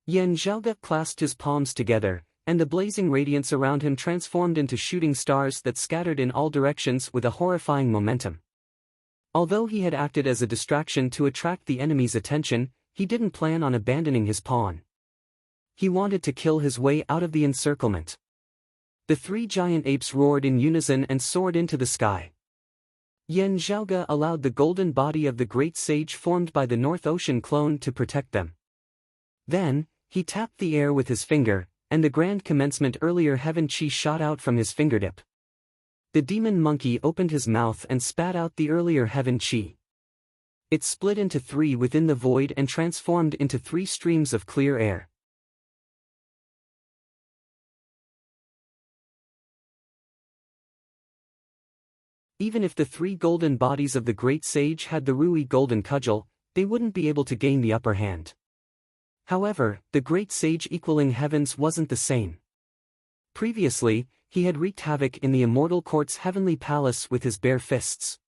Yen Zhaoge clasped his palms together, and the blazing radiance around him transformed into shooting stars that scattered in all directions with a horrifying momentum. Although he had acted as a distraction to attract the enemy's attention, he didn't plan on abandoning his pawn. He wanted to kill his way out of the encirclement. The three giant apes roared in unison and soared into the sky. Yen Zhaoge allowed the golden body of the great sage formed by the North Ocean clone to protect them. Then, he tapped the air with his finger, and the grand commencement earlier heaven chi shot out from his fingertip. The demon monkey opened his mouth and spat out the earlier heaven chi. It split into three within the void and transformed into three streams of clear air. Even if the three golden bodies of the great sage had the Rui golden cudgel, they wouldn't be able to gain the upper hand. However, the great sage equaling heavens wasn't the same. Previously, he had wreaked havoc in the immortal court's heavenly palace with his bare fists.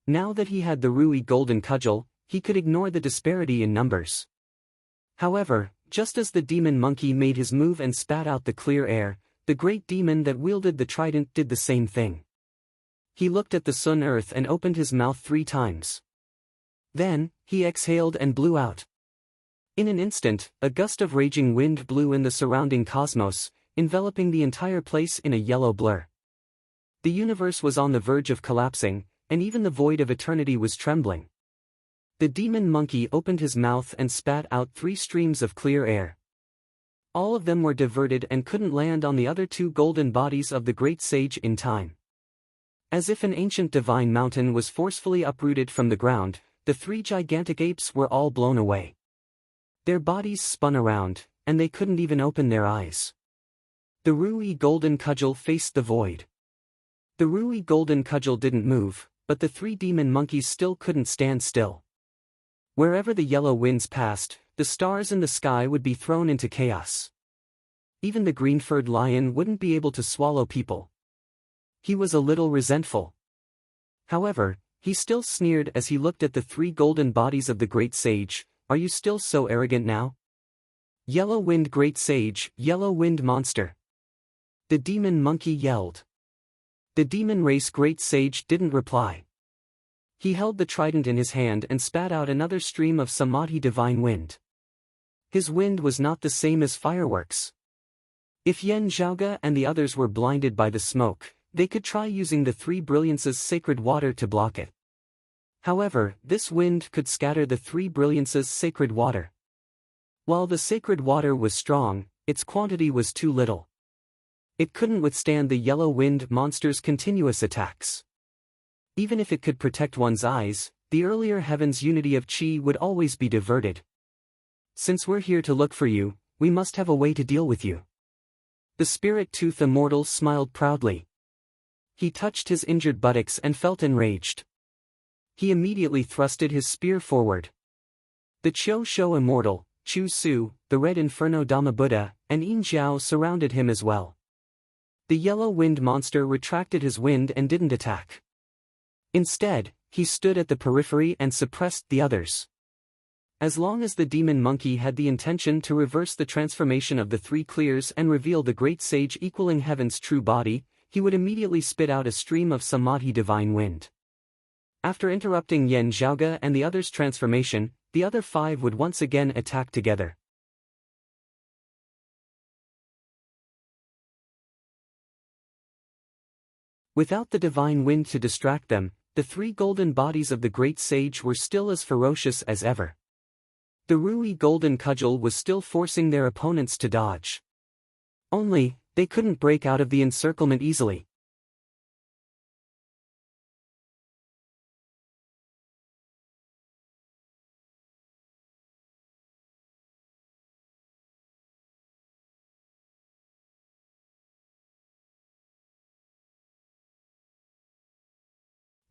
Now that he had the Rui golden cudgel, he could ignore the disparity in numbers. However, just as the demon monkey made his move and spat out the clear air, the great demon that wielded the trident did the same thing. He looked at the sun earth and opened his mouth 3 times. Then, he exhaled and blew out. In an instant, a gust of raging wind blew in the surrounding cosmos, enveloping the entire place in a yellow blur. The universe was on the verge of collapsing, and even the void of eternity was trembling. The demon monkey opened his mouth and spat out 3 streams of clear air. All of them were diverted and couldn't land on the other 2 golden bodies of the great sage in time. As if an ancient divine mountain was forcefully uprooted from the ground, the 3 gigantic apes were all blown away. Their bodies spun around, and they couldn't even open their eyes. The Rui golden cudgel faced the void. The Rui golden cudgel didn't move, but the three demon monkeys still couldn't stand still. Wherever the yellow winds passed, the stars in the sky would be thrown into chaos. Even the green-furred lion wouldn't be able to swallow people. He was a little resentful. However, he still sneered as he looked at the three golden bodies of the great sage. Are you still so arrogant now? Yellow wind great sage, yellow wind monster. The demon monkey yelled. The demon race great sage didn't reply. He held the trident in his hand and spat out another stream of samadhi divine wind. His wind was not the same as fireworks. If Yen Zhaoge and the others were blinded by the smoke, they could try using the three brilliances sacred water to block it. However, this wind could scatter the three brilliances sacred water. While the sacred water was strong, its quantity was too little. It couldn't withstand the yellow wind monster's continuous attacks. Even if it could protect one's eyes, the earlier heaven's unity of qi would always be diverted. Since we're here to look for you, we must have a way to deal with you. The spirit tooth immortal smiled proudly. He touched his injured buttocks and felt enraged. He immediately thrusted his spear forward. The Qiu Shou immortal, Chu Su, the red inferno Dhamma Buddha, and Yin Jiao surrounded him as well. The yellow wind monster retracted his wind and didn't attack. Instead, he stood at the periphery and suppressed the others. As long as the demon monkey had the intention to reverse the transformation of the three clears and reveal the great sage equaling heaven's true body, he would immediately spit out a stream of samadhi divine wind. After interrupting Yen Zhaoge and the others' transformation, the other five would once again attack together. Without the divine wind to distract them, the three golden bodies of the great sage were still as ferocious as ever. The Rui golden cudgel was still forcing their opponents to dodge. Only, they couldn't break out of the encirclement easily.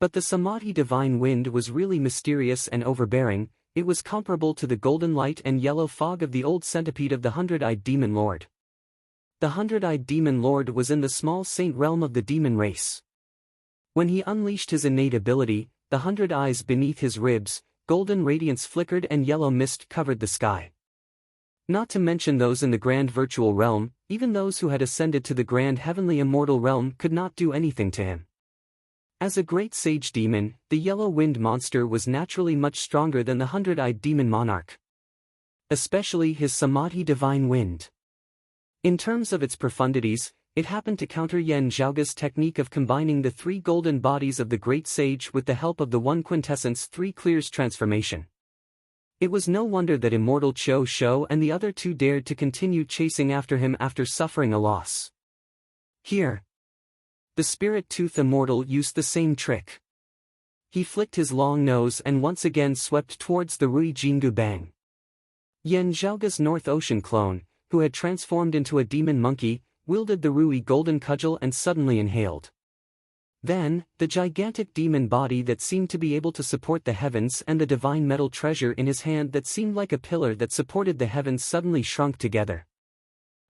But the samadhi divine wind was really mysterious and overbearing. It was comparable to the golden light and yellow fog of the old centipede of the hundred-eyed demon lord. The hundred-eyed demon lord was in the small saint realm of the demon race. When he unleashed his innate ability, the hundred eyes beneath his ribs, golden radiance flickered and yellow mist covered the sky. Not to mention those in the grand virtual realm, even those who had ascended to the grand heavenly immortal realm could not do anything to him. As a great sage demon, the yellow wind monster was naturally much stronger than the hundred-eyed demon monarch. Especially his samadhi divine wind. In terms of its profundities, it happened to counter Yen Zhaoge's technique of combining the three golden bodies of the great sage with the help of the one quintessence three clears transformation. It was no wonder that immortal Qiu Shou and the other two dared to continue chasing after him after suffering a loss. Here, the spirit tooth immortal used the same trick. He flicked his long nose and once again swept towards the Rui Jingu Bang. Yen Zhaoge's North Ocean clone, who had transformed into a demon monkey, wielded the Rui golden cudgel and suddenly inhaled. Then, the gigantic demon body that seemed to be able to support the heavens and the divine metal treasure in his hand that seemed like a pillar that supported the heavens suddenly shrunk together.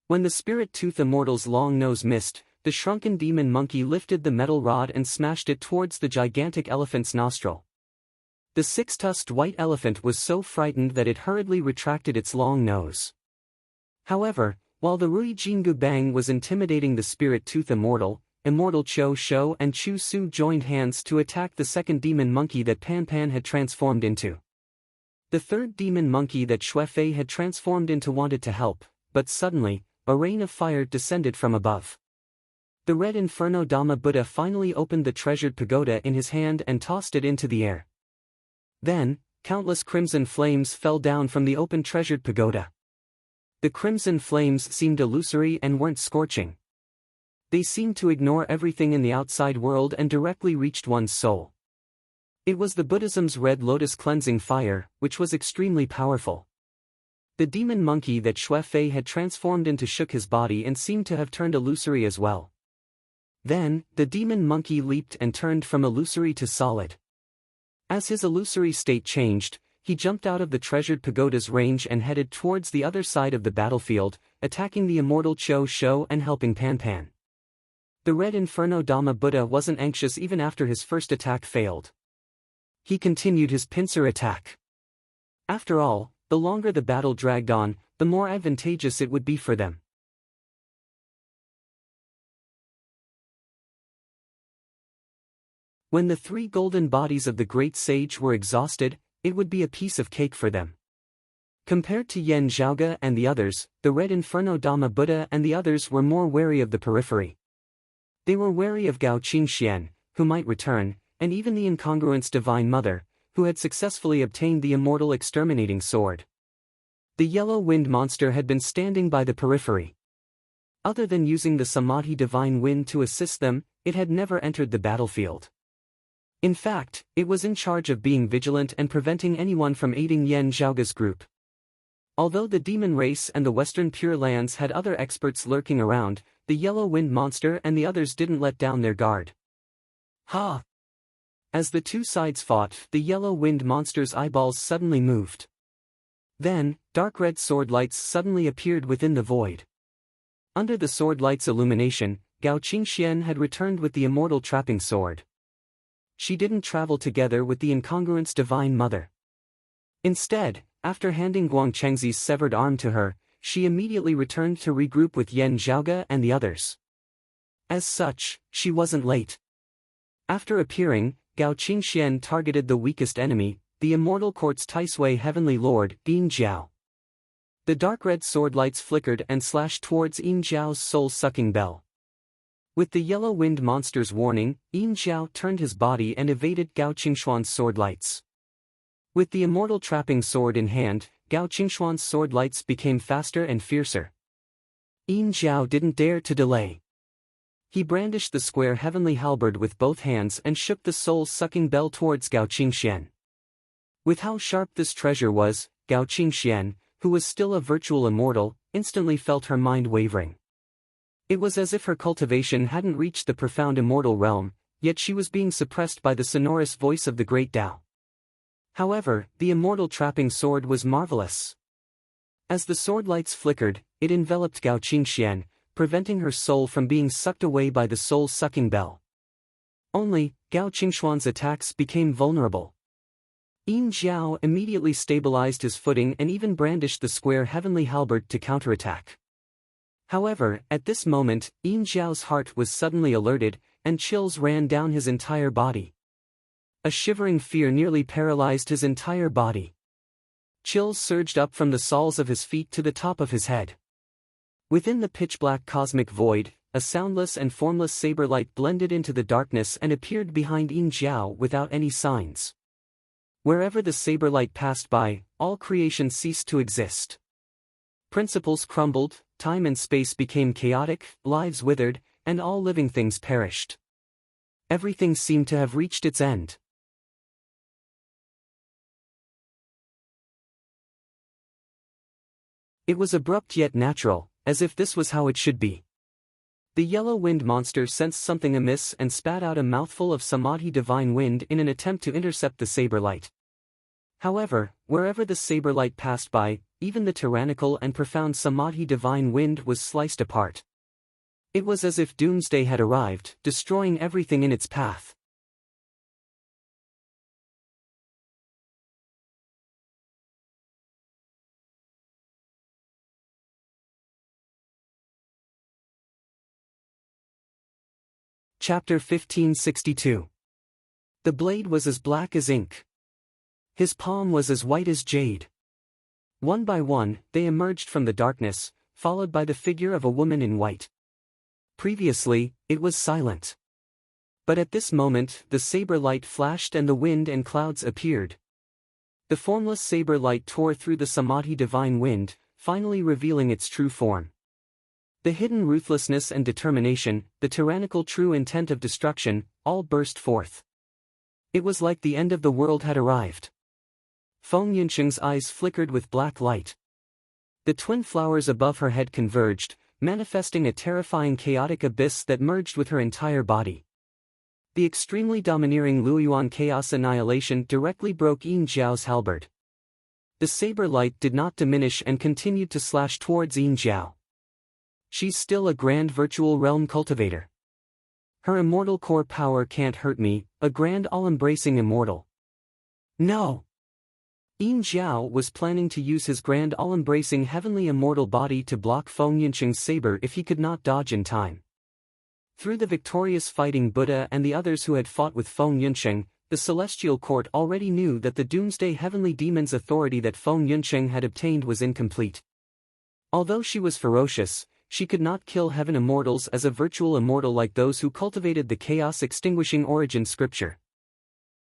When the spirit tooth immortal's long nose missed, the shrunken demon monkey lifted the metal rod and smashed it towards the gigantic elephant's nostril. The six-tusked white elephant was so frightened that it hurriedly retracted its long nose. However, while the Rui Jingu Bang was intimidating the spirit tooth immortal, immortal Qiu Shou and Chu Su joined hands to attack the second demon monkey that Pan Pan had transformed into. The third demon monkey that Xue Fei had transformed into wanted to help, but suddenly, a rain of fire descended from above. The red inferno Dhamma Buddha finally opened the treasured pagoda in his hand and tossed it into the air. Then, countless crimson flames fell down from the open treasured pagoda. The crimson flames seemed illusory and weren't scorching. They seemed to ignore everything in the outside world and directly reached one's soul. It was the Buddhism's red lotus cleansing fire, which was extremely powerful. The demon monkey that Xue Fei had transformed into shook his body and seemed to have turned illusory as well. Then, the demon monkey leaped and turned from illusory to solid. As his illusory state changed, he jumped out of the treasured pagoda's range and headed towards the other side of the battlefield, attacking the immortal Cho Shou and helping Pan Pan. The Red Inferno Dhamma Buddha wasn't anxious even after his first attack failed. He continued his pincer attack. After all, the longer the battle dragged on, the more advantageous it would be for them. When the 3 golden bodies of the great sage were exhausted, it would be a piece of cake for them. Compared to Yen Zhaoge and the others, the Red Inferno Dhamma Buddha and the others were more wary of the periphery. They were wary of Gao Qingxian, who might return, and even the incongruence Divine Mother, who had successfully obtained the immortal exterminating sword. The yellow wind monster had been standing by the periphery. Other than using the Samadhi Divine Wind to assist them, it had never entered the battlefield. In fact, it was in charge of being vigilant and preventing anyone from aiding Yen Zhaoge's group. Although the demon race and the Western Pure Lands had other experts lurking around, the yellow wind monster and the others didn't let down their guard. Ha! As the 2 sides fought, the yellow wind monster's eyeballs suddenly moved. Then, dark red sword lights suddenly appeared within the void. Under the sword light's illumination, Gao Qingxian had returned with the immortal trapping sword. She didn't travel together with the incongruence Divine Mother. Instead, after handing Guang Chengxi's severed arm to her, she immediately returned to regroup with Yen Zhaoge and the others. As such, she wasn't late. After appearing, Gao Qingxian targeted the weakest enemy, the immortal court's Taisui Heavenly Lord, Yin Jiao. The dark red sword lights flickered and slashed towards Yin Jiao's soul-sucking bell. With the yellow wind monster's warning, Yin Jiao turned his body and evaded Gao Qingxuan's sword lights. With the immortal trapping sword in hand, Gao Qingxuan's sword lights became faster and fiercer. Yin Jiao didn't dare to delay. He brandished the square heavenly halberd with both hands and shook the soul-sucking bell towards Gao Qingxian. With how sharp this treasure was, Gao Qingxian, who was still a virtual immortal, instantly felt her mind wavering. It was as if her cultivation hadn't reached the profound immortal realm, yet she was being suppressed by the sonorous voice of the great Tao. However, the immortal trapping sword was marvelous. As the sword lights flickered, it enveloped Gao Qingxian, preventing her soul from being sucked away by the soul-sucking bell. Only, Gao Qingxuan's attacks became vulnerable. Yin Jiao immediately stabilized his footing and even brandished the square heavenly halberd to counterattack. However, at this moment, Yin Jiao's heart was suddenly alerted, and chills ran down his entire body. A shivering fear nearly paralyzed his entire body. Chills surged up from the soles of his feet to the top of his head. Within the pitch-black cosmic void, a soundless and formless saber light blended into the darkness and appeared behind Yin Jiao without any signs. Wherever the saber light passed by, all creation ceased to exist. Principles crumbled, time and space became chaotic, lives withered, and all living things perished. Everything seemed to have reached its end. It was abrupt yet natural, as if this was how it should be. The yellow wind monster sensed something amiss and spat out a mouthful of Samadhi Divine Wind in an attempt to intercept the saber light. However, wherever the saber light passed by, even the tyrannical and profound Samadhi Divine Wind was sliced apart. It was as if doomsday had arrived, destroying everything in its path. Chapter 1562. The blade was as black as ink. His palm was as white as jade. One by one, they emerged from the darkness, followed by the figure of a woman in white. Previously, it was silent. But at this moment, the saber light flashed and the wind and clouds appeared. The formless saber light tore through the Samadhi Divine Wind, finally revealing its true form. The hidden ruthlessness and determination, the tyrannical true intent of destruction, all burst forth. It was like the end of the world had arrived. Feng Yinsheng's eyes flickered with black light. The twin flowers above her head converged, manifesting a terrifying chaotic abyss that merged with her entire body. The extremely domineering Luoyuan chaos annihilation directly broke Yin Zhao's halberd. The saber light did not diminish and continued to slash towards Yin Zhao. She's still a grand virtual realm cultivator. Her immortal core power can't hurt me, a grand all-embracing immortal. No! Yin Zhao was planning to use his grand all-embracing heavenly immortal body to block Feng Yunqing's saber if he could not dodge in time. Through the victorious fighting Buddha and the others who had fought with Feng Yunqing, the celestial court already knew that the doomsday heavenly demon's authority that Feng Yunqing had obtained was incomplete. Although she was ferocious, she could not kill heaven immortals as a virtual immortal like those who cultivated the chaos-extinguishing origin scripture.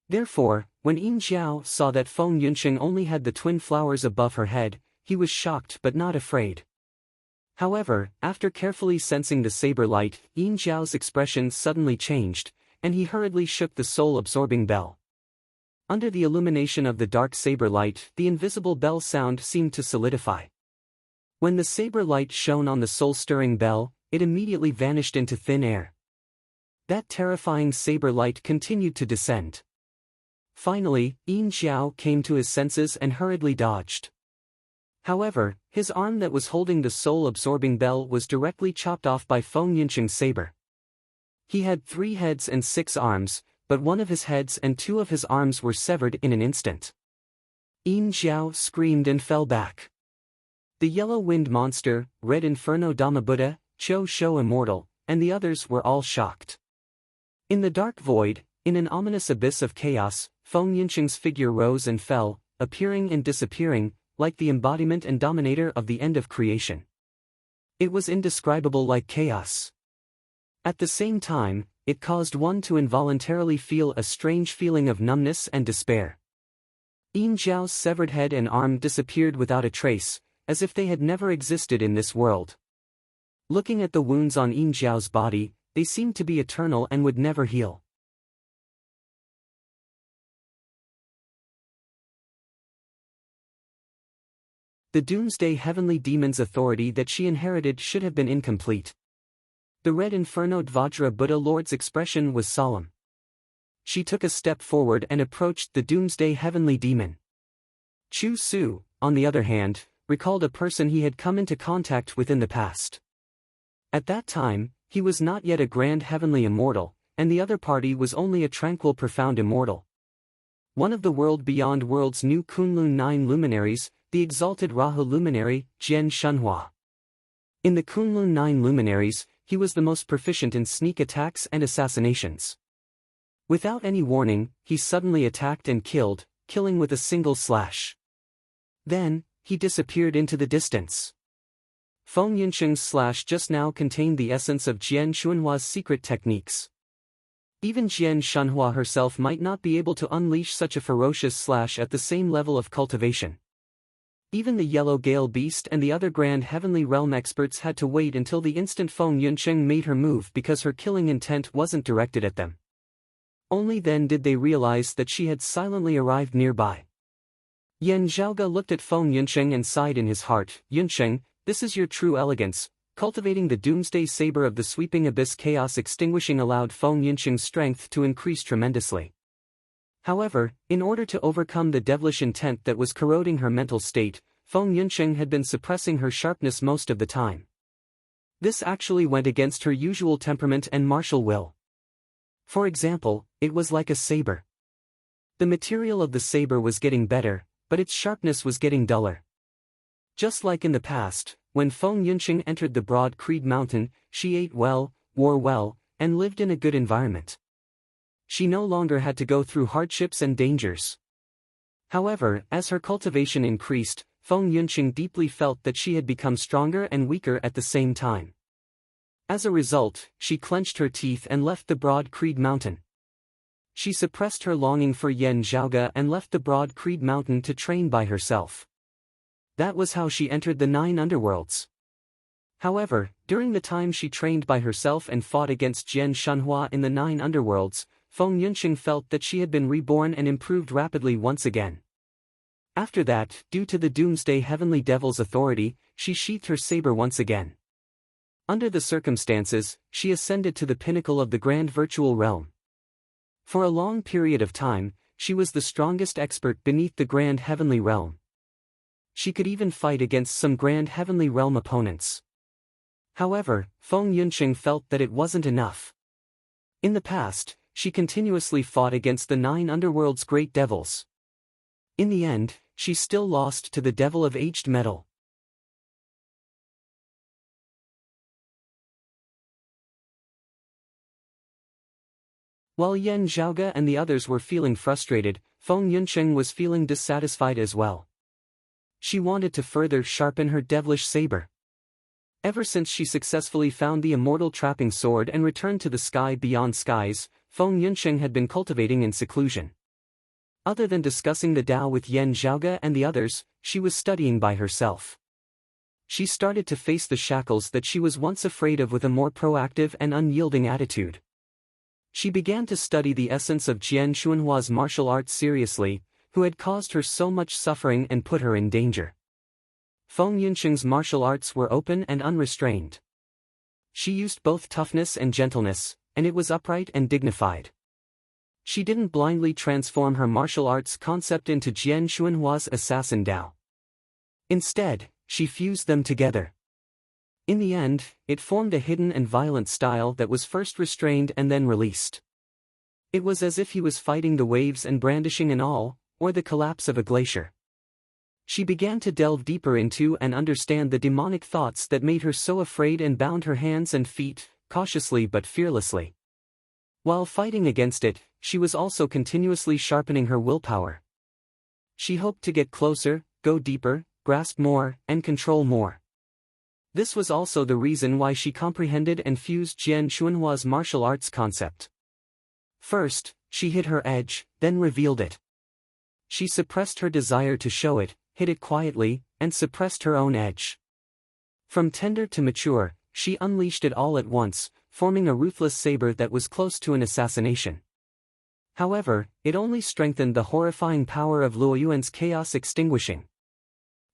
Therefore, when Yin Zhao saw that Feng Yunqing only had the twin flowers above her head, he was shocked but not afraid. However, after carefully sensing the saber light, Yin Zhao's expression suddenly changed, and he hurriedly shook the soul-absorbing bell. Under the illumination of the dark saber light, the invisible bell sound seemed to solidify. When the saber light shone on the soul-stirring bell, it immediately vanished into thin air. That terrifying saber light continued to descend. Finally, Yin Zhao came to his senses and hurriedly dodged. However, his arm that was holding the soul-absorbing bell was directly chopped off by Feng Yunqing's saber. He had 3 heads and 6 arms, but one of his heads and 2 of his arms were severed in an instant. Yin Zhao screamed and fell back. The yellow wind monster, red inferno Dhamma Buddha, Cho Shou immortal, and the others were all shocked. In the dark void, in an ominous abyss of chaos, Feng Yunqing's figure rose and fell, appearing and disappearing, like the embodiment and dominator of the end of creation. It was indescribable like chaos. At the same time, it caused one to involuntarily feel a strange feeling of numbness and despair. Yin Zhao's severed head and arm disappeared without a trace, as if they had never existed in this world. Looking at the wounds on Yin Zhao's body, they seemed to be eternal and would never heal. The doomsday heavenly demon's authority that she inherited should have been incomplete. The red inferno Vajra Buddha Lord's expression was solemn. She took a step forward and approached the doomsday heavenly demon. Chu Su, on the other hand, recalled a person he had come into contact with in the past. At that time, he was not yet a grand heavenly immortal, and the other party was only a tranquil profound immortal. One of the world beyond world's new Kunlun 9 luminaries, the exalted Rahu luminary, Jian Shunhua. In the Kunlun 9 luminaries, he was the most proficient in sneak attacks and assassinations. Without any warning, he suddenly attacked and killed, killing with a single slash. Then, he disappeared into the distance. Feng Yunqing's slash just now contained the essence of Jian Shunhua's secret techniques. Even Jian Shunhua herself might not be able to unleash such a ferocious slash at the same level of cultivation. Even the Yellow Gale Beast and the other Grand Heavenly Realm experts had to wait until the instant Feng Yunqing made her move because her killing intent wasn't directed at them. Only then did they realize that she had silently arrived nearby. Yan Zhaoge looked at Feng Yunqing and sighed in his heart. Yunqing, this is your true elegance. Cultivating the doomsday saber of the sweeping abyss chaos extinguishing allowed Feng Yunqing's strength to increase tremendously. However, in order to overcome the devilish intent that was corroding her mental state, Feng Yunqing had been suppressing her sharpness most of the time. This actually went against her usual temperament and martial will. For example, it was like a saber. The material of the saber was getting better, but its sharpness was getting duller. Just like in the past, when Feng Yunqing entered the broad Creed Mountain, she ate well, wore well, and lived in a good environment. She no longer had to go through hardships and dangers. However, as her cultivation increased, Feng Yunqing deeply felt that she had become stronger and weaker at the same time. As a result, she clenched her teeth and left the broad Creed Mountain. She suppressed her longing for Yan Zhaoge and left the broad Creed Mountain to train by herself. That was how she entered the 9 underworlds. However, during the time she trained by herself and fought against Jian Shunhua in the 9 underworlds, Feng Yunqing felt that she had been reborn and improved rapidly once again. After that, due to the Doomsday Heavenly Devil's authority, she sheathed her saber once again. Under the circumstances, she ascended to the pinnacle of the grand virtual realm. For a long period of time, she was the strongest expert beneath the grand heavenly realm. She could even fight against some grand heavenly realm opponents. However, Feng Yunqing felt that it wasn't enough. In the past, she continuously fought against the 9 underworld's great devils. In the end, she still lost to the devil of aged metal. While Yan Zhaoge and the others were feeling frustrated, Feng Yunqing was feeling dissatisfied as well. She wanted to further sharpen her devilish saber. Ever since she successfully found the immortal trapping sword and returned to the sky beyond skies, Feng Yunqing had been cultivating in seclusion. Other than discussing the Tao with Yan Zhaoge and the others, she was studying by herself. She started to face the shackles that she was once afraid of with a more proactive and unyielding attitude. She began to study the essence of Jian Xuanhua's martial arts seriously, who had caused her so much suffering and put her in danger. Feng Yunqing's martial arts were open and unrestrained. She used both toughness and gentleness, and it was upright and dignified. She didn't blindly transform her martial arts concept into Jian Xuanhua's assassin Tao. Instead, she fused them together. In the end, it formed a hidden and violent style that was first restrained and then released. It was as if he was fighting the waves and brandishing an awl, or the collapse of a glacier. She began to delve deeper into and understand the demonic thoughts that made her so afraid and bound her hands and feet, cautiously but fearlessly. While fighting against it, she was also continuously sharpening her willpower. She hoped to get closer, go deeper, grasp more, and control more. This was also the reason why she comprehended and fused Jian Xuanhua's martial arts concept. First, she hid her edge, then revealed it. She suppressed her desire to show it, hid it quietly, and suppressed her own edge. From tender to mature, she unleashed it all at once, forming a ruthless saber that was close to an assassination. However, it only strengthened the horrifying power of Luo Yuan's chaos extinguishing.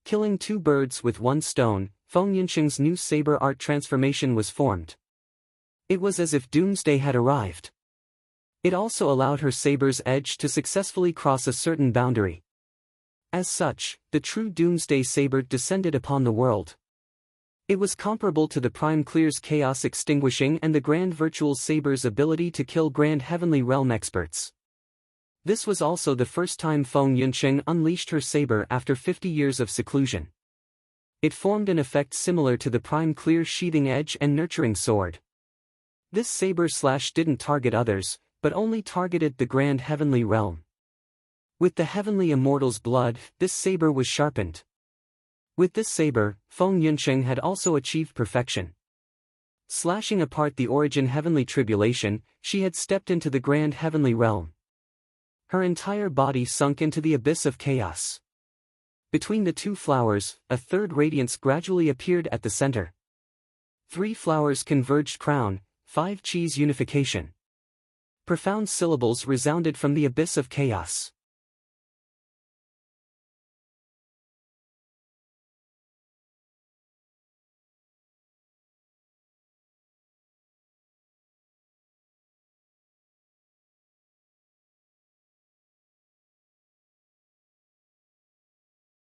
Killing 2 birds with 1 stone, Feng Yunqing's new saber art transformation was formed. It was as if doomsday had arrived. It also allowed her saber's edge to successfully cross a certain boundary. As such, the true doomsday saber descended upon the world. It was comparable to the Prime Clear's chaos extinguishing and the Grand Virtual Saber's ability to kill Grand Heavenly Realm experts. This was also the first time Feng Yunqing unleashed her saber after 50 years of seclusion. It formed an effect similar to the Prime Clear's sheathing edge and nurturing sword. This saber slash didn't target others, but only targeted the Grand Heavenly Realm. With the Heavenly Immortal's blood, this saber was sharpened. With this saber, Feng Yunqing had also achieved perfection. Slashing apart the origin heavenly tribulation, she had stepped into the Grand Heavenly Realm. Her entire body sunk into the abyss of chaos. Between the 2 flowers, a third radiance gradually appeared at the center. 3 flowers converged crown, 5 Chi's unification. Profound syllables resounded from the abyss of chaos.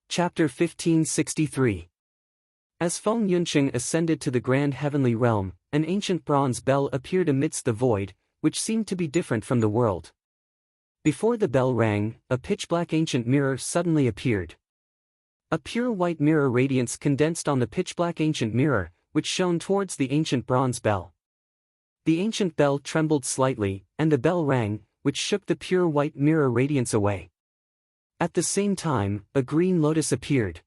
Chapter 1563. As Feng Yunqing ascended to the Grand Heavenly Realm, an ancient bronze bell appeared amidst the void, which seemed to be different from the world. Before the bell rang, a pitch-black ancient mirror suddenly appeared. A pure white mirror radiance condensed on the pitch-black ancient mirror, which shone towards the ancient bronze bell. The ancient bell trembled slightly, and the bell rang, which shook the pure white mirror radiance away. At the same time, a green lotus appeared.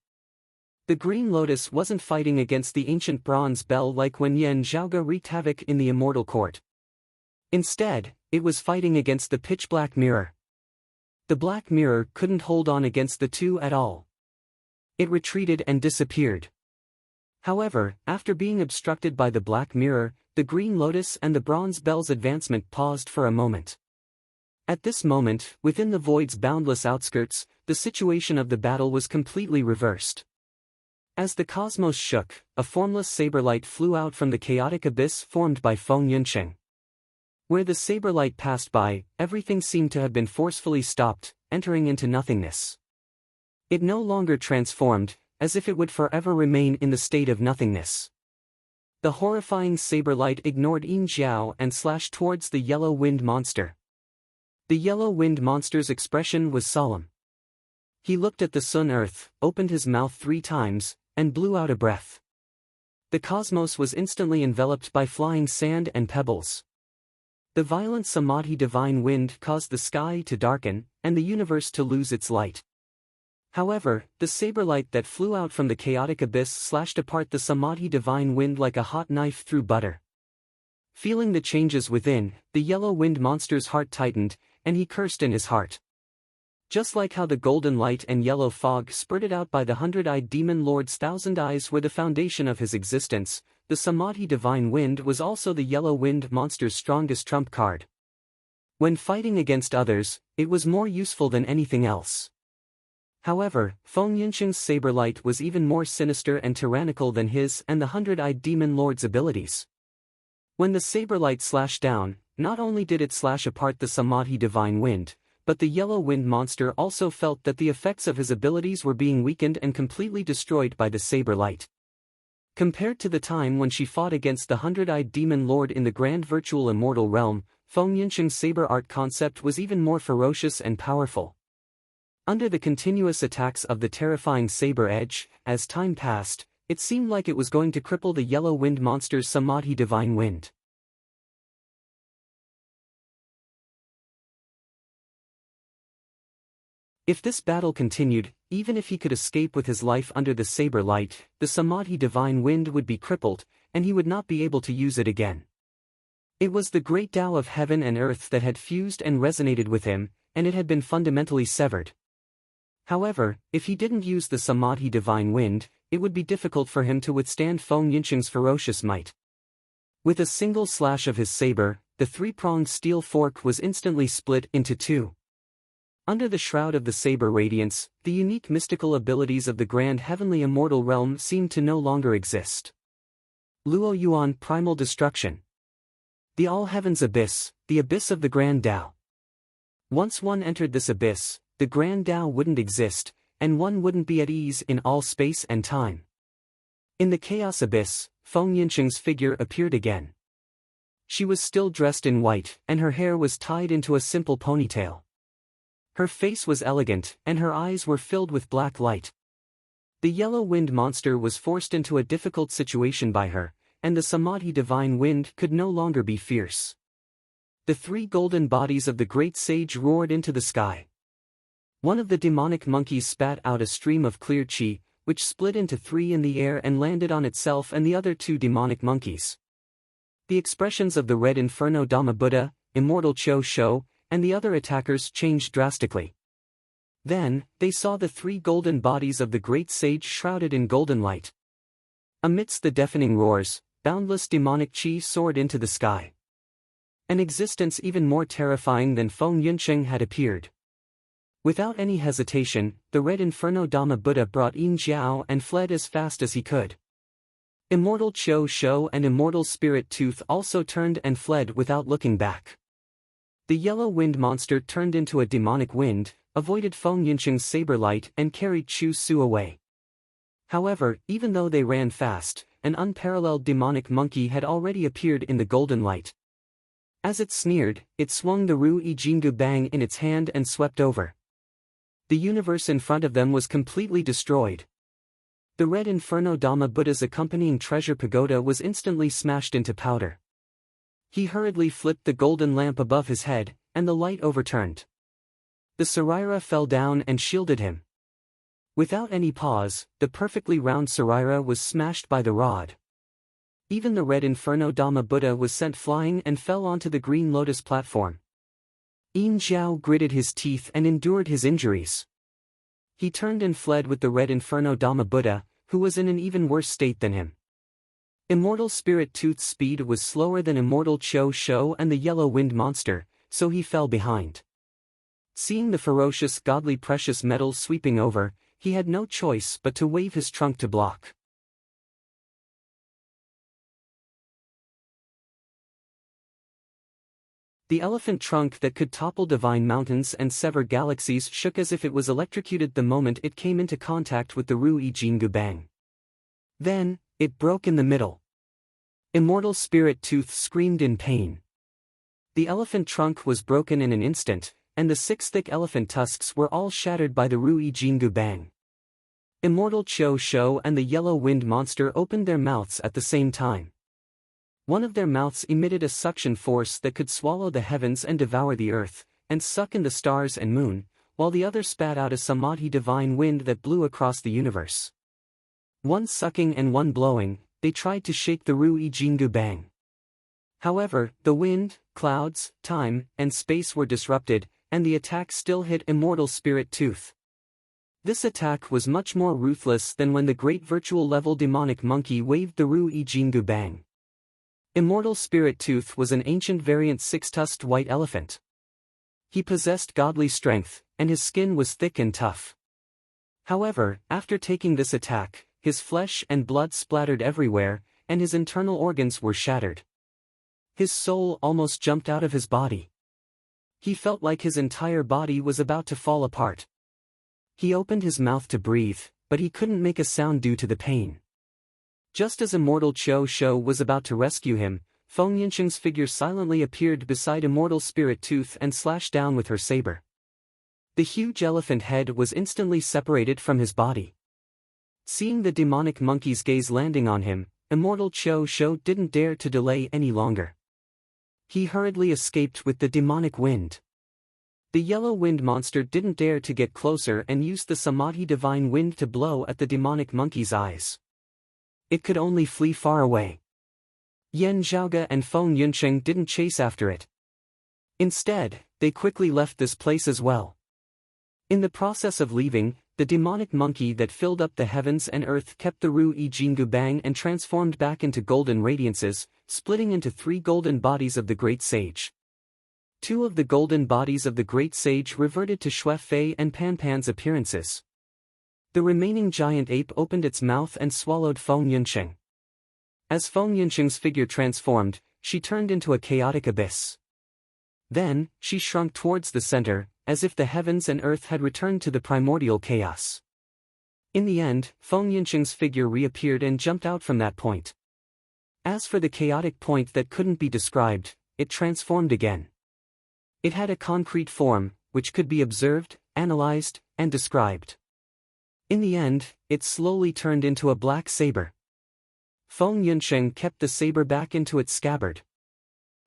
The green lotus wasn't fighting against the ancient bronze bell like when Yan Zhaoge wreaked havoc in the immortal court. Instead, it was fighting against the pitch-black mirror. The black mirror couldn't hold on against the 2 at all. It retreated and disappeared. However, after being obstructed by the black mirror, the green lotus and the bronze bell's advancement paused for a moment. At this moment, within the void's boundless outskirts, the situation of the battle was completely reversed. As the cosmos shook, a formless saber-light flew out from the chaotic abyss formed by Feng Yunqing. Where the saber-light passed by, everything seemed to have been forcefully stopped, entering into nothingness. It no longer transformed, as if it would forever remain in the state of nothingness. The horrifying saber-light ignored Yin Jiao and slashed towards the yellow-winged monster. The yellow-winged monster's expression was solemn. He looked at the Sun Earth, opened his mouth 3 times, and blew out a breath. The cosmos was instantly enveloped by flying sand and pebbles. The violent Samadhi divine wind caused the sky to darken, and the universe to lose its light. However, the saber-light that flew out from the chaotic abyss slashed apart the Samadhi divine wind like a hot knife through butter. Feeling the changes within, the yellow-winged monster's heart tightened, and he cursed in his heart. Just like how the golden light and yellow fog spurted out by the 100-eyed demon lord's 1,000 eyes were the foundation of his existence, the Samadhi divine wind was also the yellow-winged monster's strongest trump card. When fighting against others, it was more useful than anything else. However, Feng Yunqing's saber-light was even more sinister and tyrannical than his and the 100-eyed demon lord's abilities. When the saber-light slashed down, not only did it slash apart the Samadhi divine wind, but the yellow-winged monster also felt that the effects of his abilities were being weakened and completely destroyed by the saber-light. Compared to the time when she fought against the 100-eyed demon lord in the grand virtual immortal realm, Feng Yunqing's saber art concept was even more ferocious and powerful. Under the continuous attacks of the terrifying saber edge, as time passed, it seemed like it was going to cripple the yellow-winged monster's Samadhi divine wind. If this battle continued, even if he could escape with his life under the saber light, the Samadhi divine wind would be crippled, and he would not be able to use it again. It was the great Tao of heaven and earth that had fused and resonated with him, and it had been fundamentally severed. However, if he didn't use the Samadhi divine wind, it would be difficult for him to withstand Feng Yunqing's ferocious might. With a single slash of his saber, the 3-pronged steel fork was instantly split into 2. Under the shroud of the saber radiance, the unique mystical abilities of the grand heavenly immortal realm seemed to no longer exist. Luo Yuan Primal Destruction. The all-heavens abyss, the abyss of the grand Tao. Once one entered this abyss, the grand Tao wouldn't exist, and one wouldn't be at ease in all space and time. In the chaos abyss, Feng Yunqing's figure appeared again. She was still dressed in white, and her hair was tied into a simple ponytail. Her face was elegant, and her eyes were filled with black light. The yellow-winged monster was forced into a difficult situation by her, and the Samadhi divine wind could no longer be fierce. The 3 golden bodies of the great sage roared into the sky. One of the demonic monkeys spat out a stream of clear qi, which split into 3 in the air and landed on itself and the other 2 demonic monkeys. The expressions of the red Inferno Dhamma Buddha, Immortal Cho Sho, and the other attackers changed drastically. Then, they saw the 3 golden bodies of the great sage shrouded in golden light. Amidst the deafening roars, boundless demonic qi soared into the sky. An existence even more terrifying than Feng Yunqing had appeared. Without any hesitation, the red Inferno Dhamma Buddha brought Yin Jiao and fled as fast as he could. Immortal Cho Sho and Immortal Spirit Tooth also turned and fled without looking back. The yellow-winged monster turned into a demonic wind, avoided Feng Yunqing's saber light and carried Chu Su away. However, even though they ran fast, an unparalleled demonic monkey had already appeared in the golden light. As it sneered, it swung the Ru I Jingu Bang in its hand and swept over. The universe in front of them was completely destroyed. The red Inferno Dhamma Buddha's accompanying treasure pagoda was instantly smashed into powder. He hurriedly flipped the golden lamp above his head, and the light overturned. The Saraira fell down and shielded him. Without any pause, the perfectly round Saraira was smashed by the rod. Even the red Inferno Dhamma Buddha was sent flying and fell onto the green lotus platform. Yin Jiao gritted his teeth and endured his injuries. He turned and fled with the red Inferno Dhamma Buddha, who was in an even worse state than him. Immortal Spirit Tooth's speed was slower than Immortal Cho Sho and the yellow-winged monster, so he fell behind. Seeing the ferocious godly precious metal sweeping over, he had no choice but to wave his trunk to block. The elephant trunk that could topple divine mountains and sever galaxies shook as if it was electrocuted the moment it came into contact with the Ru-I Jingu Bang. Then, it broke in the middle. Immortal Spirit Tooth screamed in pain. The elephant trunk was broken in an instant, and the 6 thick elephant tusks were all shattered by the Ru-I Jingu Bang. Immortal Cho Sho and the yellow wind monster opened their mouths at the same time. One of their mouths emitted a suction force that could swallow the heavens and devour the earth, and suck in the stars and moon, while the other spat out a samadhi divine wind that blew across the universe. One sucking and one blowing, they tried to shake the Ru-I Jingu Bang. However, the wind, clouds, time, and space were disrupted, and the attack still hit Immortal Spirit Tooth. This attack was much more ruthless than when the great virtual-level demonic monkey waved the Ru-I Jingu Bang. Immortal Spirit Tooth was an ancient variant 6-tusked white elephant. He possessed godly strength, and his skin was thick and tough. However, after taking this attack, his flesh and blood splattered everywhere, and his internal organs were shattered. His soul almost jumped out of his body. He felt like his entire body was about to fall apart. He opened his mouth to breathe, but he couldn't make a sound due to the pain. Just as Immortal Cho Sho was about to rescue him, Feng Yinsheng's figure silently appeared beside Immortal Spirit Tooth and slashed down with her saber. The huge elephant head was instantly separated from his body. Seeing the demonic monkey's gaze landing on him, Immortal Cho Sho didn't dare to delay any longer. He hurriedly escaped with the demonic wind. The yellow wind monster didn't dare to get closer and used the Samadhi divine wind to blow at the demonic monkey's eyes. It could only flee far away. Yan Zhaoge and Feng Yunsheng didn't chase after it. Instead, they quickly left this place as well. In the process of leaving, the demonic monkey that filled up the heavens and earth kept the Ru-I Jingu Bang and transformed back into golden radiances, splitting into 3 golden bodies of the Great Sage. 2 of the golden bodies of the Great Sage reverted to Xue Fei and Pan Pan's appearances. The remaining giant ape opened its mouth and swallowed Feng Yunsheng. As Feng Yunsheng's figure transformed, she turned into a chaotic abyss. Then, she shrunk towards the center, as if the heavens and earth had returned to the primordial chaos. In the end, Feng Yunsheng's figure reappeared and jumped out from that point. As for the chaotic point that couldn't be described, it transformed again. It had a concrete form, which could be observed, analyzed, and described. In the end, it slowly turned into a black saber. Feng Yunsheng kept the saber back into its scabbard.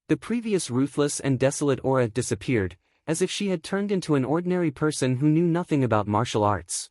The previous ruthless and desolate aura disappeared, as if she had turned into an ordinary person who knew nothing about martial arts.